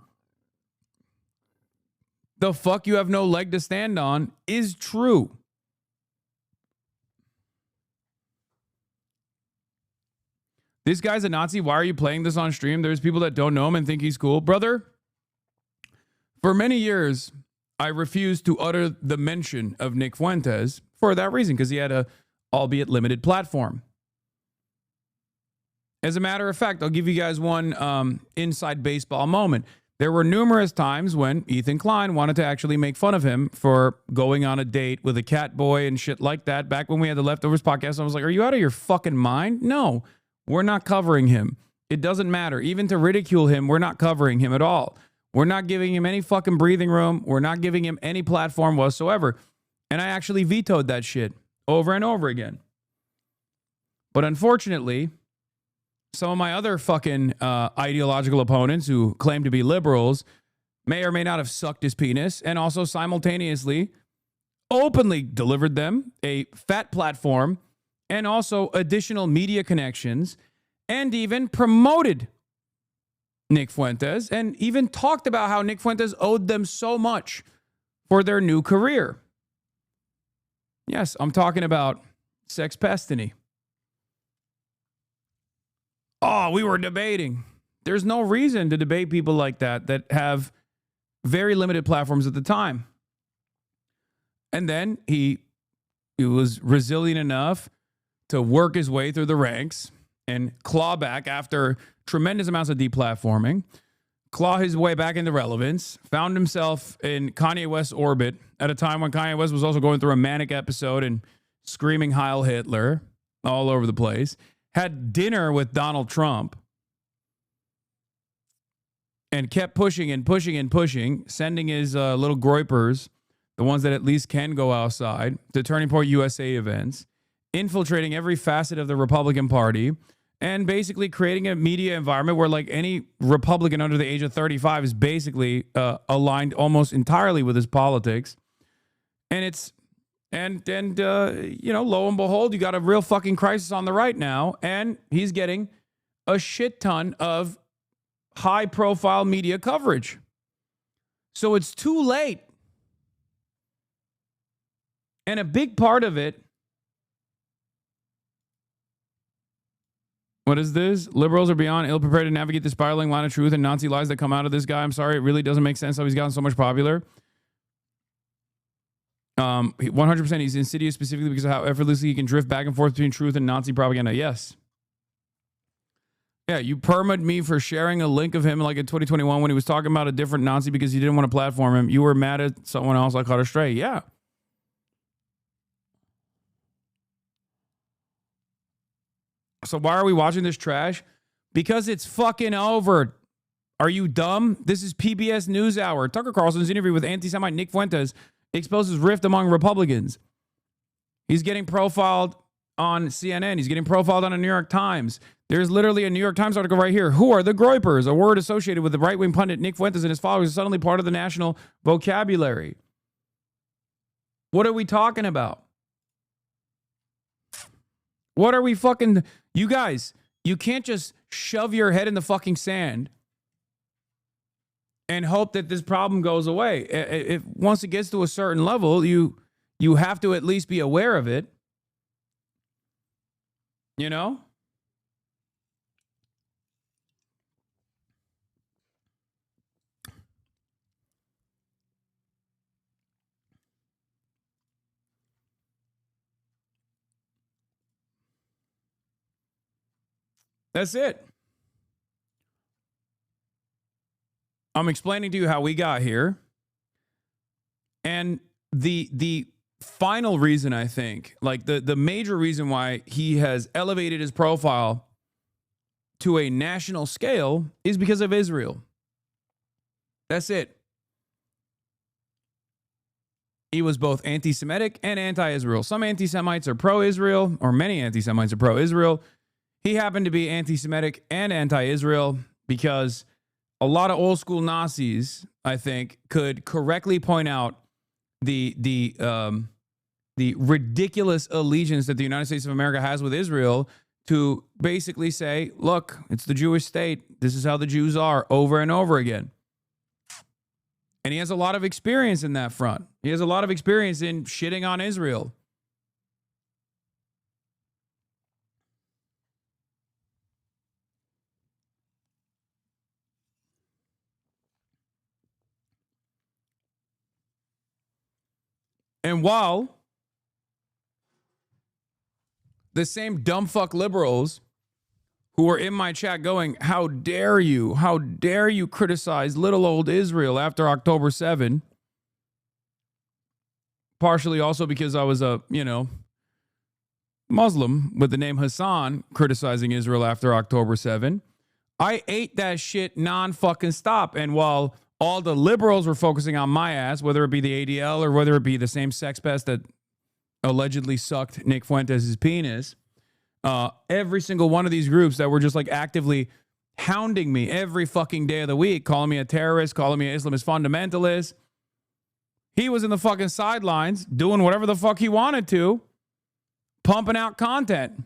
The fuck you have no leg to stand on is true. This guy's a Nazi. Why are you playing this on stream? There's people that don't know him and think he's cool. Brother, for many years, I refused to utter the mention of Nick Fuentes for that reason, because he had a, albeit limited, platform. As a matter of fact, I'll give you guys one inside baseball moment. There were numerous times when Ethan Klein wanted to actually make fun of him for going on a date with a cat boy and shit like that. Back when we had the Leftovers podcast, I was like, are you out of your fucking mind? No, we're not covering him. It doesn't matter. Even to ridicule him, we're not covering him at all. We're not giving him any fucking breathing room. We're not giving him any platform whatsoever. And I actually vetoed that shit over and over again. But unfortunately, some of my other fucking ideological opponents who claim to be liberals may or may not have sucked his penis, and also simultaneously openly delivered them a fat platform and also additional media connections, and even promoted Nick Fuentes and even talked about how Nick Fuentes owed them so much for their new career. Yes, I'm talking about Sex Pestiny. Oh, we were debating. There's no reason to debate people like that have very limited platforms at the time. And then he was resilient enough to work his way through the ranks and claw back after tremendous amounts of deplatforming, claw his way back into relevance, found himself in Kanye West's orbit at a time when Kanye West was also going through a manic episode and screaming Heil Hitler all over the place, had dinner with Donald Trump, and kept pushing and pushing and pushing, sending his little groypers, the ones that at least can go outside, to Turning Point USA events, infiltrating every facet of the Republican Party, and basically creating a media environment where like any Republican under the age of 35 is basically aligned almost entirely with his politics. And it's, you know, lo and behold, you got a real fucking crisis on the right now, and he's getting a shit ton of high profile media coverage. So it's too late. And a big part of it, what is this? Liberals are beyond ill prepared to navigate the spiraling line of truth and Nazi lies that come out of this guy. I'm sorry, it really doesn't make sense how he's gotten so much popular. 100% he's insidious specifically because of how effortlessly he can drift back and forth between truth and Nazi propaganda. Yes. Yeah, you perma'd me for sharing a link of him like in 2021 when he was talking about a different Nazi because you didn't want to platform him. You were mad at someone else I caught her straight. Yeah. So why are we watching this trash? Because it's fucking over. Are you dumb? This is PBS NewsHour. Tucker Carlson's interview with anti-Semite Nick Fuentes exposes rift among Republicans. He's getting profiled on CNN. He's getting profiled on the New York Times. There's literally a New York Times article right here. Who are the groypers? A word associated with the right-wing pundit Nick Fuentes and his followers is suddenly part of the national vocabulary. What are we talking about? What are we fucking... You guys, you can't just shove your head in the fucking sand and hope that this problem goes away. If once it gets to a certain level, you have to at least be aware of it. You know? That's it. I'm explaining to you how we got here. And the final reason, I think, like the major reason why he has elevated his profile to a national scale is because of Israel. That's it. He was both anti-Semitic and anti-Israel. Some anti-Semites are pro-Israel, or many anti-Semites are pro-Israel. He happened to be anti-Semitic and anti-Israel because a lot of old school Nazis, I think, could correctly point out the ridiculous allegiance that the United States of America has with Israel to basically say, look, it's the Jewish state. This is how the Jews are, over and over again. And he has a lot of experience in that front. He has a lot of experience in shitting on Israel. And while the same dumb fuck liberals who were in my chat going, how dare you criticize little old Israel after October 7, partially also because I was a, Muslim with the name Hasan criticizing Israel after October 7, I ate that shit non-fucking stop. And while all the liberals were focusing on my ass, whether it be the ADL or whether it be the same sex pest that allegedly sucked Nick Fuentes' penis, every single one of these groups that were just like actively hounding me every fucking day of the week, calling me a terrorist, calling me an Islamist fundamentalist, he was in the fucking sidelines doing whatever the fuck he wanted to, pumping out content,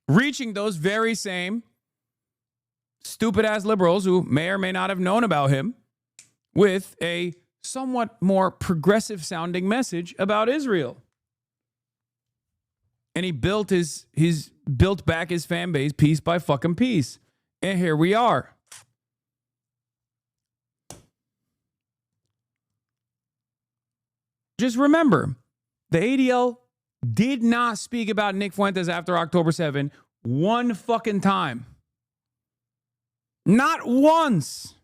reaching those very same stupid-ass liberals who may or may not have known about him with a somewhat more progressive-sounding message about Israel. And he built built back his fan base piece by fucking piece. And here we are. Just remember, the ADL did not speak about Nick Fuentes after October 7 one fucking time. Not once.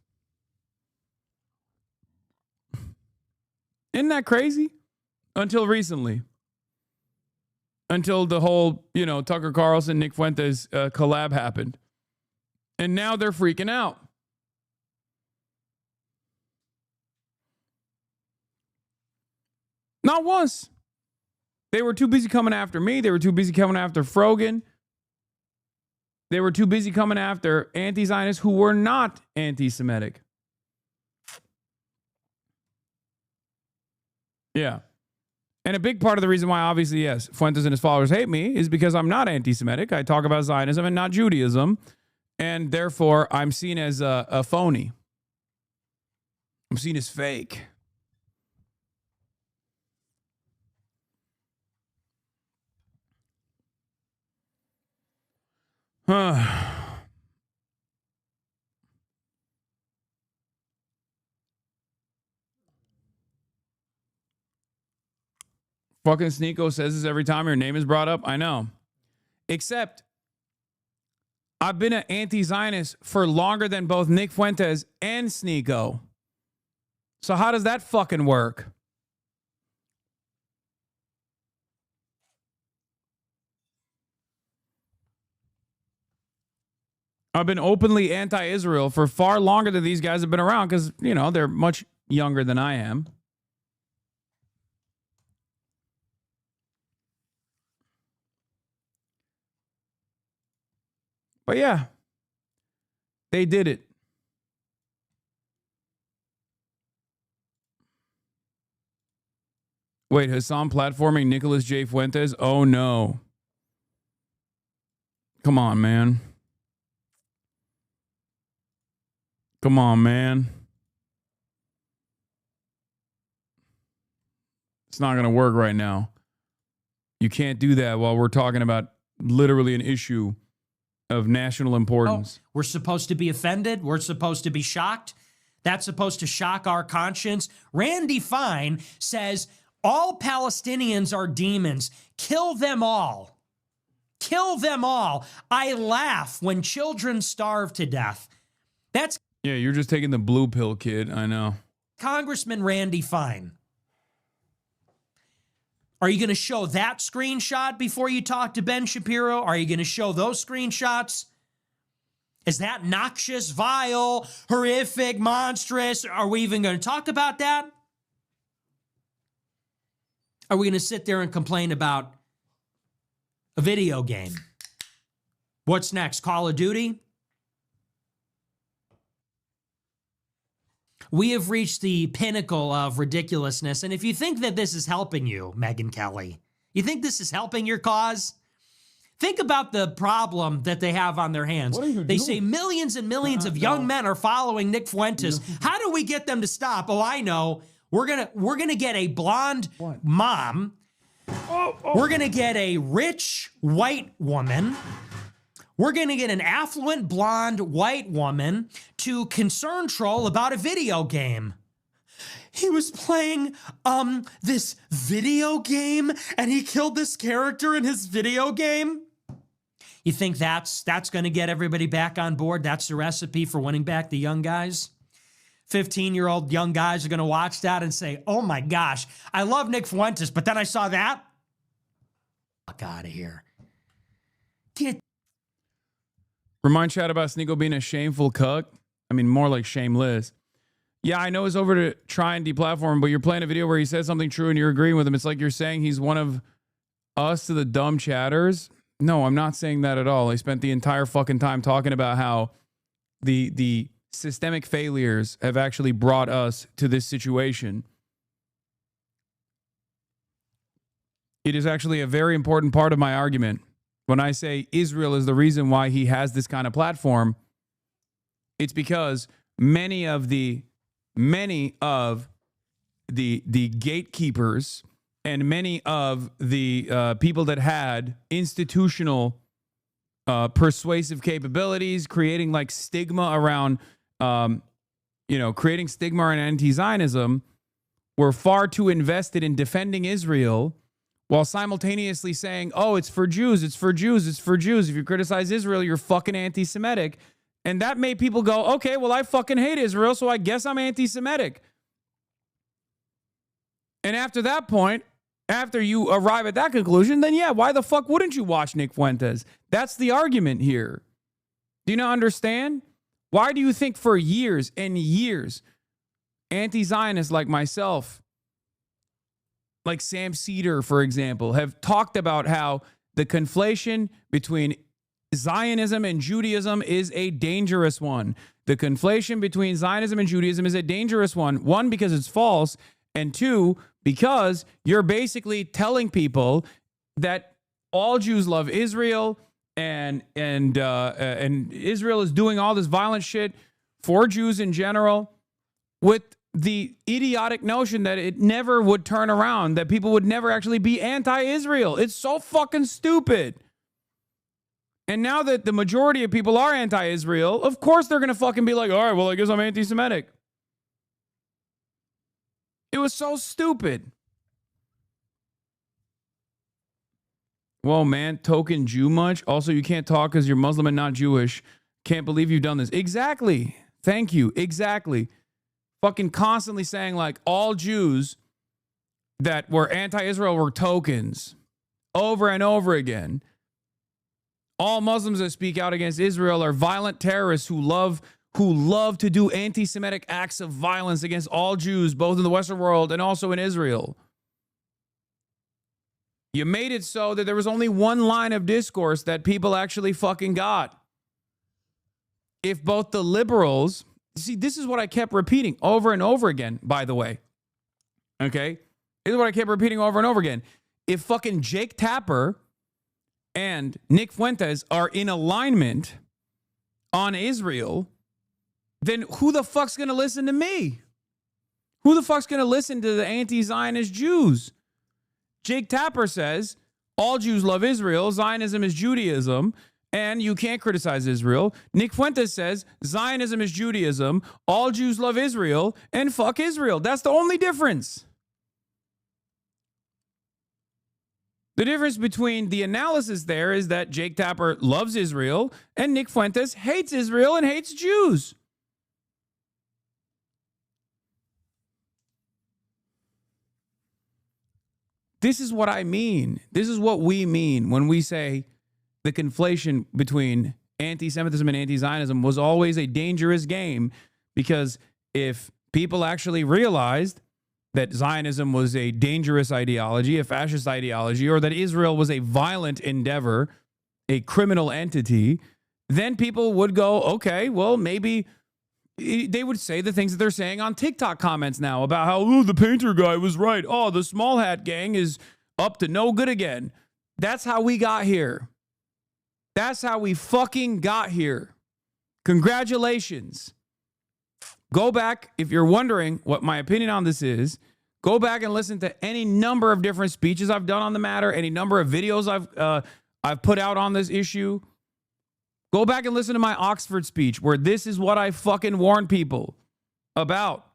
Isn't that crazy? Until recently. Until the whole, Tucker Carlson, Nick Fuentes collab happened. And now they're freaking out. Not once. They were too busy coming after me. They were too busy coming after Frogan. They were too busy coming after anti-Zionists who were not anti-Semitic. Yeah. And a big part of the reason why, obviously, yes, Fuentes and his followers hate me is because I'm not anti-Semitic. I talk about Zionism and not Judaism. And therefore, I'm seen as a phony. I'm seen as fake. Fucking Sneeko says this every time your name is brought up. I know. Except, I've been an anti-Zionist for longer than both Nick Fuentes and Sneeko. So how does that fucking work? I've been openly anti-Israel for far longer than these guys have been around because, they're much younger than I am. But yeah, they did it. Wait, Hasan platforming Nicholas J. Fuentes? Oh no. Come on, man. Come on, man. It's not going to work right now. You can't do that while we're talking about literally an issue of national importance. Oh, we're supposed to be offended. We're supposed to be shocked. That's supposed to shock our conscience. Randy Fine says all Palestinians are demons. Kill them all. Kill them all. I laugh when children starve to death. That's yeah, you're just taking the blue pill, kid. I know. Congressman Randy Fine. Are you going to show that screenshot before you talk to Ben Shapiro? Are you going to show those screenshots? Is that noxious, vile, horrific, monstrous? Are we even going to talk about that? Are we going to sit there and complain about a video game? What's next? Call of Duty? We have reached the pinnacle of ridiculousness. And if you think that this is helping you, Megyn Kelly, you think this is helping your cause? Think about the problem that they have on their hands. They say millions and millions of young men are following Nick Fuentes. How do we get them to stop? Oh, I know. We're gonna get a blonde mom. We're gonna get a rich white woman. We're going to get an affluent, blonde, white woman to concern troll about a video game. He was playing this video game and he killed this character in his video game. You think that's going to get everybody back on board? That's the recipe for winning back the young guys? 15-year-old young guys are going to watch that and say, oh my gosh, I love Nick Fuentes, but then I saw that. Fuck out of here. Get Remind chat about Sneeko being a shameful cuck. I mean, more like shameless. Yeah, I know it's over to try and deplatform, but you're playing a video where he says something true and you're agreeing with him. It's like you're saying he's one of us to the dumb chatters. No, I'm not saying that at all. I spent the entire fucking time talking about how the systemic failures have actually brought us to this situation. It is actually a very important part of my argument. When I say Israel is the reason why he has this kind of platform, It's because many of the gatekeepers and many of the people that had institutional persuasive capabilities, creating like stigma around, creating stigma around anti-Zionism, were far too invested in defending Israel while simultaneously saying, oh, it's for Jews, it's for Jews, it's for Jews. If you criticize Israel, you're fucking anti-Semitic. And that made people go, okay, well, I fucking hate Israel, so I guess I'm anti-Semitic. And after that point, after you arrive at that conclusion, then yeah, why the fuck wouldn't you watch Nick Fuentes? That's the argument here. Do you not understand? Why do you think for years and years, anti-Zionists like myself, like Sam Cedar, for example, have talked about how the conflation between Zionism and Judaism is a dangerous one. The conflation between Zionism and Judaism is a dangerous one. One, because it's false, and two, because you're basically telling people that all Jews love Israel and Israel is doing all this violent shit for Jews in general, with the idiotic notion that it never would turn around, that people would never actually be anti-Israel. It's so fucking stupid. And now that the majority of people are anti-Israel, of course they're going to fucking be like, all right, well, I guess I'm anti-Semitic. It was so stupid. Whoa, man, token Jew much? Also, you can't talk because you're Muslim and not Jewish. Can't believe you've done this. Exactly. Thank you. Exactly. Fucking constantly saying like all Jews that were anti-Israel were tokens over and over again. All Muslims that speak out against Israel are violent terrorists who love to do anti-Semitic acts of violence against all Jews, both in the Western world and also in Israel. You made it so that there was only one line of discourse that people actually fucking got. If both the liberals, see, this is what I kept repeating over and over again, by the way. Okay? This is what I kept repeating over and over again. If fucking Jake Tapper and Nick Fuentes are in alignment on Israel, then who the fuck's going to listen to me? Who the fuck's going to listen to the anti-Zionist Jews? Jake Tapper says all Jews love Israel, Zionism is Judaism, and you can't criticize Israel. Nick Fuentes says Zionism is Judaism, all Jews love Israel, and fuck Israel. That's the only difference. The difference between the analysis there is that Jake Tapper loves Israel and Nick Fuentes hates Israel and hates Jews. This is what I mean. This is what we mean when we say the conflation between anti-Semitism and anti-Zionism was always a dangerous game, because if people actually realized that Zionism was a dangerous ideology, a fascist ideology, or that Israel was a violent endeavor, a criminal entity, then people would go, okay, well, maybe they would say the things that they're saying on TikTok comments now about how, oh, the painter guy was right. Oh, the small hat gang is up to no good again. That's how we got here. That's how we fucking got here. Congratulations. Go back, if you're wondering what my opinion on this is, go back and listen to any number of different speeches I've done on the matter, any number of videos I've put out on this issue. Go back and listen to my Oxford speech, where this is what I fucking warn people about.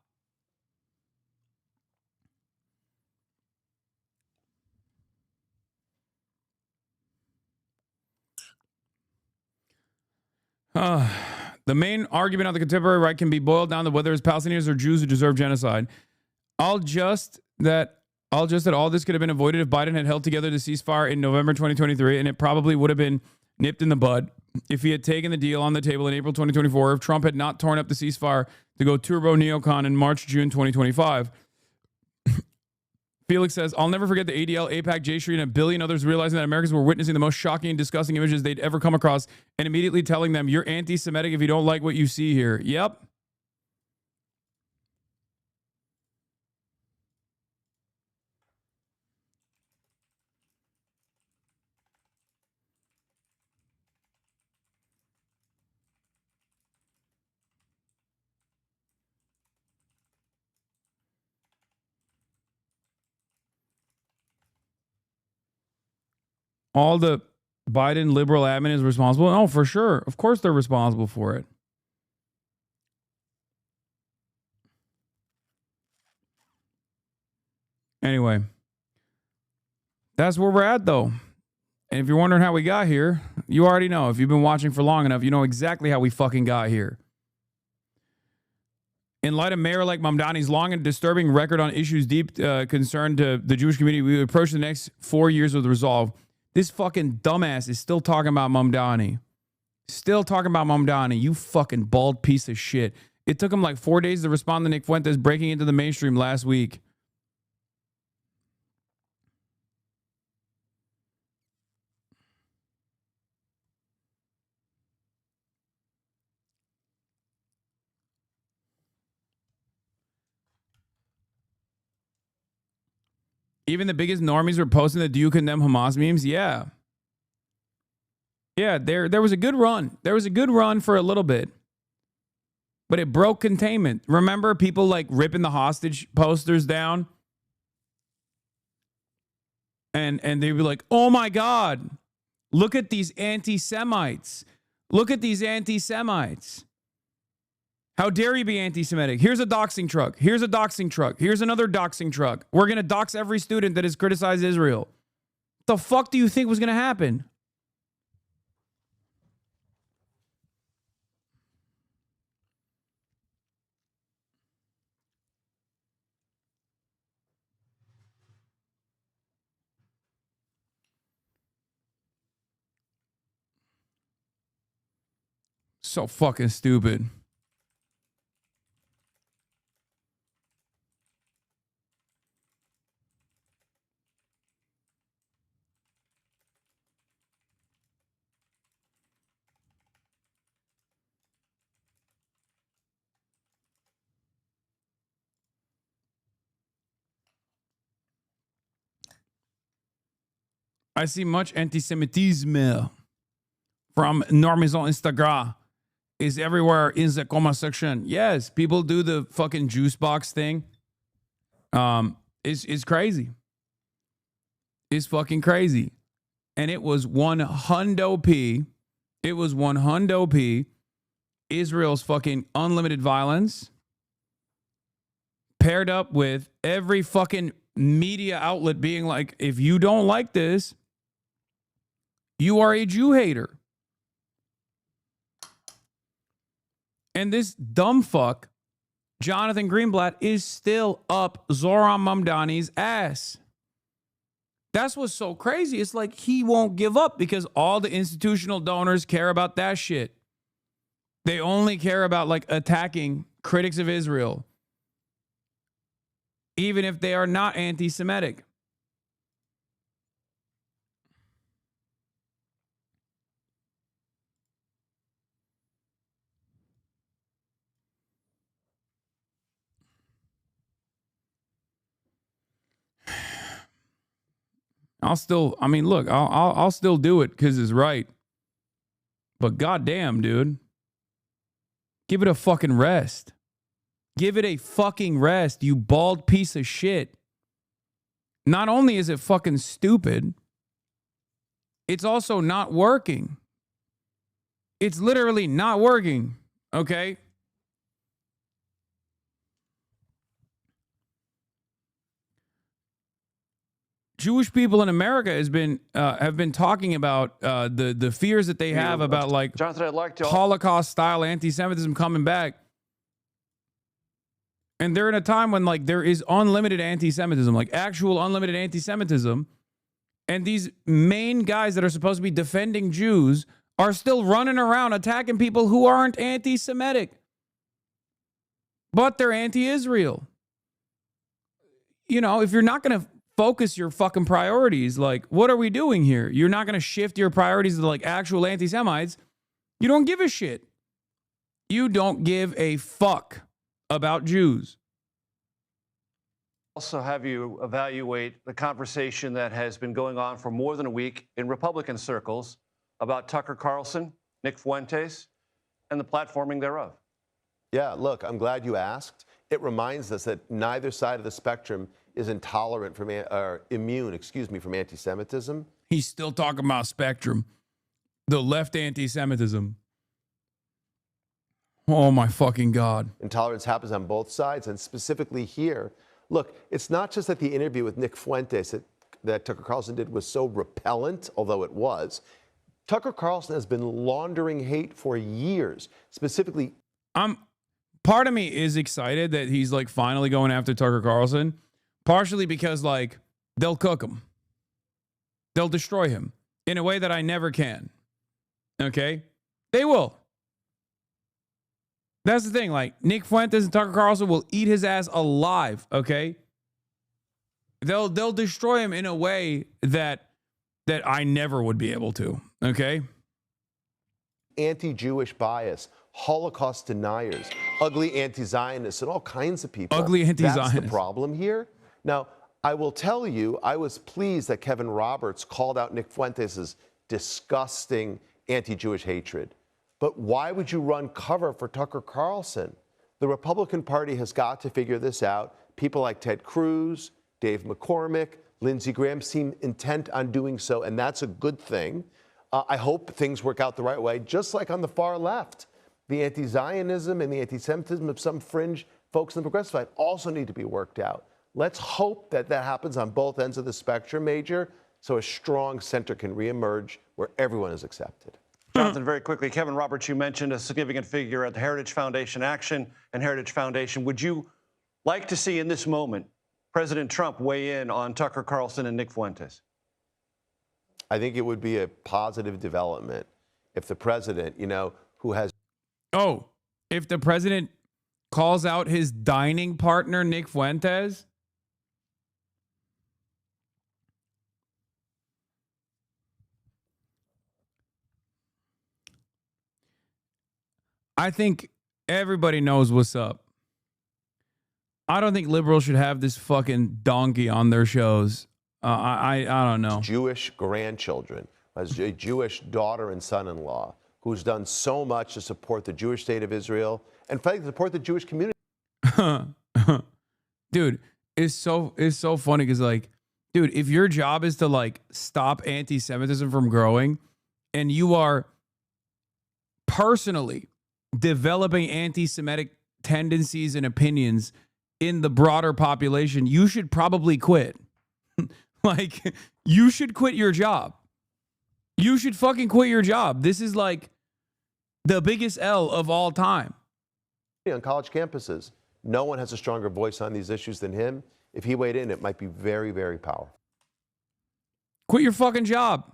The main argument on the contemporary right can be boiled down to whether it's Palestinians or Jews who deserve genocide. I'll just that all this could have been avoided if Biden had held together the ceasefire in November 2023, and it probably would have been nipped in the bud if he had taken the deal on the table in April 2024, if Trump had not torn up the ceasefire to go turbo neocon in March, June 2025. Felix says, I'll never forget the ADL, AIPAC, J Street, and a billion others realizing that Americans were witnessing the most shocking and disgusting images they'd ever come across, and immediately telling them, you're anti-Semitic if you don't like what you see here. Yep. all the Biden liberal admin is responsible. Oh, for sure. Of course they're responsible for it. Anyway, that's where we're at, though. And if you're wondering how we got here, you already know. If you've been watching for long enough, you know exactly how we fucking got here. In light of Mayor like Mamdani's long and disturbing record on issues deep concern to the Jewish community, we approach the next 4 years with resolve. This fucking dumbass is still talking about Mamdani. Still talking about Mamdani. You fucking bald piece of shit. It took him like 4 days to respond to Nick Fuentes breaking into the mainstream last week. Even the biggest normies were posting the "Do you condemn Hamas" memes. Yeah. Yeah, there was a good run. There was a good run for a little bit. But it broke containment. Remember people like ripping the hostage posters down? And they'd be like, oh my God, look at these anti-Semites. Look at these anti-Semites. How dare you be anti-Semitic? Here's a doxing truck. Here's a doxing truck. Here's another doxing truck. We're going to dox every student that has criticized Israel. The fuck do you think was going to happen? So fucking stupid. I see much anti-Semitism from normies on Instagram. Is everywhere in the comment section. Yes, people do the fucking juice box thing. It's crazy. It's fucking crazy. And it was 100p. It was 100p. Israel's fucking unlimited violence paired up with every fucking media outlet being like, if you don't like this, you are a Jew hater. And this dumb fuck, Jonathan Greenblatt, is still up Zoran Mamdani's ass. That's what's so crazy. It's like he won't give up because all the institutional donors care about that shit. They only care about like attacking critics of Israel, even if they are not anti-Semitic. I'll still do it because it's right. But goddamn, dude. Give it a fucking rest. Give it a fucking rest, you bald piece of shit. Not only is it fucking stupid, it's also not working. It's literally not working, okay? Jewish people in America have been talking about the fears that they have about like Jonathan, I'd like to Holocaust-style anti-Semitism coming back. And they're in a time when like there is unlimited anti-Semitism, like actual unlimited anti-Semitism. And these main guys that are supposed to be defending Jews are still running around attacking people who aren't anti-Semitic. But they're anti-Israel. You know, if you're not going to focus your fucking priorities, like, what are we doing here? You're not going to shift your priorities to like actual anti-Semites. You don't give a shit. You don't give a fuck about Jews. also have you evaluate the conversation that has been going on for more than a week in Republican circles about Tucker Carlson, Nick Fuentes, and the platforming thereof. Yeah, look, I'm glad you asked. It reminds us that neither side of the spectrum is intolerant from, or immune, from anti-Semitism. He's still talking about spectrum. The left anti-Semitism. Oh my fucking God. Intolerance happens on both sides, and specifically here. Look, it's not just that the interview with Nick Fuentes that Tucker Carlson did was so repellent, although it was. Tucker Carlson has been laundering hate for years, specifically. Part of me is excited that he's like finally going after Tucker Carlson, partially because like they'll cook him. They'll destroy him in a way that I never can. Okay? They will. That's the thing. Like Nick Fuentes and Tucker Carlson will eat his ass alive. Okay? They'll destroy him in a way that I never would be able to. Okay? Anti-Jewish bias, Holocaust deniers, ugly anti-Zionists, and all kinds of people. Ugly anti-Zionists. That's the problem here. Now, I will tell you, I was pleased that Kevin Roberts called out Nick Fuentes' disgusting anti-Jewish hatred. But why would you run cover for Tucker Carlson? The Republican Party has got to figure this out. People like Ted Cruz, Dave McCormick, Lindsey Graham seem intent on doing so, and that's a good thing. I hope things work out the right way, just like on the far left. The anti-Zionism and the anti-Semitism of some fringe folks on the progressive side also need to be worked out. Let's hope that that happens on both ends of the spectrum, Major, so a strong center can reemerge where everyone is accepted. Jonathan, very quickly, Kevin Roberts, you mentioned a significant figure at the Heritage Foundation Action and Heritage Foundation. Would you like to see in this moment President Trump weigh in on Tucker Carlson and Nick Fuentes? I think it would be a positive development if the president, who has... Oh, if the president calls out his dining partner, Nick Fuentes? I think everybody knows what's up. I don't think liberals should have this fucking donkey on their shows. I don't know. Jewish grandchildren, has a Jewish daughter and son-in-law who's done so much to support the Jewish state of Israel and frankly support the Jewish community. Dude, it's so funny because like, dude, if your job is to like stop anti-Semitism from growing and you are personally developing anti-Semitic tendencies and opinions in the broader population, you should probably quit. Like, you should quit your job. You should fucking quit your job. This is like the biggest L of all time. On college campuses, no one has a stronger voice on these issues than him. If he weighed in, it might be very, very powerful. Quit your fucking job.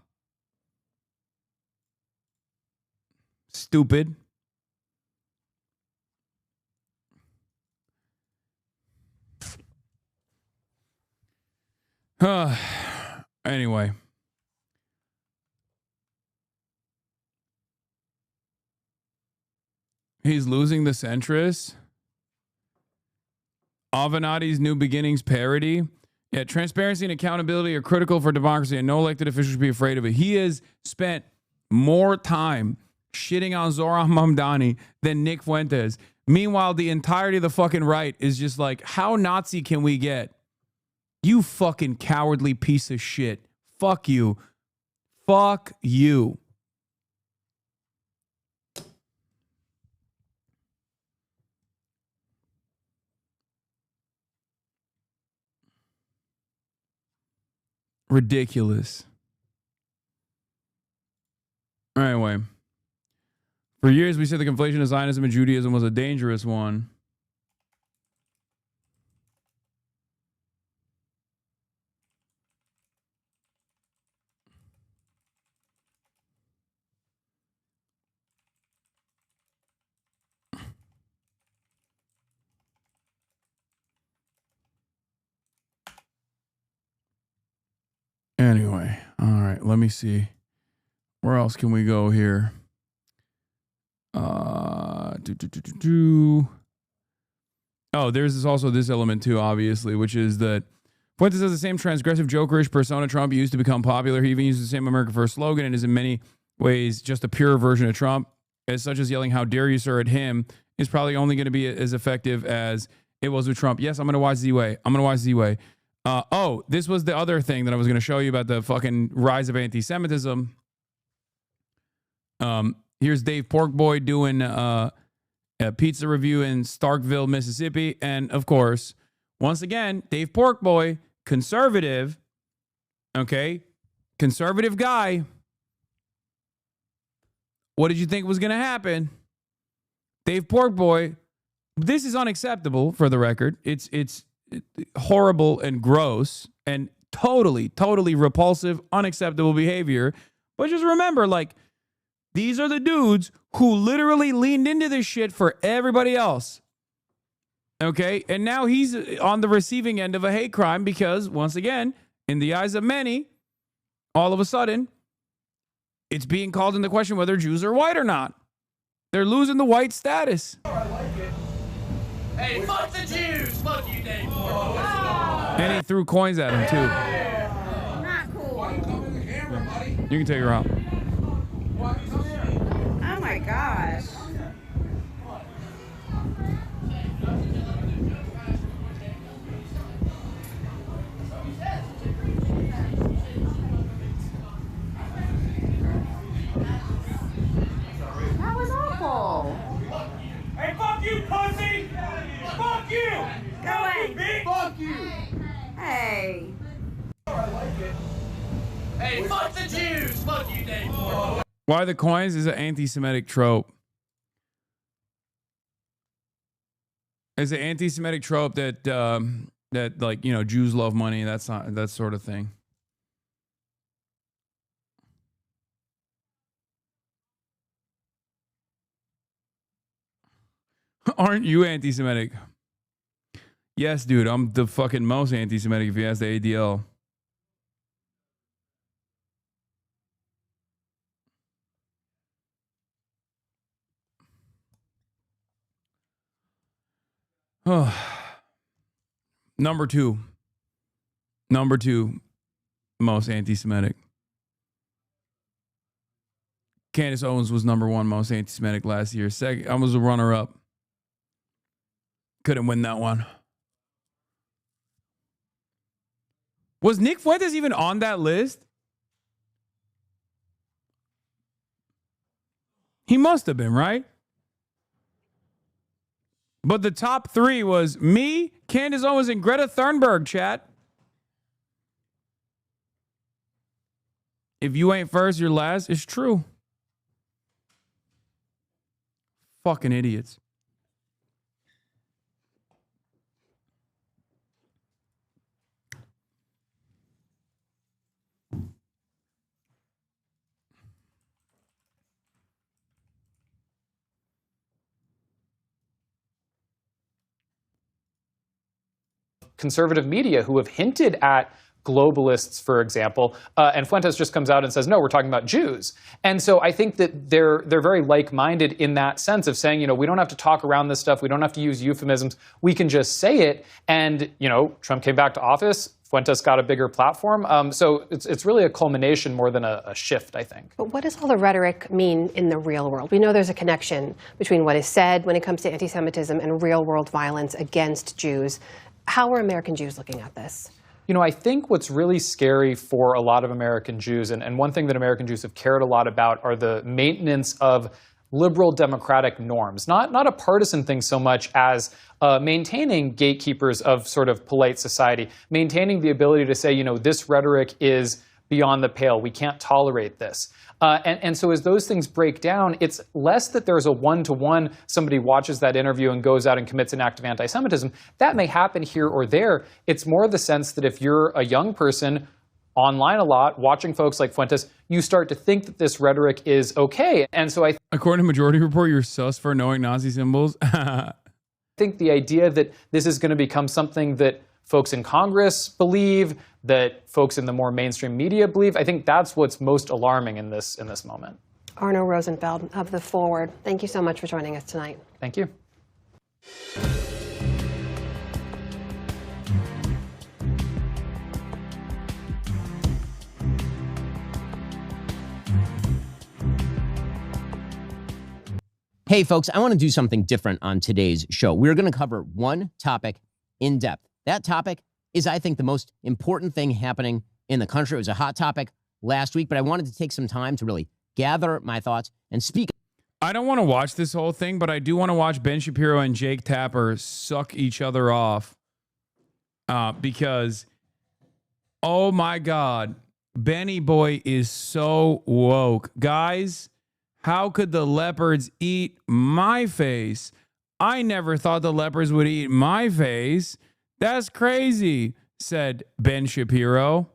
Stupid. Anyway. He's losing the centrist. Avenatti's New Beginnings parody. Yeah, transparency and accountability are critical for democracy, and no elected official should be afraid of it. He has spent more time shitting on Zoran Mamdani than Nick Fuentes. Meanwhile, the entirety of the fucking right is just like, how Nazi can we get? You fucking cowardly piece of shit. Fuck you. Fuck you. Ridiculous. Anyway. For years, we said the conflation of Zionism and Judaism was a dangerous one. Anyway, all right, let me see. Where else can we go here? Oh, there's also this element too, obviously, which is that Fuentes has the same transgressive, jokerish persona Trump used to become popular. He even uses the same America First slogan and is in many ways just a pure version of Trump. As such as yelling, "How dare you, sir," at him is probably only going to be as effective as it was with Trump. Yes, I'm going to watch Z-Way. I'm going to watch Z-Way. Oh, this was the other thing that I was going to show you about the fucking rise of anti-Semitism. Here's Dave Porkboy doing a pizza review in Starkville, Mississippi. And of course, once again, Dave Porkboy, conservative, okay, conservative guy. What did you think was going to happen? Dave Porkboy, this is unacceptable for the record. It's horrible and gross and totally repulsive, unacceptable behavior. But just remember, like, these are the dudes who literally leaned into this shit for everybody else. Okay? And now he's on the receiving end of a hate crime because, once again, in the eyes of many, all of a sudden, it's being called into question whether Jews are white or not. They're losing the white status. Hey, fuck the Jews! Fuck you, Dave. And he threw coins at him, too. Not cool. You can take her out. Oh my gosh. That was awful. Hey, fuck you, pussy! Fuck you! Go away! Fuck you! Hey. Hey, fuck the Jews! Fuck you, Dave. Why the coins is an anti-Semitic trope. It's an anti-Semitic trope that that, like, you know, Jews love money. That's not that sort of thing. Aren't you anti-Semitic? Yes, dude. I'm the fucking most anti-Semitic if you ask the ADL. Oh. Number two most anti-Semitic. Candace Owens was number one most anti-Semitic last year. Second, I was a runner-up. Couldn't win that one. Was Nick Fuentes even on that list? He must have been, right? But the top three was me, Candace Owens, and Greta Thunberg, chat. If you ain't first, you're last. It's true. Fucking idiots. Conservative media who have hinted at globalists, for example, and Fuentes just comes out and says, no, we're talking about Jews. And so I think that they're very like-minded in that sense of saying, you know, we don't have to talk around this stuff. We don't have to use euphemisms. We can just say it. And, you know, Trump came back to office. Fuentes got a bigger platform. So it's really a culmination more than a shift, I think. But what does all the rhetoric mean in the real world? We know there's a connection between what is said when it comes to anti-Semitism and real-world violence against Jews. How are American Jews looking at this? You know, I think what's really scary for a lot of American Jews, and one thing that American Jews have cared a lot about, are the maintenance of liberal democratic norms. Not a partisan thing so much as maintaining gatekeepers of sort of polite society, maintaining the ability to say, you know, this rhetoric is beyond the pale. We can't tolerate this. And so as those things break down, it's less that there's a one-to-one, somebody watches that interview and goes out and commits an act of anti-Semitism. That may happen here or there. It's more the sense that if you're a young person online a lot, watching folks like Fuentes, you start to think that this rhetoric is okay. And so according to Majority Report, you're sus for knowing Nazi symbols. I think the idea that this is going to become something that folks in Congress believe, that folks in the more mainstream media believe, I think that's what's most alarming in this moment. Arno Rosenfeld of The Forward, thank you so much for joining us tonight. Thank you. Hey, folks, I want to do something different on today's show. We're going to cover one topic in depth. That topic, is, I think, the most important thing happening in the country. It was a hot topic last week, but I wanted to take some time to really gather my thoughts and speak. I don't want to watch this whole thing, but I do want to watch Ben Shapiro and Jake Tapper suck each other off because, oh my God, Benny Boy is so woke. Guys, how could the leopards eat my face? I never thought the leopards would eat my face. That's crazy, said Ben Shapiro.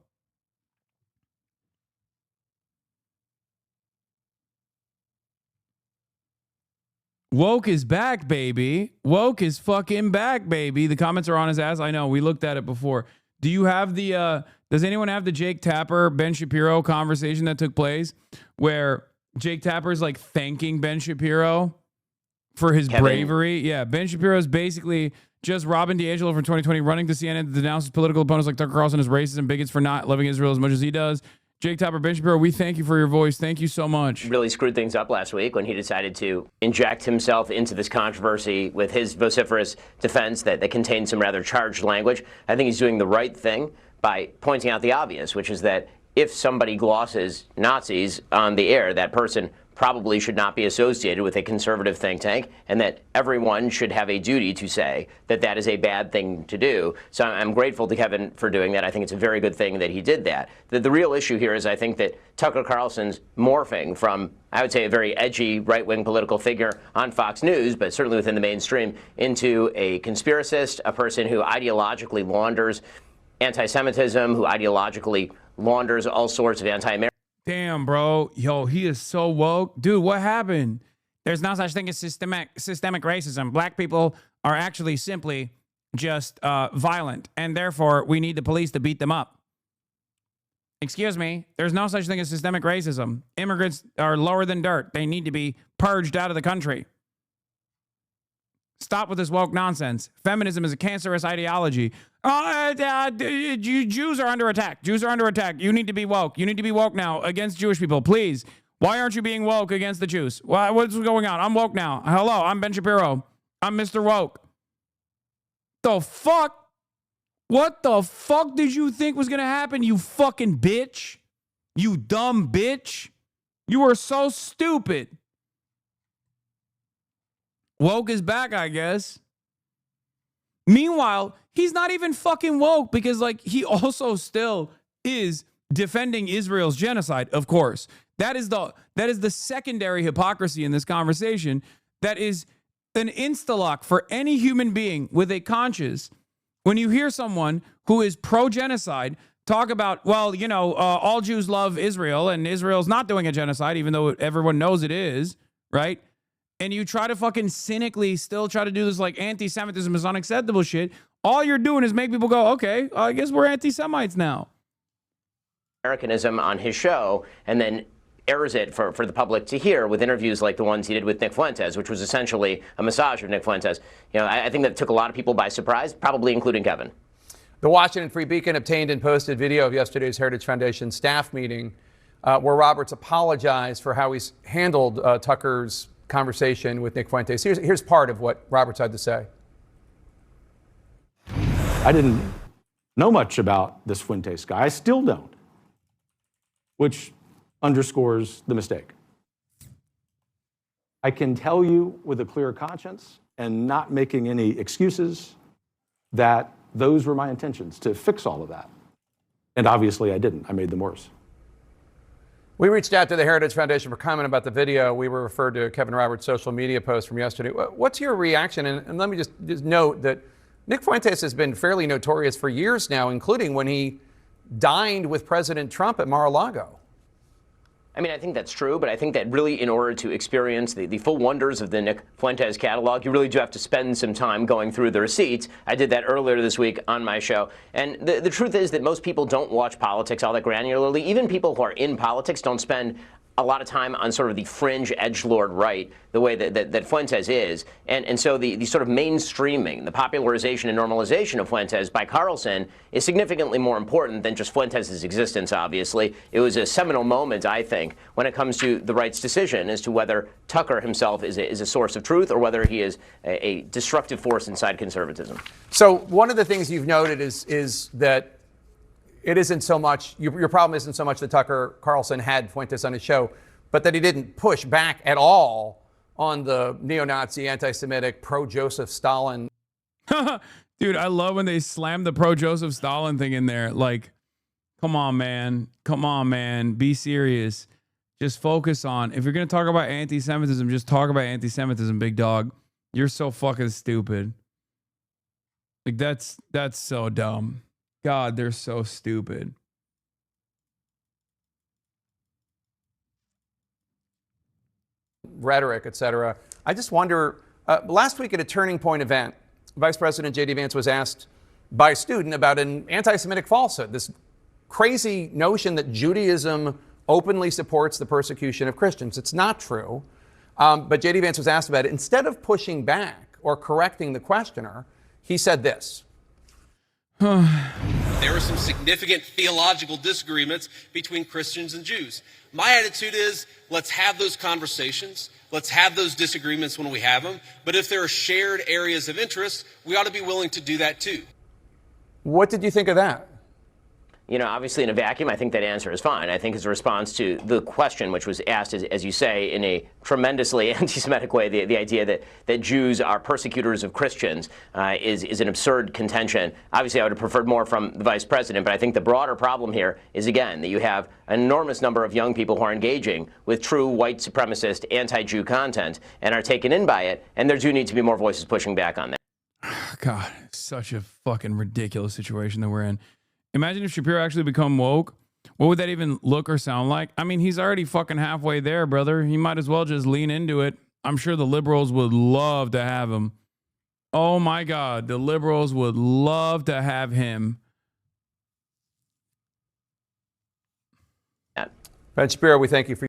Woke is back, baby. Woke is fucking back, baby. The comments are on his ass. I know. We looked at it before. Do you have the, does anyone have the Jake Tapper, Ben Shapiro conversation that took place where Jake Tapper's like thanking Ben Shapiro for his bravery? Yeah. Ben Shapiro is basically just Robin DiAngelo from 2020 running to CNN to denounce his political opponents like Tucker Carlson as racist and bigots for not loving Israel as much as he does. Jake Tapper, Ben Shapiro, we thank you for your voice. Thank you so much. Really screwed things up last week when he decided to inject himself into this controversy with his vociferous defense that contained some rather charged language. I think he's doing the right thing by pointing out the obvious, which is that if somebody glosses Nazis on the air, that person probably should not be associated with a conservative think tank, and that everyone should have a duty to say that that is a bad thing to do. So I'm grateful to Kevin for doing that. I think it's a very good thing that he did that. The real issue here is I think that Tucker Carlson's morphing from, I would say, a very edgy right-wing political figure on Fox News, but certainly within the mainstream, into a conspiracist, a person who ideologically launders anti-Semitism, who ideologically launders all sorts of anti-American. Damn, bro. Yo, he is so woke. Dude, what happened? There's no such thing as systemic racism. Black people are actually simply just violent, and therefore we need the police to beat them up. Excuse me. There's no such thing as systemic racism. Immigrants are lower than dirt. They need to be purged out of the country. Stop with this woke nonsense. Feminism is a cancerous ideology. Jews are under attack. Jews are under attack. You need to be woke. You need to be woke now against Jewish people, please. Why aren't you being woke against the Jews? What's going on? I'm woke now. Hello, I'm Ben Shapiro. I'm Mr. Woke. The fuck? What the fuck did you think was going to happen, you fucking bitch? You dumb bitch. You are so stupid. Woke is back, I guess. Meanwhile, he's not even fucking woke because, like, he also still is defending Israel's genocide, of course. That is the secondary hypocrisy in this conversation. That is an insta-lock for any human being with a conscience. When you hear someone who is pro-genocide talk about, well, you know, all Jews love Israel and Israel's not doing a genocide, even though everyone knows it is, right? And you try to fucking cynically still try to do this like anti-Semitism is unacceptable shit, all you're doing is make people go, okay, I guess we're anti-Semites now. Americanism on his show, and then airs it for the public to hear with interviews like the ones he did with Nick Fuentes, which was essentially a massage of Nick Fuentes. You know, I think that took a lot of people by surprise, probably including Kevin. The Washington Free Beacon obtained and posted video of yesterday's Heritage Foundation staff meeting where Roberts apologized for how he's handled Tucker's conversation with Nick Fuentes. Here's part of what Roberts had to say. I didn't know much about this Fuentes guy. I still don't, which underscores the mistake. I can tell you with a clear conscience and not making any excuses that those were my intentions, to fix all of that. And obviously I didn't. I made them worse. We reached out to the Heritage Foundation for comment about the video. We were referred to Kevin Roberts' social media post from yesterday. What's your reaction? And let me just note that Nick Fuentes has been fairly notorious for years now, including when he dined with President Trump at Mar-a-Lago. I mean, I think that's true, but I think that really in order to experience the full wonders of the Nick Fuentes catalog, you really do have to spend some time going through the receipts. I did that earlier this week on my show. And the truth is that most people don't watch politics all that granularly. Even people who are in politics don't spend a lot of time on sort of the fringe edgelord right, the way that Fuentes is. And so the sort of mainstreaming, the popularization and normalization of Fuentes by Carlson is significantly more important than just Fuentes' existence, obviously. It was a seminal moment, I think, when it comes to the right's decision as to whether Tucker himself is a source of truth or whether he is a destructive force inside conservatism. So one of the things you've noted is that it isn't so much, your problem isn't so much that Tucker Carlson had Fuentes on his show, but that he didn't push back at all on the neo-Nazi, anti-Semitic, pro-Joseph Stalin. Dude, I love when they slam the pro-Joseph Stalin thing in there. Like, come on, man. Come on, man. Be serious. Just focus on, if you're going to talk about anti-Semitism, just talk about anti-Semitism, big dog. You're so fucking stupid. Like, that's so dumb. God, they're so stupid. Rhetoric, et cetera. I just wonder, last week at a Turning Point event, Vice President J.D. Vance was asked by a student about an anti-Semitic falsehood, this crazy notion that Judaism openly supports the persecution of Christians. It's not true. But J.D. Vance was asked about it. Instead of pushing back or correcting the questioner, he said this. There are some significant theological disagreements between Christians and Jews. My attitude is, let's have those conversations. Let's have those disagreements when we have them. But if there are shared areas of interest, we ought to be willing to do that too. What did you think of that? You know, obviously in a vacuum, I think that answer is fine. I think his response to the question, which was asked, as you say, in a tremendously anti-Semitic way, the idea that Jews are persecutors of Christians is an absurd contention. Obviously, I would have preferred more from the vice president, but I think the broader problem here is, again, that you have an enormous number of young people who are engaging with true white supremacist, anti-Jew content and are taken in by it, and there do need to be more voices pushing back on that. God, such a fucking ridiculous situation that we're in. Imagine if Shapiro actually become woke. What would that even look or sound like? I mean, he's already fucking halfway there, brother. He might as well just lean into it. I'm sure the liberals would love to have him. Oh my God, the liberals would love to have him. Ben Shapiro, we thank you for.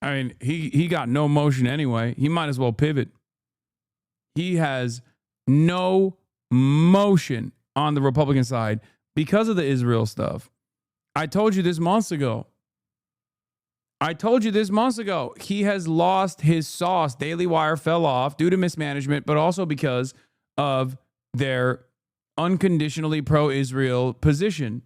I mean, he got no motion anyway. He might as well pivot. He has no motion on the Republican side because of the Israel stuff. I told you this months ago. He has lost his sauce. Daily Wire fell off due to mismanagement, but also because of their unconditionally pro-Israel position.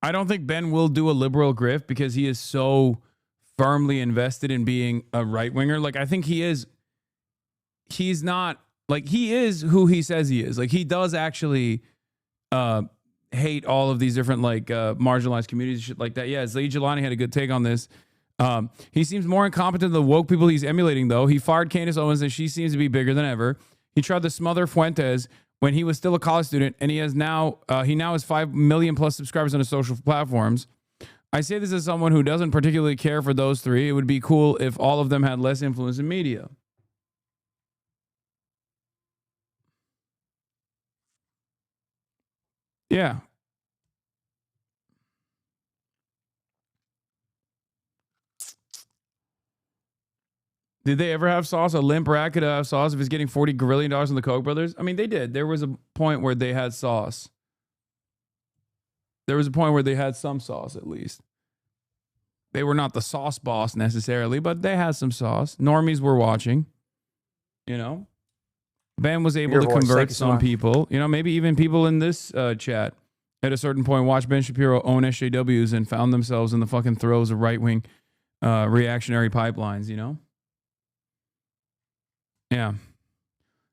I don't think Ben will do a liberal grift because he is so firmly invested in being a right winger. Like, I think he is. He's not like, he is who he says he is. Like, he does actually hate all of these different like marginalized communities, shit like that. Yeah, Zaid Jilani had a good take on this. He seems more incompetent than the woke people he's emulating, though. He fired Candace Owens, and she seems to be bigger than ever. He tried to smother Fuentes when he was still a college student, and he now has 5 million plus subscribers on his social platforms. I say this as someone who doesn't particularly care for those three. It would be cool if all of them had less influence in media. Yeah. Did they ever have sauce? A limp rat could have sauce if it's getting $40 grillion on the Koch brothers? I mean, they did. There was a point where they had sauce. There was a point where they had some sauce, at least. They were not the sauce boss necessarily, but they had some sauce. Normies were watching. You know? Ben was able to convert some people. You know, maybe even people in this chat at a certain point watched Ben Shapiro own SJWs and found themselves in the fucking throes of right-wing reactionary pipelines, you know? Yeah.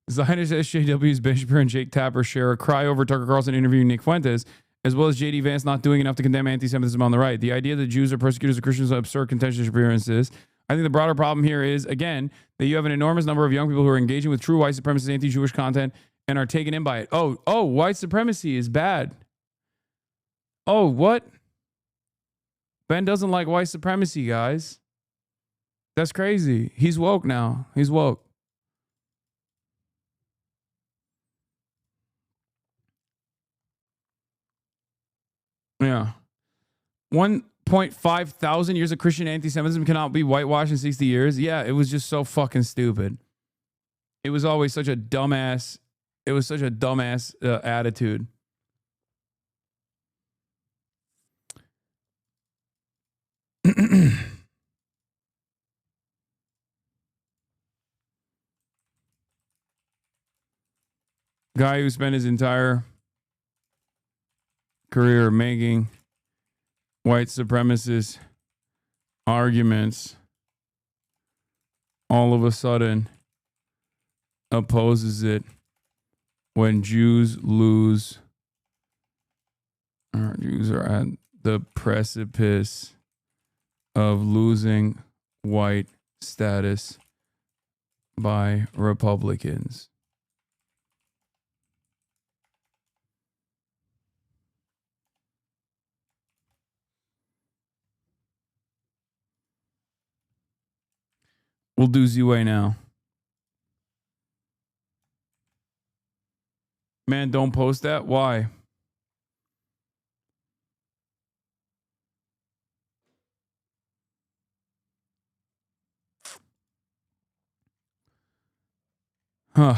Zionist SJWs, Ben Shapiro, and Jake Tapper share a cry over Tucker Carlson interviewing Nick Fuentes, as well as J.D. Vance not doing enough to condemn anti-Semitism on the right. The idea that Jews are persecutors of Christians is absurd contention, Shapiro insists. I think the broader problem here is, again, that you have an enormous number of young people who are engaging with true white supremacist, anti-Jewish content and are taken in by it. Oh, white supremacy is bad. Oh, what? Ben doesn't like white supremacy, guys. That's crazy. He's woke now. He's woke. Yeah. 1.5 thousand years of Christian anti-Semitism cannot be whitewashed in 60 years. Yeah, it was just so fucking stupid. It was always such a dumbass. It was such a dumbass attitude. Guy who spent his entire career making white supremacist arguments all of a sudden opposes it when Jews lose, or Jews are at the precipice of losing white status by Republicans. We'll do Z-Way now. Man, don't post that. Why? I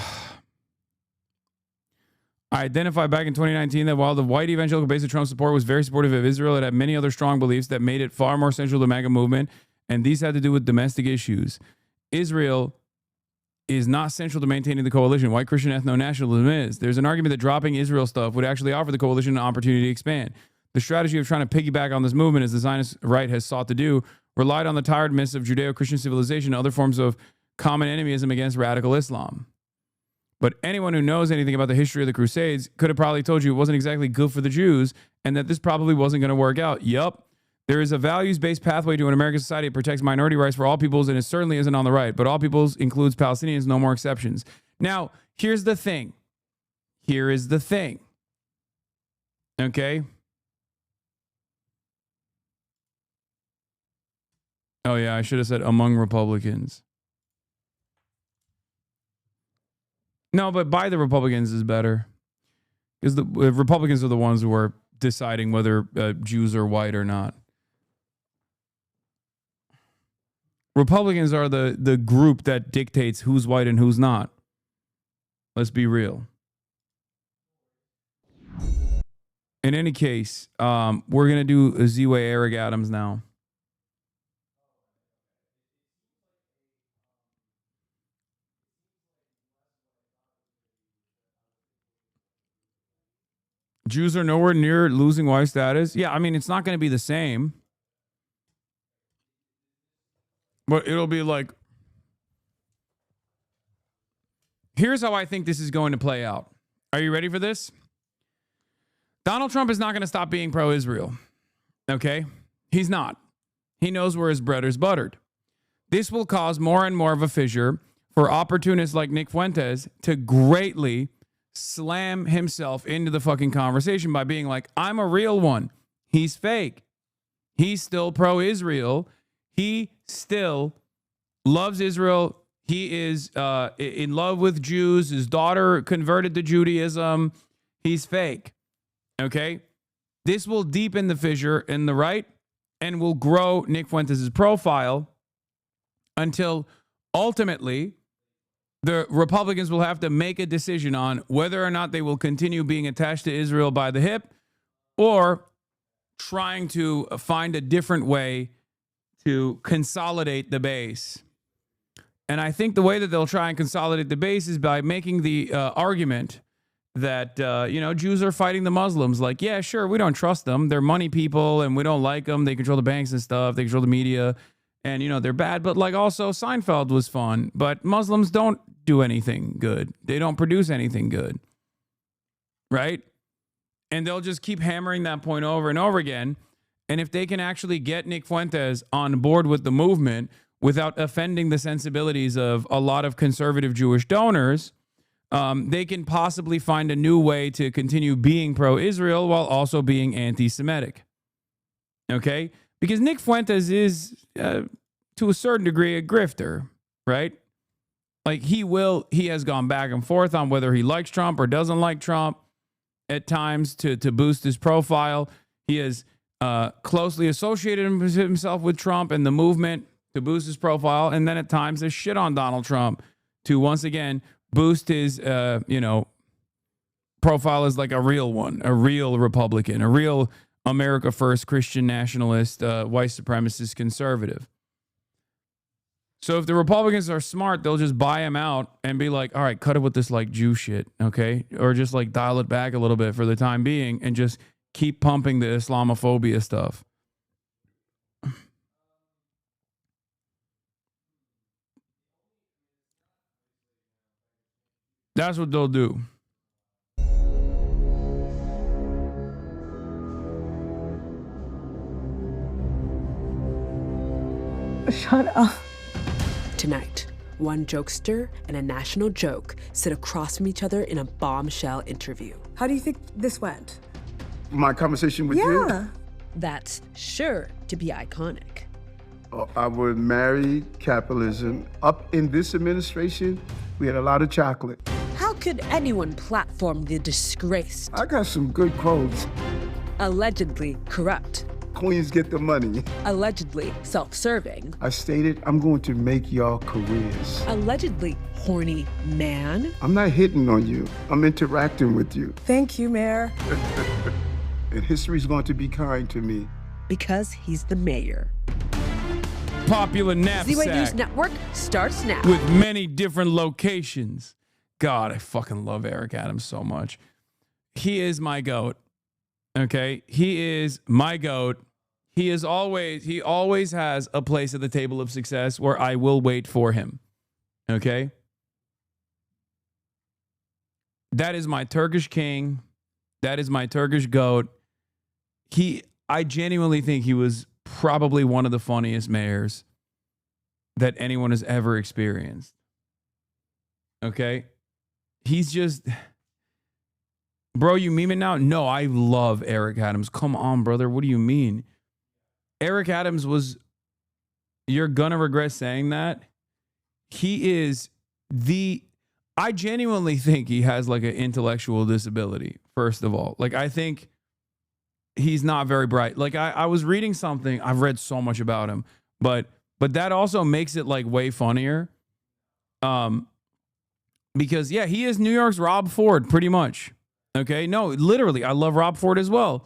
identified back in 2019 that while the white evangelical base of Trump's support was very supportive of Israel, it had many other strong beliefs that made it far more central to the MAGA movement, and these had to do with domestic issues. Israel is not central to maintaining the coalition. White Christian ethno-nationalism is. There's an argument that dropping Israel stuff would actually offer the coalition an opportunity to expand. The strategy of trying to piggyback on this movement, as the Zionist right has sought to do, relied on the tiredness of Judeo-Christian civilization and other forms of common enemism against radical Islam. But anyone who knows anything about the history of the Crusades could have probably told you it wasn't exactly good for the Jews and that this probably wasn't going to work out. Yup. There is a values-based pathway to an American society that protects minority rights for all peoples, and it certainly isn't on the right. But all peoples includes Palestinians, no more exceptions. Now, here's the thing. Here is the thing. Okay? Oh, yeah, I should have said among Republicans. No, but by the Republicans is better. Because the Republicans are the ones who are deciding whether Jews are white or not. Republicans are the group that dictates who's white and who's not. Let's be real. In any case, we're going to do a ZIWExERICADAMS now. Jews are nowhere near losing white status. Yeah, I mean, it's not going to be the same. But it'll be like, here's how I think this is going to play out. Are you ready for this? Donald Trump is not going to stop being pro-Israel. Okay? He's not. He knows where his bread is buttered. This will cause more and more of a fissure for opportunists like Nick Fuentes to greatly slam himself into the fucking conversation by being like, I'm a real one. He's fake. He's still pro-Israel. He still loves Israel. He is in love with Jews. His daughter converted to Judaism. He's fake. Okay? This will deepen the fissure in the right and will grow Nick Fuentes' profile until ultimately the Republicans will have to make a decision on whether or not they will continue being attached to Israel by the hip or trying to find a different way to consolidate the base. And I think the way that they'll try and consolidate the base is by making the argument that, Jews are fighting the Muslims. Like, yeah, sure, we don't trust them. They're money people and we don't like them. They control the banks and stuff. They control the media and, they're bad. But like also Seinfeld was fun. But Muslims don't do anything good. They don't produce anything good. Right? And they'll just keep hammering that point over and over again. And if they can actually get Nick Fuentes on board with the movement without offending the sensibilities of a lot of conservative Jewish donors, they can possibly find a new way to continue being pro-Israel while also being anti-Semitic. Okay? Because Nick Fuentes is, to a certain degree, a grifter, right? Like he has gone back and forth on whether he likes Trump or doesn't like Trump at times to boost his profile. He has closely associated himself with Trump and the movement to boost his profile, and then at times has shit on Donald Trump to once again boost his, profile as like a real one, a real Republican, a real America First Christian nationalist, white supremacist conservative. So if the Republicans are smart, they'll just buy him out and be like, all right, cut it with this like Jew shit, okay? Or just like dial it back a little bit for the time being and just keep pumping the Islamophobia stuff. That's what they'll do. Shut up. Tonight, one jokester and a national joke sit across from each other in a bombshell interview. How do you think this went? My conversation with you? Yeah. That's sure to be iconic. I would marry capitalism. Up in this administration, we had a lot of chocolate. How could anyone platform the disgrace? I got some good quotes. Allegedly corrupt. Queens get the money. Allegedly self-serving. I stated I'm going to make y'all careers. Allegedly horny man. I'm not hitting on you. I'm interacting with you. Thank you, Mayor. And history's going to be kind to me. Because he's the mayor. Popular knapsack. ZIWE News Network starts now. With many different locations. God, I fucking love Eric Adams so much. He is my GOAT. Okay? He is my GOAT. He always has a place at the table of success where I will wait for him. Okay? That is my Turkish king. That is my Turkish GOAT. I genuinely think he was probably one of the funniest mayors that anyone has ever experienced. Okay? He's just... Bro, you meme it now? No, I love Eric Adams. Come on, brother. What do you mean? Eric Adams was... You're gonna regret saying that. He is the... I genuinely think he has like an intellectual disability, first of all. Like, I think he's not very bright. Like, I was reading something. I've read so much about him. But that also makes it like way funnier. Because, yeah, he is New York's Rob Ford, pretty much. Okay? No, literally, I love Rob Ford as well.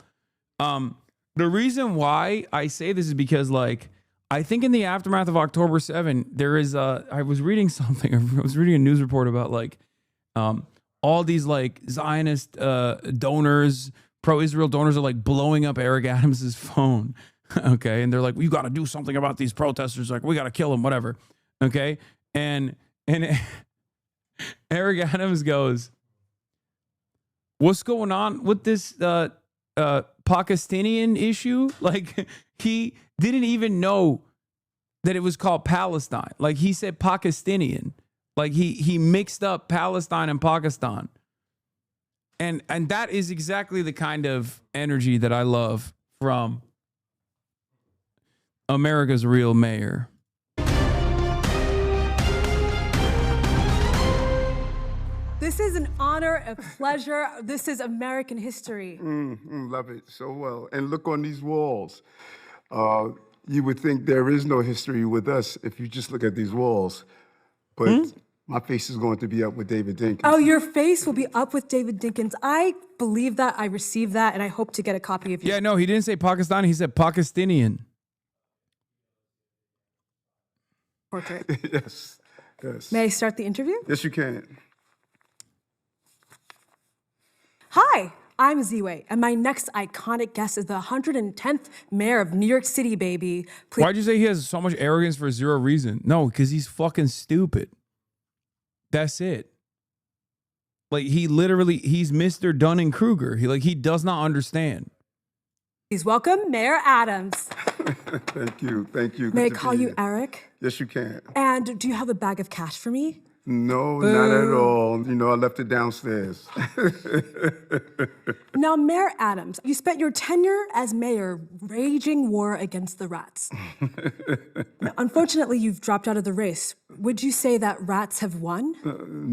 The reason why I say this is because, like, I think in the aftermath of October 7, there is I was reading something. I was reading a news report about, like, all these, like, Zionist donors, pro-Israel donors are, like, blowing up Eric Adams' phone. Okay? And they're like, you got to do something about these protesters. Like, we got to kill them, whatever. Okay? And Eric Adams goes, what's going on with this Pakistani issue? Like, he didn't even know that it was called Palestine. Like, he said Pakistani. Like, he mixed up Palestine and Pakistan. And that is exactly the kind of energy that I love from America's real mayor. This is an honor, a pleasure. This is American history. Love it so well. And look on these walls. You would think there is no history with us if you just look at these walls. But my face is going to be up with David Dinkins. Oh, your face will be up with David Dinkins. I believe that. I received that, and I hope to get a copy of your... Yeah, no, he didn't say Pakistani. He said Pakistani. portrait. Yes. May I start the interview? Yes, you can. Hi, I'm ZIWE, and my next iconic guest is the 110th mayor of New York City, baby. Please. Why'd you say he has so much arrogance for zero reason? No, because he's fucking stupid. That's it. Like, he's Mr. Dunning-Kruger. He does not understand. Please welcome Mayor Adams. Thank you. Good May I to call be you here. Eric? Yes, you can. And do you have a bag of cash for me? No, not at all. You know, I left it downstairs. Now, Mayor Adams, you spent your tenure as mayor waging war against the rats. Now, unfortunately, you've dropped out of the race. Would you say that rats have won?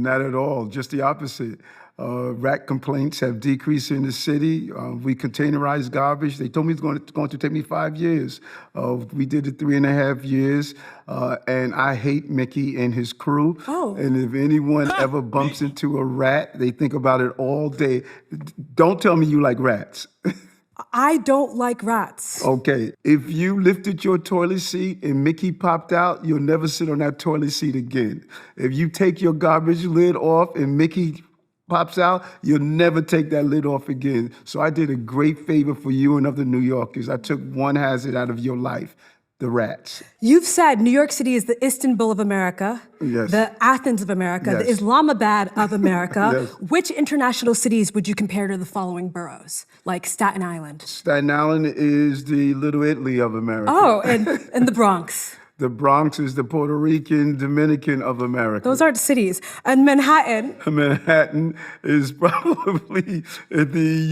Not at all. Just the opposite. Rat complaints have decreased in the city. We containerized garbage. They told me it's going to take me 5 years. We did it 3.5 years. And I hate Mickey and his crew. Oh. And if anyone ever bumps into a rat, they think about it all day. Don't tell me you like rats. I don't like rats. Okay, if you lifted your toilet seat and Mickey popped out, you'll never sit on that toilet seat again. If you take your garbage lid off and Mickey pops out, you'll never take that lid off again. So I did a great favor for you and other New Yorkers. I took one hazard out of your life, the rats. You've said New York City is the Istanbul of America, Yes. the Athens of America, the Yes. Islamabad of America. Yes. Which international cities would you compare to the following boroughs, like Staten Island? Staten Island is the Little Italy of America. Oh, and the Bronx. The Bronx is the Puerto Rican, Dominican of America. Those aren't cities. And Manhattan. Manhattan is probably the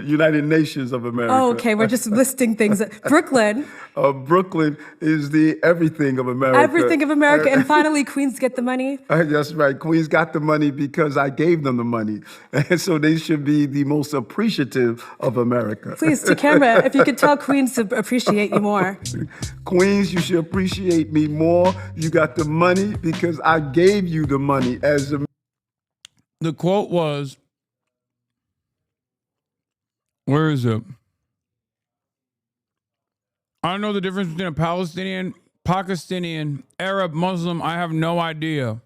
United Nations of America. Oh, okay, we're just listing things. Brooklyn. Brooklyn is the everything of America. Everything of America. And finally, Queens get the money. That's right. Queens got the money because I gave them the money. And so they should be the most appreciative of America. Please, to camera, if you could tell Queens to appreciate you more. Queens, you should appreciate me more. You got the money because I gave you the money as a... The quote was, where is it? I don't know the difference between a Palestinian, Pakistani, Arab, Muslim. I have no idea.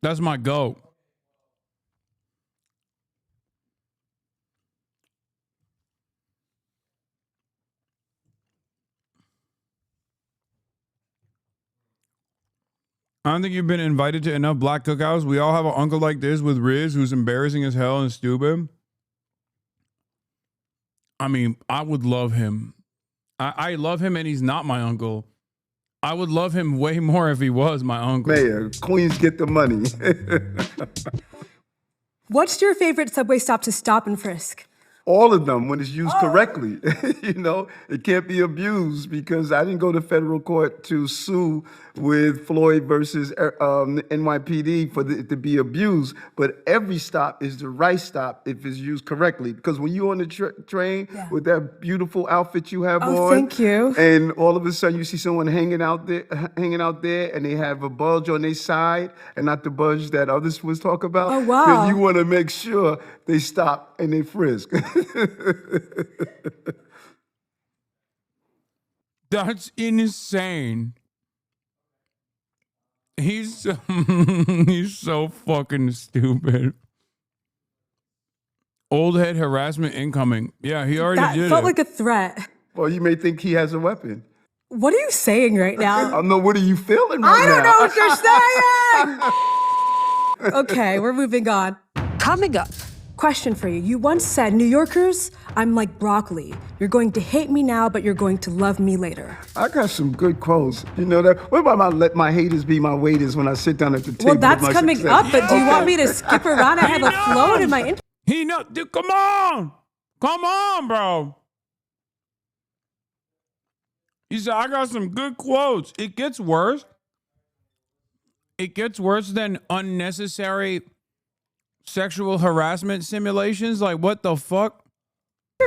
That's my goat. I don't think you've been invited to enough black cookouts. We all have an uncle like this with Riz who's embarrassing as hell and stupid. I mean, I would love him. I love him and he's not my uncle. I would love him way more if he was my uncle. Mayor, Queens get the money. What's your favorite subway stop to stop and frisk? All of them when it's used correctly. You know, it can't be abused because I didn't go to federal court to sue with Floyd versus NYPD for it to be abused. But every stop is the right stop if it's used correctly. Because when you're on the train with that beautiful outfit you have on, thank you. And all of a sudden you see someone hanging out there, and they have a bulge on their side, and not the bulge that others was talk about. Oh, wow. Then you want to make sure they stop and they frisk. That's insane. He's so fucking stupid. Old head harassment incoming. Yeah, he already did That felt it. like a threat. Well, you may think he has a weapon. What are you saying right now? I don't know. What are you feeling right now? I don't know what you're saying! Okay, we're moving on. Coming up. Question for you. You once said, New Yorkers, I'm like broccoli. You're going to hate me now, but you're going to love me later. I got some good quotes. You know that? What about let my haters be my waiters when I sit down at the table? Well, that's with my coming success? up, but do you want me to skip around? I have a float in my intro. He know. Dude, come on, bro. He said, I got some good quotes. It gets worse. It gets worse than unnecessary sexual harassment simulations. Like, what the fuck?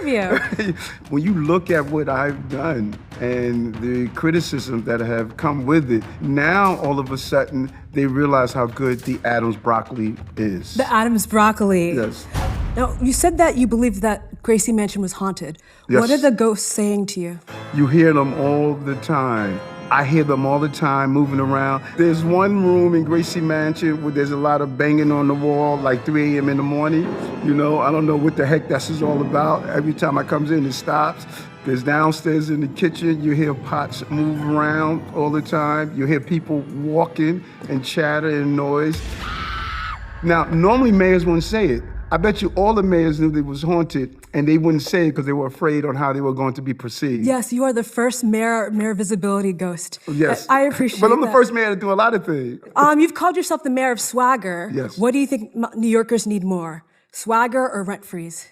When you look at what I've done and the criticism that have come with it, now all of a sudden they realize how good the Adams broccoli is. The Adams broccoli. Yes. Now, you said that you believed that Gracie Mansion was haunted. Yes. What are the ghosts saying to you? You hear them all the time. I hear them all the time moving around. There's one room in Gracie Mansion where there's a lot of banging on the wall, like 3 a.m. in the morning. You know, I don't know what the heck this is all about. Every time I comes in, it stops. There's downstairs in the kitchen, you hear pots move around all the time. You hear people walking and chatter and noise. Now, normally mayors wouldn't say it. I bet you all the mayors knew they was haunted, and they wouldn't say it because they were afraid on how they were going to be perceived. Yes, you are the first mayor visibility ghost. Yes. I appreciate But I'm that. the first mayor to do a lot of things. You've called yourself the mayor of swagger. Yes. What do you think New Yorkers need more, swagger or rent freeze?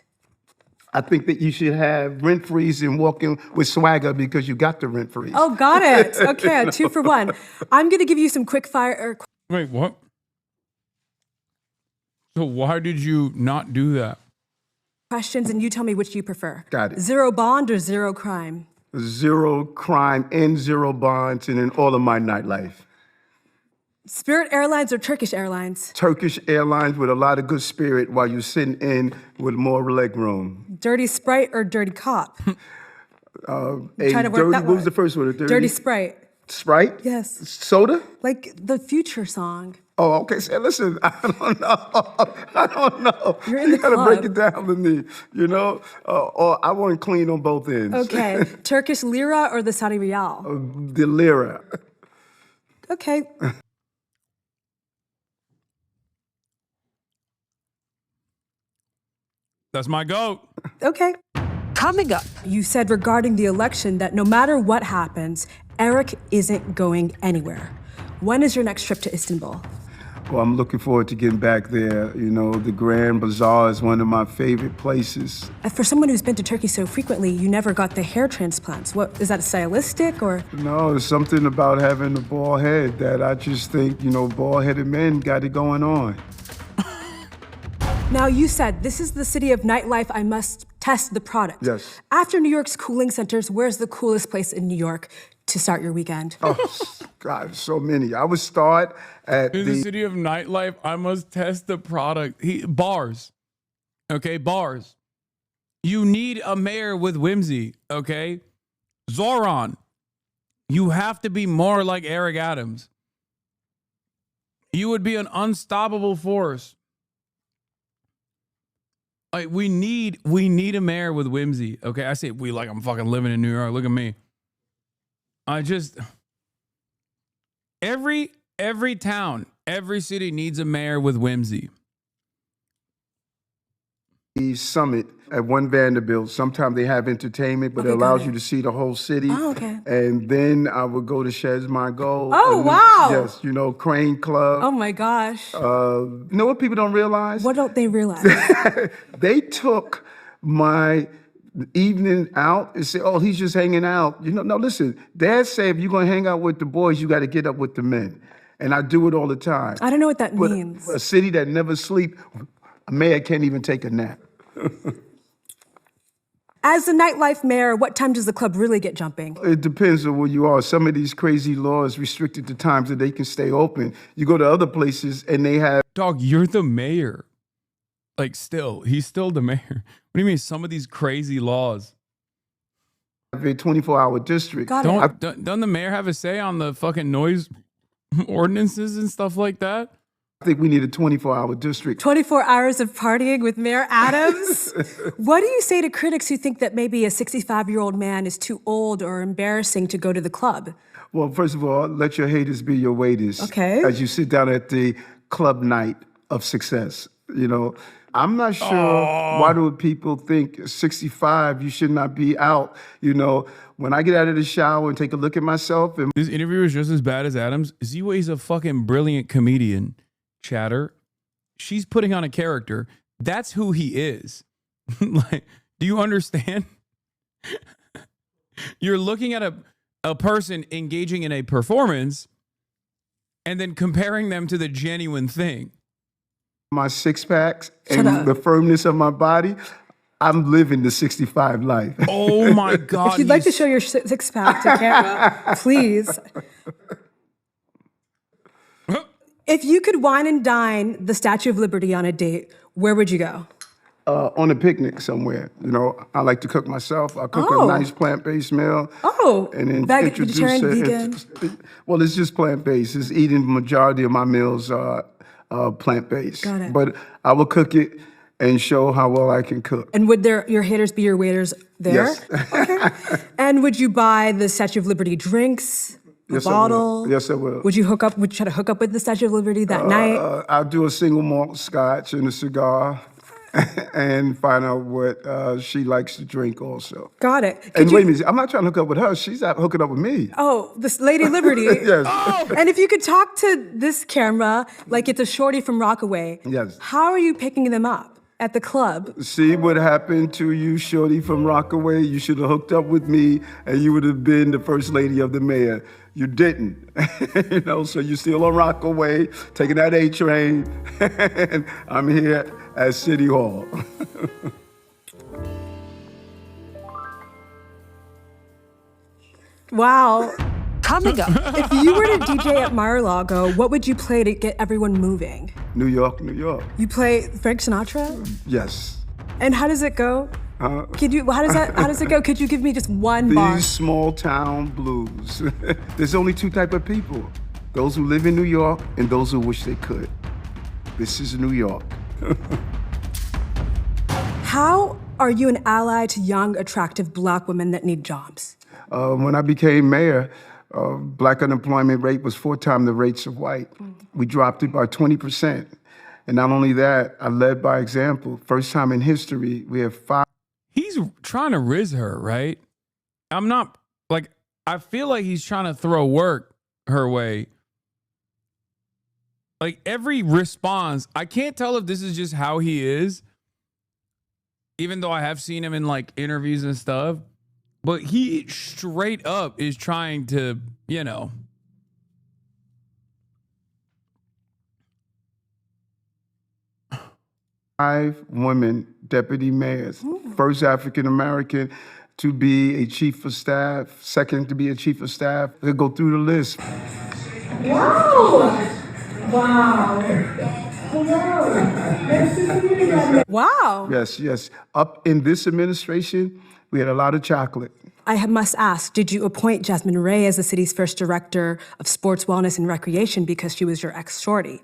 I think that you should have rent freeze and walking with swagger because you got the rent freeze. Oh, got it. Okay, 2 for 1. I'm going to give you some quick fire. Wait, what? So why did you not do that? Questions, and you tell me which you prefer. Got it. 0 bond or 0 crime? 0 crime and 0 bonds, and in all of my nightlife. Spirit Airlines or Turkish Airlines? Turkish Airlines with a lot of good spirit while you're sitting in with more leg room. Dirty Sprite or Dirty Cop? Trying to work that what was the first one? Dirty Sprite. Sprite? Yes. Soda? Like the Future song. Oh, okay. So listen, I don't know. You're in the gotta club. break it down to me, you know? Or I want clean on both ends. Okay. Turkish lira or the Saudi riyal? The lira. Okay. That's my goat. Okay. Coming up. You said regarding the election that no matter what happens, Eric isn't going anywhere. When is your next trip to Istanbul? Well, I'm looking forward to getting back there. You know, the Grand Bazaar is one of my favorite places. For someone who's been to Turkey so frequently, you never got the hair transplants. What, is that stylistic or? No, there's something about having a bald head that I just think, you know, bald-headed men got it going on. Now, you said this is the city of nightlife. I must test the product. Yes. After New York's cooling centers, where's the coolest place in New York to start your weekend? Oh, God, so many. I would start at In the city of nightlife, I must test the product. Bars. Okay, bars. You need a mayor with whimsy, okay? Zoran, you have to be more like Eric Adams. You would be an unstoppable force. Like we need a mayor with whimsy. Okay, I say we like I'm fucking living in New York. Look at me. Every town, every city needs a mayor with whimsy. The summit at One Vanderbilt. Sometimes they have entertainment, but it allows you to see the whole city. Oh, okay. And then I would go to Sheds My Gold. Oh, wow. Yes, you know, Crane Club. Oh my gosh. You know what people don't realize? What don't they realize? They took my evening out and said, oh, he's just hanging out. You know, no, listen, Dad said if you're going to hang out with the boys, you got to get up with the men. And I do it all the time. I don't know what that But means. a city that never sleep, a mayor can't even take a nap. As the nightlife mayor, what time does the club really get jumping? It depends on where you are. Some of these crazy laws restricted the times that they can stay open. You go to other places and they have... Dog, you're the mayor. Like he's still the mayor. What do you mean some of these crazy laws? A 24-hour district. Doesn't the mayor have a say on the fucking noise ordinances and stuff like that? I think we need a 24-hour district. 24 hours of partying with Mayor Adams? What do you say to critics who think that maybe a 65-year-old man is too old or embarrassing to go to the club? Well, first of all, let your haters be your waiters. Okay. As you sit down at the club night of success. You know, I'm not sure why do people think 65, you should not be out. You know, when I get out of the shower and take a look at myself. And this interview is just as bad as Adams. ZIWE's a fucking brilliant comedian. Chatter, she's putting on a character. That's who he is. Like, do you understand? You're looking at a person engaging in a performance and then comparing them to the genuine thing. My six packs and the firmness of my body, I'm living the 65 life. Oh my God. If you'd like to show your six-pack to camera, please. If you could wine and dine the Statue of Liberty on a date, where would you go? On a picnic somewhere. You know, I like to cook myself. I cook a nice plant-based meal. Oh, and then vegetarian, vegan? Well, it's just plant-based. It's eating the majority of my meals are plant-based. Got it. But I will cook it and show how well I can cook. And would your haters be your waiters there? Yes. Okay. And would you buy the Statue of Liberty drinks? Yes, bottle? I will. Yes, I will. Would you try to hook up with the Statue of Liberty that night? I'll do a single malt scotch and a cigar and find out what she likes to drink also. Got it. And wait a minute, I'm not trying to hook up with her. She's out hooking up with me. Oh, this Lady Liberty. Yes. Oh. And if you could talk to this camera like it's a shorty from Rockaway, Yes. how are you picking them up? at the club. See what happened to you, shorty from Rockaway? You should have hooked up with me and you would have been the first lady of the mayor. You didn't. So you're still on Rockaway, taking that A train, and I'm here at City Hall. Wow. Coming up. If you were to DJ at Mar-a-Lago, what would you play to get everyone moving? New York, New York. You play Frank Sinatra? Yes. And how does it go? How does it go? Could you give me just one bar? These small town blues. There's only two type of people. Those who live in New York and those who wish they could. This is New York. How are you an ally to young, attractive Black women that need jobs? When I became mayor, Black unemployment rate was 4 times the rates of white. We dropped it by 20%. And not only that, I led by example. First time in history, we have 5. He's trying to riz her, right? I'm not, like, I feel like he's trying to throw work her way. Like, every response, I can't tell if this is just how he is, even though I have seen him in, like, interviews and stuff. But he straight up is trying to, 5 women deputy mayors. First African American to be a chief of staff, second to be a chief of staff. They go through the list. Wow. Wow. Yes. Up in this administration, we had a lot of chocolate. I must ask, did you appoint Jasmine Ray as the city's first director of sports, wellness, and recreation because she was your ex-shorty?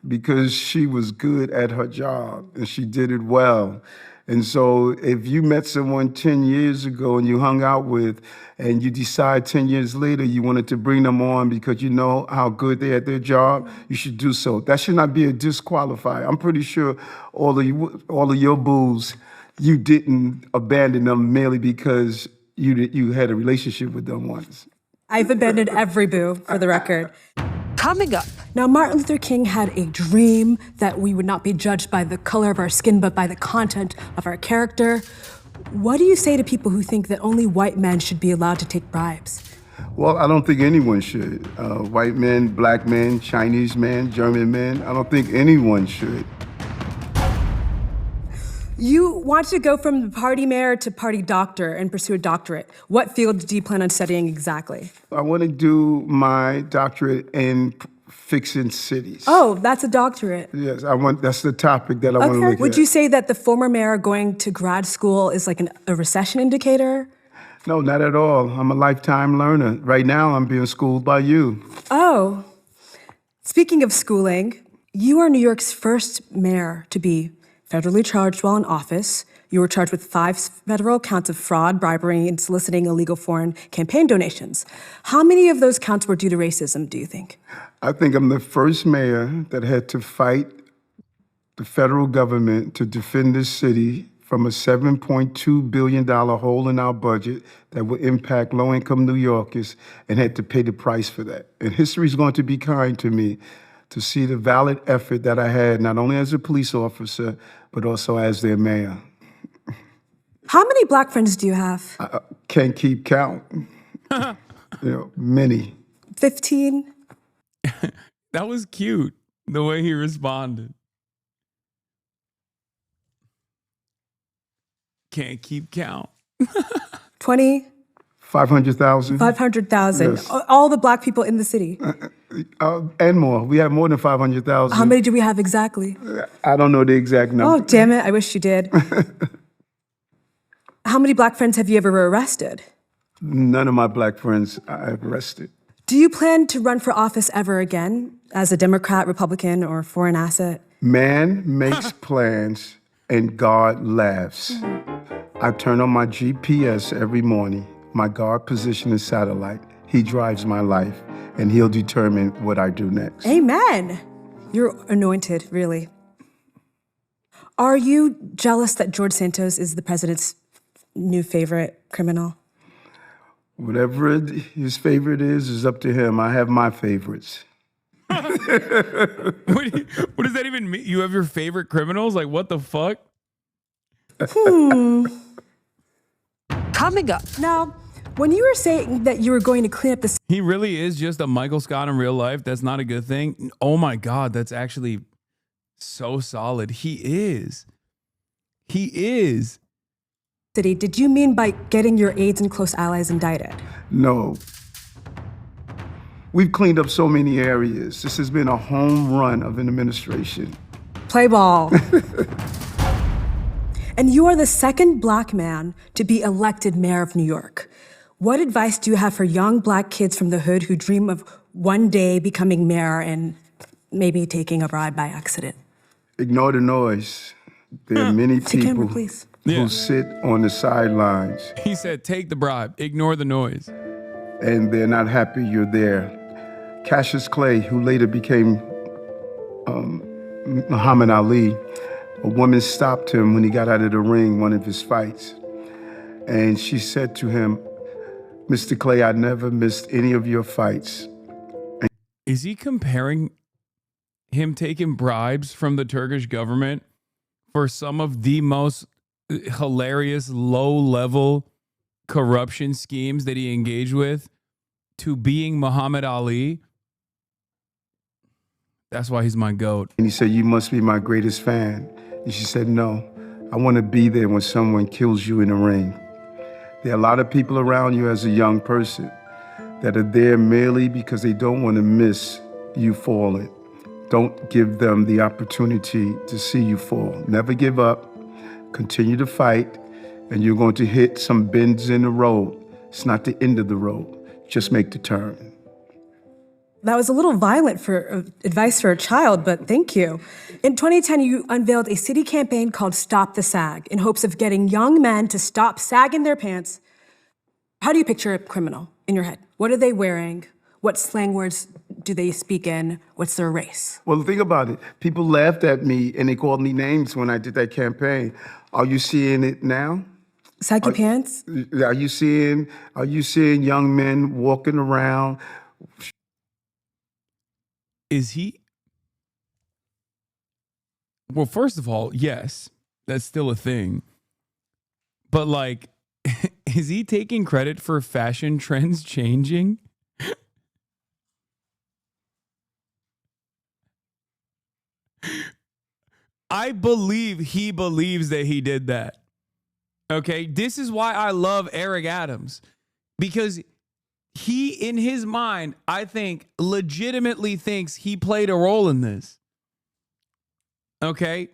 Because she was good at her job and she did it well. And so if you met someone 10 years ago and you hung out with, and you decide 10 years later you wanted to bring them on because you know how good they at their job, you should do so. That should not be a disqualifier. I'm pretty sure all of your booze, you didn't abandon them merely because you had a relationship with them once. I've abandoned every boo, for the record. Coming up. Now, Martin Luther King had a dream that we would not be judged by the color of our skin, but by the content of our character. What do you say to people who think that only white men should be allowed to take bribes? Well, I don't think anyone should. White men, Black men, Chinese men, German men, I don't think anyone should. You want to go from party mayor to party doctor and pursue a doctorate. What field do you plan on studying exactly? I want to do my doctorate in fixing cities. Oh, that's a doctorate. Yes, that's the topic that I want to look at. Would you say that the former mayor going to grad school is like a recession indicator? No, not at all. I'm a lifetime learner. Right now, I'm being schooled by you. Oh. Speaking of schooling, you are New York's first mayor to be federally charged while in office. You were charged with 5 federal counts of fraud, bribery, and soliciting illegal foreign campaign donations. How many of those counts were due to racism, do you think? I think I'm the first mayor that had to fight the federal government to defend this city from a $7.2 billion hole in our budget that would impact low-income New Yorkers and had to pay the price for that. And history is going to be kind to me to see the valid effort that I had, not only as a police officer, but also as their mayor. How many Black friends do you have? I can't keep count. Many. 15? That was cute, the way he responded. Can't keep count. 20? 500,000. 500,000. Yes. All the Black people in the city. And more. We have more than 500,000. How many do we have exactly? I don't know the exact number. Oh, damn it. I wish you did. How many Black friends have you ever arrested? None of my Black friends I've arrested. Do you plan to run for office ever again as a Democrat, Republican, or foreign asset? Man makes plans and God laughs. I turn on my GPS every morning. My God position is satellite. He drives my life, and he'll determine what I do next. Amen. You're anointed, really. Are you jealous that George Santos is the president's new favorite criminal? Whatever his favorite is up to him. I have my favorites. What does that even mean? You have your favorite criminals? Like, what the fuck? Coming up. Now, when you were saying that you were going to clean up the... He really is just a Michael Scott in real life. That's not a good thing. Oh my God, that's actually so solid. He is. He is. City, did you mean by getting your aides and close allies indicted? No. We've cleaned up so many areas. This has been a home run of an administration. Play ball. And you are the second black man to be elected mayor of New York. What advice do you have for young black kids from the hood who dream of one day becoming mayor and maybe taking a bribe by accident? Ignore the noise. There are many To camera, people please. who sit on the sidelines. He said, take the bribe, ignore the noise. And they're not happy you're there. Cassius Clay, who later became Muhammad Ali, a woman stopped him when he got out of the ring, one of his fights. And she said to him, Mr. Clay, I never missed any of your fights. Is he comparing him taking bribes from the Turkish government for some of the most hilarious low-level corruption schemes that he engaged with to being Muhammad Ali? That's why he's my GOAT. And he said, you must be my greatest fan. And she said, no, I want to be there when someone kills you in the ring. There are a lot of people around you as a young person that are there merely because they don't want to miss you falling. Don't give them the opportunity to see you fall. Never give up. Continue to fight, and you're going to hit some bends in the road. It's not the end of the road. Just make the turn. That was a little violent for advice for a child, but thank you. In 2010, you unveiled a city campaign called Stop the Sag in hopes of getting young men to stop sagging their pants. How do you picture a criminal in your head? What are they wearing? What slang words do they speak in? What's their race? Well, think about it. People laughed at me and they called me names when I did that campaign. Are you seeing it now? Saggy pants? Are you seeing young men walking around? Is he? Well, first of all, yes, that's still a thing. But like, is he taking credit for fashion trends changing? I believe he believes that he did that. Okay, this is why I love Eric Adams, because he, in his mind, I think, legitimately thinks he played a role in this. Okay?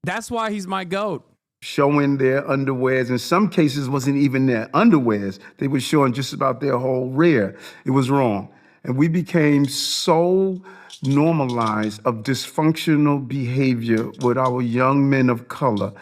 That's why he's my GOAT. Showing their underwears. In some cases, wasn't even their underwears. They were showing just about their whole rear. It was wrong. And we became so normalized of dysfunctional behavior with our young men of color.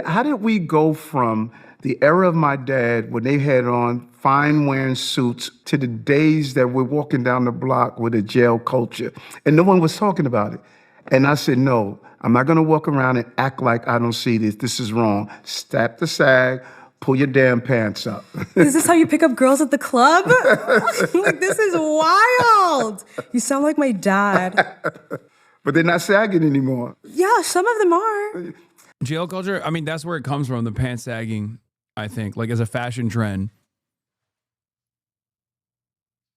How did we go from the era of my dad when they had on fine wearing suits to the days that we're walking down the block with a jail culture and no one was talking about it? And I said, no, I'm not gonna walk around and act like I don't see this. This is wrong. Stop the sag, pull your damn pants up. Is this how you pick up girls at the club? Like, this is wild. You sound like my dad. But they're not sagging anymore. Yeah, some of them are. Jail culture, I mean, that's where it comes from, the pants sagging, I think, like as a fashion trend.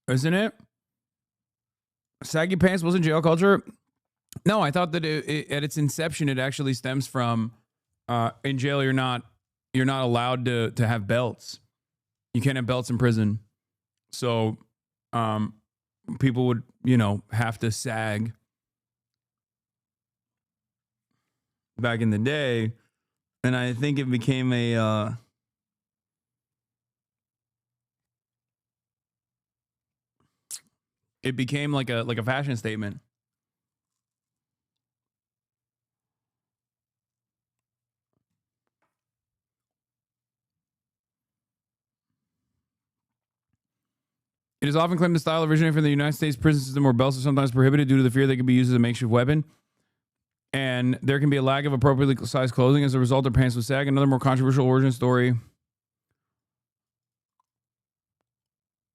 Isn't it? Saggy pants wasn't jail culture? No, I thought that at its inception, it actually stems from in jail, you're not allowed to have belts. You can't have belts in prison. So people would, have to sag. Back in the day, and I think it became a it became like a fashion statement. It is often claimed the style originated from the United States prison system, where belts are sometimes prohibited due to the fear they could be used as a makeshift weapon. And there can be a lack of appropriately sized clothing. As a result, their pants would sag. Another more controversial origin story.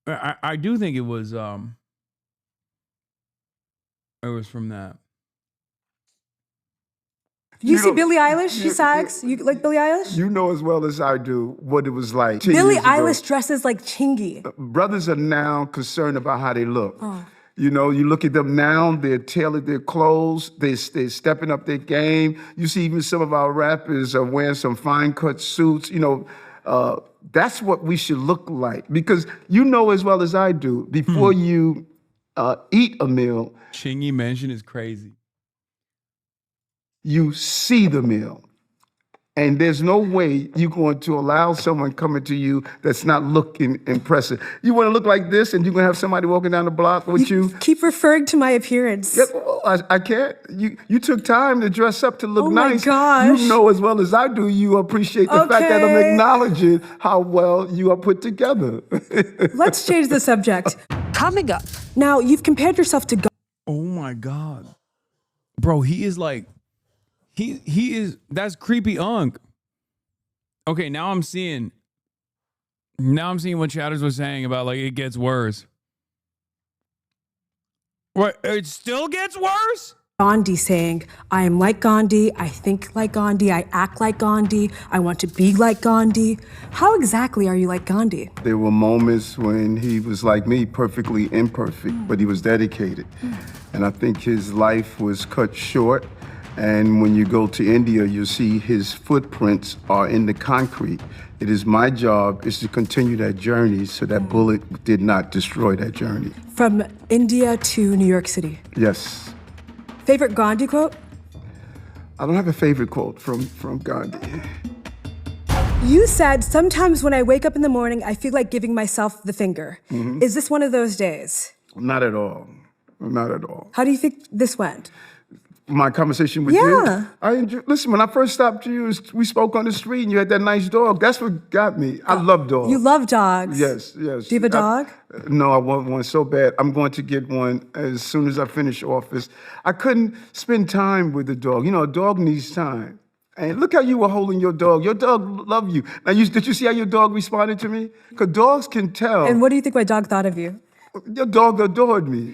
I do think it was from that. You see Billie Eilish? She sags. You like Billie Eilish? You know as well as I do what it was like. 10 Billie years ago. Eilish dresses like Chingy. Brothers are now concerned about how they look. Oh. You know, you look at them now, they're tailored their clothes, they're stepping up their game. You see even some of our rappers are wearing some fine cut suits. You know, that's what we should look like. Because you know as well as I do, before you eat a meal. Chingy mention is crazy. You see the meal. And there's no way you're going to allow someone coming to you that's not looking impressive. You want to look like this and you're going to have somebody walking down the block with you? Keep referring to my appearance. Yeah, well, I can't. You took time to dress up to look nice. Oh my gosh. You know as well as I do, you appreciate the fact that I'm acknowledging how well you are put together. Let's change the subject. Coming up. Now, you've compared yourself to God. Oh my God. Bro, he is like, he is, that's creepy unk. Okay, now I'm seeing what Chatters was saying about like it gets worse. What, it still gets worse? Gandhi saying, I am like Gandhi, I think like Gandhi, I act like Gandhi, I want to be like Gandhi. How exactly are you like Gandhi? There were moments when he was like me, perfectly imperfect, but he was dedicated. And I think his life was cut short. And when you go to India, you'll see his footprints are in the concrete. It is my job is to continue that journey so that bullet did not destroy that journey. From India to New York City. Yes. Favorite Gandhi quote? I don't have a favorite quote from Gandhi. You said, sometimes when I wake up in the morning, I feel like giving myself the finger. Mm-hmm. Is this one of those days? Not at all. Not at all. How do you think this went? My conversation with you? Listen, when I first stopped you, we spoke on the street and you had that nice dog. That's what got me. I love dogs. You love dogs? Yes, yes. Do you have a dog? No, I want one so bad. I'm going to get one as soon as I finish office. I couldn't spend time with the dog. You know, a dog needs time. And look how you were holding your dog. Your dog loved you. Now, did you see how your dog responded to me? Because dogs can tell. And what do you think my dog thought of you? Your dog adored me.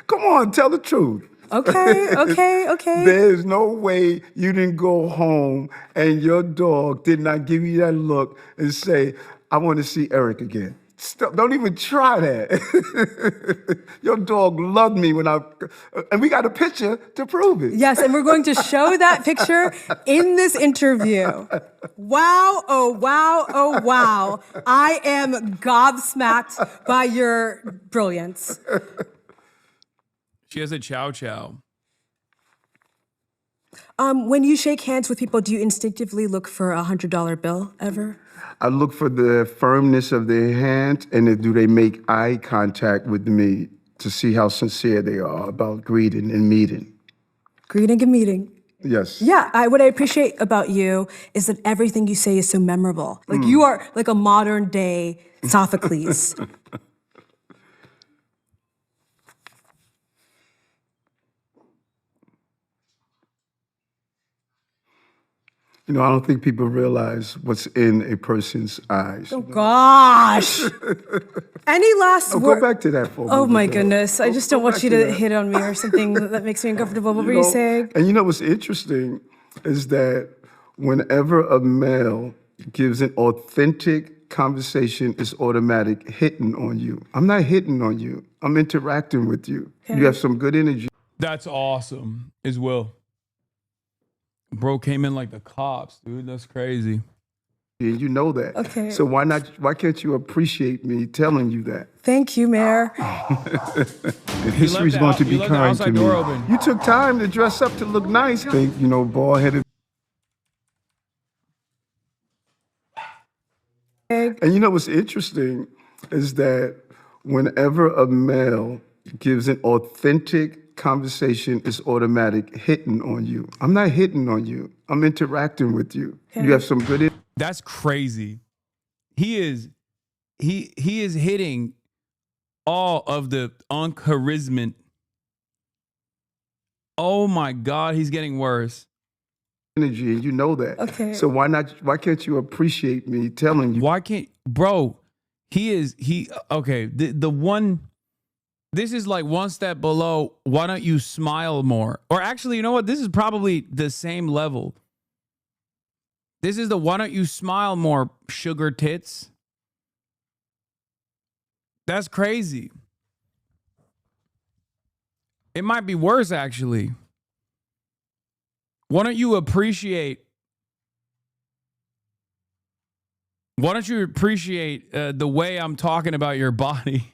Come on, tell the truth. Okay. There's no way you didn't go home and your dog did not give you that look and say, I want to see Eric again. Don't even try that. Your dog loved me and we got a picture to prove it. Yes, and we're going to show that picture in this interview. Wow, oh wow, oh wow. I am gobsmacked by your brilliance. She has a chow chow. When you shake hands with people, do you instinctively look for a $100 bill ever? I look for the firmness of their hand and do they make eye contact with me to see how sincere they are about greeting and meeting. Greeting and meeting. Yes. Yeah, what I appreciate about you is that everything you say is so memorable. Like you are like a modern day Sophocles. You know, I don't think people realize what's in a person's eyes. Oh, gosh. Any last Go back to that for a Oh, minute, my though. goodness. I just don't want you to hit on me or something that makes me uncomfortable. What were you saying? And you know what's interesting is that whenever a male gives an authentic conversation, it's automatic hitting on you. I'm not hitting on you. I'm interacting with you. Okay. You have some good energy. That's awesome as well. Bro came in like the cops, dude. That's crazy. And you know that. Okay. So why can't you appreciate me telling you that? Thank you, Mayor. History's going to be kind to me. Open. You took time to dress up to look nice. Think, bald-headed. And you know what's interesting is that whenever a male gives an authentic conversation, is automatic hitting on you. I'm not hitting on you. I'm interacting with you. You have some good. That's crazy. He is hitting all of the uncharisma. Oh my God, he's getting worse. Energy, and you know that. Okay. So why can't you appreciate me telling you? Why can't, bro? Okay. This is like one step below, why don't you smile more? Or actually, you know what? This is probably the same level. This is the why don't you smile more, sugar tits. That's crazy. It might be worse, actually. Why don't you appreciate the way I'm talking about your body?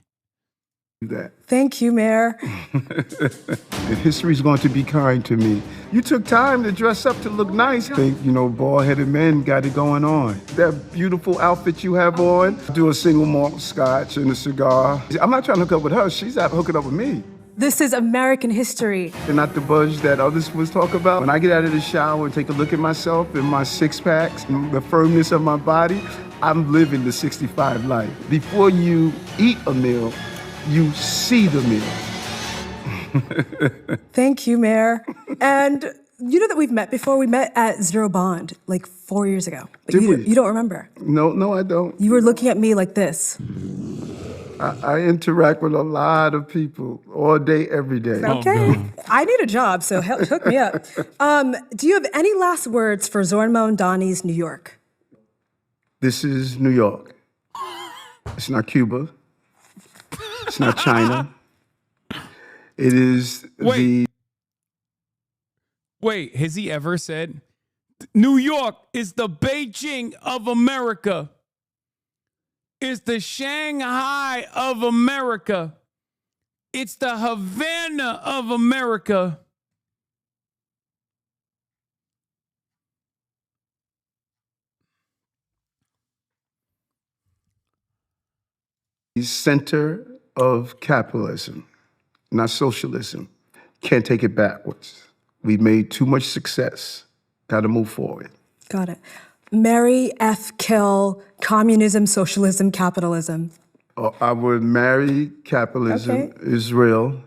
That. Thank you, Mayor. And history's going to be kind to me. You took time to dress up to look nice. I think, bald-headed men got it going on. That beautiful outfit you have on, do a single malt scotch and a cigar. I'm not trying to hook up with her. She's out hooking up with me. This is American history. And not the budge that others was talk about. When I get out of the shower and take a look at myself and my six packs and the firmness of my body, I'm living the 65 life. Before you eat a meal, you see the meal. Thank you, Mayor. And you know that we've met before? We met at Zero Bond like 4 years ago. But you don't remember. No, I don't. You were looking at me like this. I interact with a lot of people all day, every day. Okay. I need a job, so hook me up. Do you have any last words for Zorn Mondani's New York? This is New York. It's not Cuba. It's not China. It is Wait, has he ever said, New York is the Beijing of America? It's the Shanghai of America. It's the Havana of America. the center of capitalism, not socialism. Can't take it backwards. We've made too much success. Got to move forward. Got it. Marry, F, kill, communism, socialism, capitalism. I would marry capitalism, Israel,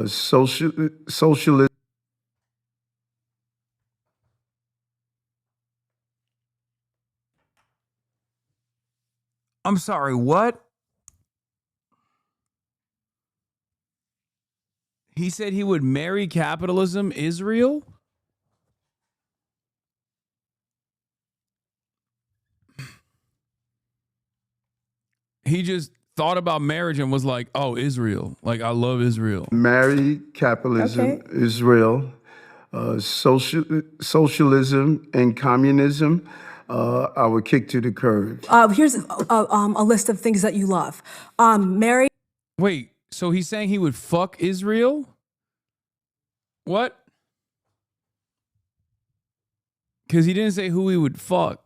socialism. I'm sorry, what? He said he would marry capitalism, Israel? He just thought about marriage and was like, oh, Israel. Like, I love Israel. Marry capitalism, Israel, socialism, and communism. I would kick to the curb. Here's a list of things that you love. Marry. Wait, so he's saying he would fuck Israel? What? Because he didn't say who he would fuck.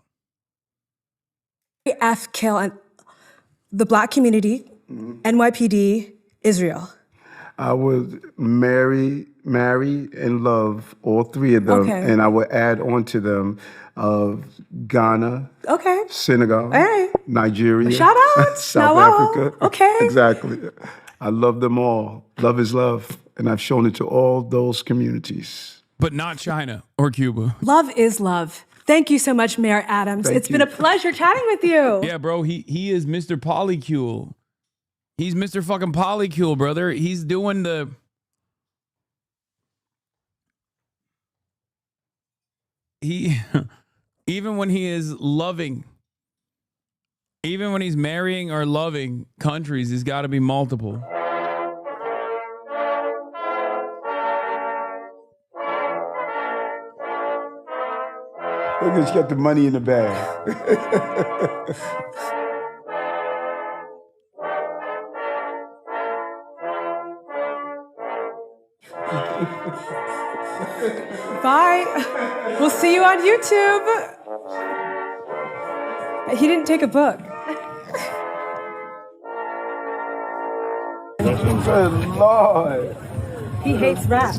F, kill, and the black community, NYPD, Israel. I would marry, and love all three of them, and I would add on to them Ghana, Senegal, Nigeria, shout out, South Africa. Exactly. I love them all. Love is love, and I've shown it to all those communities. But not China or Cuba. Love is love. Thank you so much, Mayor Adams. It's been a pleasure chatting with you. Yeah, bro, he is Mr. Polycule. He's Mr. fucking Polycule, brother. He's doing the... Even when he is loving, even when he's marrying or loving countries, he's got to be multiple. Look, he's got the money in the bag. Bye. We'll see you on YouTube. He didn't take a book. Good Lord. He hates rap.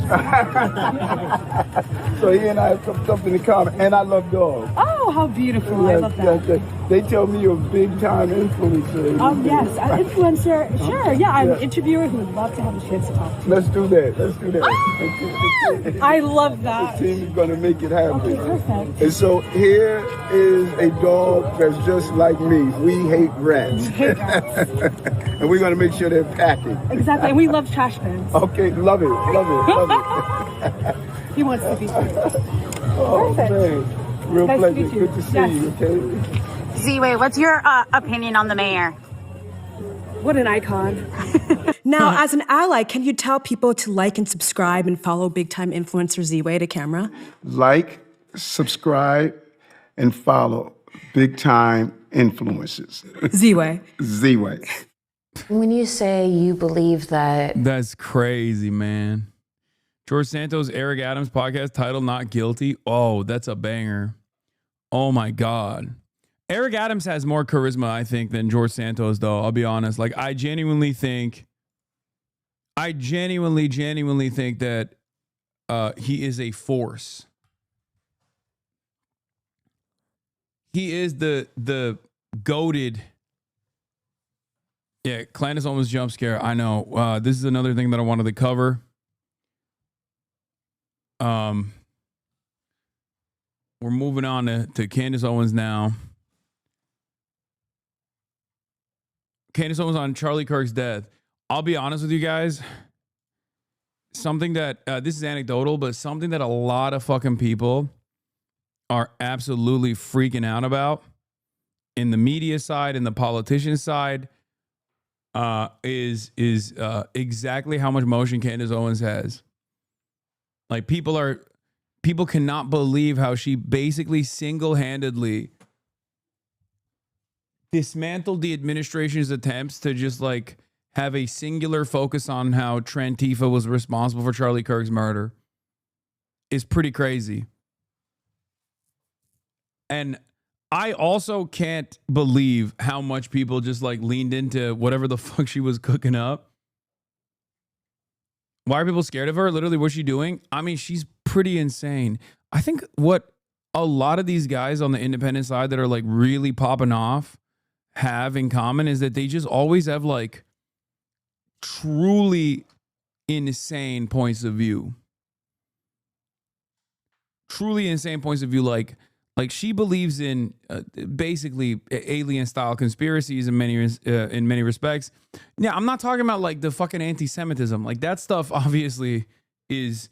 So he and I have something in common, and I love dogs. Oh, how beautiful. I love that. They tell me you're a big-time influencer. Yes, an influencer. Sure, yeah, I'm an interviewer who would love to have a chance to talk to you. Let's do that. Let's do that. I love that. The team is going to make it happen. Okay, perfect. And so here is a dog that's just like me. We hate rats. We hate rats. And we're going to make sure they're packing. Exactly, and we love trash bins. Okay, love it, love it, love it. He wants to be Oh, perfect. man. Real Nice to pleasure. meet you. Good to see Yes. you, okay? ZIWE, what's your opinion on the mayor? What an icon. Now, as an ally, can you tell people to like and subscribe and follow big-time influencer ZIWE to camera? Like, subscribe, and follow big-time influencers. ZIWE. ZIWE. When you say you believe that... That's crazy, man. George Santos, Eric Adams podcast title, Not Guilty. Oh, that's a banger. Oh, my God. Eric Adams has more charisma, I think, than George Santos, though. I'll be honest. Like, I genuinely think that he is a force. He is the goated. Yeah, Clandis almost jump scare. I know. This is another thing that I wanted to cover. We're moving on to Candace Owens now. Candace Owens on Charlie Kirk's death. I'll be honest with you guys. Something that, this is anecdotal, but something that a lot of fucking people are absolutely freaking out about in the media side and the politician side is exactly how much motion Candace Owens has. Like people cannot believe how she basically single-handedly dismantled the administration's attempts to just like have a singular focus on how Trent Tifa was responsible for Charlie Kirk's murder. Is pretty crazy. And I also can't believe how much people just like leaned into whatever the fuck she was cooking up. Why are people scared of her? Literally, what's she doing? I mean, she's pretty insane. I think what a lot of these guys on the independent side that are like really popping off have in common is that they just always have like truly insane points of view. Truly insane points of view. Like she believes in basically alien style conspiracies in many respects. Yeah, I'm not talking about like the fucking anti-Semitism. Like that stuff obviously is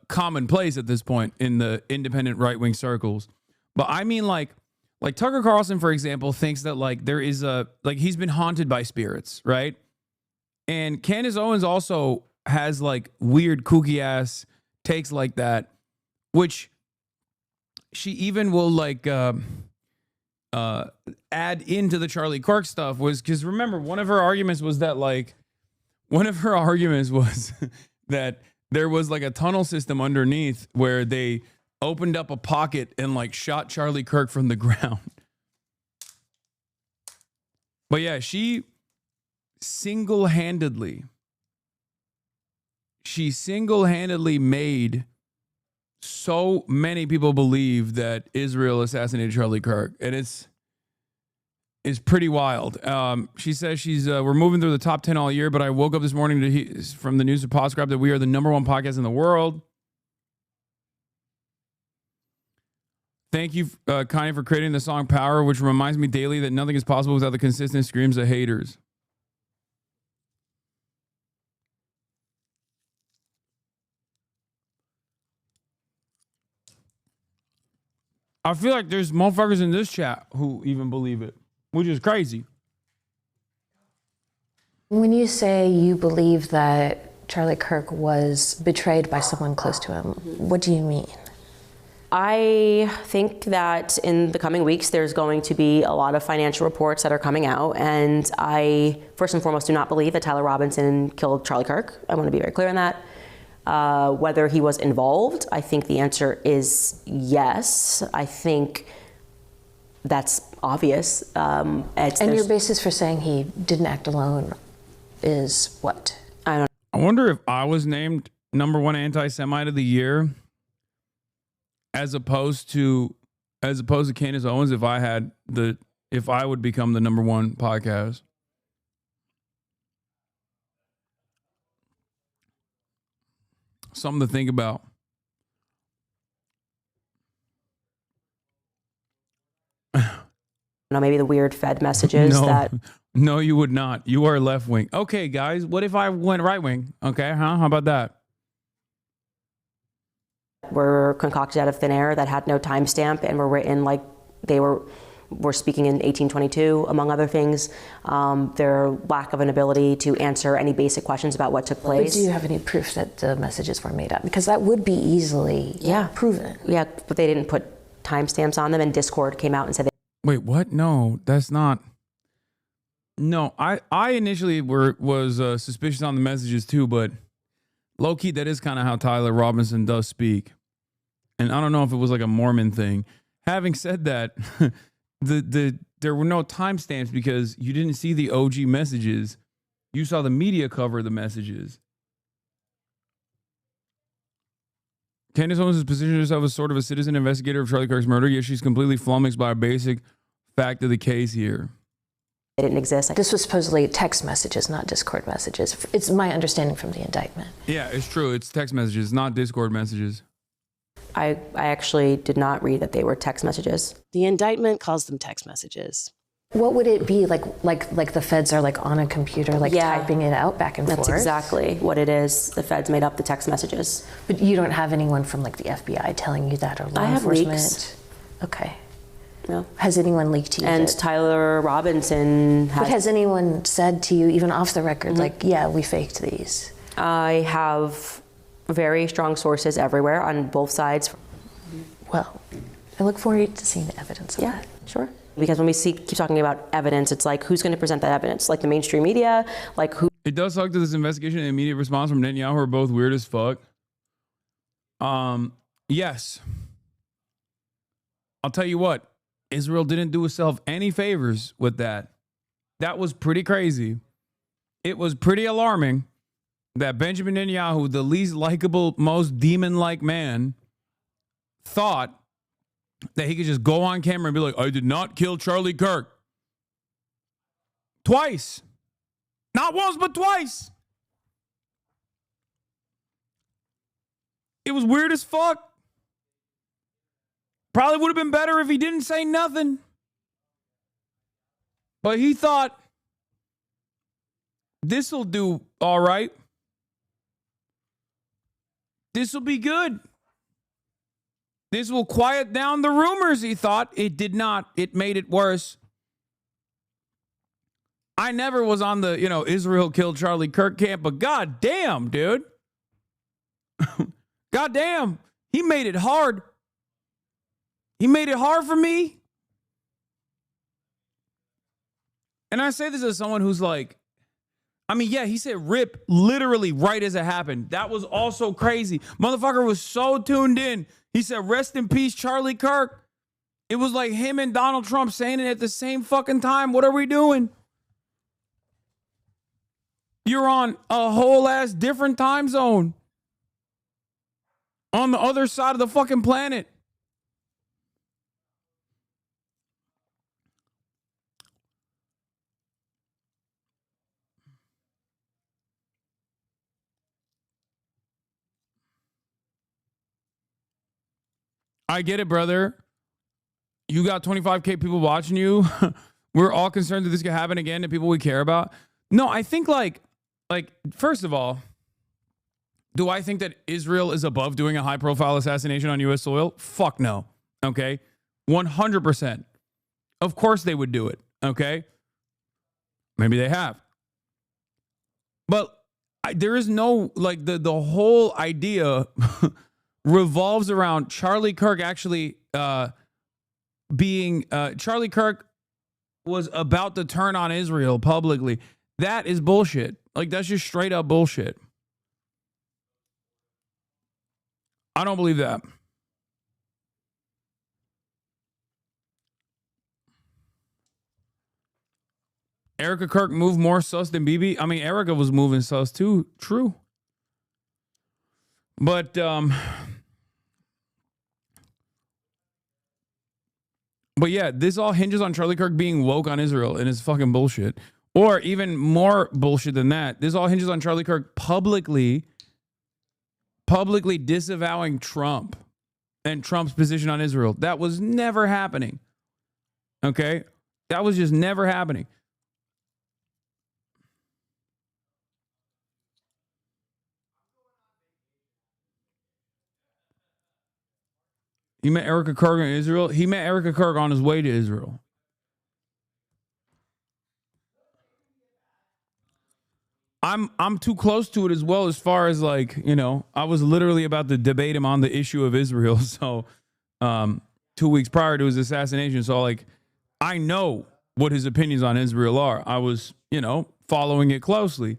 commonplace at this point in the independent right-wing circles. But I mean like Tucker Carlson, for example, thinks that like there is he's been haunted by spirits, right? And Candace Owens also has like weird kooky ass takes like that, which she even will like add into the Charlie Kirk stuff was because remember one of her arguments was that there was like a tunnel system underneath where they opened up a pocket and like shot Charlie Kirk from the ground. But yeah, she single-handedly made so many people believe that Israel assassinated Charlie Kirk, and it's pretty wild. She says we're moving through the top 10 all year, but I woke up this morning from the news of Podscribe that we are the #1 podcast in the world. Thank you, Kanye, for creating the song Power, which reminds me daily that nothing is possible without the consistent screams of haters. I feel like there's motherfuckers in this chat who even believe it, which is crazy. When you say you believe that Charlie Kirk was betrayed by someone close to him, what do you mean? I think that in the coming weeks, there's going to be a lot of financial reports that are coming out. And I, first and foremost, do not believe that Tyler Robinson killed Charlie Kirk. I want to be very clear on that. Whether he was involved, I think the answer is yes. I think that's obvious. And your basis for saying he didn't act alone is what? I wonder if I was named #1 anti-Semite of the year, as opposed to as opposed to Candace Owens if I would become the #1 podcast. Something to think about. Maybe the weird Fed messages that. No, you would not. You are left wing. Okay, guys, what if I went right wing? Okay, How about that? Were concocted out of thin air that had no timestamp and were written like they were speaking in 1822, among other things. Their lack of an ability to answer any basic questions about what took place. But do you have any proof that the messages were made up? Because that would be easily proven. Yeah, but they didn't put timestamps on them, and Discord came out and said. Wait, what? No, that's not. No, I initially was suspicious on the messages too, but low key, that is kind of how Tyler Robinson does speak. And I don't know if it was like a Mormon thing. Having said that, there were no timestamps because you didn't see the OG messages. You saw the media cover the messages. Candace Owens has positioned herself as sort of a citizen investigator of Charlie Kirk's murder, yet she's completely flummoxed by a basic fact of the case here. It didn't exist. This was supposedly text messages, not Discord messages. It's my understanding from the indictment. Yeah, it's true. It's text messages, not Discord messages. I actually did not read that they were text messages. The indictment calls them text messages. What would it be like the feds are like on a computer, like typing it out back and forth? That's exactly what it is. The feds made up the text messages. But you don't have anyone from like the FBI telling you that or law enforcement? I have leaks. Okay. No. Has anyone leaked to you? And Tyler Robinson has. But has anyone said to you, even off the record, like, yeah, we faked these? I have very strong sources everywhere on both sides. Well, I look forward to seeing the evidence of that. Sure. Because when we keep talking about evidence, it's like, who's going to present that evidence? Like the mainstream media? Like who? It does suck that this investigation and immediate response from Netanyahu are both weird as fuck. Yes. I'll tell you what. Israel didn't do itself any favors with that. That was pretty crazy. It was pretty alarming that Benjamin Netanyahu, the least likable, most demon-like man, thought that he could just go on camera and be like, I did not kill Charlie Kirk. Twice. Not once, but twice. It was weird as fuck. Probably would have been better if he didn't say nothing. But he thought, this'll do all right. This'll be good. This will quiet down the rumors, he thought. It did not. It made it worse. I never was on the, Israel killed Charlie Kirk camp, but goddamn, dude. Goddamn. He made it hard. He made it hard for me. And I say this as someone who's like, he said rip literally right as it happened. That was also crazy. Motherfucker was so tuned in. He said, rest in peace, Charlie Kirk. It was like him and Donald Trump saying it at the same fucking time. What are we doing? You're on a whole ass different time zone. On the other side of the fucking planet. I get it, brother. You got 25K people watching you. We're all concerned that this could happen again to people we care about. No, I think like first of all, do I think that Israel is above doing a high-profile assassination on U.S. soil? Fuck no. Okay? 100%. Of course they would do it. Okay? Maybe they have. But there is no, the whole idea revolves around Charlie Kirk actually Charlie Kirk was about to turn on Israel publicly. That is bullshit. That's just straight up bullshit. I don't believe that. Erica Kirk moved more sus than BB. Erica was moving sus too. True. But But yeah, this all hinges on Charlie Kirk being woke on Israel and his fucking bullshit. Or even more bullshit than that, this all hinges on Charlie Kirk publicly disavowing Trump and Trump's position on Israel. That was never happening. Okay? That was just never happening. He met Erica Kirk in Israel. He met Erica Kirk on his way to Israel. I'm too close to it as well, as far as like, you know, I was literally about to debate him on the issue of Israel. So 2 weeks prior to his assassination. So like, I know what his opinions on Israel are. I was, you know, following it closely.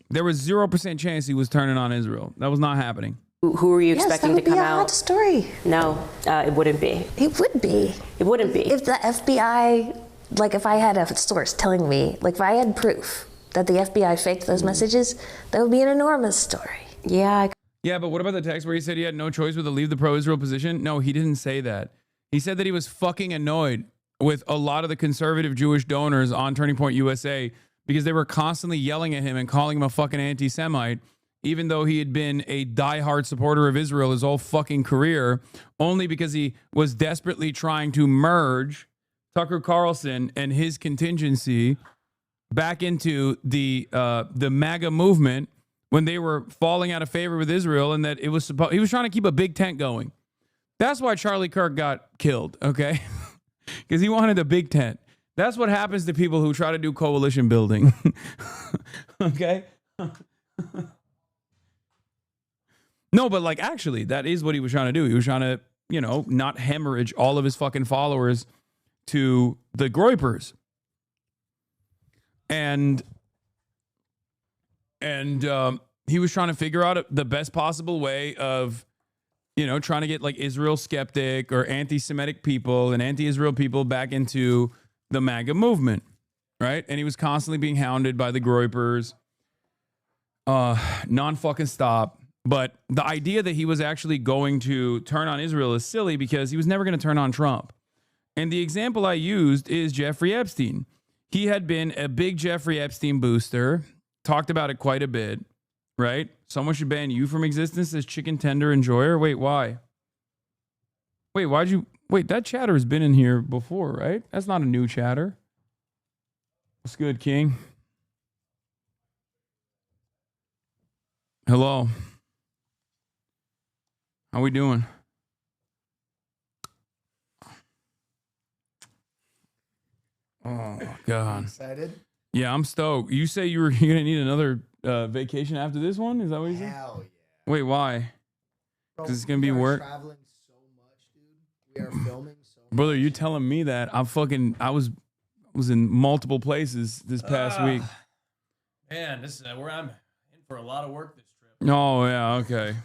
There was 0% chance he was turning on Israel. That was not happening. Who were you expecting to come out? Yes, that would be a hot story. No, it wouldn't be. It would be. It wouldn't be. If the FBI, like if I had a source telling me, like if I had proof that the FBI faked those messages, that would be an enormous story. Yeah. Yeah, but what about the text where he said he had no choice but to leave the pro-Israel position? No, he didn't say that. He said that he was fucking annoyed with a lot of the conservative Jewish donors on Turning Point USA because they were constantly yelling at him and calling him a fucking anti-Semite, even though he had been a diehard supporter of Israel his whole fucking career, only because he was desperately trying to merge Tucker Carlson and his contingency back into the MAGA movement when they were falling out of favor with Israel, and that it was he was trying to keep a big tent going. That's why Charlie Kirk got killed, okay? Because he wanted a big tent. That's what happens to people who try to do coalition building. Okay? No, but like actually, that is what he was trying to do. He was trying to, you know, not hemorrhage all of his fucking followers to the Groypers. And he was trying to figure out the best possible way of, you know, trying to get like Israel skeptic or anti-Semitic people and anti-Israel people back into the MAGA movement, right? And he was constantly being hounded by the Groypers, non-fucking stop. But the idea that he was actually going to turn on Israel is silly because he was never going to turn on Trump. And the example I used is Jeffrey Epstein. He had been a big Jeffrey Epstein booster, talked about it quite a bit, right? Someone should ban you from existence as chicken tender enjoyer. Wait, why? Wait, why'd you... Wait, that chatter has been in here before, right? That's not a new chatter. What's good, King? Hello. How we doing? Oh, God. Excited? Yeah, I'm stoked. You say you're going to need another vacation after this one? Is that what you said? Hell yeah. Wait, why? Because it's going to be work? Traveling so much, dude. We are filming so much. Brother, you telling me that. I was in multiple places this past week. Man, this is where I'm in for a lot of work this trip. Oh, yeah, okay.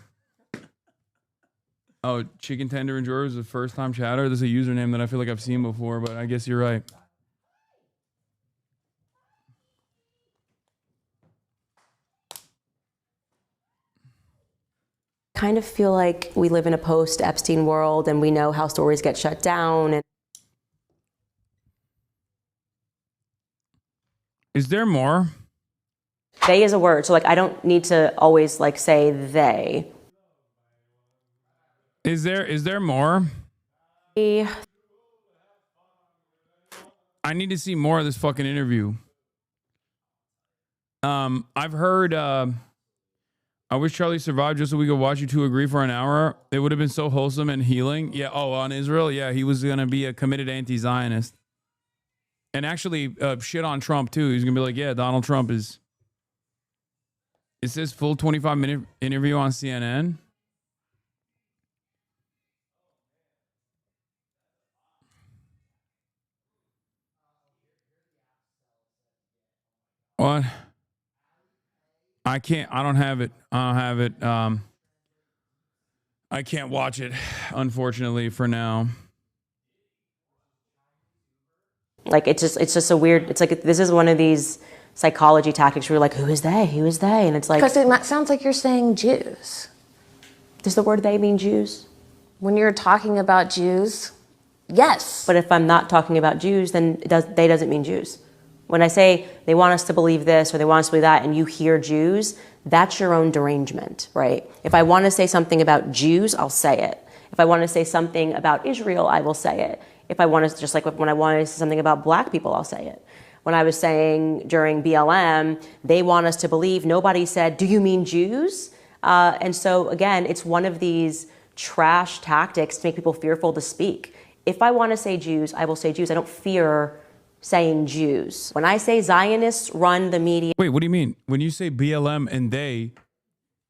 Oh, chicken tender enjoyer is a first-time chatter. This is a username that I feel like I've seen before, but I guess you're right. Kind of feel like we live in a post-Epstein world and we know how stories get shut down. And is there more? they is a word, so like I don't need to always like say they. Is there more? I need to see more of this fucking interview. I've heard I wish Charlie survived just so we could watch you two agree for an hour. It would have been so wholesome and healing. Yeah, on Israel, yeah, he was gonna be a committed anti-Zionist. And actually shit on Trump too. He's gonna be like, yeah, Donald Trump is. It says full 25-minute interview on CNN. What? I can't. I don't have it. I can't watch it, unfortunately, for now. Like it's just a weird. It's like this is one of these psychology tactics where you're like, who is they? Who is they? And it's like Because it sounds like you're saying Jews. Does the word they mean Jews? When you're talking about Jews, Yes. But if I'm not talking about Jews, then they doesn't mean Jews. When I say they want us to believe this or they want us to believe that and you hear Jews, that's your own derangement, right? If I want to say something about Jews, I'll say it. If I want to say something about Israel, I will say it. If I want to, just like when I want to say something about black people, I'll say it. When I was saying during BLM, they want us to believe, nobody said, do you mean Jews? And so again, it's one of these trash tactics to make people fearful to speak. If I want to say Jews, I will say Jews. I don't fear saying Jews. When I say Zionists run the media. Wait, what do you mean? When you say BLM and they,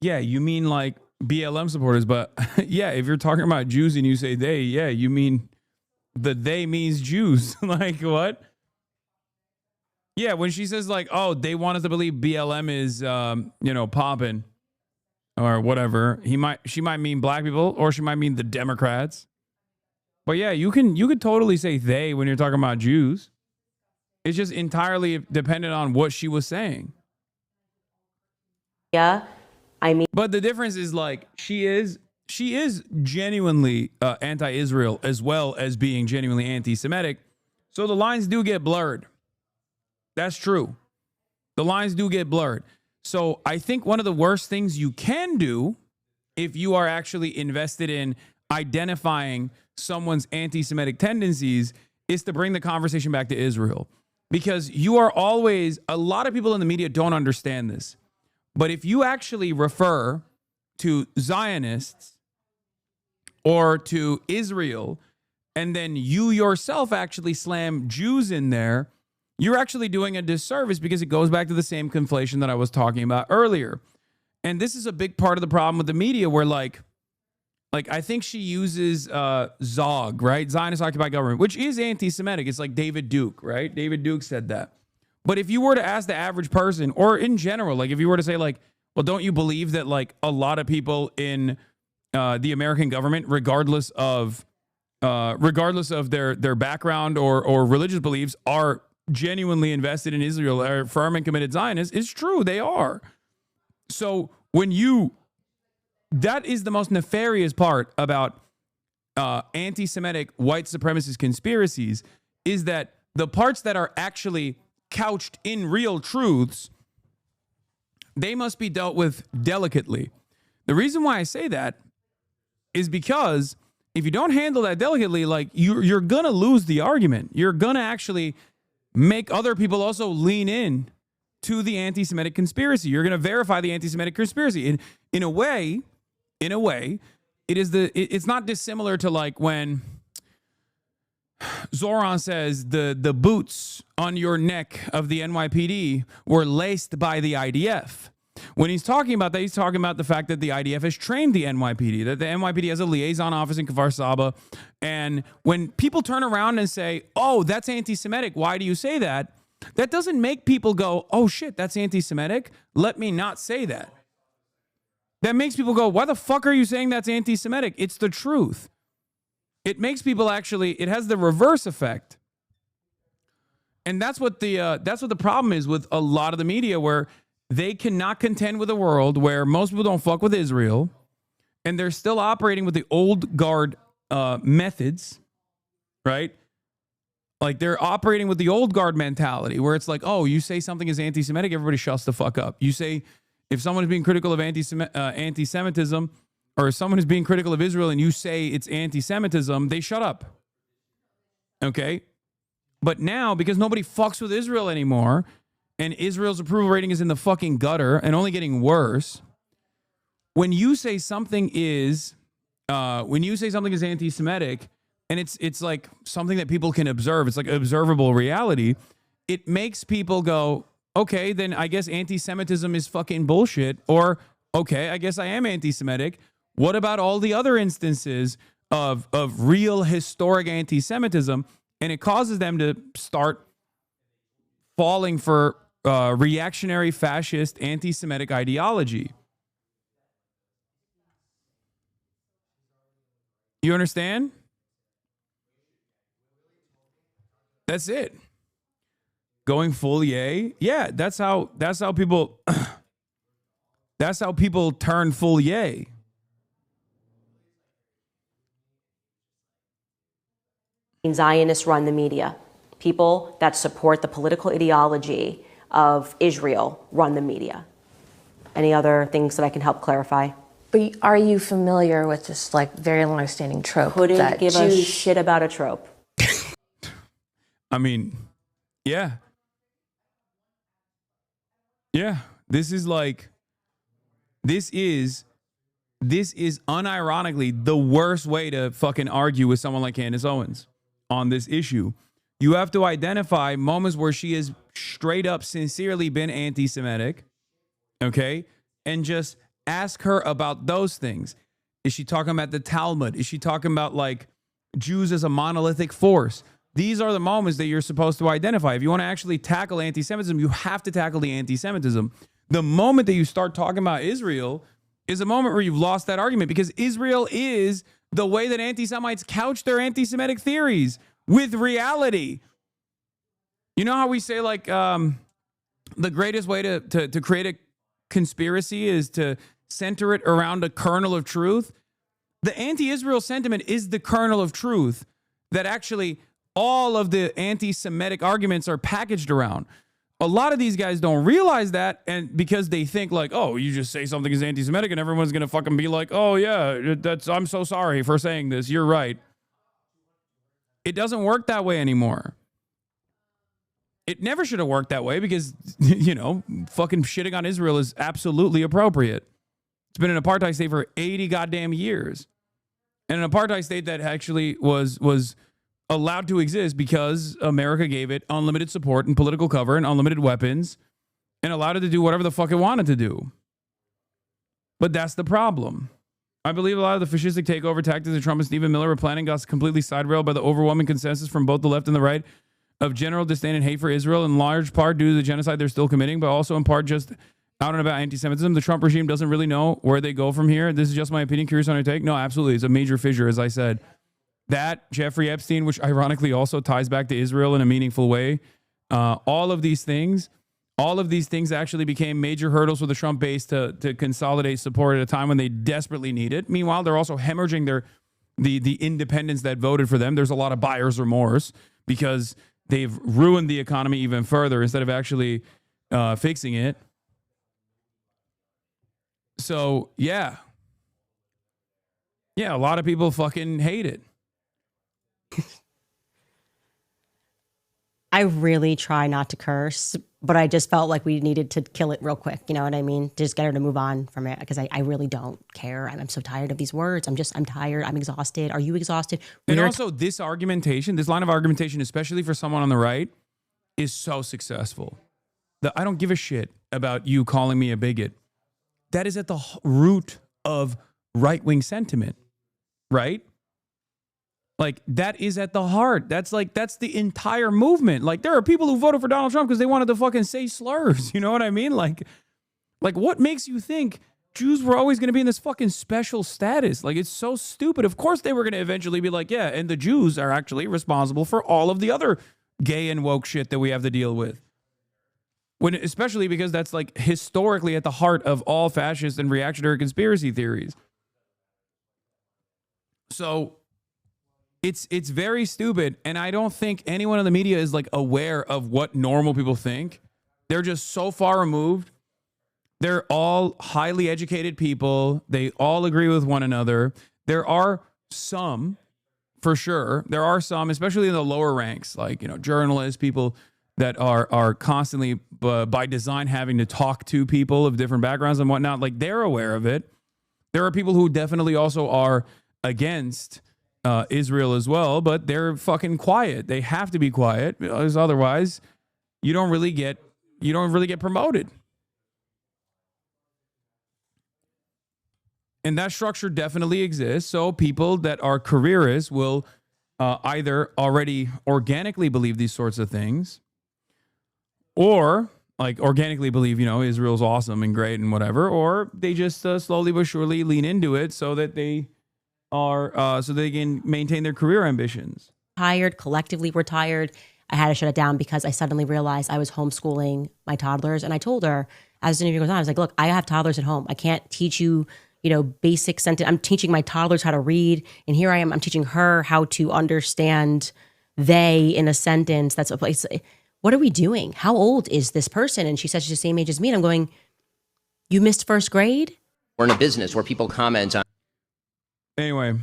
yeah, you mean like BLM supporters, but yeah, if you're talking about Jews and you say they, yeah, you mean the they means Jews. Like what? Yeah, when she says like, oh, they want us to believe BLM is, popping or whatever, she might mean black people or she might mean the Democrats. But yeah, you could totally say they when you're talking about Jews. It's just entirely dependent on what she was saying. Yeah, I mean. But the difference is like she is genuinely anti-Israel as well as being genuinely anti-Semitic. So the lines do get blurred. That's true. The lines do get blurred. So I think one of the worst things you can do if you are actually invested in identifying someone's anti-Semitic tendencies is to bring the conversation back to Israel. Because you are always, a lot of people in the media don't understand this. But if you actually refer to Zionists or to Israel, and then you yourself actually slam Jews in there, you're actually doing a disservice because it goes back to the same conflation that I was talking about earlier. And this is a big part of the problem with the media where like I think she uses ZOG, right? Zionist Occupied Government, which is anti-Semitic. It's like David Duke, right? David Duke said that. But if you were to ask the average person, or in general, like if you were to say like, well, don't you believe that like a lot of people in the American government, regardless of their background or religious beliefs, are genuinely invested in Israel, are firm and committed Zionists? It's true, they are. So that is the most nefarious part about anti-Semitic white supremacist conspiracies, is that the parts that are actually couched in real truths, they must be dealt with delicately. The reason why I say that is because if you don't handle that delicately, like you're going to lose the argument. You're going to actually make other people also lean in to the anti-Semitic conspiracy. You're going to verify the anti-Semitic conspiracy. In a way, it's not dissimilar to like when Zoran says the boots on your neck of the NYPD were laced by the IDF. When he's talking about that, he's talking about the fact that the IDF has trained the NYPD, that the NYPD has a liaison office in Kfar Saba. And when people turn around and say, oh, that's anti-Semitic, why do you say that? That doesn't make people go, oh shit, that's anti-Semitic. Let me not say that. That makes people go, why the fuck are you saying that's anti-Semitic? It's the truth. It makes people actually, it has the reverse effect. And that's what the problem is with a lot of the media, where they cannot contend with a world where most people don't fuck with Israel, and they're still operating with the old guard methods, right? Like they're operating with the old guard mentality where it's like, oh, you say something is anti-Semitic, everybody shuts the fuck up. You say, if someone is being critical of anti-Semitism, or someone is being critical of Israel and you say it's anti-Semitism, they shut up. Okay? But now, because nobody fucks with Israel anymore, and Israel's approval rating is in the fucking gutter and only getting worse, when you say something is anti-Semitic, and it's like something that people can observe, it's like observable reality, it makes people go, okay, then I guess anti-Semitism is fucking bullshit, or okay, I guess I am anti-Semitic. What about all the other instances of real historic anti-Semitism? And it causes them to start falling for reactionary, fascist, anti-Semitic ideology. You understand? That's it. Going full yay? Yeah, that's how people that's how people turn full yay. Zionists run the media. People that support the political ideology of Israel run the media. Any other things that I can help clarify? But are you familiar with this like very long-standing trope? Couldn't that give a shit about a trope. I mean, yeah. Yeah. This is unironically the worst way to fucking argue with someone like Candace Owens on this issue. You have to identify moments where she has straight up sincerely been anti-Semitic, okay? And just ask her about those things. Is she talking about the Talmud? Is she talking about like Jews as a monolithic force? These are the moments that you're supposed to identify. If you want to actually tackle anti-Semitism, you have to tackle the anti-Semitism. The moment that you start talking about Israel is a moment where you've lost that argument, because Israel is the way that anti-Semites couch their anti-Semitic theories with reality. You know how we say like the greatest way to create a conspiracy is to center it around a kernel of truth? The anti-Israel sentiment is the kernel of truth that actually all of the anti-Semitic arguments are packaged around. A lot of these guys don't realize that, and because they think like, oh, you just say something is anti-Semitic and everyone's gonna fucking be like, oh yeah, I'm so sorry for saying this. You're right. It doesn't work that way anymore. It never should have worked that way, because, you know, fucking shitting on Israel is absolutely appropriate. It's been an apartheid state for 80 goddamn years. And an apartheid state that actually was allowed to exist because America gave it unlimited support and political cover and unlimited weapons and allowed it to do whatever the fuck it wanted to do. But that's the problem. I believe a lot of the fascistic takeover tactics that Trump and Stephen Miller were planning got completely side-railed by the overwhelming consensus from both the left and the right of general disdain and hate for Israel, in large part due to the genocide they're still committing, but also in part just out and about anti-Semitism. The Trump regime doesn't really know where they go from here. This is just my opinion. Curious on your take? No, absolutely. It's a major fissure, as I said. That, Jeffrey Epstein, which ironically also ties back to Israel in a meaningful way. All of these things actually became major hurdles for the Trump base to consolidate support at a time when they desperately need it. Meanwhile, they're also hemorrhaging the independents that voted for them. There's a lot of buyer's remorse because they've ruined the economy even further instead of actually fixing it. So, yeah. Yeah, a lot of people fucking hate it. I really try not to curse, but I just felt like we needed to kill it real quick. You know what I mean? Just get her to move on from it, because I really don't care. I'm so tired of these words. I'm tired. I'm exhausted. Are you exhausted? And also this argumentation, this line of argumentation, especially for someone on the right, is so successful. I don't give a shit about you calling me a bigot. That is at the root of right-wing sentiment, right? Like, that is at the heart. That's the entire movement. Like, there are people who voted for Donald Trump because they wanted to fucking say slurs. You know what I mean? Like what makes you think Jews were always going to be in this fucking special status? Like, it's so stupid. Of course they were going to eventually be like, yeah, and the Jews are actually responsible for all of the other gay and woke shit that we have to deal with. Especially because that's like historically at the heart of all fascist and reactionary conspiracy theories. So it's very stupid, and I don't think anyone in the media is like aware of what normal people think. They're just so far removed. They're all highly educated people. They all agree with one another. There are some, for sure, there are some, especially in the lower ranks, like, you know, journalists, people that are constantly by design having to talk to people of different backgrounds and whatnot. Like, they're aware of it. There are people who definitely also are against Israel as well, but they're fucking quiet. They have to be quiet, because otherwise you don't really get promoted. And that structure definitely exists. So people that are careerists will either already organically believe these sorts of things, or like organically believe, you know, Israel's awesome and great and whatever, or they just slowly but surely lean into it so that they so they can maintain their career ambitions. Tired, collectively we're tired. I had to shut it down because I suddenly realized I was homeschooling my toddlers. And I told her, as the interview goes on, I was like, look, I have toddlers at home. I can't teach you, you know, basic sentence. I'm teaching my toddlers how to read. And here I am, I'm teaching her how to understand they in a sentence. That's a place. What are we doing? How old is this person? And she said she's the same age as me. And I'm going, you missed first grade? We're in a business where people comment on. Anyway,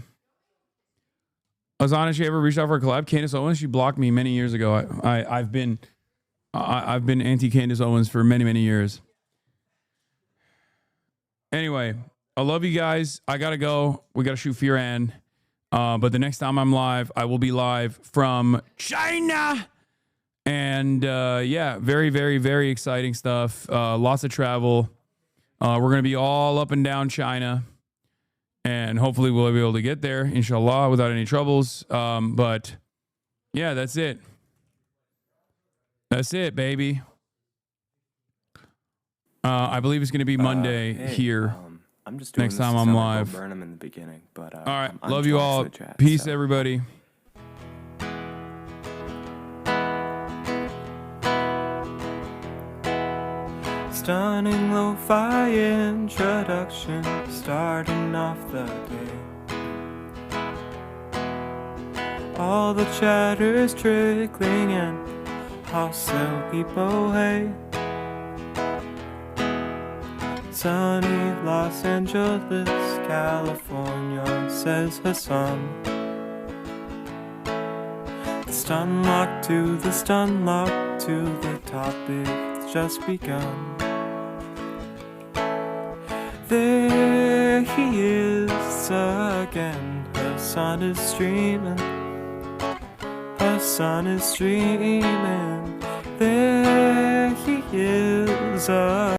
Hasan, has she ever reached out for a collab? Candace Owens, she blocked me many years ago. I've been anti Candace Owens for many, many years. Anyway, I love you guys. I gotta go. We gotta shoot Firan. But the next time I'm live, I will be live from China. And yeah, very, very, very exciting stuff. Lots of travel. We're gonna be all up and down China. And hopefully we'll be able to get there, inshallah, without any troubles. But yeah, that's it. That's it, baby. I believe it's going to be Monday here. I'm just doing next time I'm live. Burn them in the beginning, but all right, I'm love you all. chat, Peace, so. everybody. Stunning lo-fi introduction, starting off the day. All the chatter's trickling in, hostile people hate. Sunny Los Angeles, California, says Hasan. The stun lock to the stun lock to the topic that's just begun. There he is again. Hasan is streaming. Hasan is streaming. There he is again.